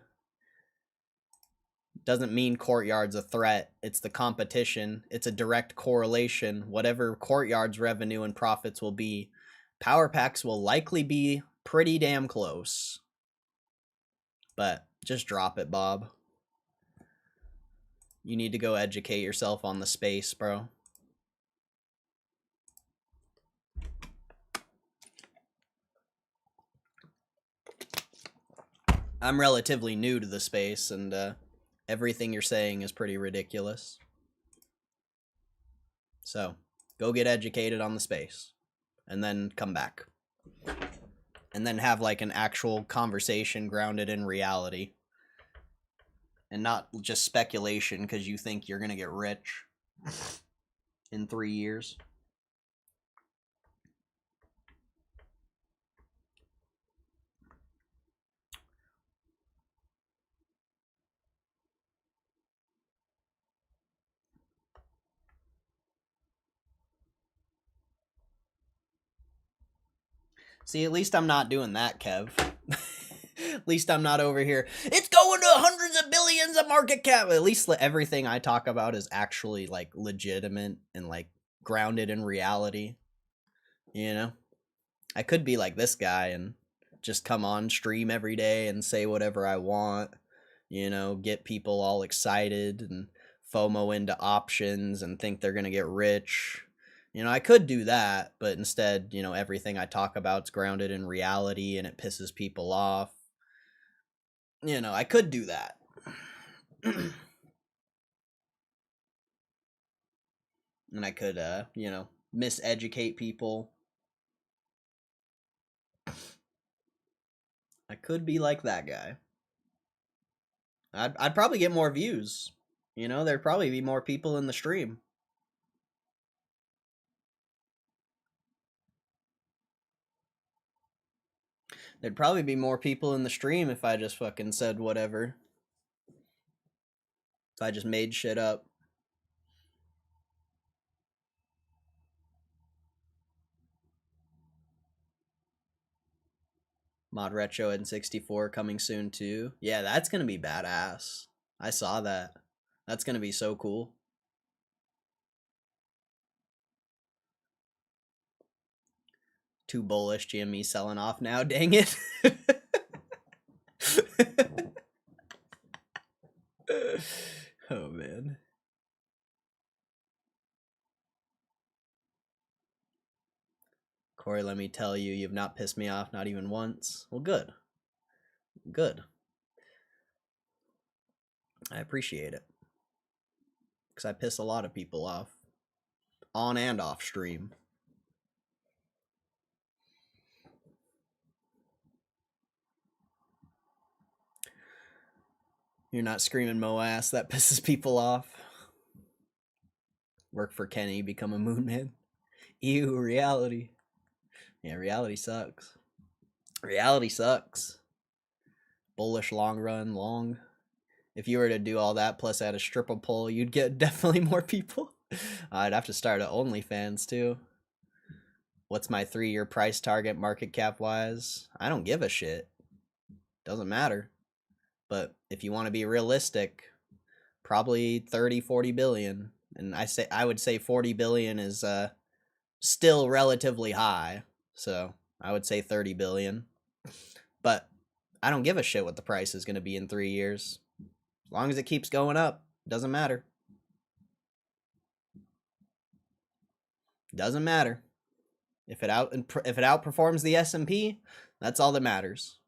Doesn't mean Courtyard's a threat. It's the competition. It's a direct correlation. Whatever Courtyard's revenue and profits will be, Power Packs will likely be pretty damn close. But just drop it, Bob. You need to go educate yourself on the space, bro. I'm relatively new to the space, and everything you're saying is pretty ridiculous. So, go get educated on the space, and then come back. and then have like an actual conversation grounded in reality and not just speculation because you think you're going to get rich in 3 years. See, at least I'm not doing that, Kev. At least I'm not over here. It's going to hundreds of billions of market cap. At least everything I talk about is actually like legitimate and like grounded in reality. You know, I could be like this guy and just come on stream every day and say whatever I want. You know, get people all excited and FOMO into options and think they're gonna get rich. You know, I could do that, but instead, you know, everything I talk about is grounded in reality and it pisses people off. You know, I could do that. And I could, you know, miseducate people. I could be like that guy. I'd probably get more views. You know, there'd probably be more people in the stream. There'd probably be more people in the stream if I just fucking said whatever. If I just made shit up. Mod Retro N64 coming soon too. Yeah, that's gonna be badass. I saw that. That's gonna be so cool. Too bullish, GME selling off now, dang it. Oh man. Corey, let me tell you, you've not pissed me off, not even once. Well, good. Good. I appreciate it. Because I piss a lot of people off. On and off stream. You're not screaming Mo ass, that pisses people off. Work for Kenny, become a moon man. Ew, reality. Yeah, reality sucks. Reality sucks. Bullish long run, long. If you were to do all that plus add a stripper pole, you'd get definitely more people. I'd have to start at OnlyFans too. What's my 3-year price target market cap wise? I don't give a shit. Doesn't matter. But if you want to be realistic, probably 30, 40 billion. And I would say 40 billion is still relatively high. So I would say 30 billion. But I don't give a shit what the price is going to be in 3 years. As long as it keeps going up, doesn't matter. Doesn't matter. If it outperforms the S&P, that's all that matters.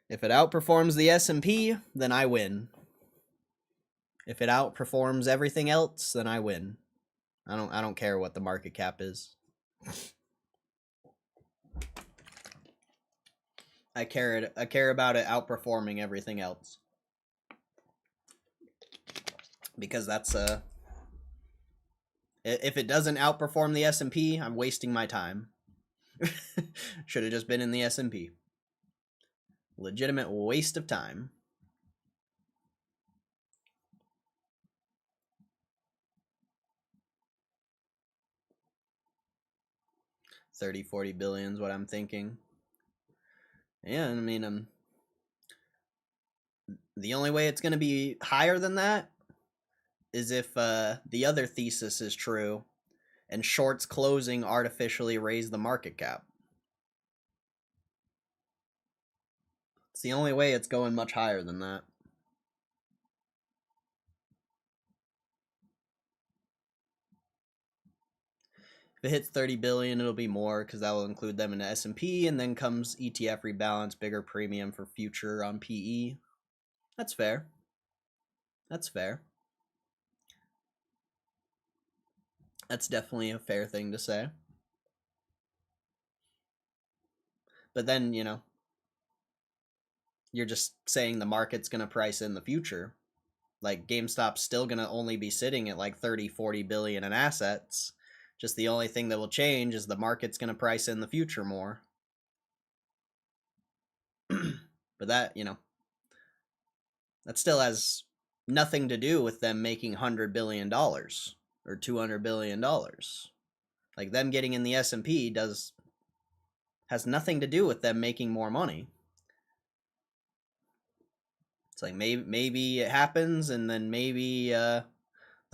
If it outperforms the S&P, then I win. If it outperforms everything else, then I win. I don't care what the market cap is. I care about it outperforming everything else. Because that's if it doesn't outperform the S&P, I'm wasting my time. Should have just been in the S&P. Legitimate waste of time. $30-40 billion is what I'm thinking. Yeah, I mean, the only way it's going to be higher than that is if the other thesis is true and shorts closing artificially raise the market cap. It's the only way it's going much higher than that. If it hits 30 billion, it'll be more because that will include them in the S&P, and then comes ETF rebalance, bigger premium for future on PE. That's fair. That's fair. That's definitely a fair thing to say. But then, you know, you're just saying the market's going to price in the future. Like GameStop's still going to only be sitting at like 30, 40 billion in assets. Just the only thing that will change is the market's going to price in the future more. But that, you know, that still has nothing to do with them making $100 billion or $200 billion. Like them getting in the S&P has nothing to do with them making more money. It's like maybe it happens, and then maybe the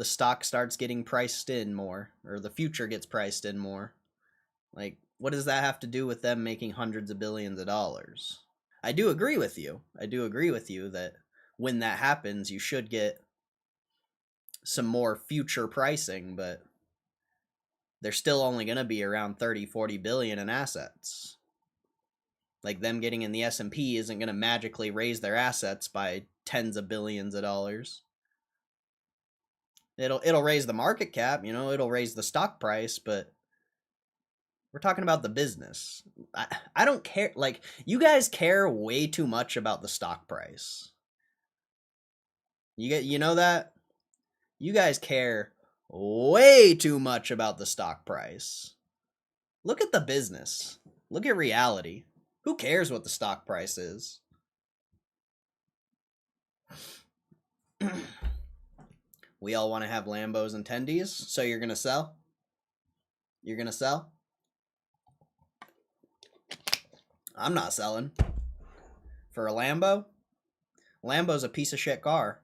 stock starts getting priced in more, or the future gets priced in more. Like, what does that have to do with them making hundreds of billions of dollars? I do agree with you. I do agree with you that when that happens, you should get some more future pricing, but they're still only going to be around 30, 40 billion in assets. Like them getting in the S&P isn't going to magically raise their assets by tens of billions of dollars. It'll raise the market cap, you know, it'll raise the stock price, but we're talking about the business. I don't care. Like, you guys care way too much about the stock price. You know that? You guys care way too much about the stock price. Look at the business. Look at reality. Who cares what the stock price is? We all want to have Lambos and Tendies, so you're going to sell? You're going to sell? I'm not selling. For a Lambo? Lambo's a piece of shit car.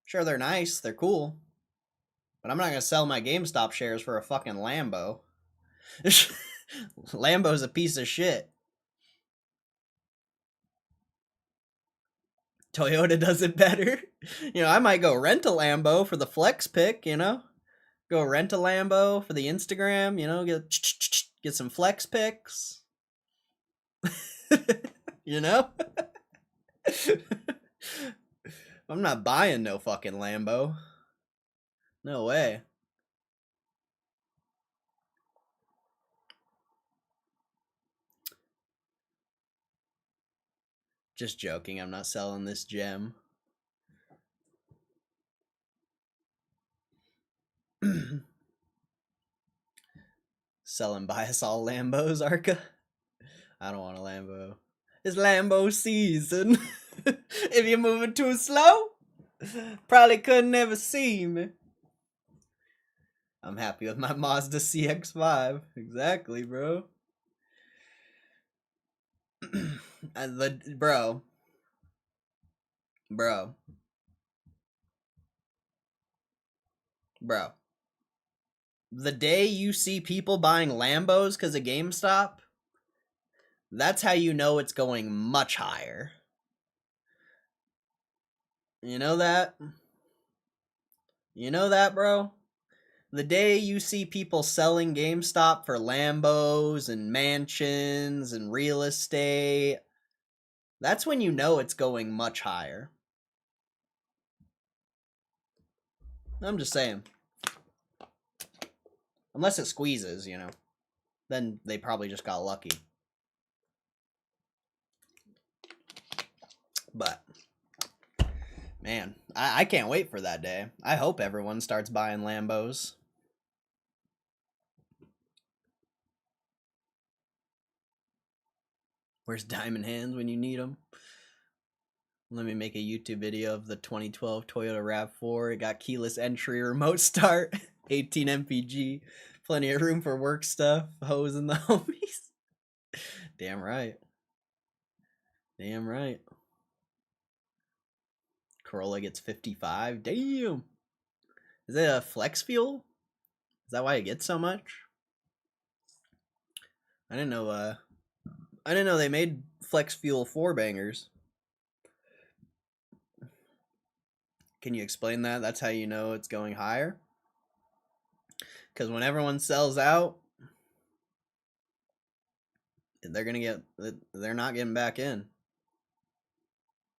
Sure, they're nice, they're cool, but I'm not going to sell my GameStop shares for a fucking Lambo. Lambo's a piece of shit. Toyota does it better. You know, I might go rent a Lambo for the flex pick, you know? Go rent a Lambo for the Instagram, you know, get some flex pics. You know? I'm not buying no fucking Lambo. No way. Just joking, I'm not selling this gem. Selling buy us all Lambos, Arca? I don't want a Lambo. It's Lambo season. If you're moving too slow, probably couldn't ever see me. I'm happy with my Mazda CX-5. Exactly, bro. Bro. The day you see people buying Lambos because of GameStop, that's how you know it's going much higher. You know that? You know that, bro? The day you see people selling GameStop for Lambos and mansions and real estate, that's when you know it's going much higher. I'm just saying. Unless it squeezes, you know. Then they probably just got lucky. But, man, I can't wait for that day. I hope everyone starts buying Lambos. Where's Diamond Hands when you need them? Let me make a YouTube video of the 2012 Toyota RAV4. It got keyless entry, remote start, 18 mpg, plenty of room for work stuff, hose in the homies. Damn right. Damn right. Corolla gets 55. Damn. Is it a flex fuel? Is that why it gets so much? I didn't know they made flex fuel 4-bangers. Can you explain that? That's how you know it's going higher? Because when everyone sells out, they're not getting back in.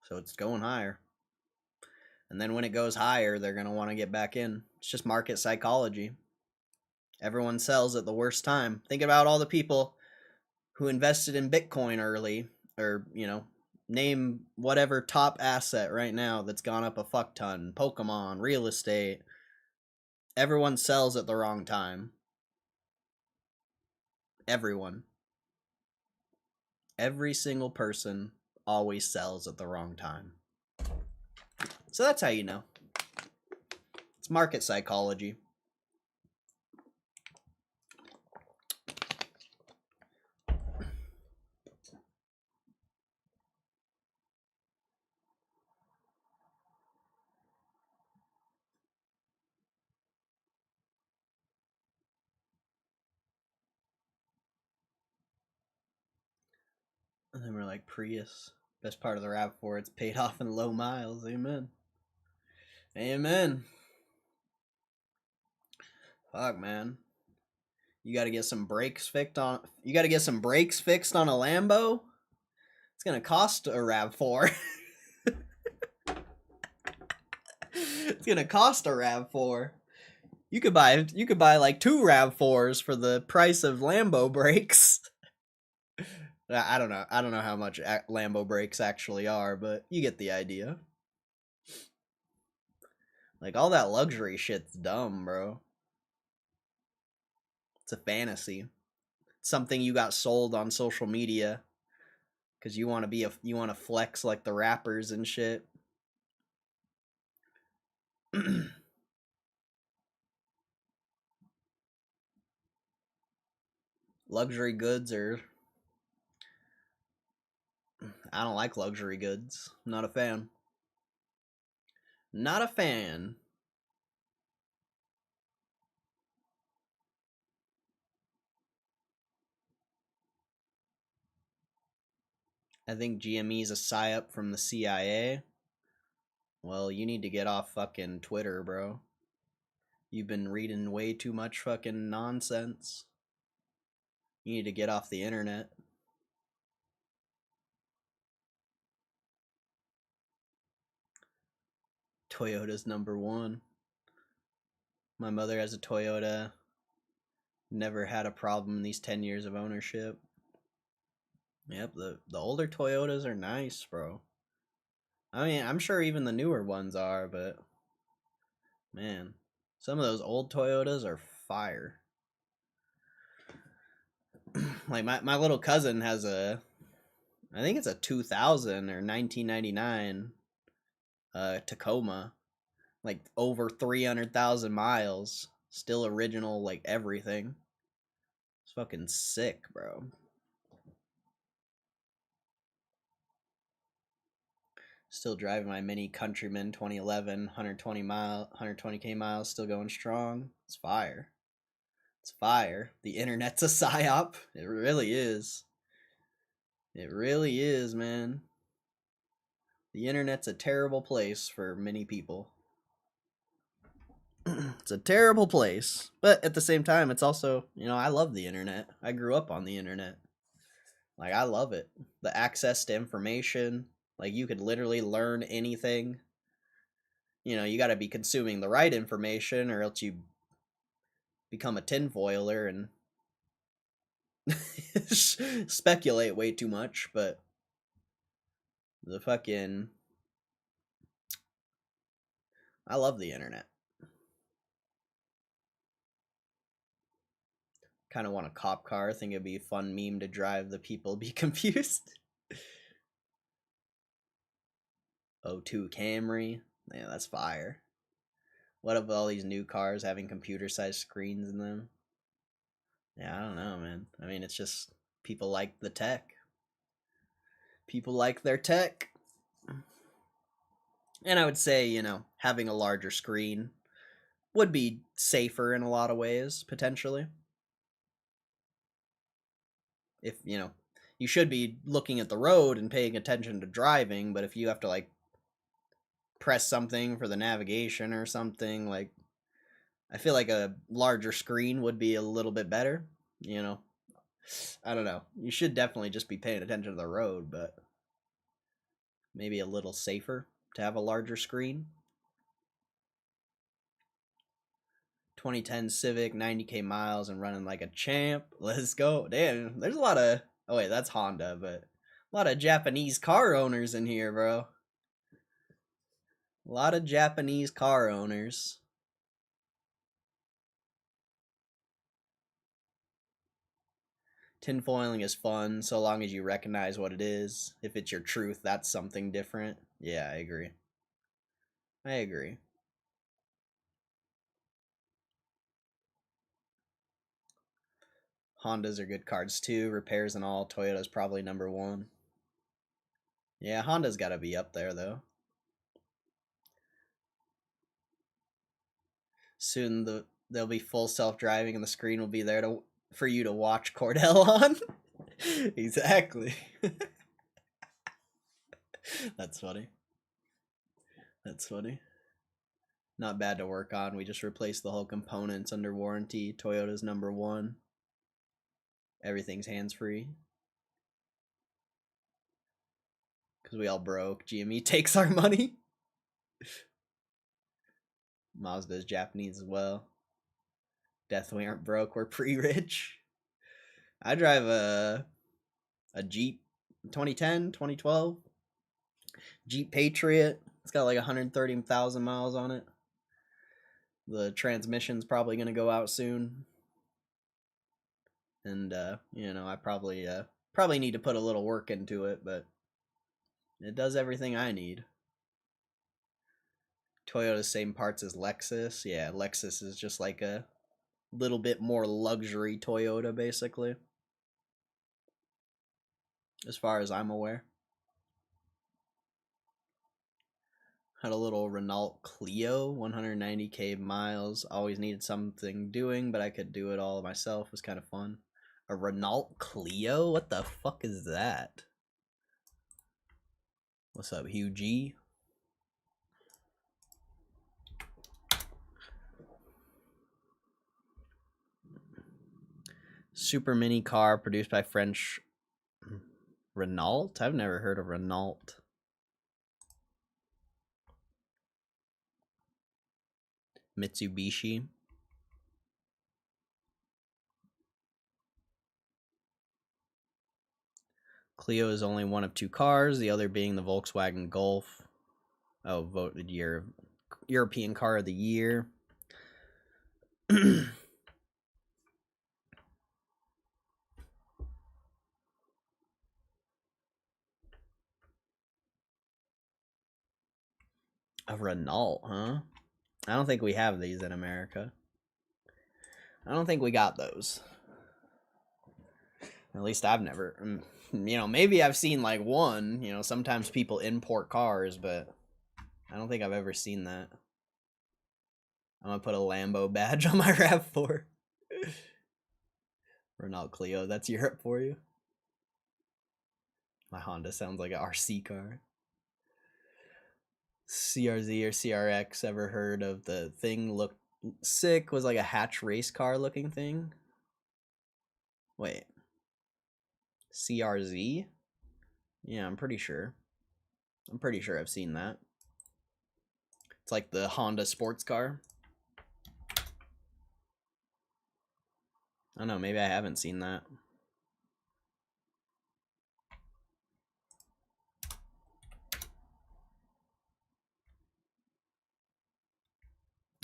So it's going higher. And then when it goes higher, they're going to want to get back in. It's just market psychology. Everyone sells at the worst time. Think about all the people who invested in Bitcoin early, or, name whatever top asset right now that's gone up a fuck ton, Pokemon, real estate. Everyone sells at the wrong time. Everyone. Every single person always sells at the wrong time. So that's how you know. It's market psychology. And then we're like, Prius, best part of the RAV4, it's paid off in low miles. Amen. Amen. Fuck, man. You got to get some brakes fixed on. You got to get some brakes fixed on a Lambo. It's gonna cost a RAV4. It's gonna cost a RAV4. You could buy like 2 RAV4s for the price of Lambo brakes. I don't know. I don't know how much Lambo brakes actually are, but you get the idea. Like, all that luxury shit's dumb, bro. It's a fantasy. It's something you got sold on social media because you want to flex like the rappers and shit. Luxury goods are... I don't like luxury goods. Not a fan. Not a fan. I think GME's a psyop from the CIA. Well, you need to get off fucking Twitter, bro. You've been reading way too much fucking nonsense. You need to get off the internet. Toyota's #1. My mother has a Toyota. Never had a problem in these 10 years of ownership. Yep, the older Toyotas are nice, bro. I mean, I'm sure even the newer ones are, but man, some of those old Toyotas are fire. Like my little cousin has a, I think it's a 2000 or 1999 Tacoma, like over 300,000 miles, still original, like everything. It's fucking sick, bro. Still driving my Mini Countryman 2011, 120K miles, still going strong. It's fire. It's fire. The internet's a psyop. It really is. It really is, man. The internet's a terrible place for many people. It's a terrible place. But at the same time, it's also, I love the internet. I grew up on the internet. Like, I love it. The access to information. Like, you could literally learn anything. You got to be consuming the right information, or else you become a tinfoiler and speculate way too much. But the fucking... I love the internet. Kind of want a cop car. I think it'd be a fun meme to drive. The people be confused. O2 Camry. Yeah, that's fire. What about all these new cars having computer-sized screens in them? Yeah, I don't know, man. I mean, it's just people like the tech. People like their tech. And I would say, having a larger screen would be safer in a lot of ways, potentially. If, you should be looking at the road and paying attention to driving, but if you have to, like, press something for the navigation or something, like, I feel like a larger screen would be a little bit better, I don't know. You should definitely just be paying attention to the road, but maybe a little safer to have a larger screen. 2010 Civic, 90K miles and running like a champ. Let's go. Damn, there's a lot of Oh wait, that's Honda, but a lot of Japanese car owners in here, bro. A lot of Japanese car owners. Tinfoiling is fun so long as you recognize what it is. If it's your truth, that's something different. Yeah, I agree. I agree. Hondas are good cards too. Repairs and all. Toyota's probably number one. Yeah, Honda's got to be up there though. Soon they'll be full self-driving and the screen will be there for you to watch Cordell on. Exactly. That's funny. That's funny. Not bad to work on. We just replaced the whole components under warranty. Toyota's number one. Everything's hands-free. Because we all broke. GME takes our money. Mazda's Japanese as well. Death, we aren't broke. We're pre-rich. I drive a Jeep 2010, 2012. Jeep Patriot. It's got like 130,000 miles on it. The transmission's probably going to go out soon. And, I probably need to put a little work into it, but it does everything I need. Toyota's same parts as Lexus. Yeah, Lexus is just like a little bit more luxury Toyota, basically. As far as I'm aware. Had a little Renault Clio, 190k miles. Always needed something doing, but I could do it all myself. It was kind of fun. A Renault Clio? What the fuck is that? What's up, Hugh G? Super mini car produced by French Renault? I've never heard of Renault. Mitsubishi. Clio is only one of two cars, the other being the Volkswagen Golf. Oh, voted European Car of the Year. A Renault, huh? I don't think we have these in America. I don't think we got those. At least I've never. Maybe I've seen like one. Sometimes people import cars, but I don't think I've ever seen that. I'm gonna put a Lambo badge on my RAV4. Renault Clio, that's Europe for you. My Honda sounds like an RC car. CRZ or CRX, ever heard of the thing looked sick? Was like a hatch race car looking thing. Wait. CRZ? Yeah, I'm pretty sure. I've seen that. It's like the Honda sports car. I don't know, maybe I haven't seen that.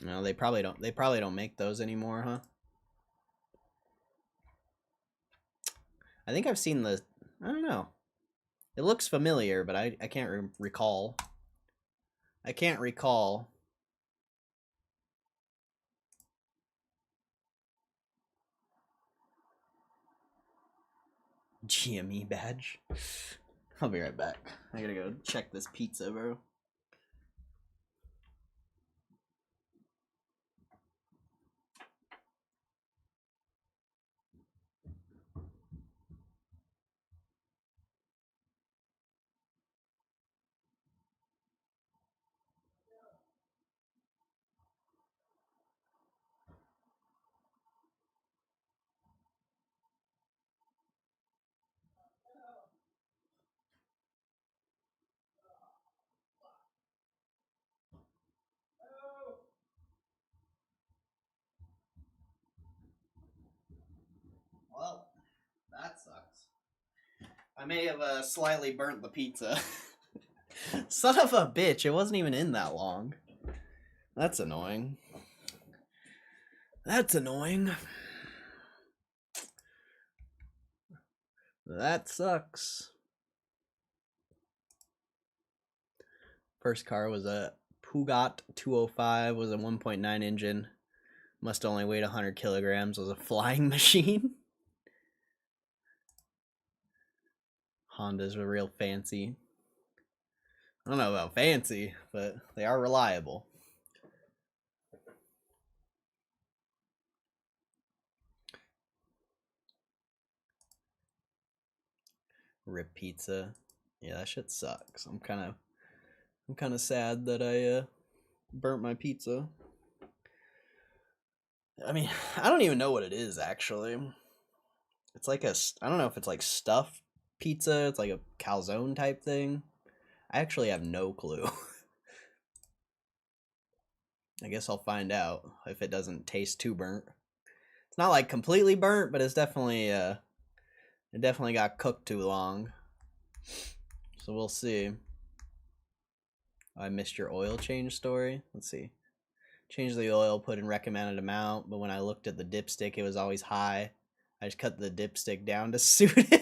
No, they probably don't make those anymore, huh? I think I've seen I don't know. It looks familiar, but I can't recall. I can't recall. GME badge. I'll be right back. I gotta go check this pizza, bro. I may have slightly burnt the pizza. Son of a bitch, it wasn't even in that long. That's annoying. That's annoying. That sucks. First car was a Peugeot 205, was a 1.9 engine. Must only weighed 100 kilograms, was a flying machine. Hondas were real fancy. I don't know about fancy, but they are reliable. Rip pizza. Yeah, that shit sucks. I'm kind of sad that I burnt my pizza. I mean, I don't even know what it is actually. It's like I don't know if it's like stuffed pizza. It's like a calzone type thing. I actually have no clue. I guess I'll find out if it doesn't taste too burnt. It's not like completely burnt, but it's definitely it definitely got cooked too long. So we'll see. I missed your oil change story. Let's see. Change the oil, put in recommended amount, but when I looked at the dipstick, it was always high. I just cut the dipstick down to suit it.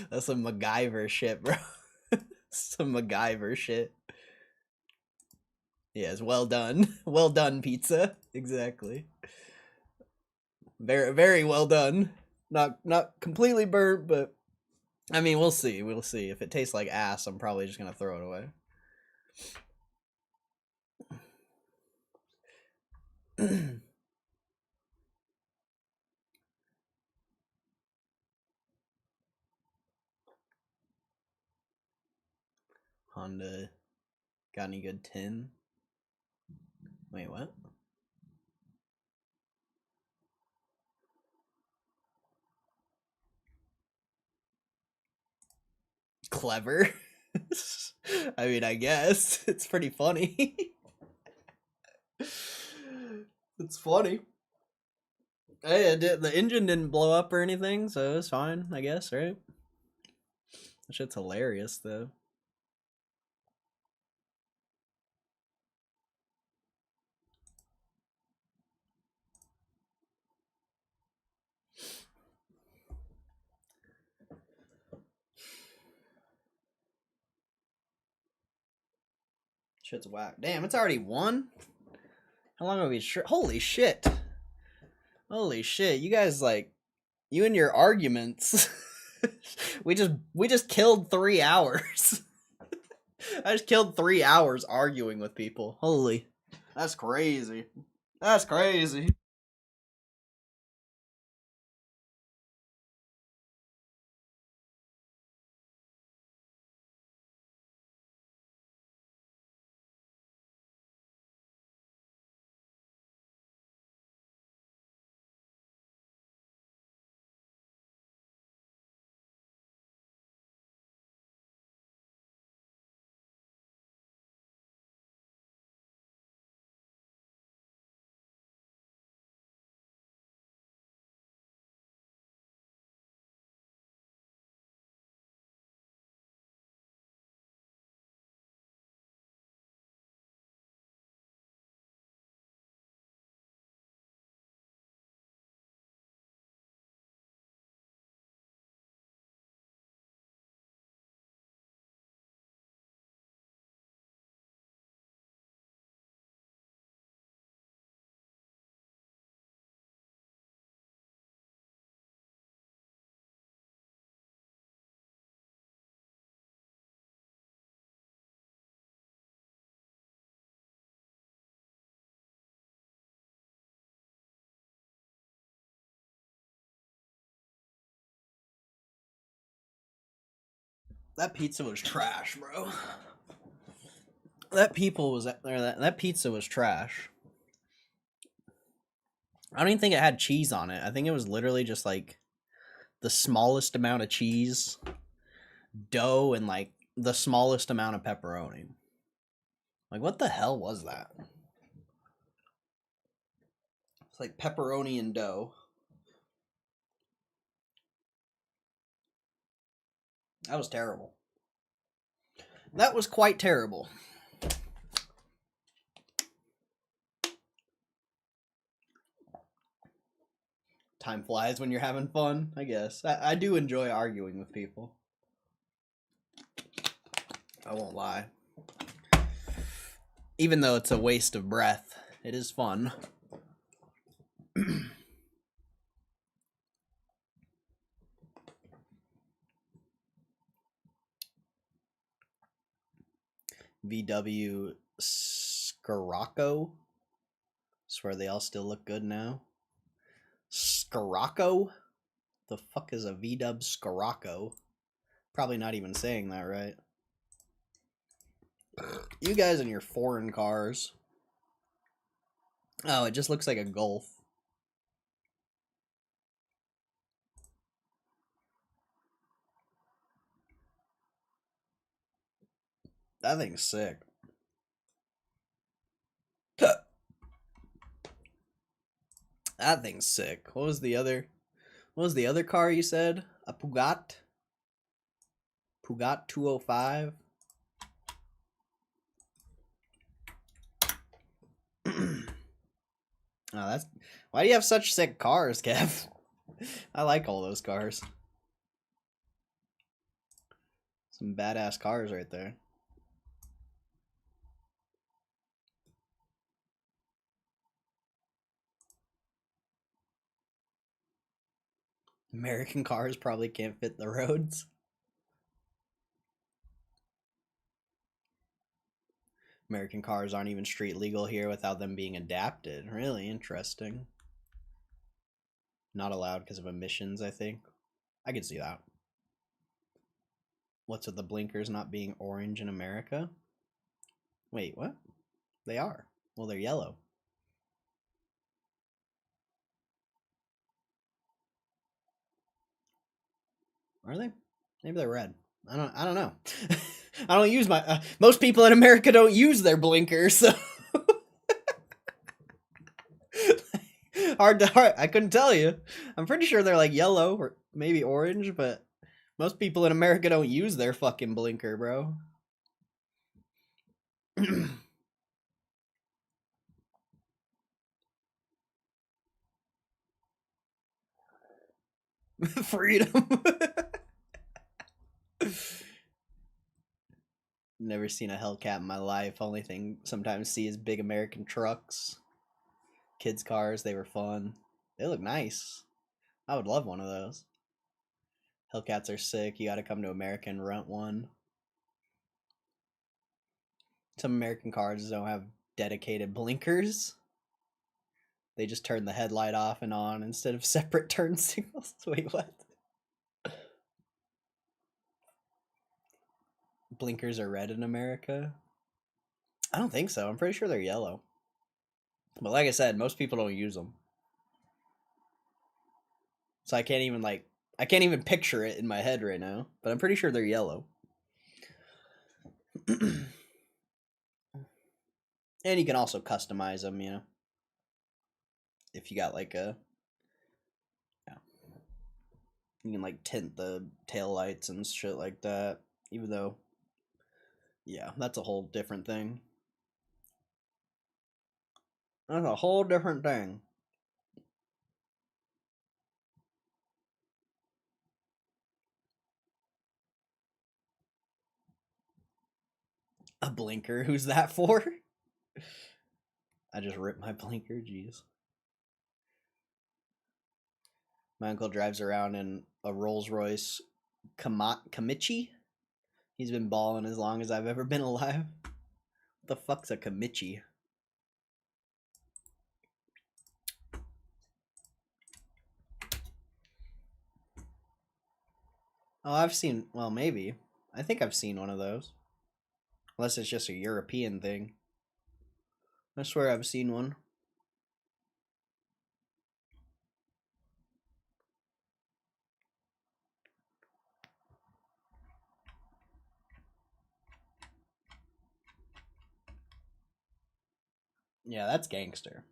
That's some MacGyver shit, bro. Some MacGyver shit. Yes, well done. Well done, pizza. Exactly. Very, very well done. Not completely burnt, but I mean, we'll see. We'll see. If it tastes like ass, I'm probably just gonna throw it away. Honda got any good tin? Wait, what? Clever. I mean, I guess it's pretty funny. It's funny. Hey, the engine didn't blow up or anything, so it was fine, I guess, right? That shit's hilarious, though. Shit's whack. Damn, it's already 1? How long have we... Holy shit. Holy shit. You guys, like... You and your arguments... we just killed 3 hours. I just killed 3 hours arguing with people. Holy. That's crazy. That's crazy. That pizza was trash, bro. That pizza was trash. I don't even think it had cheese on it. I think it was literally just like the smallest amount of cheese, dough, and like the smallest amount of pepperoni. Like, what the hell was that? It's like pepperoni and dough. That was terrible. That was quite terrible. Time flies when you're having fun, I guess. I do enjoy arguing with people. I won't lie. Even though it's a waste of breath, it is fun. VW Scirocco. Swear they all still look good now. Scirocco? The fuck is a VW Scirocco? Probably not even saying that right. You guys and your foreign cars. Oh, it just looks like a Golf. That thing's sick. That thing's sick. What was the other car you said? A Pugat? Pugat 205? Oh, that's why do you have such sick cars, Kev? I like all those cars. Some badass cars right there. American cars probably can't fit the roads. American cars aren't even street legal here without them being adapted. Really interesting. Not allowed because of emissions, I think. I could see that. What's with the blinkers not being orange in America? Wait, what? They are. Well, they're yellow. Are they? Maybe they're red. I don't know. I don't use my most people in America don't use their blinkers, so hard. I couldn't tell you. I'm pretty sure they're like yellow or maybe orange, but most people in America don't use their fucking blinker, bro. Freedom. Never seen a Hellcat in my life. Only thing sometimes see is big American trucks. Kids' cars, they were fun. They look nice. I would love one of those. Hellcats are sick. You gotta come to America and rent one. Some American cars don't have dedicated blinkers. They just turn the headlight off and on instead of separate turn signals. Wait, what? Blinkers are red in America? I don't think so. I'm pretty sure they're yellow. But like I said, most people don't use them. So I can't even picture it in my head right now, but I'm pretty sure they're yellow. And you can also customize them, you know. If you got like a yeah. You can like tint the tail lights and shit like that, even though yeah, that's a whole different thing. That's a whole different thing. A blinker? Who's that for? I just ripped my blinker, jeez. My uncle drives around in a Rolls Royce Kamichi. He's been balling as long as I've ever been alive. What the fuck's a Kamichi? Oh, I've seen, well, maybe. I think I've seen one of those. Unless it's just a European thing. I swear I've seen one. Yeah, that's gangster.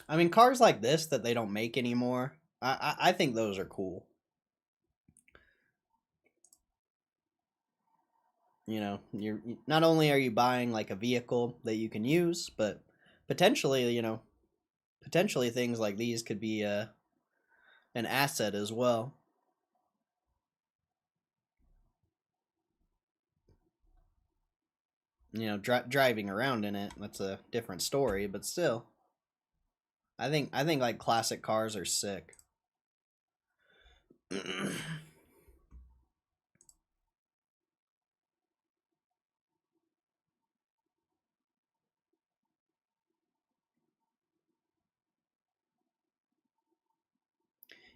I mean, cars like this that they don't make anymore, I think those are cool. you know, you're not only are you buying like a vehicle that you can use, but potentially, you know, potentially things like these could be an asset as well. You know, driving around in it, that's a different story, but still, I think like classic cars are sick.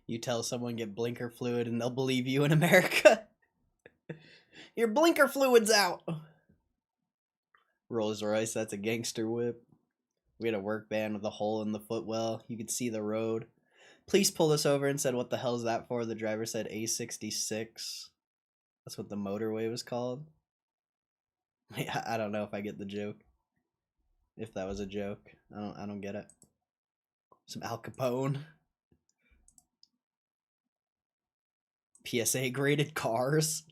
You tell someone get blinker fluid and they'll believe you in America. Your blinker fluid's out. Rolls Royce, that's a gangster whip. We had a work van with a hole in the footwell. You could see the road. Police pulled us over and said, "What the hell's that for?" The driver said A66. That's what the motorway was called. I don't know if I get the joke. If that was a joke, I don't get it. Some Al Capone. PSA graded cars.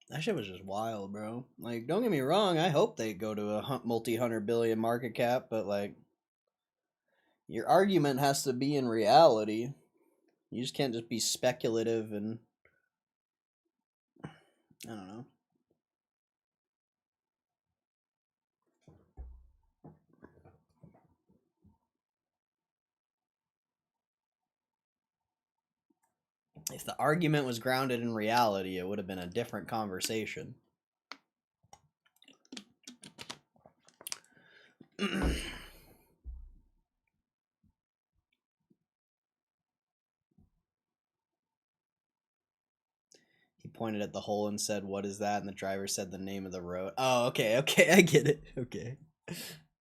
That shit was just wild, bro. Like, don't get me wrong. I hope they go to a multi-hundred billion market cap, but like, your argument has to be in reality. You just can't just be speculative and I don't know. If the argument was grounded in reality, it would have been a different conversation. He pointed at the hole and said, "What is that?" And the driver said the name of the road. Oh, okay, okay, I get it. Okay,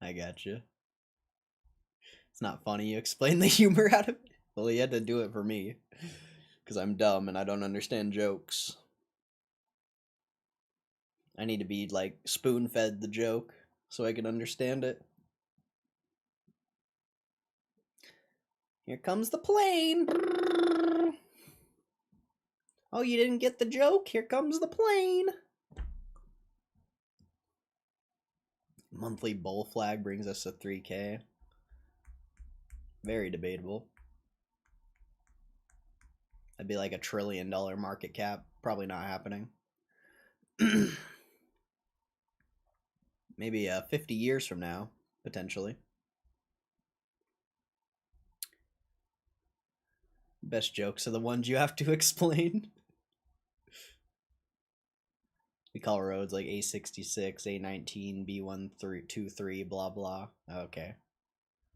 I got you. It's not funny. You explain the humor out of it. Well, he had to do it for me because I'm dumb and I don't understand jokes. I need to be like spoon fed the joke so I can understand it. Here comes the plane. Oh, you didn't get the joke? Here comes the plane. Monthly bull flag brings us to 3K. Very debatable. That'd be like $1 trillion market cap. Probably not happening. Maybe 50 years from now, potentially. Best jokes are the ones you have to explain. We call roads like A66, A19, B123, blah blah. Okay.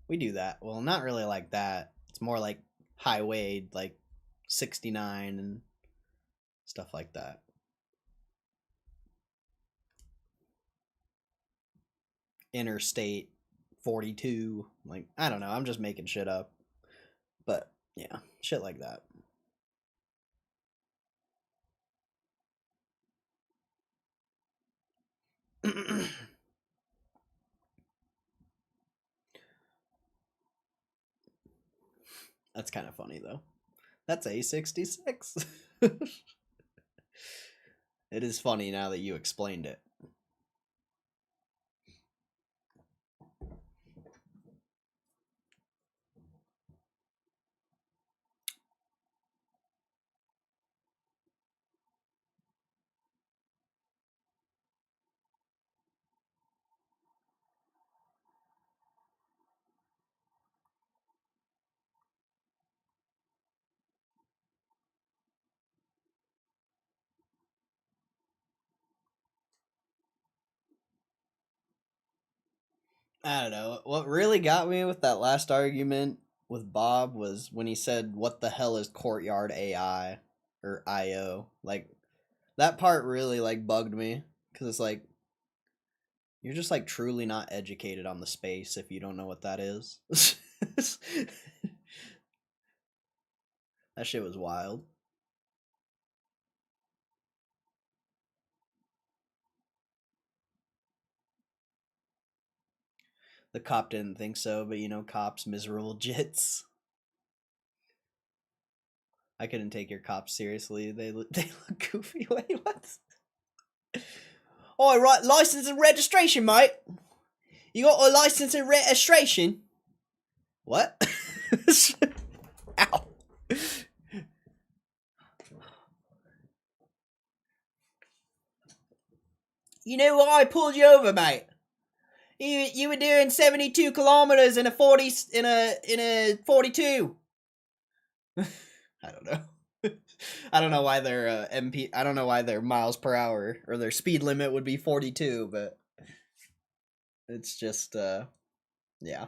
We do that. Well, not really like that. It's more like highway, like 69 and stuff like that. Interstate 42. Like, I don't know. I'm just making shit up. But yeah, shit like that. That's kind of funny though. That's A66. It is funny now that you explained it. I don't know. What really got me with that last argument with Bob was when he said, "What the hell is courtyard AI or IO?" Like that part really like bugged me because it's like you're just like truly not educated on the space if you don't know what that is. That shit was wild. The cop didn't think so, but you know, cops, miserable jits. I couldn't take your cops seriously. They look goofy. Wait, what? All right, license and registration, mate. You got a license and registration? What? Ow. You know why I pulled you over, mate? You were doing 72 kilometers in a 42. I don't know. I don't know why their I don't know why their miles per hour or their speed limit would be 42, but it's just yeah.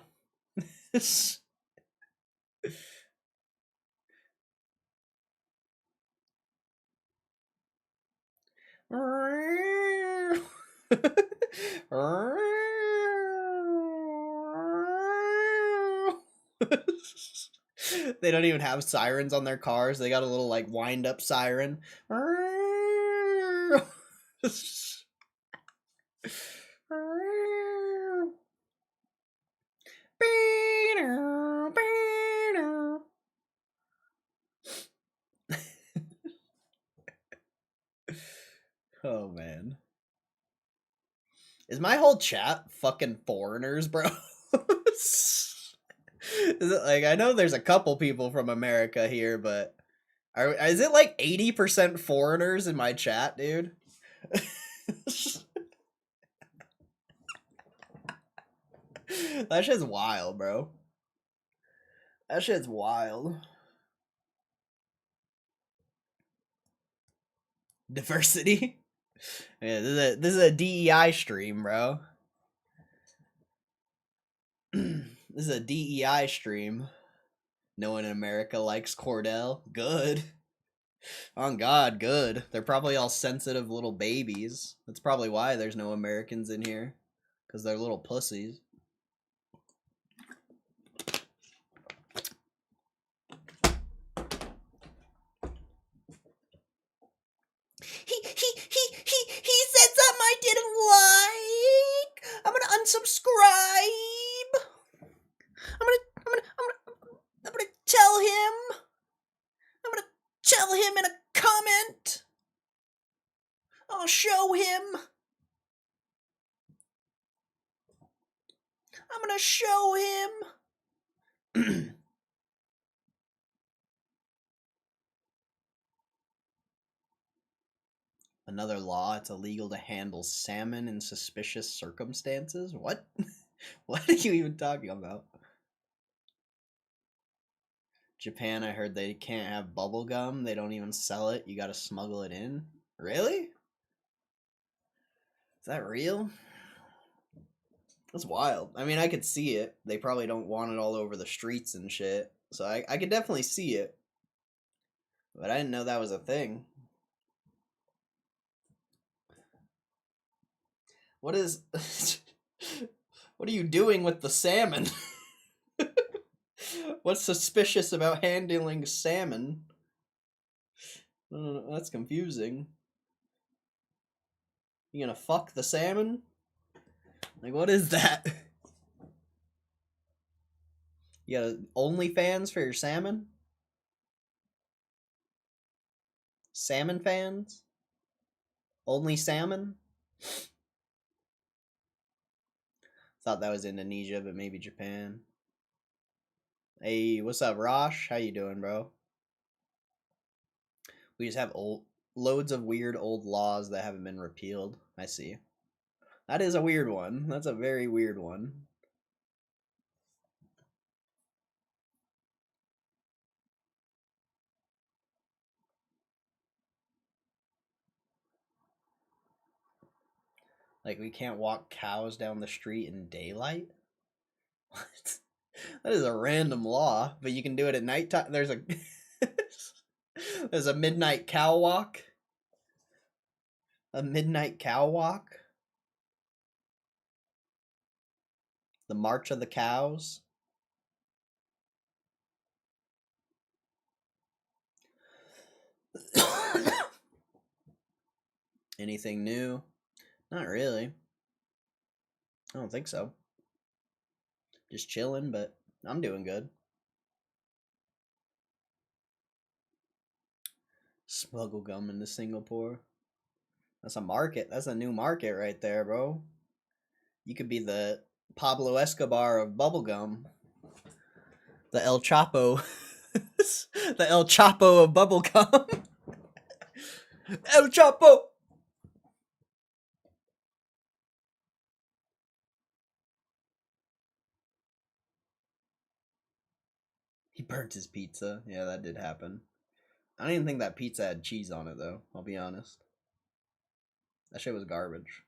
They don't even have sirens on their cars. They got a little like wind up siren. Oh man. Is my whole chat fucking foreigners, bro? Is it like, I know there's a couple people from America here, but is it like 80% foreigners in my chat, dude? That shit's wild, bro. That shit's wild. Diversity. Yeah, this is a DEI stream, bro. This is a DEI stream. No one in America likes Cordell. Good. On God, good. They're probably all sensitive little babies. That's probably why there's no Americans in here. Because they're little pussies. He said something I didn't like. I'm gonna unsubscribe. I'm gonna tell him. I'm gonna tell him in a comment. I'll show him. I'm gonna show him. Another law, it's illegal to handle salmon in suspicious circumstances? What? What are you even talking about? Japan, I heard they can't have bubble gum. They don't even sell it. You gotta smuggle it in. Really? Is that real? That's wild. I mean, I could see it. They probably don't want it all over the streets and shit. So I could definitely see it. But I didn't know that was a thing. What is... What are you doing with the salmon? What's suspicious about handling salmon? That's confusing. You gonna fuck the salmon? Like, what is that? You got OnlyFans for your salmon? Salmon fans? Only salmon? Thought that was Indonesia, but maybe Japan. Hey, what's up, Rosh? How you doing, bro? We just have loads of weird old laws that haven't been repealed. I see. That is a weird one. That's a very weird one. Like, we can't walk cows down the street in daylight? What? That is a random law, but you can do it at nighttime. There's a there's a midnight cow walk. A midnight cow walk. The March of the Cows. Anything new? Not really. I don't think so. Just chilling, but I'm doing good. Smuggle gum into Singapore. That's a market. That's a new market right there, bro. You could be the Pablo Escobar of bubblegum. The El Chapo. The El Chapo of bubblegum. El Chapo! He burnt his pizza. Yeah, that did happen. I don't even think that pizza had cheese on it, though. I'll be honest. That shit was garbage.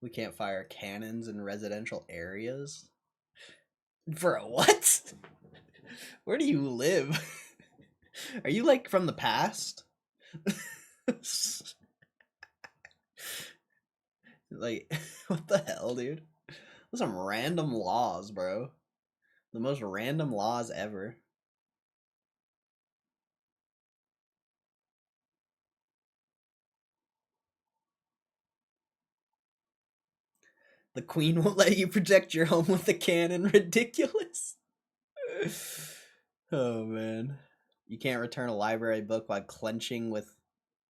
We can't fire cannons in residential areas? Bro, what? Where do you live? Are you like from the past? Like, what the hell, dude? Those some random laws, bro. The most random laws ever. The queen won't let you protect your home with a cannon. Ridiculous. Oh, man. You can't return a library book while clenching with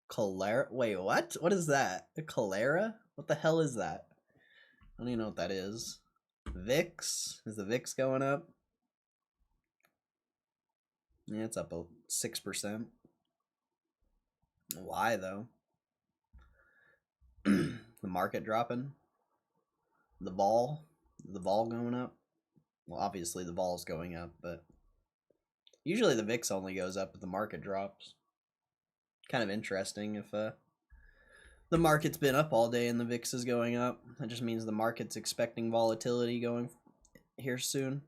cholera. Wait, what? What is that? A cholera? What the hell is that? I don't even know what that is. VIX? Is the VIX going up? Yeah, it's up 6%. Why, though? The market dropping? The vol? The vol going up? Well, obviously the vol's going up, but usually the VIX only goes up if the market drops. Kind of interesting if the market's been up all day and the VIX is going up. That just means the market's expecting volatility going here soon.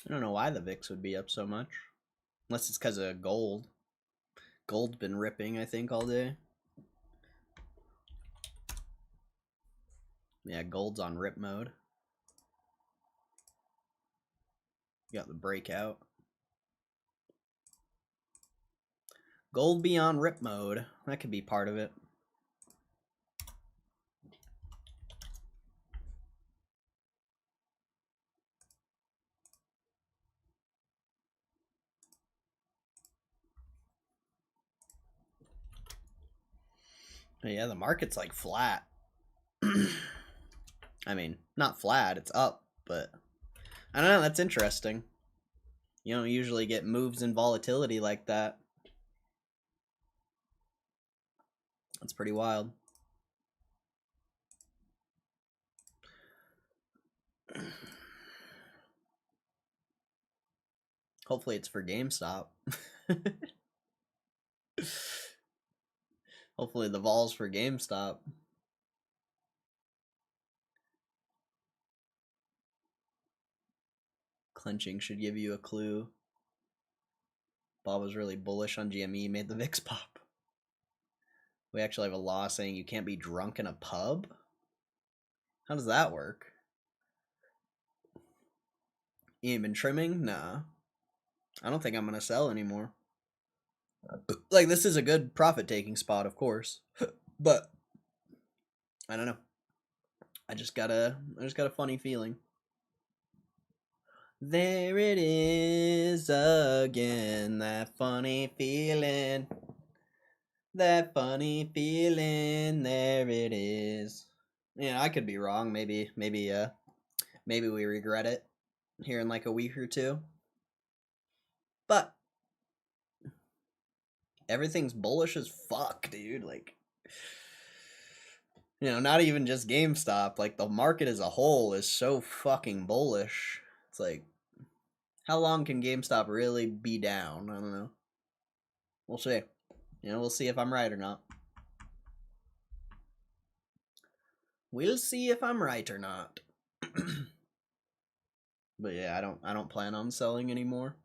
I don't know why the VIX would be up so much. Unless it's because of gold. Gold's been ripping, I think, all day. Yeah, gold's on rip mode. You got the breakout. Gold be on rip mode. That could be part of it. But yeah, the market's like flat. I mean, not flat, it's up, but I don't know, that's interesting. You don't usually get moves in volatility like that. That's pretty wild. Hopefully it's for GameStop. Hopefully the vol's for GameStop. Clenching should give you a clue. Bob was really bullish on GME, made the VIX pop. We actually have a law saying you can't be drunk in a pub? How does that work? You ain't been trimming? Nah. I don't think I'm gonna sell anymore. Like, this is a good profit-taking spot, of course. But I don't know. I just got a funny feeling. There it is again, that funny feeling. That funny feeling, there it is. Yeah, I could be wrong. Maybe we regret it here in like a week or two. But everything's bullish as fuck, dude. Like, You know, not even just GameStop, like the market as a whole is so fucking bullish. It's like, how long can GameStop really be down? I don't know. We'll see. You know, we'll see if I'm right or not. We'll see if I'm right or not. But yeah, I don't plan on selling anymore.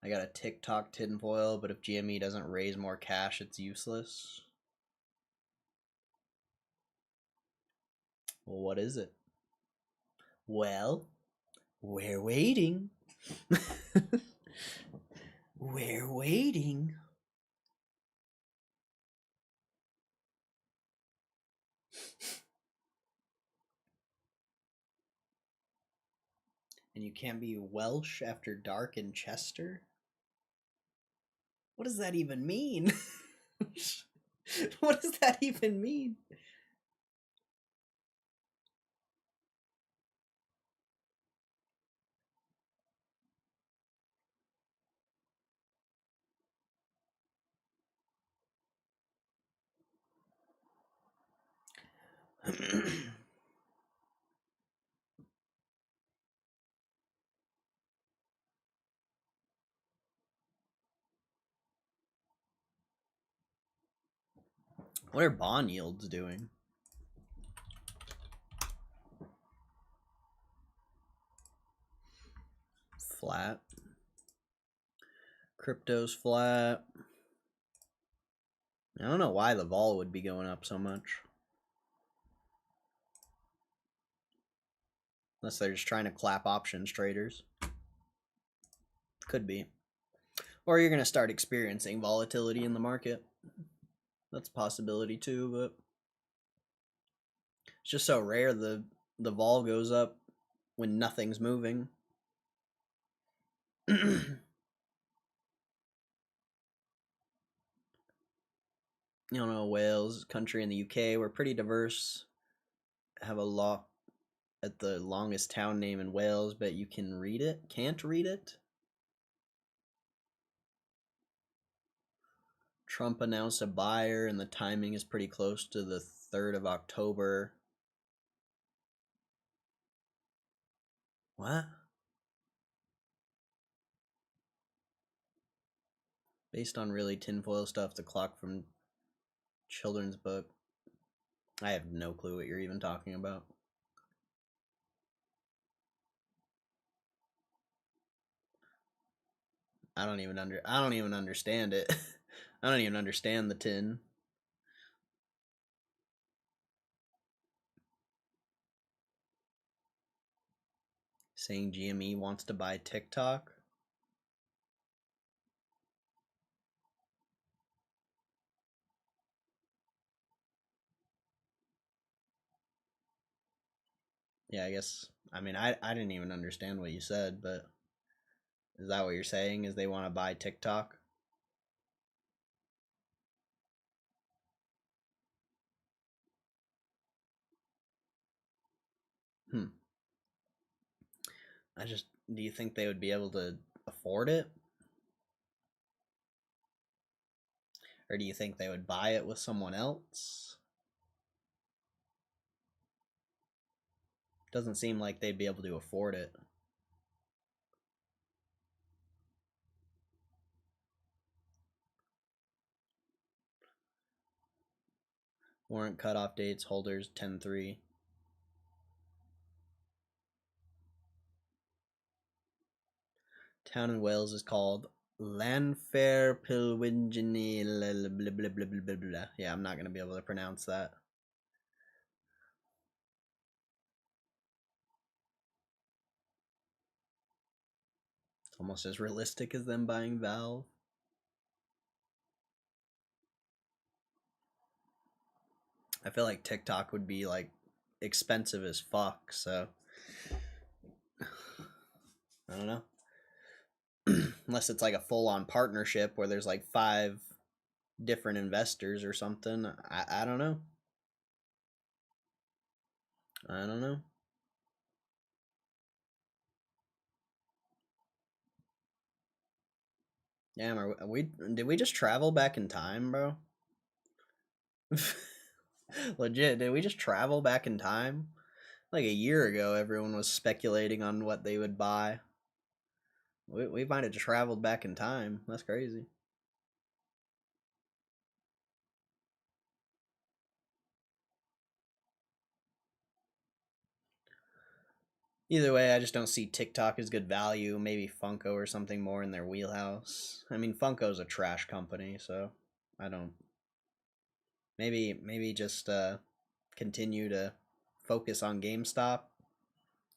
I got a TikTok tinfoil, but if GME doesn't raise more cash, it's useless. Well, what is it? Well, we're waiting. We're waiting. And you can't be Welsh after dark in Chester? What does that even mean? What does that even mean? What are bond yields doing? Flat. Crypto's flat. I don't know why the vol would be going up so much. Unless they're just trying to clap options traders. Could be. Or you're going to start experiencing volatility in the market. That's a possibility too, but it's just so rare the vol goes up when nothing's moving. You know, Wales, country in the UK, we're pretty diverse. Have a law at the longest town name in Wales, but you can read it? Can't read it? Trump announced a buyer, and the timing is pretty close to the 3rd of October. What? Based on really tinfoil stuff, the clock from children's book. I have no clue what you're even talking about. I don't even understand it. I don't even understand the tin. Saying GME wants to buy TikTok. Yeah, I guess. I mean, I didn't even understand what you said, but is that what you're saying? Is they want to buy TikTok? Hmm. Do you think they would be able to afford it? Or do you think they would buy it with someone else? Doesn't seem like they'd be able to afford it. Warrant cutoff dates, holders 10-3. Town in Wales is called Llanfair Pilwingeni. Yeah, I'm not going to be able to pronounce that. It's almost as realistic as them buying Valve. I feel like TikTok would be like expensive as fuck, so I don't know. Unless it's like a full-on partnership where there's like 5 different investors or something. I don't know. I don't know. Damn, are we? Did we just travel back in time, bro? Legit, did we just travel back in time? Like a year ago, everyone was speculating on what they would buy. We might have traveled back in time. That's crazy. Either way, I just don't see TikTok as good value. Maybe Funko or something more in their wheelhouse. I mean, Funko's a trash company, so I don't. Maybe just continue to focus on GameStop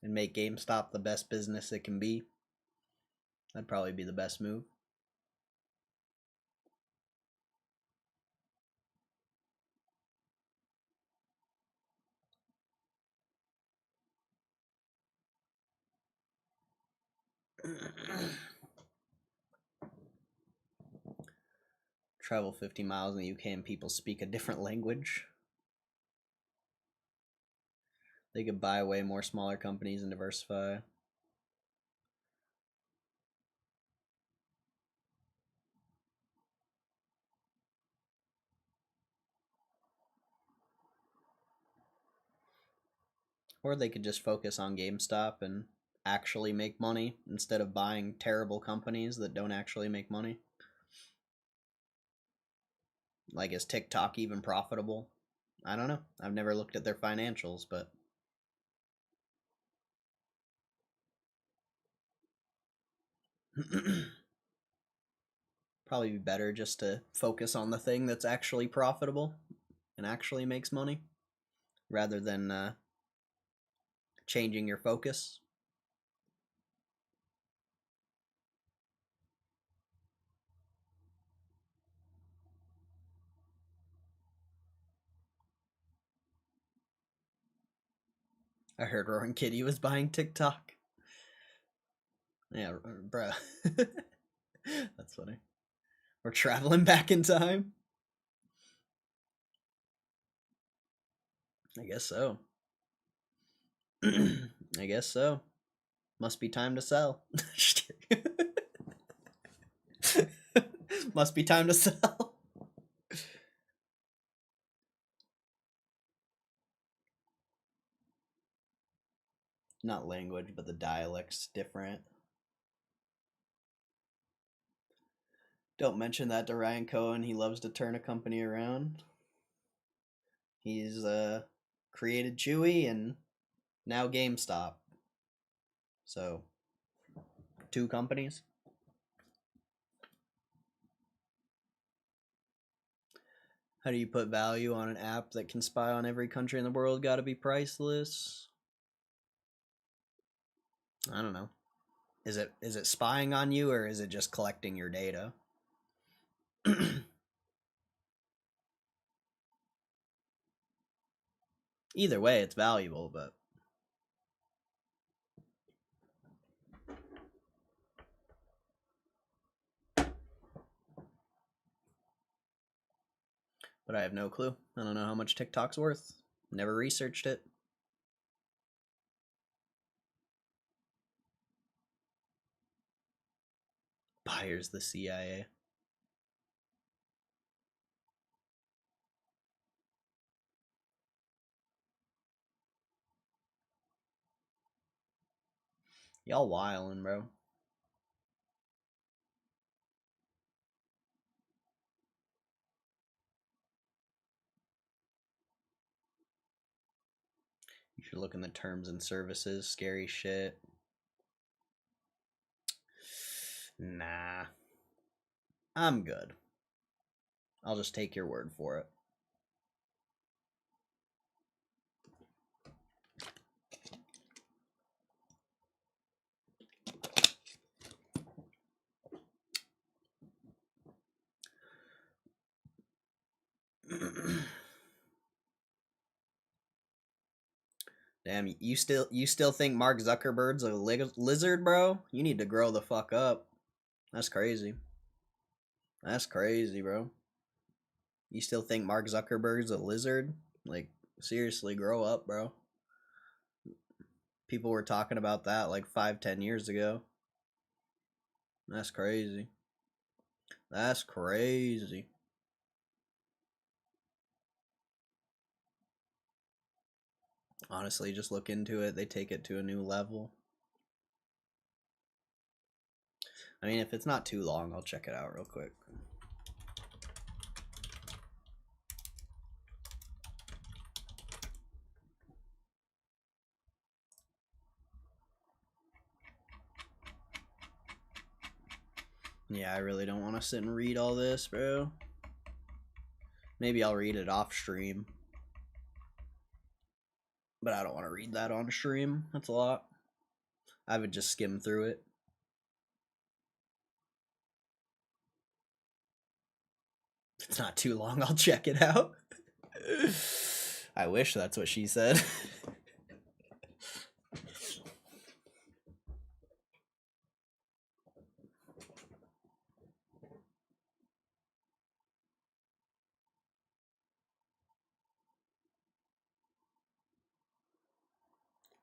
and make GameStop the best business it can be. That'd probably be the best move. Travel 50 miles in the UK and people speak a different language. They could buy way more smaller companies and diversify. Or they could just focus on GameStop and actually make money instead of buying terrible companies that don't actually make money. Like, is TikTok even profitable? I don't know. I've never looked at their financials, but probably be better just to focus on the thing that's actually profitable and actually makes money rather than changing your focus. I heard Rowan Kitty was buying TikTok. Yeah, bruh. That's funny. We're traveling back in time? I guess so. I guess so. Must be time to sell. Must be time to sell. Not language, but the dialect's different. Don't mention that to Ryan Cohen. He loves to turn a company around. He's created Chewy and now GameStop. So, two companies. How do you put value on an app that can spy on every country in the world? Gotta be priceless. I don't know. Is it spying on you or is it just collecting your data? Either way, it's valuable, but I have no clue. I don't know how much TikTok's worth. Never researched it. Buyers the CIA. Y'all wildin', bro. You should look in the terms and services. Scary shit. Nah. I'm good. I'll just take your word for it. Damn, you still think Mark Zuckerberg's a lizard, bro? You need to grow the fuck up. That's crazy. That's crazy, bro. You still think Mark Zuckerberg's a lizard? Like, seriously, grow up, bro. People were talking about that like 5, 10 years ago. That's crazy. That's crazy. Honestly, just look into it. They take it to a new level. I mean, if it's not too long, I'll check it out real quick. Yeah, I really don't want to sit and read all this, bro. Maybe I'll read it off stream. But I don't want to read that on stream. That's a lot. I would just skim through it. If it's not too long, I'll check it out. I wish that's what she said.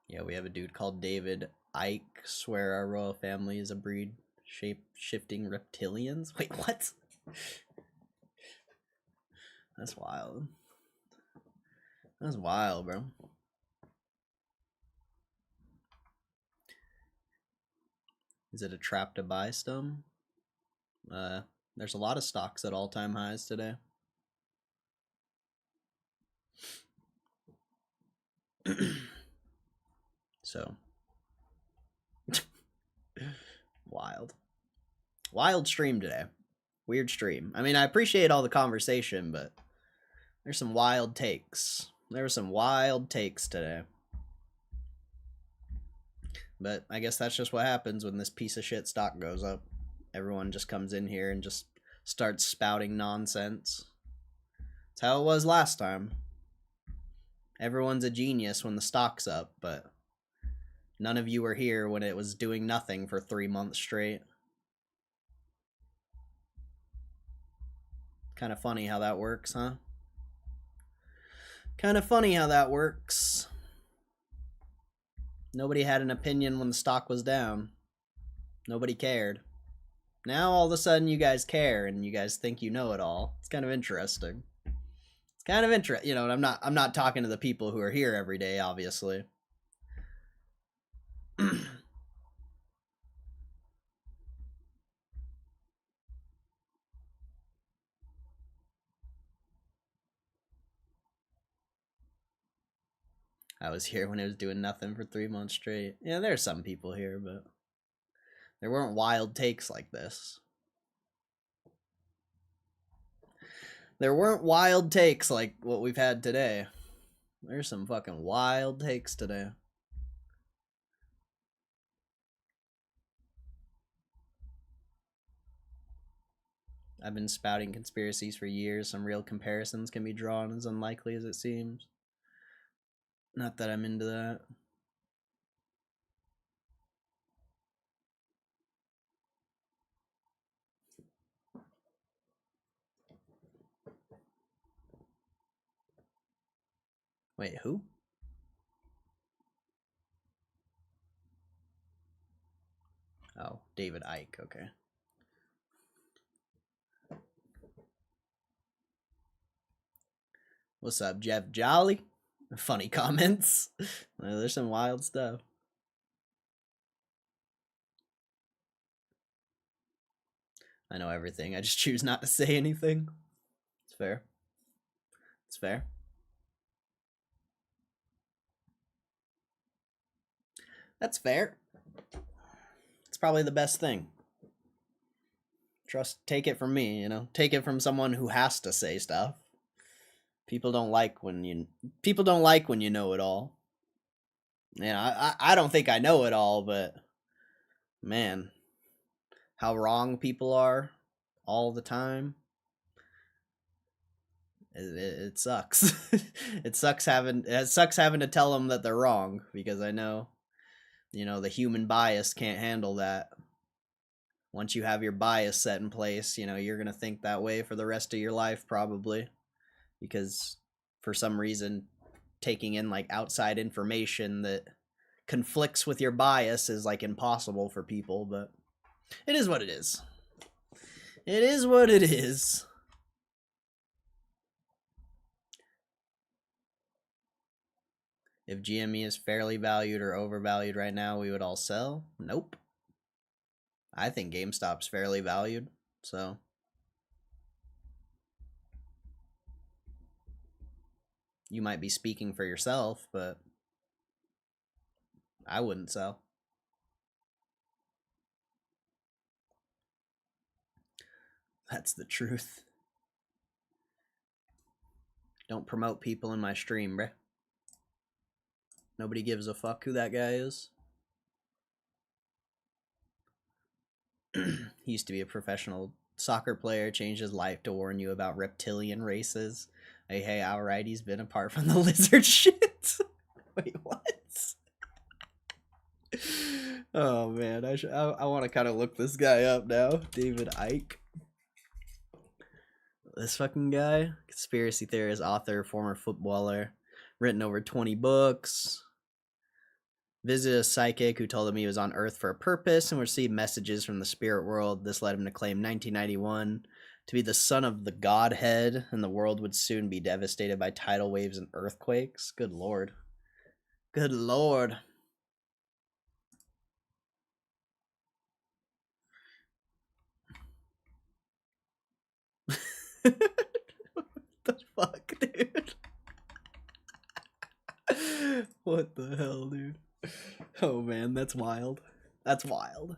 Yeah, we have a dude called David Ike. Swear our royal family is a breed shape-shifting reptilians. Wait, what? That's wild. That's wild, bro. Is it a trap to buy stum? There's a lot of stocks at all-time highs today. So wild stream today. Weird stream. I mean, I appreciate all the conversation, but there's some wild takes. There were some wild takes today. But I guess that's just what happens when this piece of shit stock goes up. Everyone just comes in here and just starts spouting nonsense. That's how it was last time. Everyone's a genius when the stock's up, but none of you were here when it was doing nothing for 3 months straight. Kind of funny how that works, huh? Kind of funny how that works. Nobody had an opinion when the stock was down. Nobody cared. Now all of a sudden you guys care and you guys think you know it all. It's kind of interesting. It's kind of interesting, you know. And I'm not talking to the people who are here every day, obviously. I was here when it was doing nothing for 3 months straight. Yeah, there's some people here, but there weren't wild takes like this. There weren't wild takes like what we've had today. There's some fucking wild takes today. I've been spouting conspiracies for years. Some real comparisons can be drawn, as unlikely as it seems. Not that I'm into that. Wait, who? Oh, David Ike, okay. What's up, Jeff Jolly? Funny comments. Well, there's some wild stuff. I know everything. I just choose not to say anything. It's fair. It's fair. That's fair. It's probably the best thing. Take it from me, you know. Take it from someone who has to say stuff. People don't like when you know it all. You know, I don't think I know it all, but man, how wrong people are all the time. It sucks. It sucks having to tell them that they're wrong, because I know, you know, the human bias can't handle that. Once you have your bias set in place, you know, you're going to think that way for the rest of your life probably, because for some reason taking in like outside information that conflicts with your bias is like impossible for people, but it is what it is. It is what it is. If GME is fairly valued or overvalued right now, we would all sell? Nope. I think GameStop's fairly valued, so. You might be speaking for yourself, but I wouldn't sell. That's the truth. Don't promote people in my stream, bruh. Nobody gives a fuck who that guy is. He used to be a professional soccer player, changed his life to warn you about reptilian races. Hey, alright, he's been apart from the lizard shit. Wait, what? Oh man, I want to kind of look this guy up now. David Icke. This fucking guy, conspiracy theorist, author, former footballer, written over 20 books. Visited a psychic who told him he was on Earth for a purpose and received messages from the spirit world. This led him to claim 1991 to be the son of the Godhead, and the world would soon be devastated by tidal waves and earthquakes. Good lord. Good lord. What the fuck, dude? What the hell, dude? Oh man, that's wild. That's wild.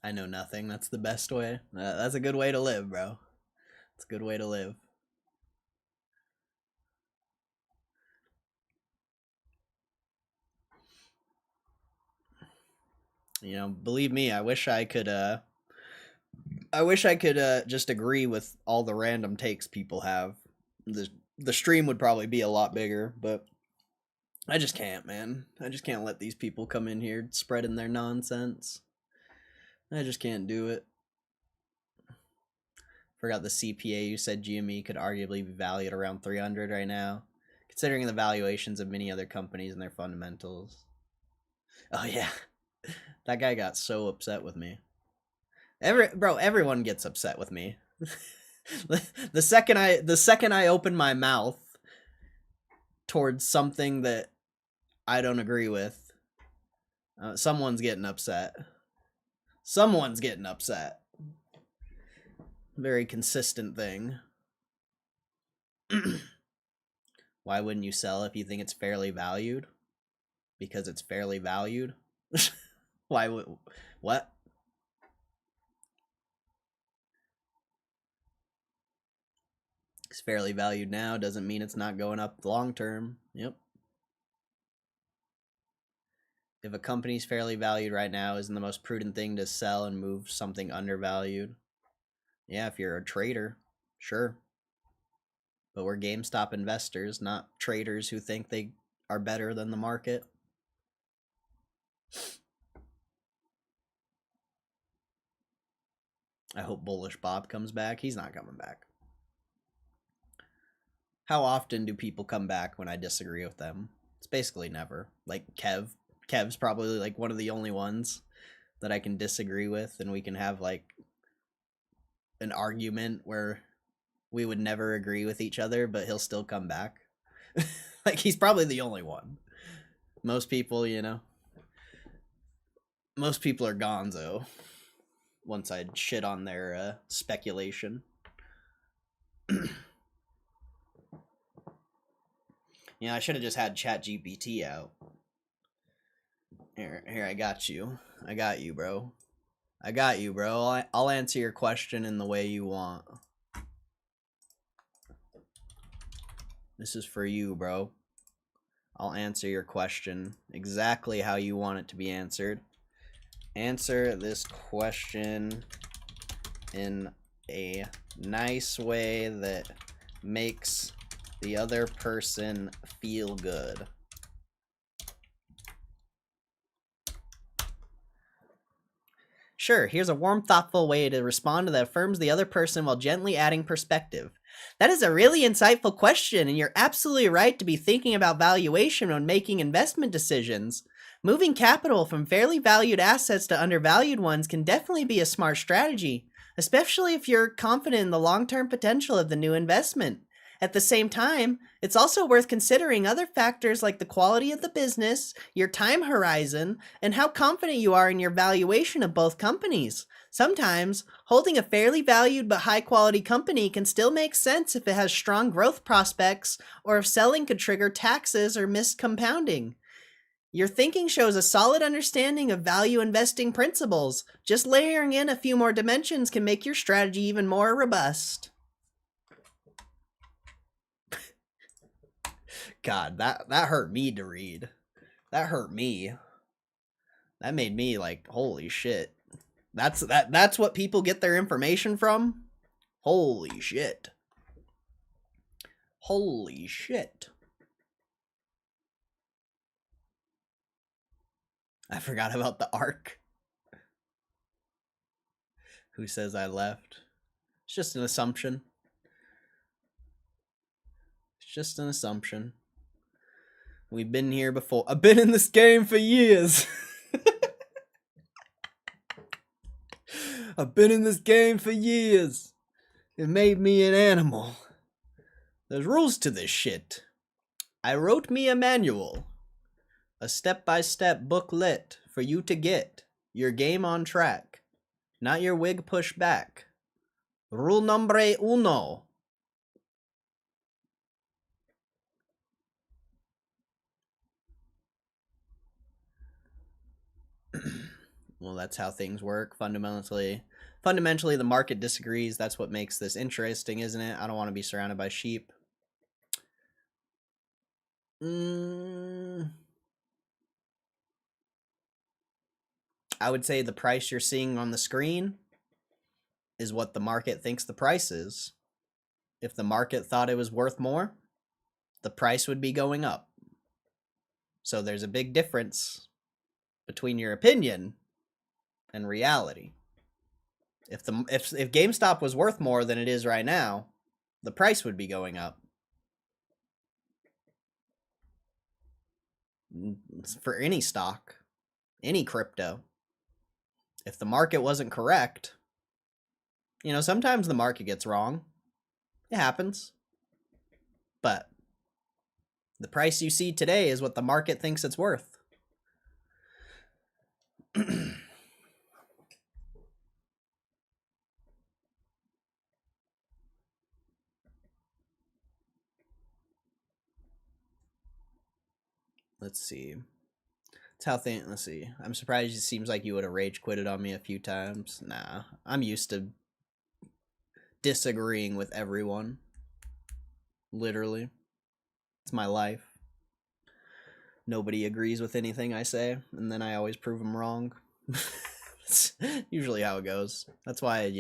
I know nothing. That's the best way. That's a good way to live, bro. It's a good way to live. You know, believe me, I wish I could just agree with all the random takes people have. The stream would probably be a lot bigger, but I just can't, man. I just can't let these people come in here spreading their nonsense. I just can't do it. Forgot the CPA. You said GME could arguably be valued around 300 right now, considering the valuations of many other companies and their fundamentals. Oh yeah, that guy got so upset with me. Everyone gets upset with me. the second I open my mouth towards something that I don't agree with, someone's getting upset. Someone's getting upset. Very consistent thing. Why wouldn't you sell if you think it's fairly valued? Because it's fairly valued? Why would... What? It's fairly valued now doesn't mean it's not going up long term. Yep. If a company's fairly valued right now, isn't the most prudent thing to sell and move something undervalued? Yeah, if you're a trader, sure. But we're GameStop investors, not traders who think they are better than the market. I hope Bullish Bob comes back. He's not coming back. How often do people come back when I disagree with them? It's basically never. Like Kev. Kev's probably like one of the only ones that I can disagree with, and we can have like an argument where we would never agree with each other, but he'll still come back. Like, he's probably the only one. Most people, you know, most people are gonzo once I shit on their speculation. Yeah, I should have just had ChatGPT out. Here, I got you. I got you, bro. I got you, bro. I'll answer your question in the way you want. This is for you, bro. I'll answer your question exactly how you want it to be answered. Answer this question in a nice way that makes the other person feel good. Sure, here's a warm, thoughtful way to respond that affirms the other person while gently adding perspective. That is a really insightful question, and you're absolutely right to be thinking about valuation when making investment decisions. Moving capital from fairly valued assets to undervalued ones can definitely be a smart strategy, especially if you're confident in the long-term potential of the new investment. At the same time, it's also worth considering other factors like the quality of the business, your time horizon, and how confident you are in your valuation of both companies. Sometimes, holding a fairly valued but high quality company can still make sense if it has strong growth prospects or if selling could trigger taxes or missed compounding. Your thinking shows a solid understanding of value investing principles. Just layering in a few more dimensions can make your strategy even more robust. God, that hurt me to read. That hurt me. That made me like, holy shit. That's what people get their information from? Holy shit. Holy shit. I forgot about the arc. Who says I left? It's just an assumption. It's just an assumption. We've been here before. I've been in this game for years. I've been in this game for years. It made me an animal. There's rules to this shit. I wrote me a manual. A step-by-step booklet for you to get your game on track. Not your wig pushed back. Rule nombre uno. Well, that's how things work. Fundamentally, the market disagrees. That's what makes this interesting, isn't it? I don't want to be surrounded by sheep. I would say the price you're seeing on the screen is what the market thinks the price is. If the market thought it was worth more, the price would be going up. So there's a big difference between your opinion and reality. If GameStop was worth more than it is right now, the price would be going up. For any stock, any crypto. If the market wasn't correct, sometimes the market gets wrong. It happens. But the price you see today is what the market thinks it's worth. Let's see. Let's see. I'm surprised it seems like you would have rage quitted on me a few times. Nah, I'm used to disagreeing with everyone. Literally. It's my life. Nobody agrees with anything I say, and then I always prove them wrong. That's usually how it goes. That's why,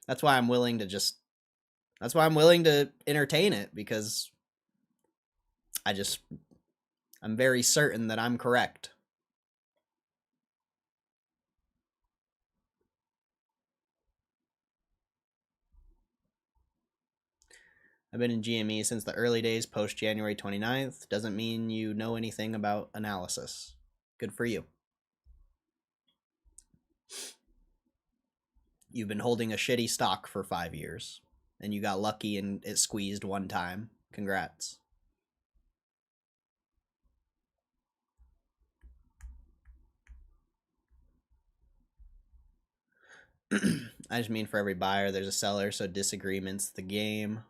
that's why I'm willing to entertain it, because I'm very certain that I'm correct. I've been in GME since the early days post January 29th. Doesn't mean you know anything about analysis. Good for you. You've been holding a shitty stock for 5 years, and you got lucky and it squeezed one time. Congrats. I just mean for every buyer, there's a seller, so disagreement's the game.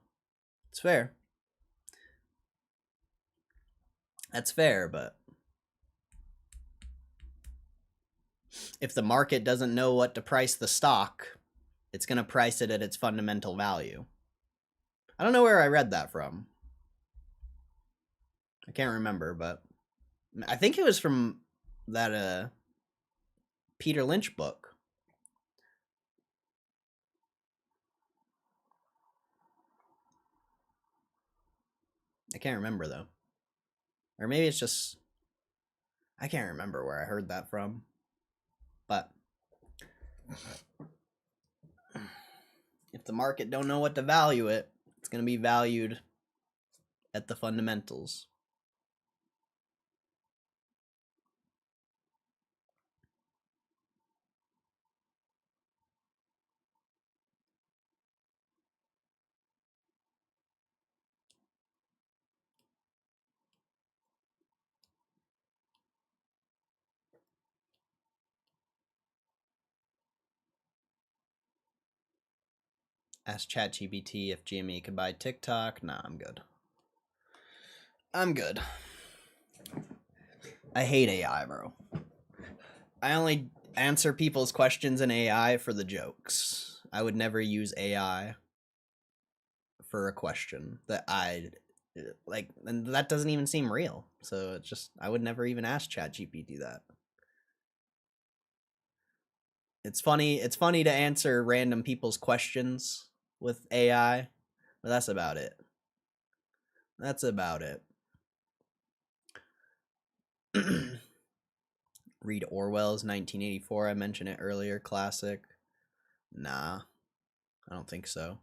It's fair. That's fair, but if the market doesn't know what to price the stock, it's going to price it at its fundamental value. I don't know where I read that from. I can't remember, but I think it was from that Peter Lynch book. I can't remember, though. Or maybe it's just... I can't remember where I heard that from. But if the market don't know what to value it, going to be valued at the fundamentals. Ask ChatGPT if GME could buy TikTok. Nah, I'm good. I'm good. I hate AI, bro. I only answer people's questions in AI for the jokes. I would never use AI for a question that I like, and that doesn't even seem real. So it's just, I would never even ask ChatGPT that. It's funny to answer random people's questions with AI, but that's about it. That's about it. Read Orwell's 1984. I mentioned it earlier. Classic. Nah, I don't think so.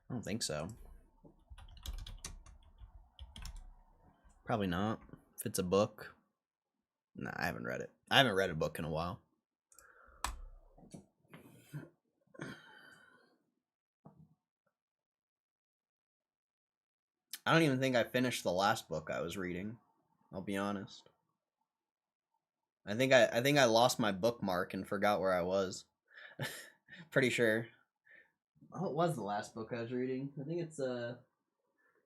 I don't think so. Probably not. If it's a book. Nah, I haven't read it. I haven't read a book in a while. I don't even think I finished the last book I was reading. I'll be honest. I think I lost my bookmark and forgot where I was. Pretty sure. What was the last book I was reading? I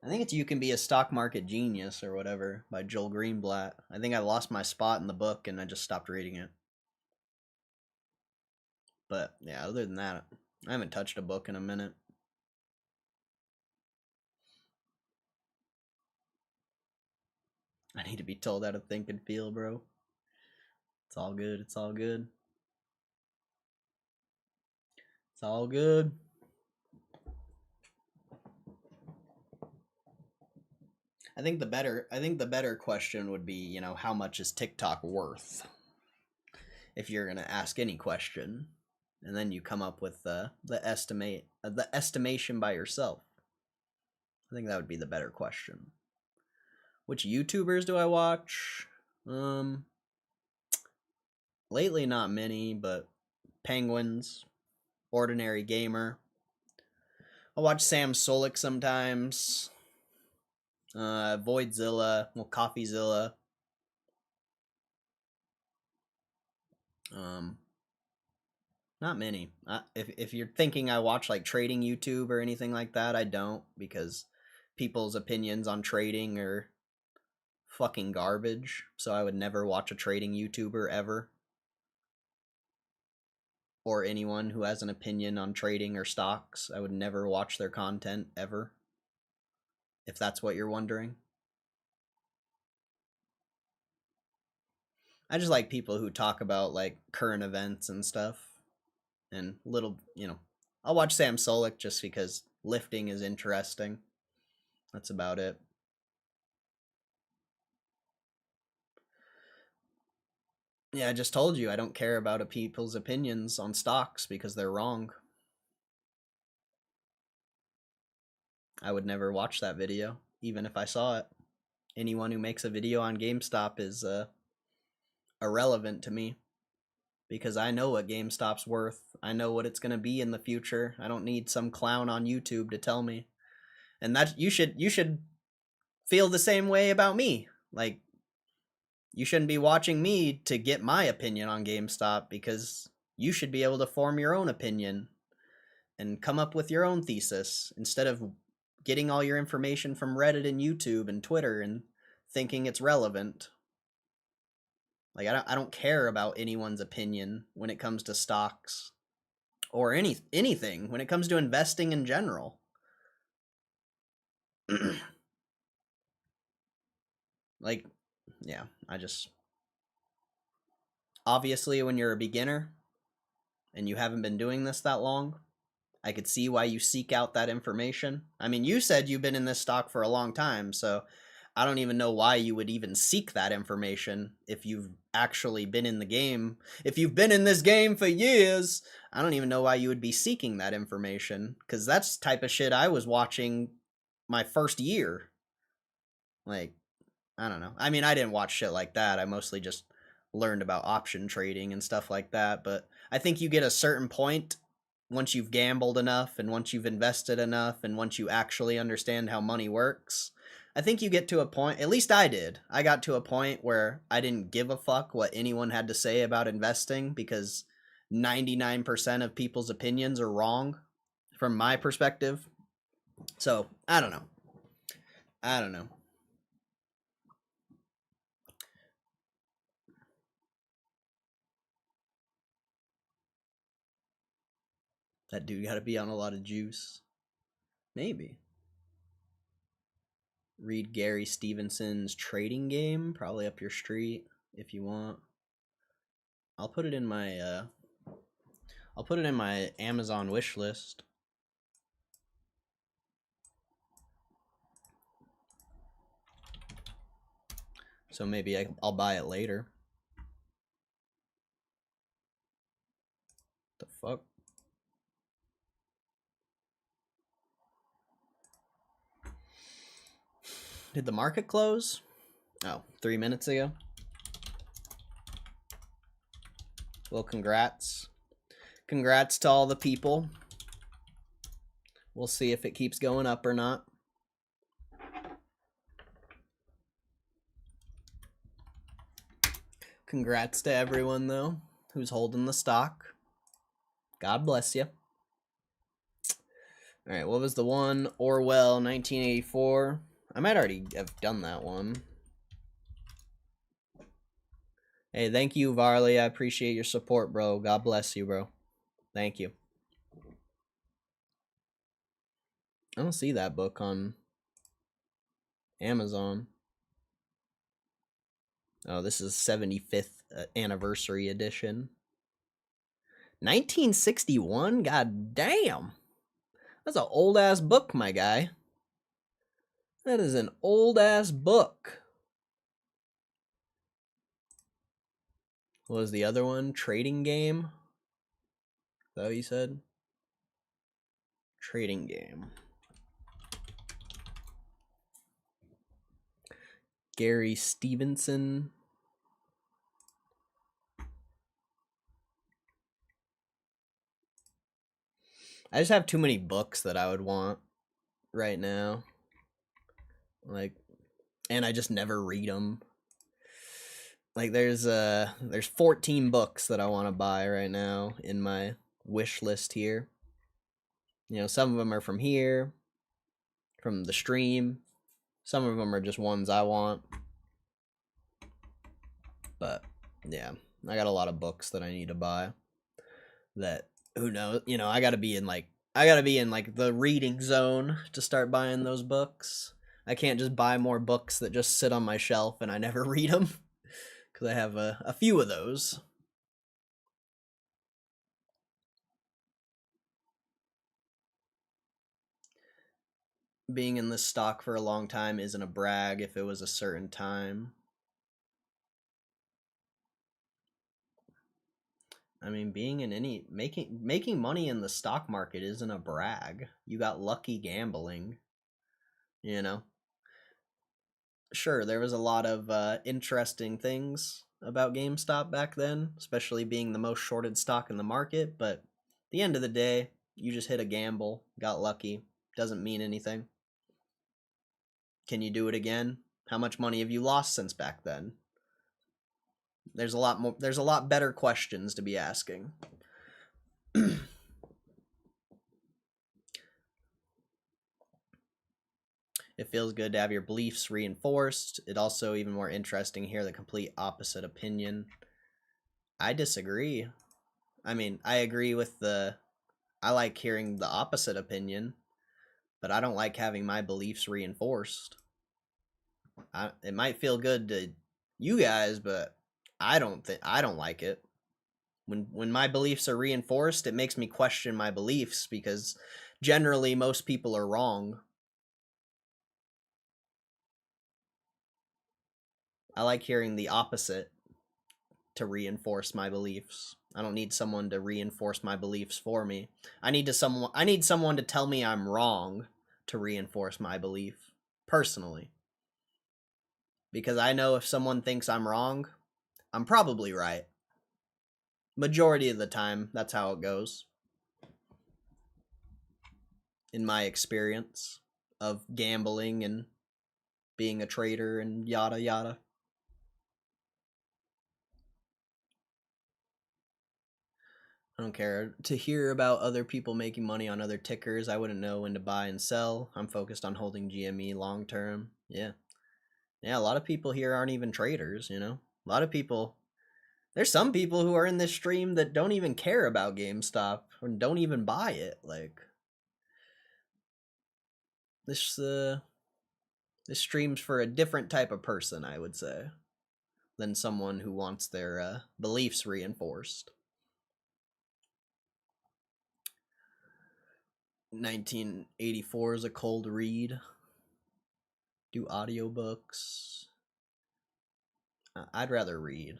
think it's You Can Be a Stock Market Genius or whatever by Joel Greenblatt. I think I lost my spot in the book and I just stopped reading it. But yeah, other than that, I haven't touched a book in a minute. I need to be told how to think and feel, bro. It's all good. It's all good. It's all good. I think the better question would be, you know, how much is TikTok worth? If you're gonna ask any question, and then you come up with the estimation by yourself. I think that would be the better question. Which YouTubers do I watch? Lately not many, but Penguins, Ordinary Gamer. I watch Sam Solik sometimes. Voidzilla, well, Coffeezilla. Not many. If you're thinking I watch like trading YouTube or anything like that, I don't, because people's opinions on trading are fucking garbage. So I would never watch a trading YouTuber ever, or anyone who has an opinion on trading or stocks. I would never watch their content ever, if that's what you're wondering. I just like people who talk about like current events and stuff, and little, I'll watch Sam Solik just because lifting is interesting. That's about it. Yeah, I just told you I don't care about people's opinions on stocks because they're wrong. I would never watch that video, even if I saw it. Anyone who makes a video on GameStop is irrelevant to me, because I know what GameStop's worth. I know what it's going to be in the future. I don't need some clown on YouTube to tell me. And that you should feel the same way about me. Like, you shouldn't be watching me to get my opinion on GameStop, because you should be able to form your own opinion and come up with your own thesis instead of getting all your information from Reddit and YouTube and Twitter and thinking it's relevant. Like, I don't care about anyone's opinion when it comes to stocks or anything when it comes to investing in general. Like, yeah, obviously when you're a beginner and you haven't been doing this that long, I could see why you seek out that information. I mean, you said you've been in this stock for a long time, so I don't even know why you would even seek that information if you've actually been in the game. If you've been in this game for years, I don't even know why you would be seeking that information, because that's the type of shit I was watching my first year. Like, I don't know. I mean, I didn't watch shit like that. I mostly just learned about option trading and stuff like that. But I think you get a certain point once you've gambled enough and once you've invested enough and once you actually understand how money works. I think you get to a point, at least I did. I got to a point where I didn't give a fuck what anyone had to say about investing, because 99% of people's opinions are wrong from my perspective. So, I don't know. I don't know. That dude got to be on a lot of juice. Maybe. Read Gary Stevenson's Trading Game, probably up your street if you want. I'll put it in my Amazon wish list. So maybe I'll buy it later. The fuck? Did the market close? Oh, 3 minutes ago. Well, congrats. Congrats to all the people. We'll see if it keeps going up or not. Congrats to everyone, though, who's holding the stock. God bless you. All right, what was the one? Orwell, 1984. I might already have done that one. Hey, thank you, Varley. I appreciate your support, bro. God bless you, bro. Thank you. I don't see that book on Amazon. Oh, this is 75th anniversary edition. 1961? God damn. That's an old-ass book, my guy. That is an old-ass book. What was the other one? Trading Game? Is that what you said? Trading Game. Gary Stevenson. I just have too many books that I would want right now. Like, and I just never read them. Like, there's 14 books that I want to buy right now in my wish list here. You know, some of them are from here, from the stream. Some of them are just ones I want. But yeah, I got a lot of books that I need to buy. That, who knows, you know, I gotta be in like the reading zone to start buying those books. I can't just buy more books that just sit on my shelf and I never read them, because I have a few of those. Being in this stock for a long time isn't a brag if it was a certain time. I mean, being in any making money in the stock market isn't a brag. You got lucky gambling, you know. Sure, there was a lot of interesting things about GameStop back then, especially being the most shorted stock in the market, but at the end of the day, you just hit a gamble, got lucky, doesn't mean anything. Can you do it again? How much money have you lost since back then? There's a lot better questions to be asking. It feels good to have your beliefs reinforced. It also even more interesting to hear the complete opposite opinion. I disagree. I mean, I agree with I like hearing the opposite opinion, but I don't like having my beliefs reinforced. It might feel good to you guys, but I don't like it. When my beliefs are reinforced, it makes me question my beliefs, because generally most people are wrong. I like hearing the opposite to reinforce my beliefs. I don't need someone to reinforce my beliefs for me. I need someone to tell me I'm wrong to reinforce my belief personally. Because I know if someone thinks I'm wrong, I'm probably right. Majority of the time, that's how it goes. In my experience of gambling and being a trader and yada yada. I don't care to hear about other people making money on other tickers. I wouldn't know when to buy and sell. I'm focused on holding GME long term. Yeah. Yeah, a lot of people here aren't even traders, you know? A lot of people. There's some people who are in this stream that don't even care about GameStop and don't even buy it. Like this stream's for a different type of person, I would say, than someone who wants their beliefs reinforced. 1984 is a cold read. Do audiobooks. I'd rather read.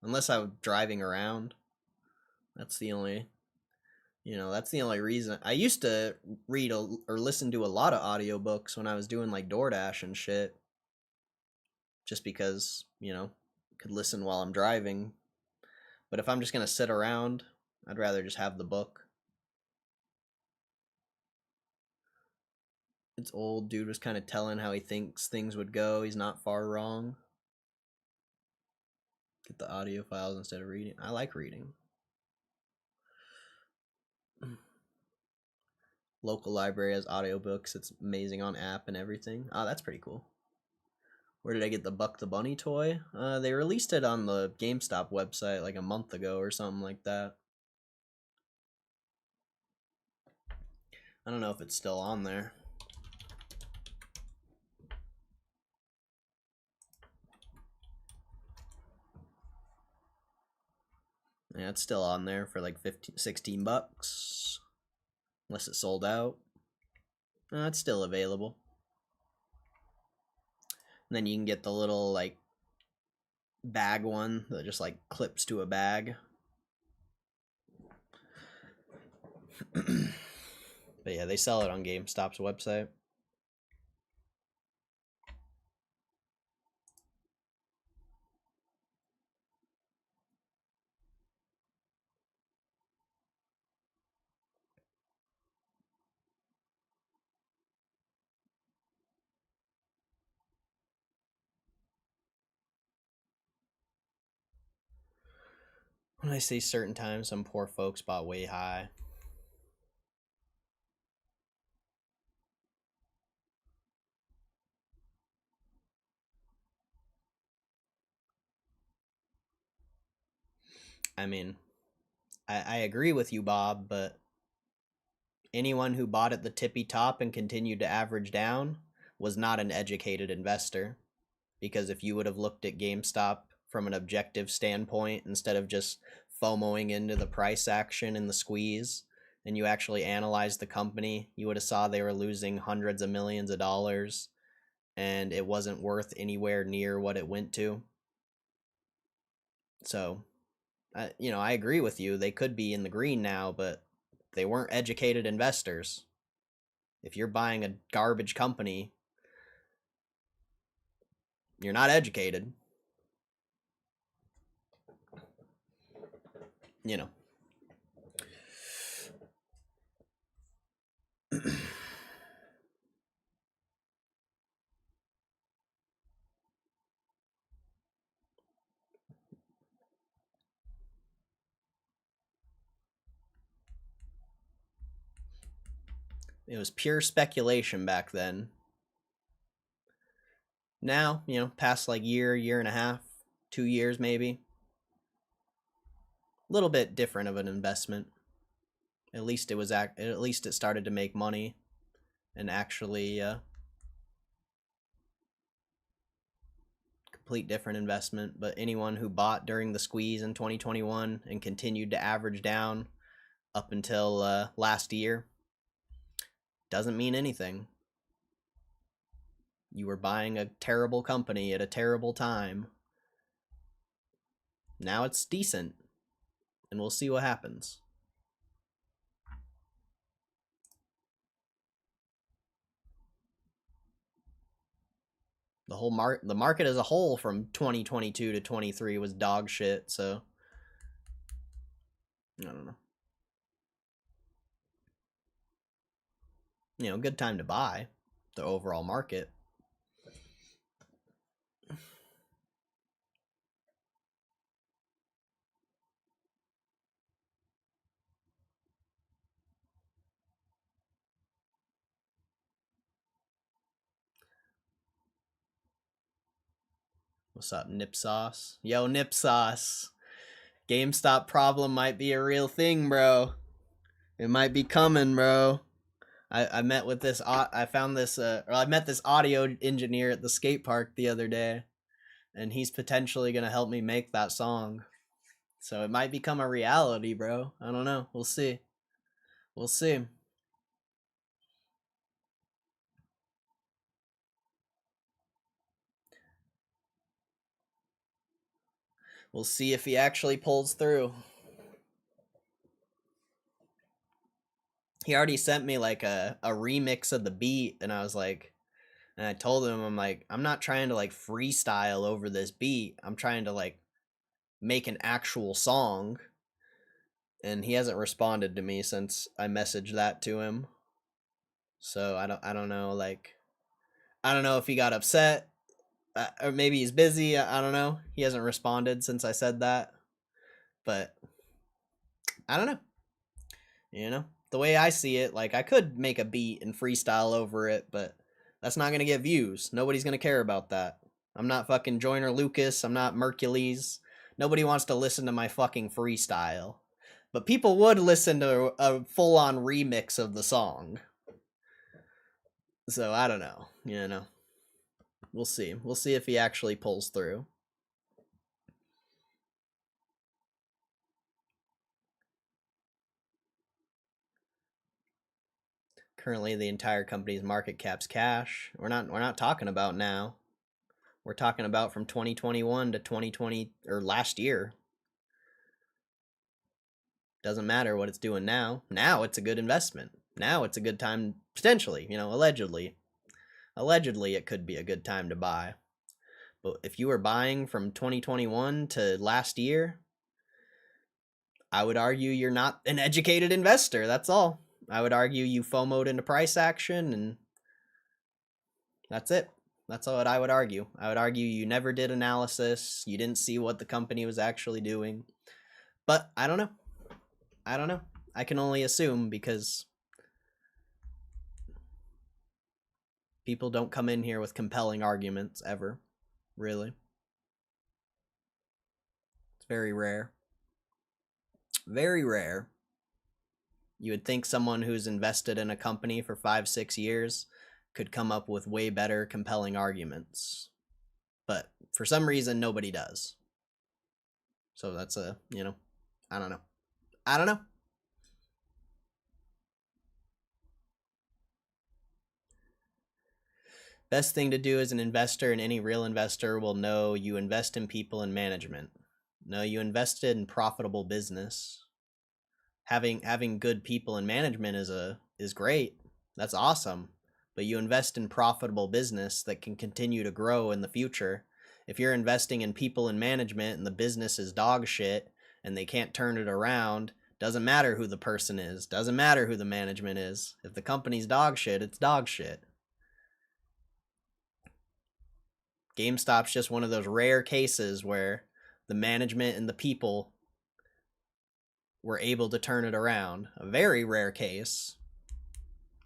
Unless I'm driving around. That's the only reason. I used to read or listen to a lot of audiobooks when I was doing like DoorDash and shit. Just because, could listen while I'm driving. But if I'm just going to sit around, I'd rather just have the book. It's old dude was kind of telling how he thinks things would go. He's not far wrong. Get the audio files instead of reading. I like reading. Local library has audiobooks. It's amazing on app and everything. Oh, that's pretty cool. Where did I get the Buck the Bunny toy? They released it on the GameStop website like a month ago or something like that. I don't know if it's still on there. Yeah, it's still on there for like 16 bucks. Unless it sold out. It's still available. And then you can get the little like bag one that just like clips to a bag. But yeah, they sell it on GameStop's website. When I say certain times, some poor folks bought way high. I mean, I agree with you, Bob, but anyone who bought at the tippy top and continued to average down was not an educated investor. Because if you would have looked at GameStop from an objective standpoint instead of just FOMOing into the price action and the squeeze, and you actually analyzed the company, you would have saw they were losing hundreds of millions of dollars and it wasn't worth anywhere near what it went to. So, I agree with you. They could be in the green now, but they weren't educated investors. If you're buying a garbage company, you're not educated. It was pure speculation back then. Now, past like year and a half, 2 years maybe. A little bit different of an investment. At least it started to make money and actually complete different investment. But anyone who bought during the squeeze in 2021 and continued to average down up until last year doesn't mean anything. You were buying a terrible company at a terrible time. Now it's decent, and we'll see what happens. The market as a whole from 2022 to 23 was dog shit, so I don't know. You know, good time to buy the overall market. What's up, Nip Sauce? Yo, Nip Sauce. GameStop problem might be a real thing, bro. It might be coming, bro. I met with this. I found this. I met this audio engineer at the skate park the other day, and he's potentially gonna help me make that song. So it might become a reality, bro. I don't know. We'll see. We'll see. We'll see if he actually pulls through. He already sent me like a remix of the beat, and I was like, and I told him, I'm like, I'm not trying to like freestyle over this beat. I'm trying to like make an actual song. And he hasn't responded to me since I messaged that to him. So I don't know, like, I don't know if he got upset, or maybe he's busy. I don't know. He hasn't responded since I said that, but I don't know. You know, the way I see it, like, I could make a beat and freestyle over it, but that's not gonna get views. Nobody's gonna care about that. I'm not fucking Joyner Lucas. I'm not Mercules. Nobody wants to listen to my fucking freestyle. But people would listen to a full-on remix of the song. So I don't know, you know. We'll see. We'll see if he actually pulls through. Currently the entire company's market cap's cash. We're not talking about now. We're talking about from 2021 to 2020 or last year. Doesn't matter what it's doing now. Now it's a good investment. Now it's a good time, potentially, you know, allegedly. Allegedly, it could be a good time to buy. But if you were buying from 2021 to last year, I would argue you're not an educated investor. That's all. I would argue you FOMO'd into price action, and that's it. That's what I would argue. I would argue you never did analysis. You didn't see what the company was actually doing. But I don't know. I don't know. I can only assume because people don't come in here with compelling arguments ever. Really. It's very rare. Very rare. You would think someone who's invested in a company for 5-6 years could come up with way better compelling arguments. But for some reason, nobody does. So that's a, you know, I don't know. I don't know. Best thing to do as an investor, and any real investor will know, you invest in people and management. No, you invested in profitable business. Having good people and management is great. That's awesome. But you invest in profitable business that can continue to grow in the future. If you're investing in people and management and the business is dog shit and they can't turn it around, doesn't matter who the person is, doesn't matter who the management is. If the company's dog shit, it's dog shit. GameStop's just one of those rare cases where the management and the people were able to turn it around. A very rare case.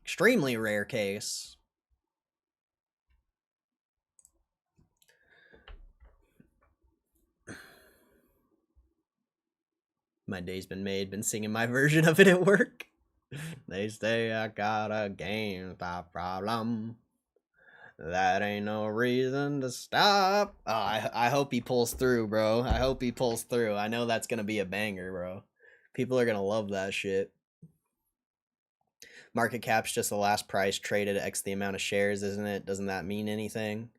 Extremely rare case. My day's been made. Been singing my version of it at work. They say I got a GameStop problem. That ain't no reason to stop. Oh, I hope he pulls through, bro. I hope he pulls through. I know that's gonna be a banger, bro. People are gonna love that shit. Market cap's just the last price traded X the amount of shares, isn't it? Doesn't that mean anything?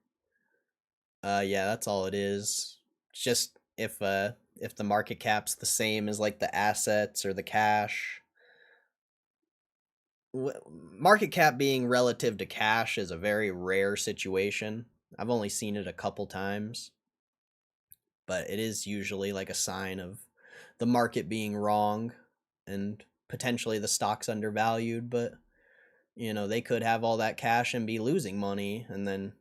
Yeah, that's all it is. It's just if the market cap's the same as like the assets or the cash. Market cap being relative to cash is a very rare situation. I've only seen it a couple times, but it is usually like a sign of the market being wrong and potentially the stock's undervalued, but they could have all that cash and be losing money, and then,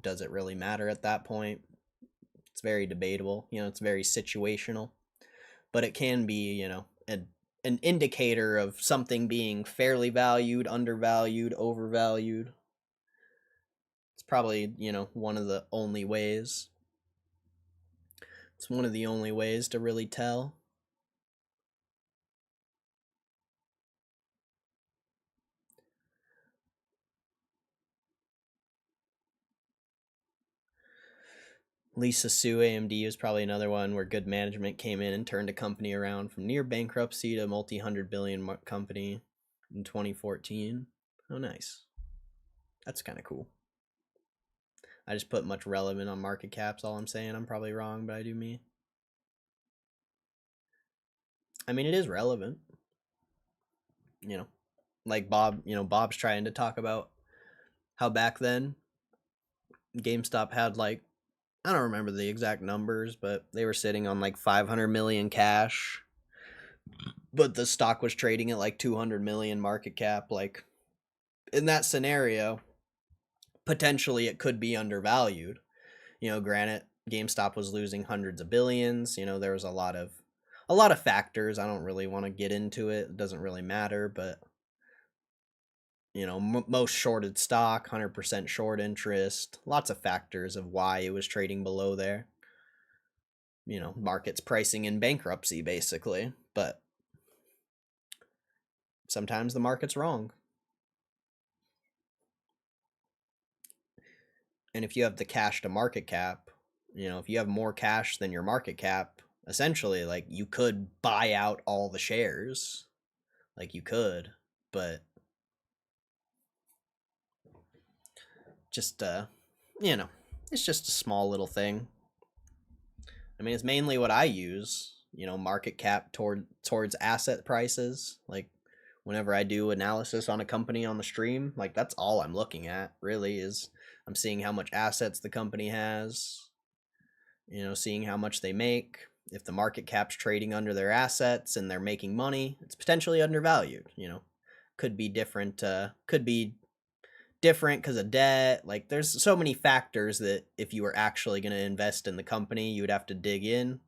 does it really matter at that point? It's very debatable. It's very situational, but it can be, an indicator of something being fairly valued, undervalued, overvalued. It's probably, one of the only ways. It's one of the only ways to really tell. Lisa Sue AMD is probably another one where good management came in and turned a company around from near bankruptcy to multi-hundred billion company in 2014. Oh, nice. That's kind of cool. I just put much relevant on market caps. All I'm saying, I'm probably wrong, but I do me. I mean, it is relevant. Like Bob, Bob's trying to talk about how back then GameStop had like, I don't remember the exact numbers, but they were sitting on like 500 million cash, but the stock was trading at like 200 million market cap. Like, in that scenario, potentially it could be undervalued. Granted, GameStop was losing hundreds of billions. There was a lot of factors. I don't really want to get into it. It doesn't really matter, but most shorted stock, 100% short interest, lots of factors of why it was trading below there. Markets pricing in bankruptcy, basically. But sometimes the market's wrong. And if you have the cash to market cap, if you have more cash than your market cap, essentially, like, you could buy out all the shares. Like, you could, but just, it's just a small little thing. I mean, it's mainly what I use, market cap towards asset prices. Like, whenever I do analysis on a company on the stream, like, that's all I'm looking at, really, is I'm seeing how much assets the company has, seeing how much they make. If the market cap's trading under their assets and they're making money, it's potentially undervalued. Could be different. Could be different because of debt. Like, there's so many factors that if you were actually going to invest in the company, you would have to dig in.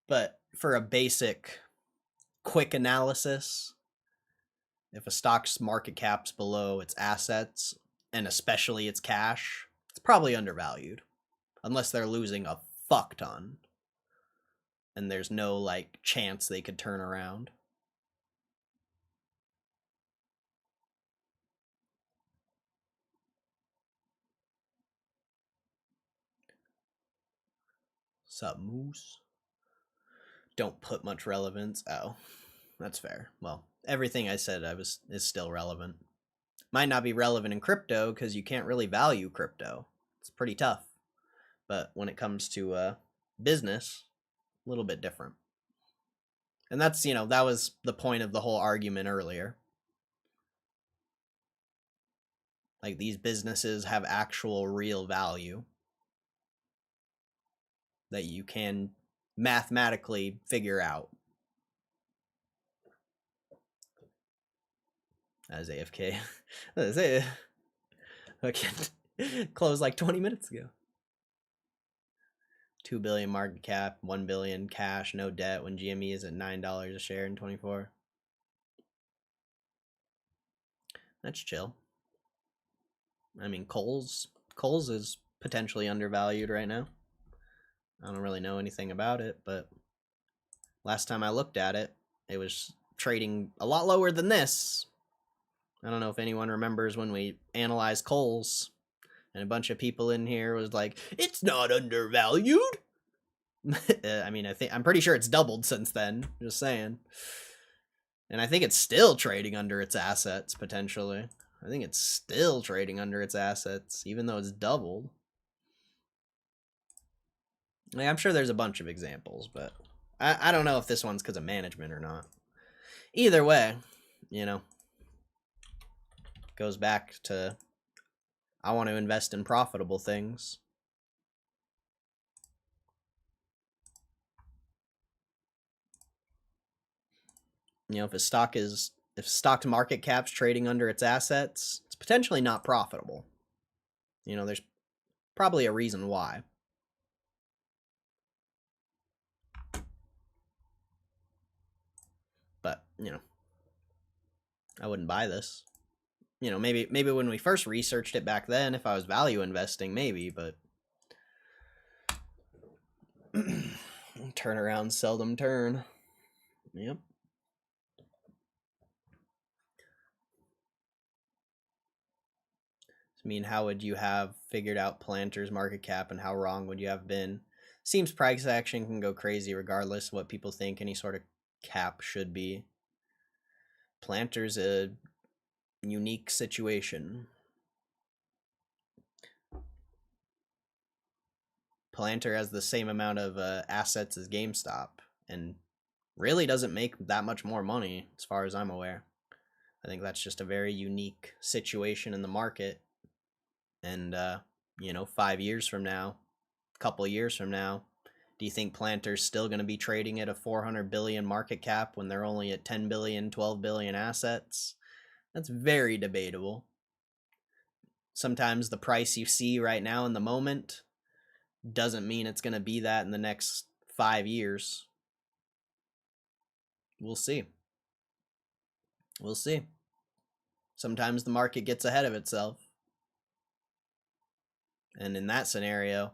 But for a basic, quick analysis, if a stock's market cap's below its assets, and especially its cash, it's probably undervalued. Unless they're losing a fuck ton. And there's no, like, chance they could turn around. Sup, Moose? Don't put much relevance. Oh, that's fair. Well, everything I said is still relevant. Might not be relevant in crypto because you can't really value crypto. It's pretty tough. But when it comes to business, a little bit different. And that's, that was the point of the whole argument earlier. Like, these businesses have actual real value that you can mathematically figure out. As AFK. Okay. Closed like 20 minutes ago. 2 billion market cap, 1 billion cash, no debt when GME is at $9 a share in 24. That's chill. I mean, Kohl's is potentially undervalued right now. I don't really know anything about it, but last time I looked at it, it was trading a lot lower than this. I don't know if anyone remembers when we analyzed Kohl's, and a bunch of people in here was like, "It's not undervalued." I mean, I'm pretty sure it's doubled since then. Just saying. And I think it's still trading under its assets, potentially. I think it's still trading under its assets, even though it's doubled. Like, I'm sure there's a bunch of examples, but I don't know if this one's because of management or not. Either way, you know, goes back to I want to invest in profitable things. You know, if stock to market cap's trading under its assets, it's potentially not profitable. You know, there's probably a reason why. But, you know, I wouldn't buy this. You know, maybe when we first researched it back then, if I was value investing, maybe, but turn around seldom turn. Yep. I mean, how would you have figured out Planter's market cap, and how wrong would you have been? Seems price action can go crazy regardless of what people think any sort of cap should be. Planter's a unique situation. Planter has the same amount of assets as GameStop and really doesn't make that much more money as far as I'm aware. I think that's just a very unique situation in the market. And, you know, 5 years from now, a couple years from now, do you think Planter's still going to be trading at a 400 billion market cap when they're only at 10 billion, 12 billion assets? That's very debatable. Sometimes the price you see right now in the moment doesn't mean it's going to be that in the next 5 years. We'll see. We'll see. Sometimes the market gets ahead of itself. And in that scenario,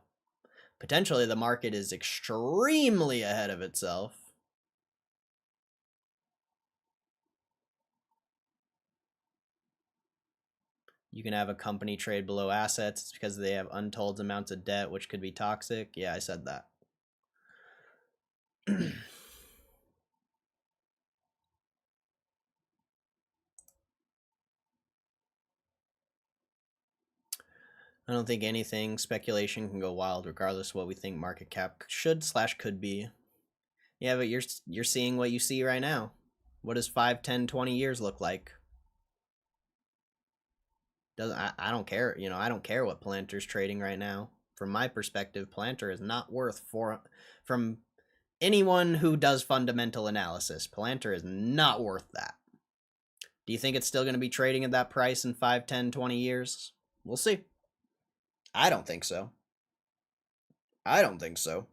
potentially the market is extremely ahead of itself. You can have a company trade below assets. It's because they have untold amounts of debt, which could be toxic. Yeah, I said that. I don't think anything speculation can go wild regardless of what we think market cap should/could be. Yeah, but you're seeing what you see right now. What does 5, 10, 20 years look like? I don't care, you know, I don't care what Planter's trading right now. From my perspective, Planter is not worth from anyone who does fundamental analysis, Planter is not worth that. Do you think it's still going to be trading at that price in 5, 10, 20 years? We'll see. I don't think so. I don't think so.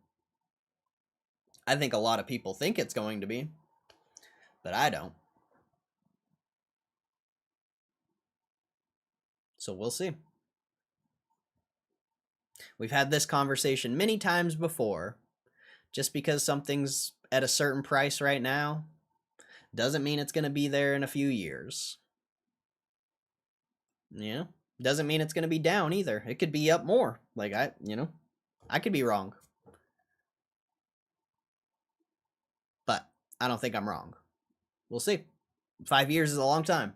I think a lot of people think it's going to be, but I don't. So we'll see. We've had this conversation many times before. Just because something's at a certain price right now doesn't mean it's going to be there in a few years. Yeah. Doesn't mean it's going to be down either. It could be up more. Like, I could be wrong. But I don't think I'm wrong. We'll see. 5 years is a long time.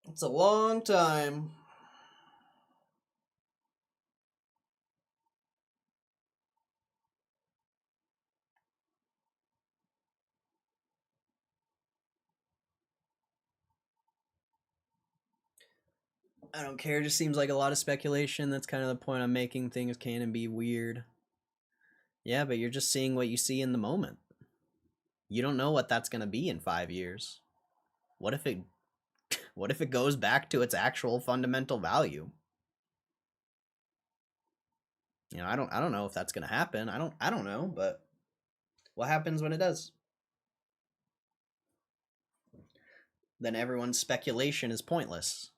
It's a long time. I don't care. It just seems like a lot of speculation. That's kind of the point I'm making. Things can be weird. Yeah, but you're just seeing what you see in the moment. You don't know what that's going to be in 5 years. What if it goes back to its actual fundamental value? You know, I don't know if that's going to happen. I don't know, but what happens when it does? Then everyone's speculation is pointless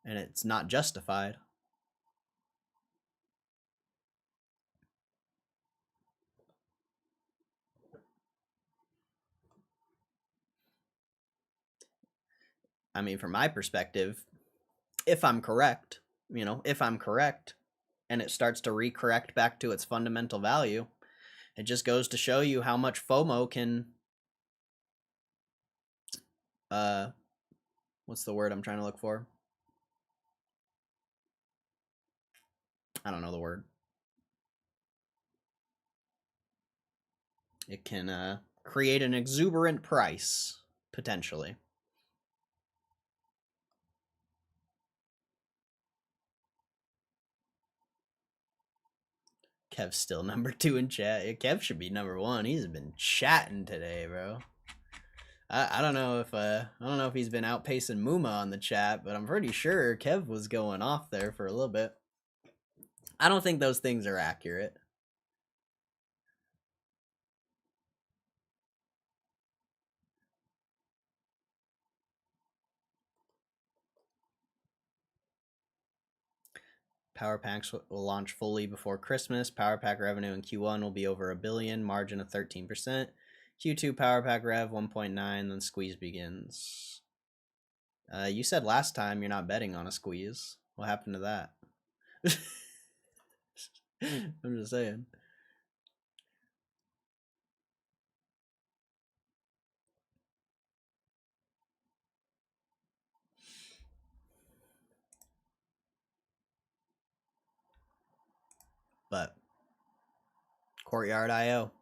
and it's not justified. I mean, from my perspective, if I'm correct, and it starts to recorrect back to its fundamental value, It just goes to show you how much FOMO can what's the word I'm trying to look for? I don't know the word. It can create an exuberant price, potentially. Kev's still number 2 in chat. Yeah, Kev should be number 1. He's been chatting today, bro. I don't know if he's been outpacing Muma on the chat, but I'm pretty sure Kev was going off there for a little bit. I don't think those things are accurate. Power packs will launch fully before Christmas. Power pack revenue in Q1 will be over $1 billion, margin of 13%. Q2 power pack rev 1.9, then squeeze begins. You said last time you're not betting on a squeeze. What happened to that? I'm just saying. But Courtyard IO,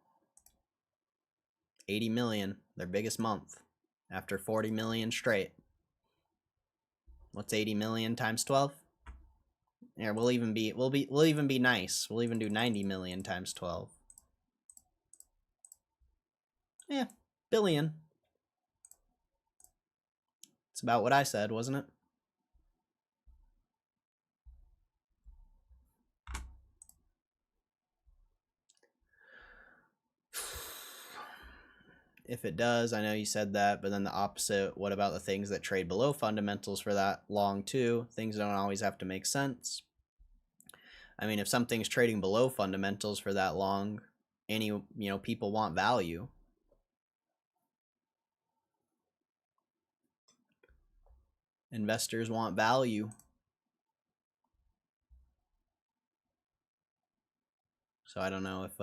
80 million, their biggest month after 40 million straight. What's 80 million times 12? Yeah, we'll even be nice. We'll even do 90 million times 12. Yeah, billion. It's about what I said, wasn't it? If it does, I know you said that, but then the opposite, what about the things that trade below fundamentals for that long too? Things don't always have to make sense. I mean, if something's trading below fundamentals for that long, people want value. Investors want value. So I don't know if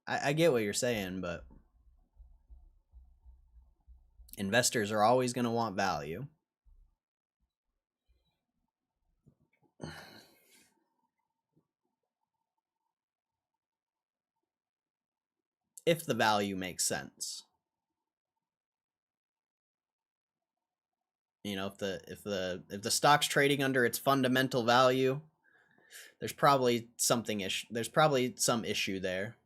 I get what you're saying, but investors are always going to want value. If the value makes sense. If the stock's trading under its fundamental value, there's probably some issue there.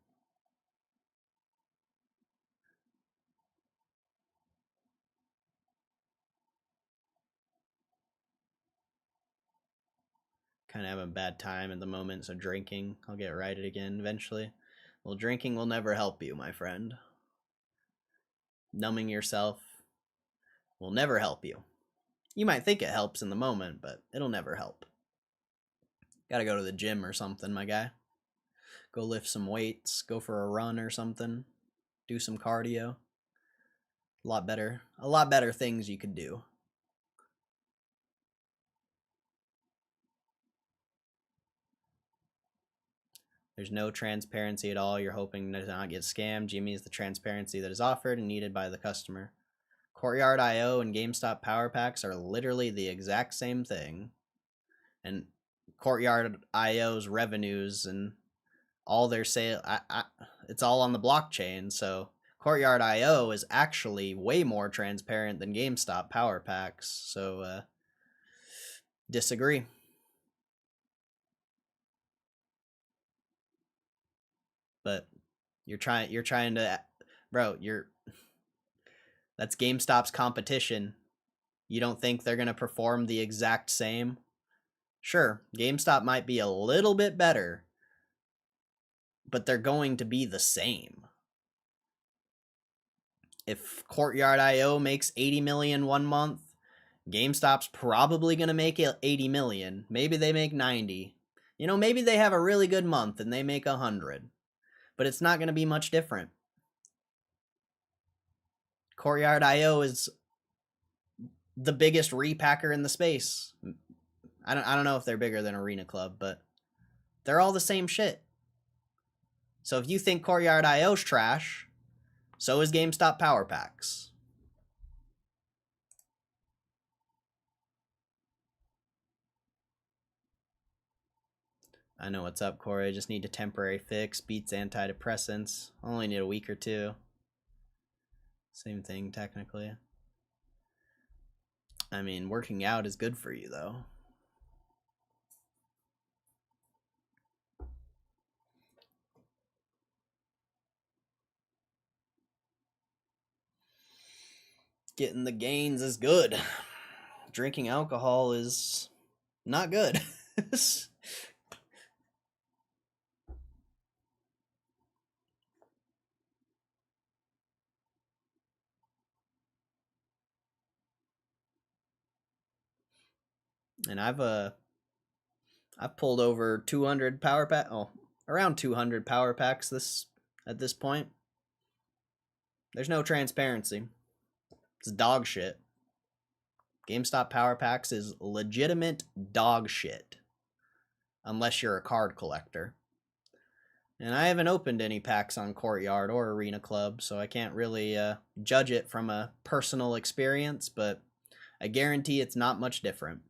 Kind of having a bad time at the moment, so drinking, I'll get righted again eventually. Well, drinking will never help you, my friend. Numbing yourself will never help you. You might think it helps in the moment, but it'll never help. Gotta go to the gym or something, my guy. Go lift some weights, go for a run or something, do some cardio. A lot better things you could do. There's no transparency at all. You're hoping to not get scammed. Jimmy is the transparency that is offered and needed by the customer. Courtyard IO and Gamestop power packs are literally the exact same thing. And Courtyard IO's revenues and all their sale, it's all on the blockchain. So Courtyard IO is actually way more transparent than GameStop power packs. So disagree. But you're trying to, bro, that's GameStop's competition. You don't think they're going to perform the exact same? Sure, GameStop might be a little bit better, but they're going to be the same. If Courtyard IO makes 80 million one month, GameStop's probably going to make 80 million. Maybe they make 90. Maybe they have a really good month and they make 100. But it's not going to be much different. Courtyard IO is the biggest repacker in the space. I don't know if they're bigger than Arena Club, but They're all the same shit. So if you think Courtyard.io's trash, so is GameStop Power Packs. I know what's up, Corey. I just need a temporary fix. Beats antidepressants. Only need a week or two. Same thing, technically. I mean, working out is good for you, though. Getting the gains is good. Drinking alcohol is not good. And I've pulled over 200 power pack. Oh, around 200 power packs at this point. There's no transparency. It's dog shit. GameStop Power Packs is legitimate dog shit. Unless you're a card collector. And I haven't opened any packs on Courtyard or Arena Club, so I can't really judge it from a personal experience, but I guarantee it's not much different.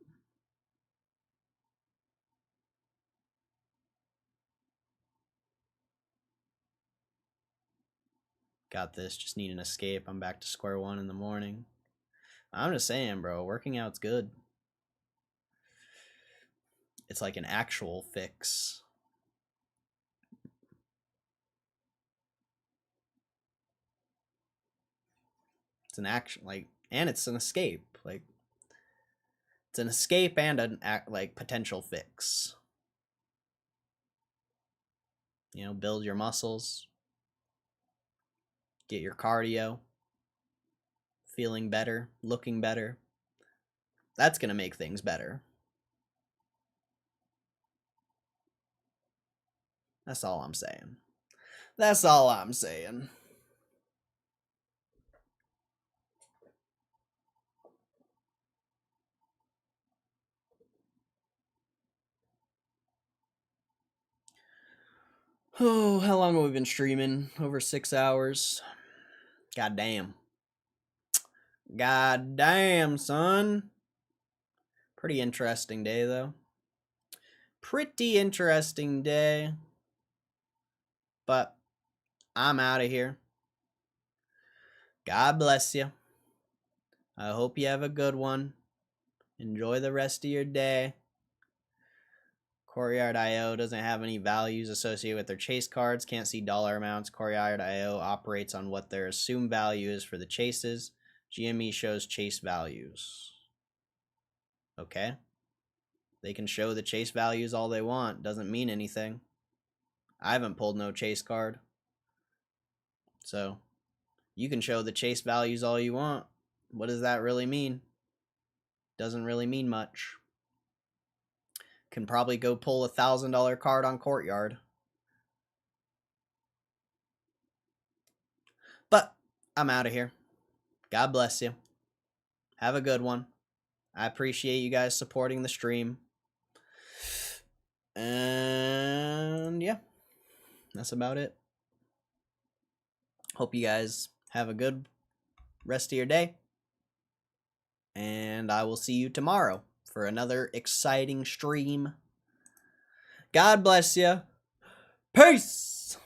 Got this, just need an escape. I'm back to square one in the morning. I'm just saying, bro, working out's good. It's like an actual fix. It's an action, like, and it's an escape. Like, it's an escape and an like potential fix. You know, build your muscles, get your cardio, feeling better, looking better. That's gonna make things better. That's all I'm saying. That's all I'm saying. Oh, how long have we been streaming? Over 6 hours. God damn. God damn, son. Pretty interesting day, though. Pretty interesting day. But I'm out of here. God bless you. I hope you have a good one. Enjoy the rest of your day. Courtyard.io doesn't have any values associated with their chase cards. Can't see dollar amounts. Courtyard.io operates on what their assumed value is for the chases. GME shows chase values. Okay. They can show the chase values all they want. Doesn't mean anything. I haven't pulled no chase card. So, you can show the chase values all you want. What does that really mean? Doesn't really mean much. Can probably go pull $1,000 card on Courtyard. But I'm out of here. God bless you. Have a good one. I appreciate you guys supporting the stream. And yeah, that's about it. Hope you guys have a good rest of your day. And I will see you tomorrow for another exciting stream. God bless you. Peace.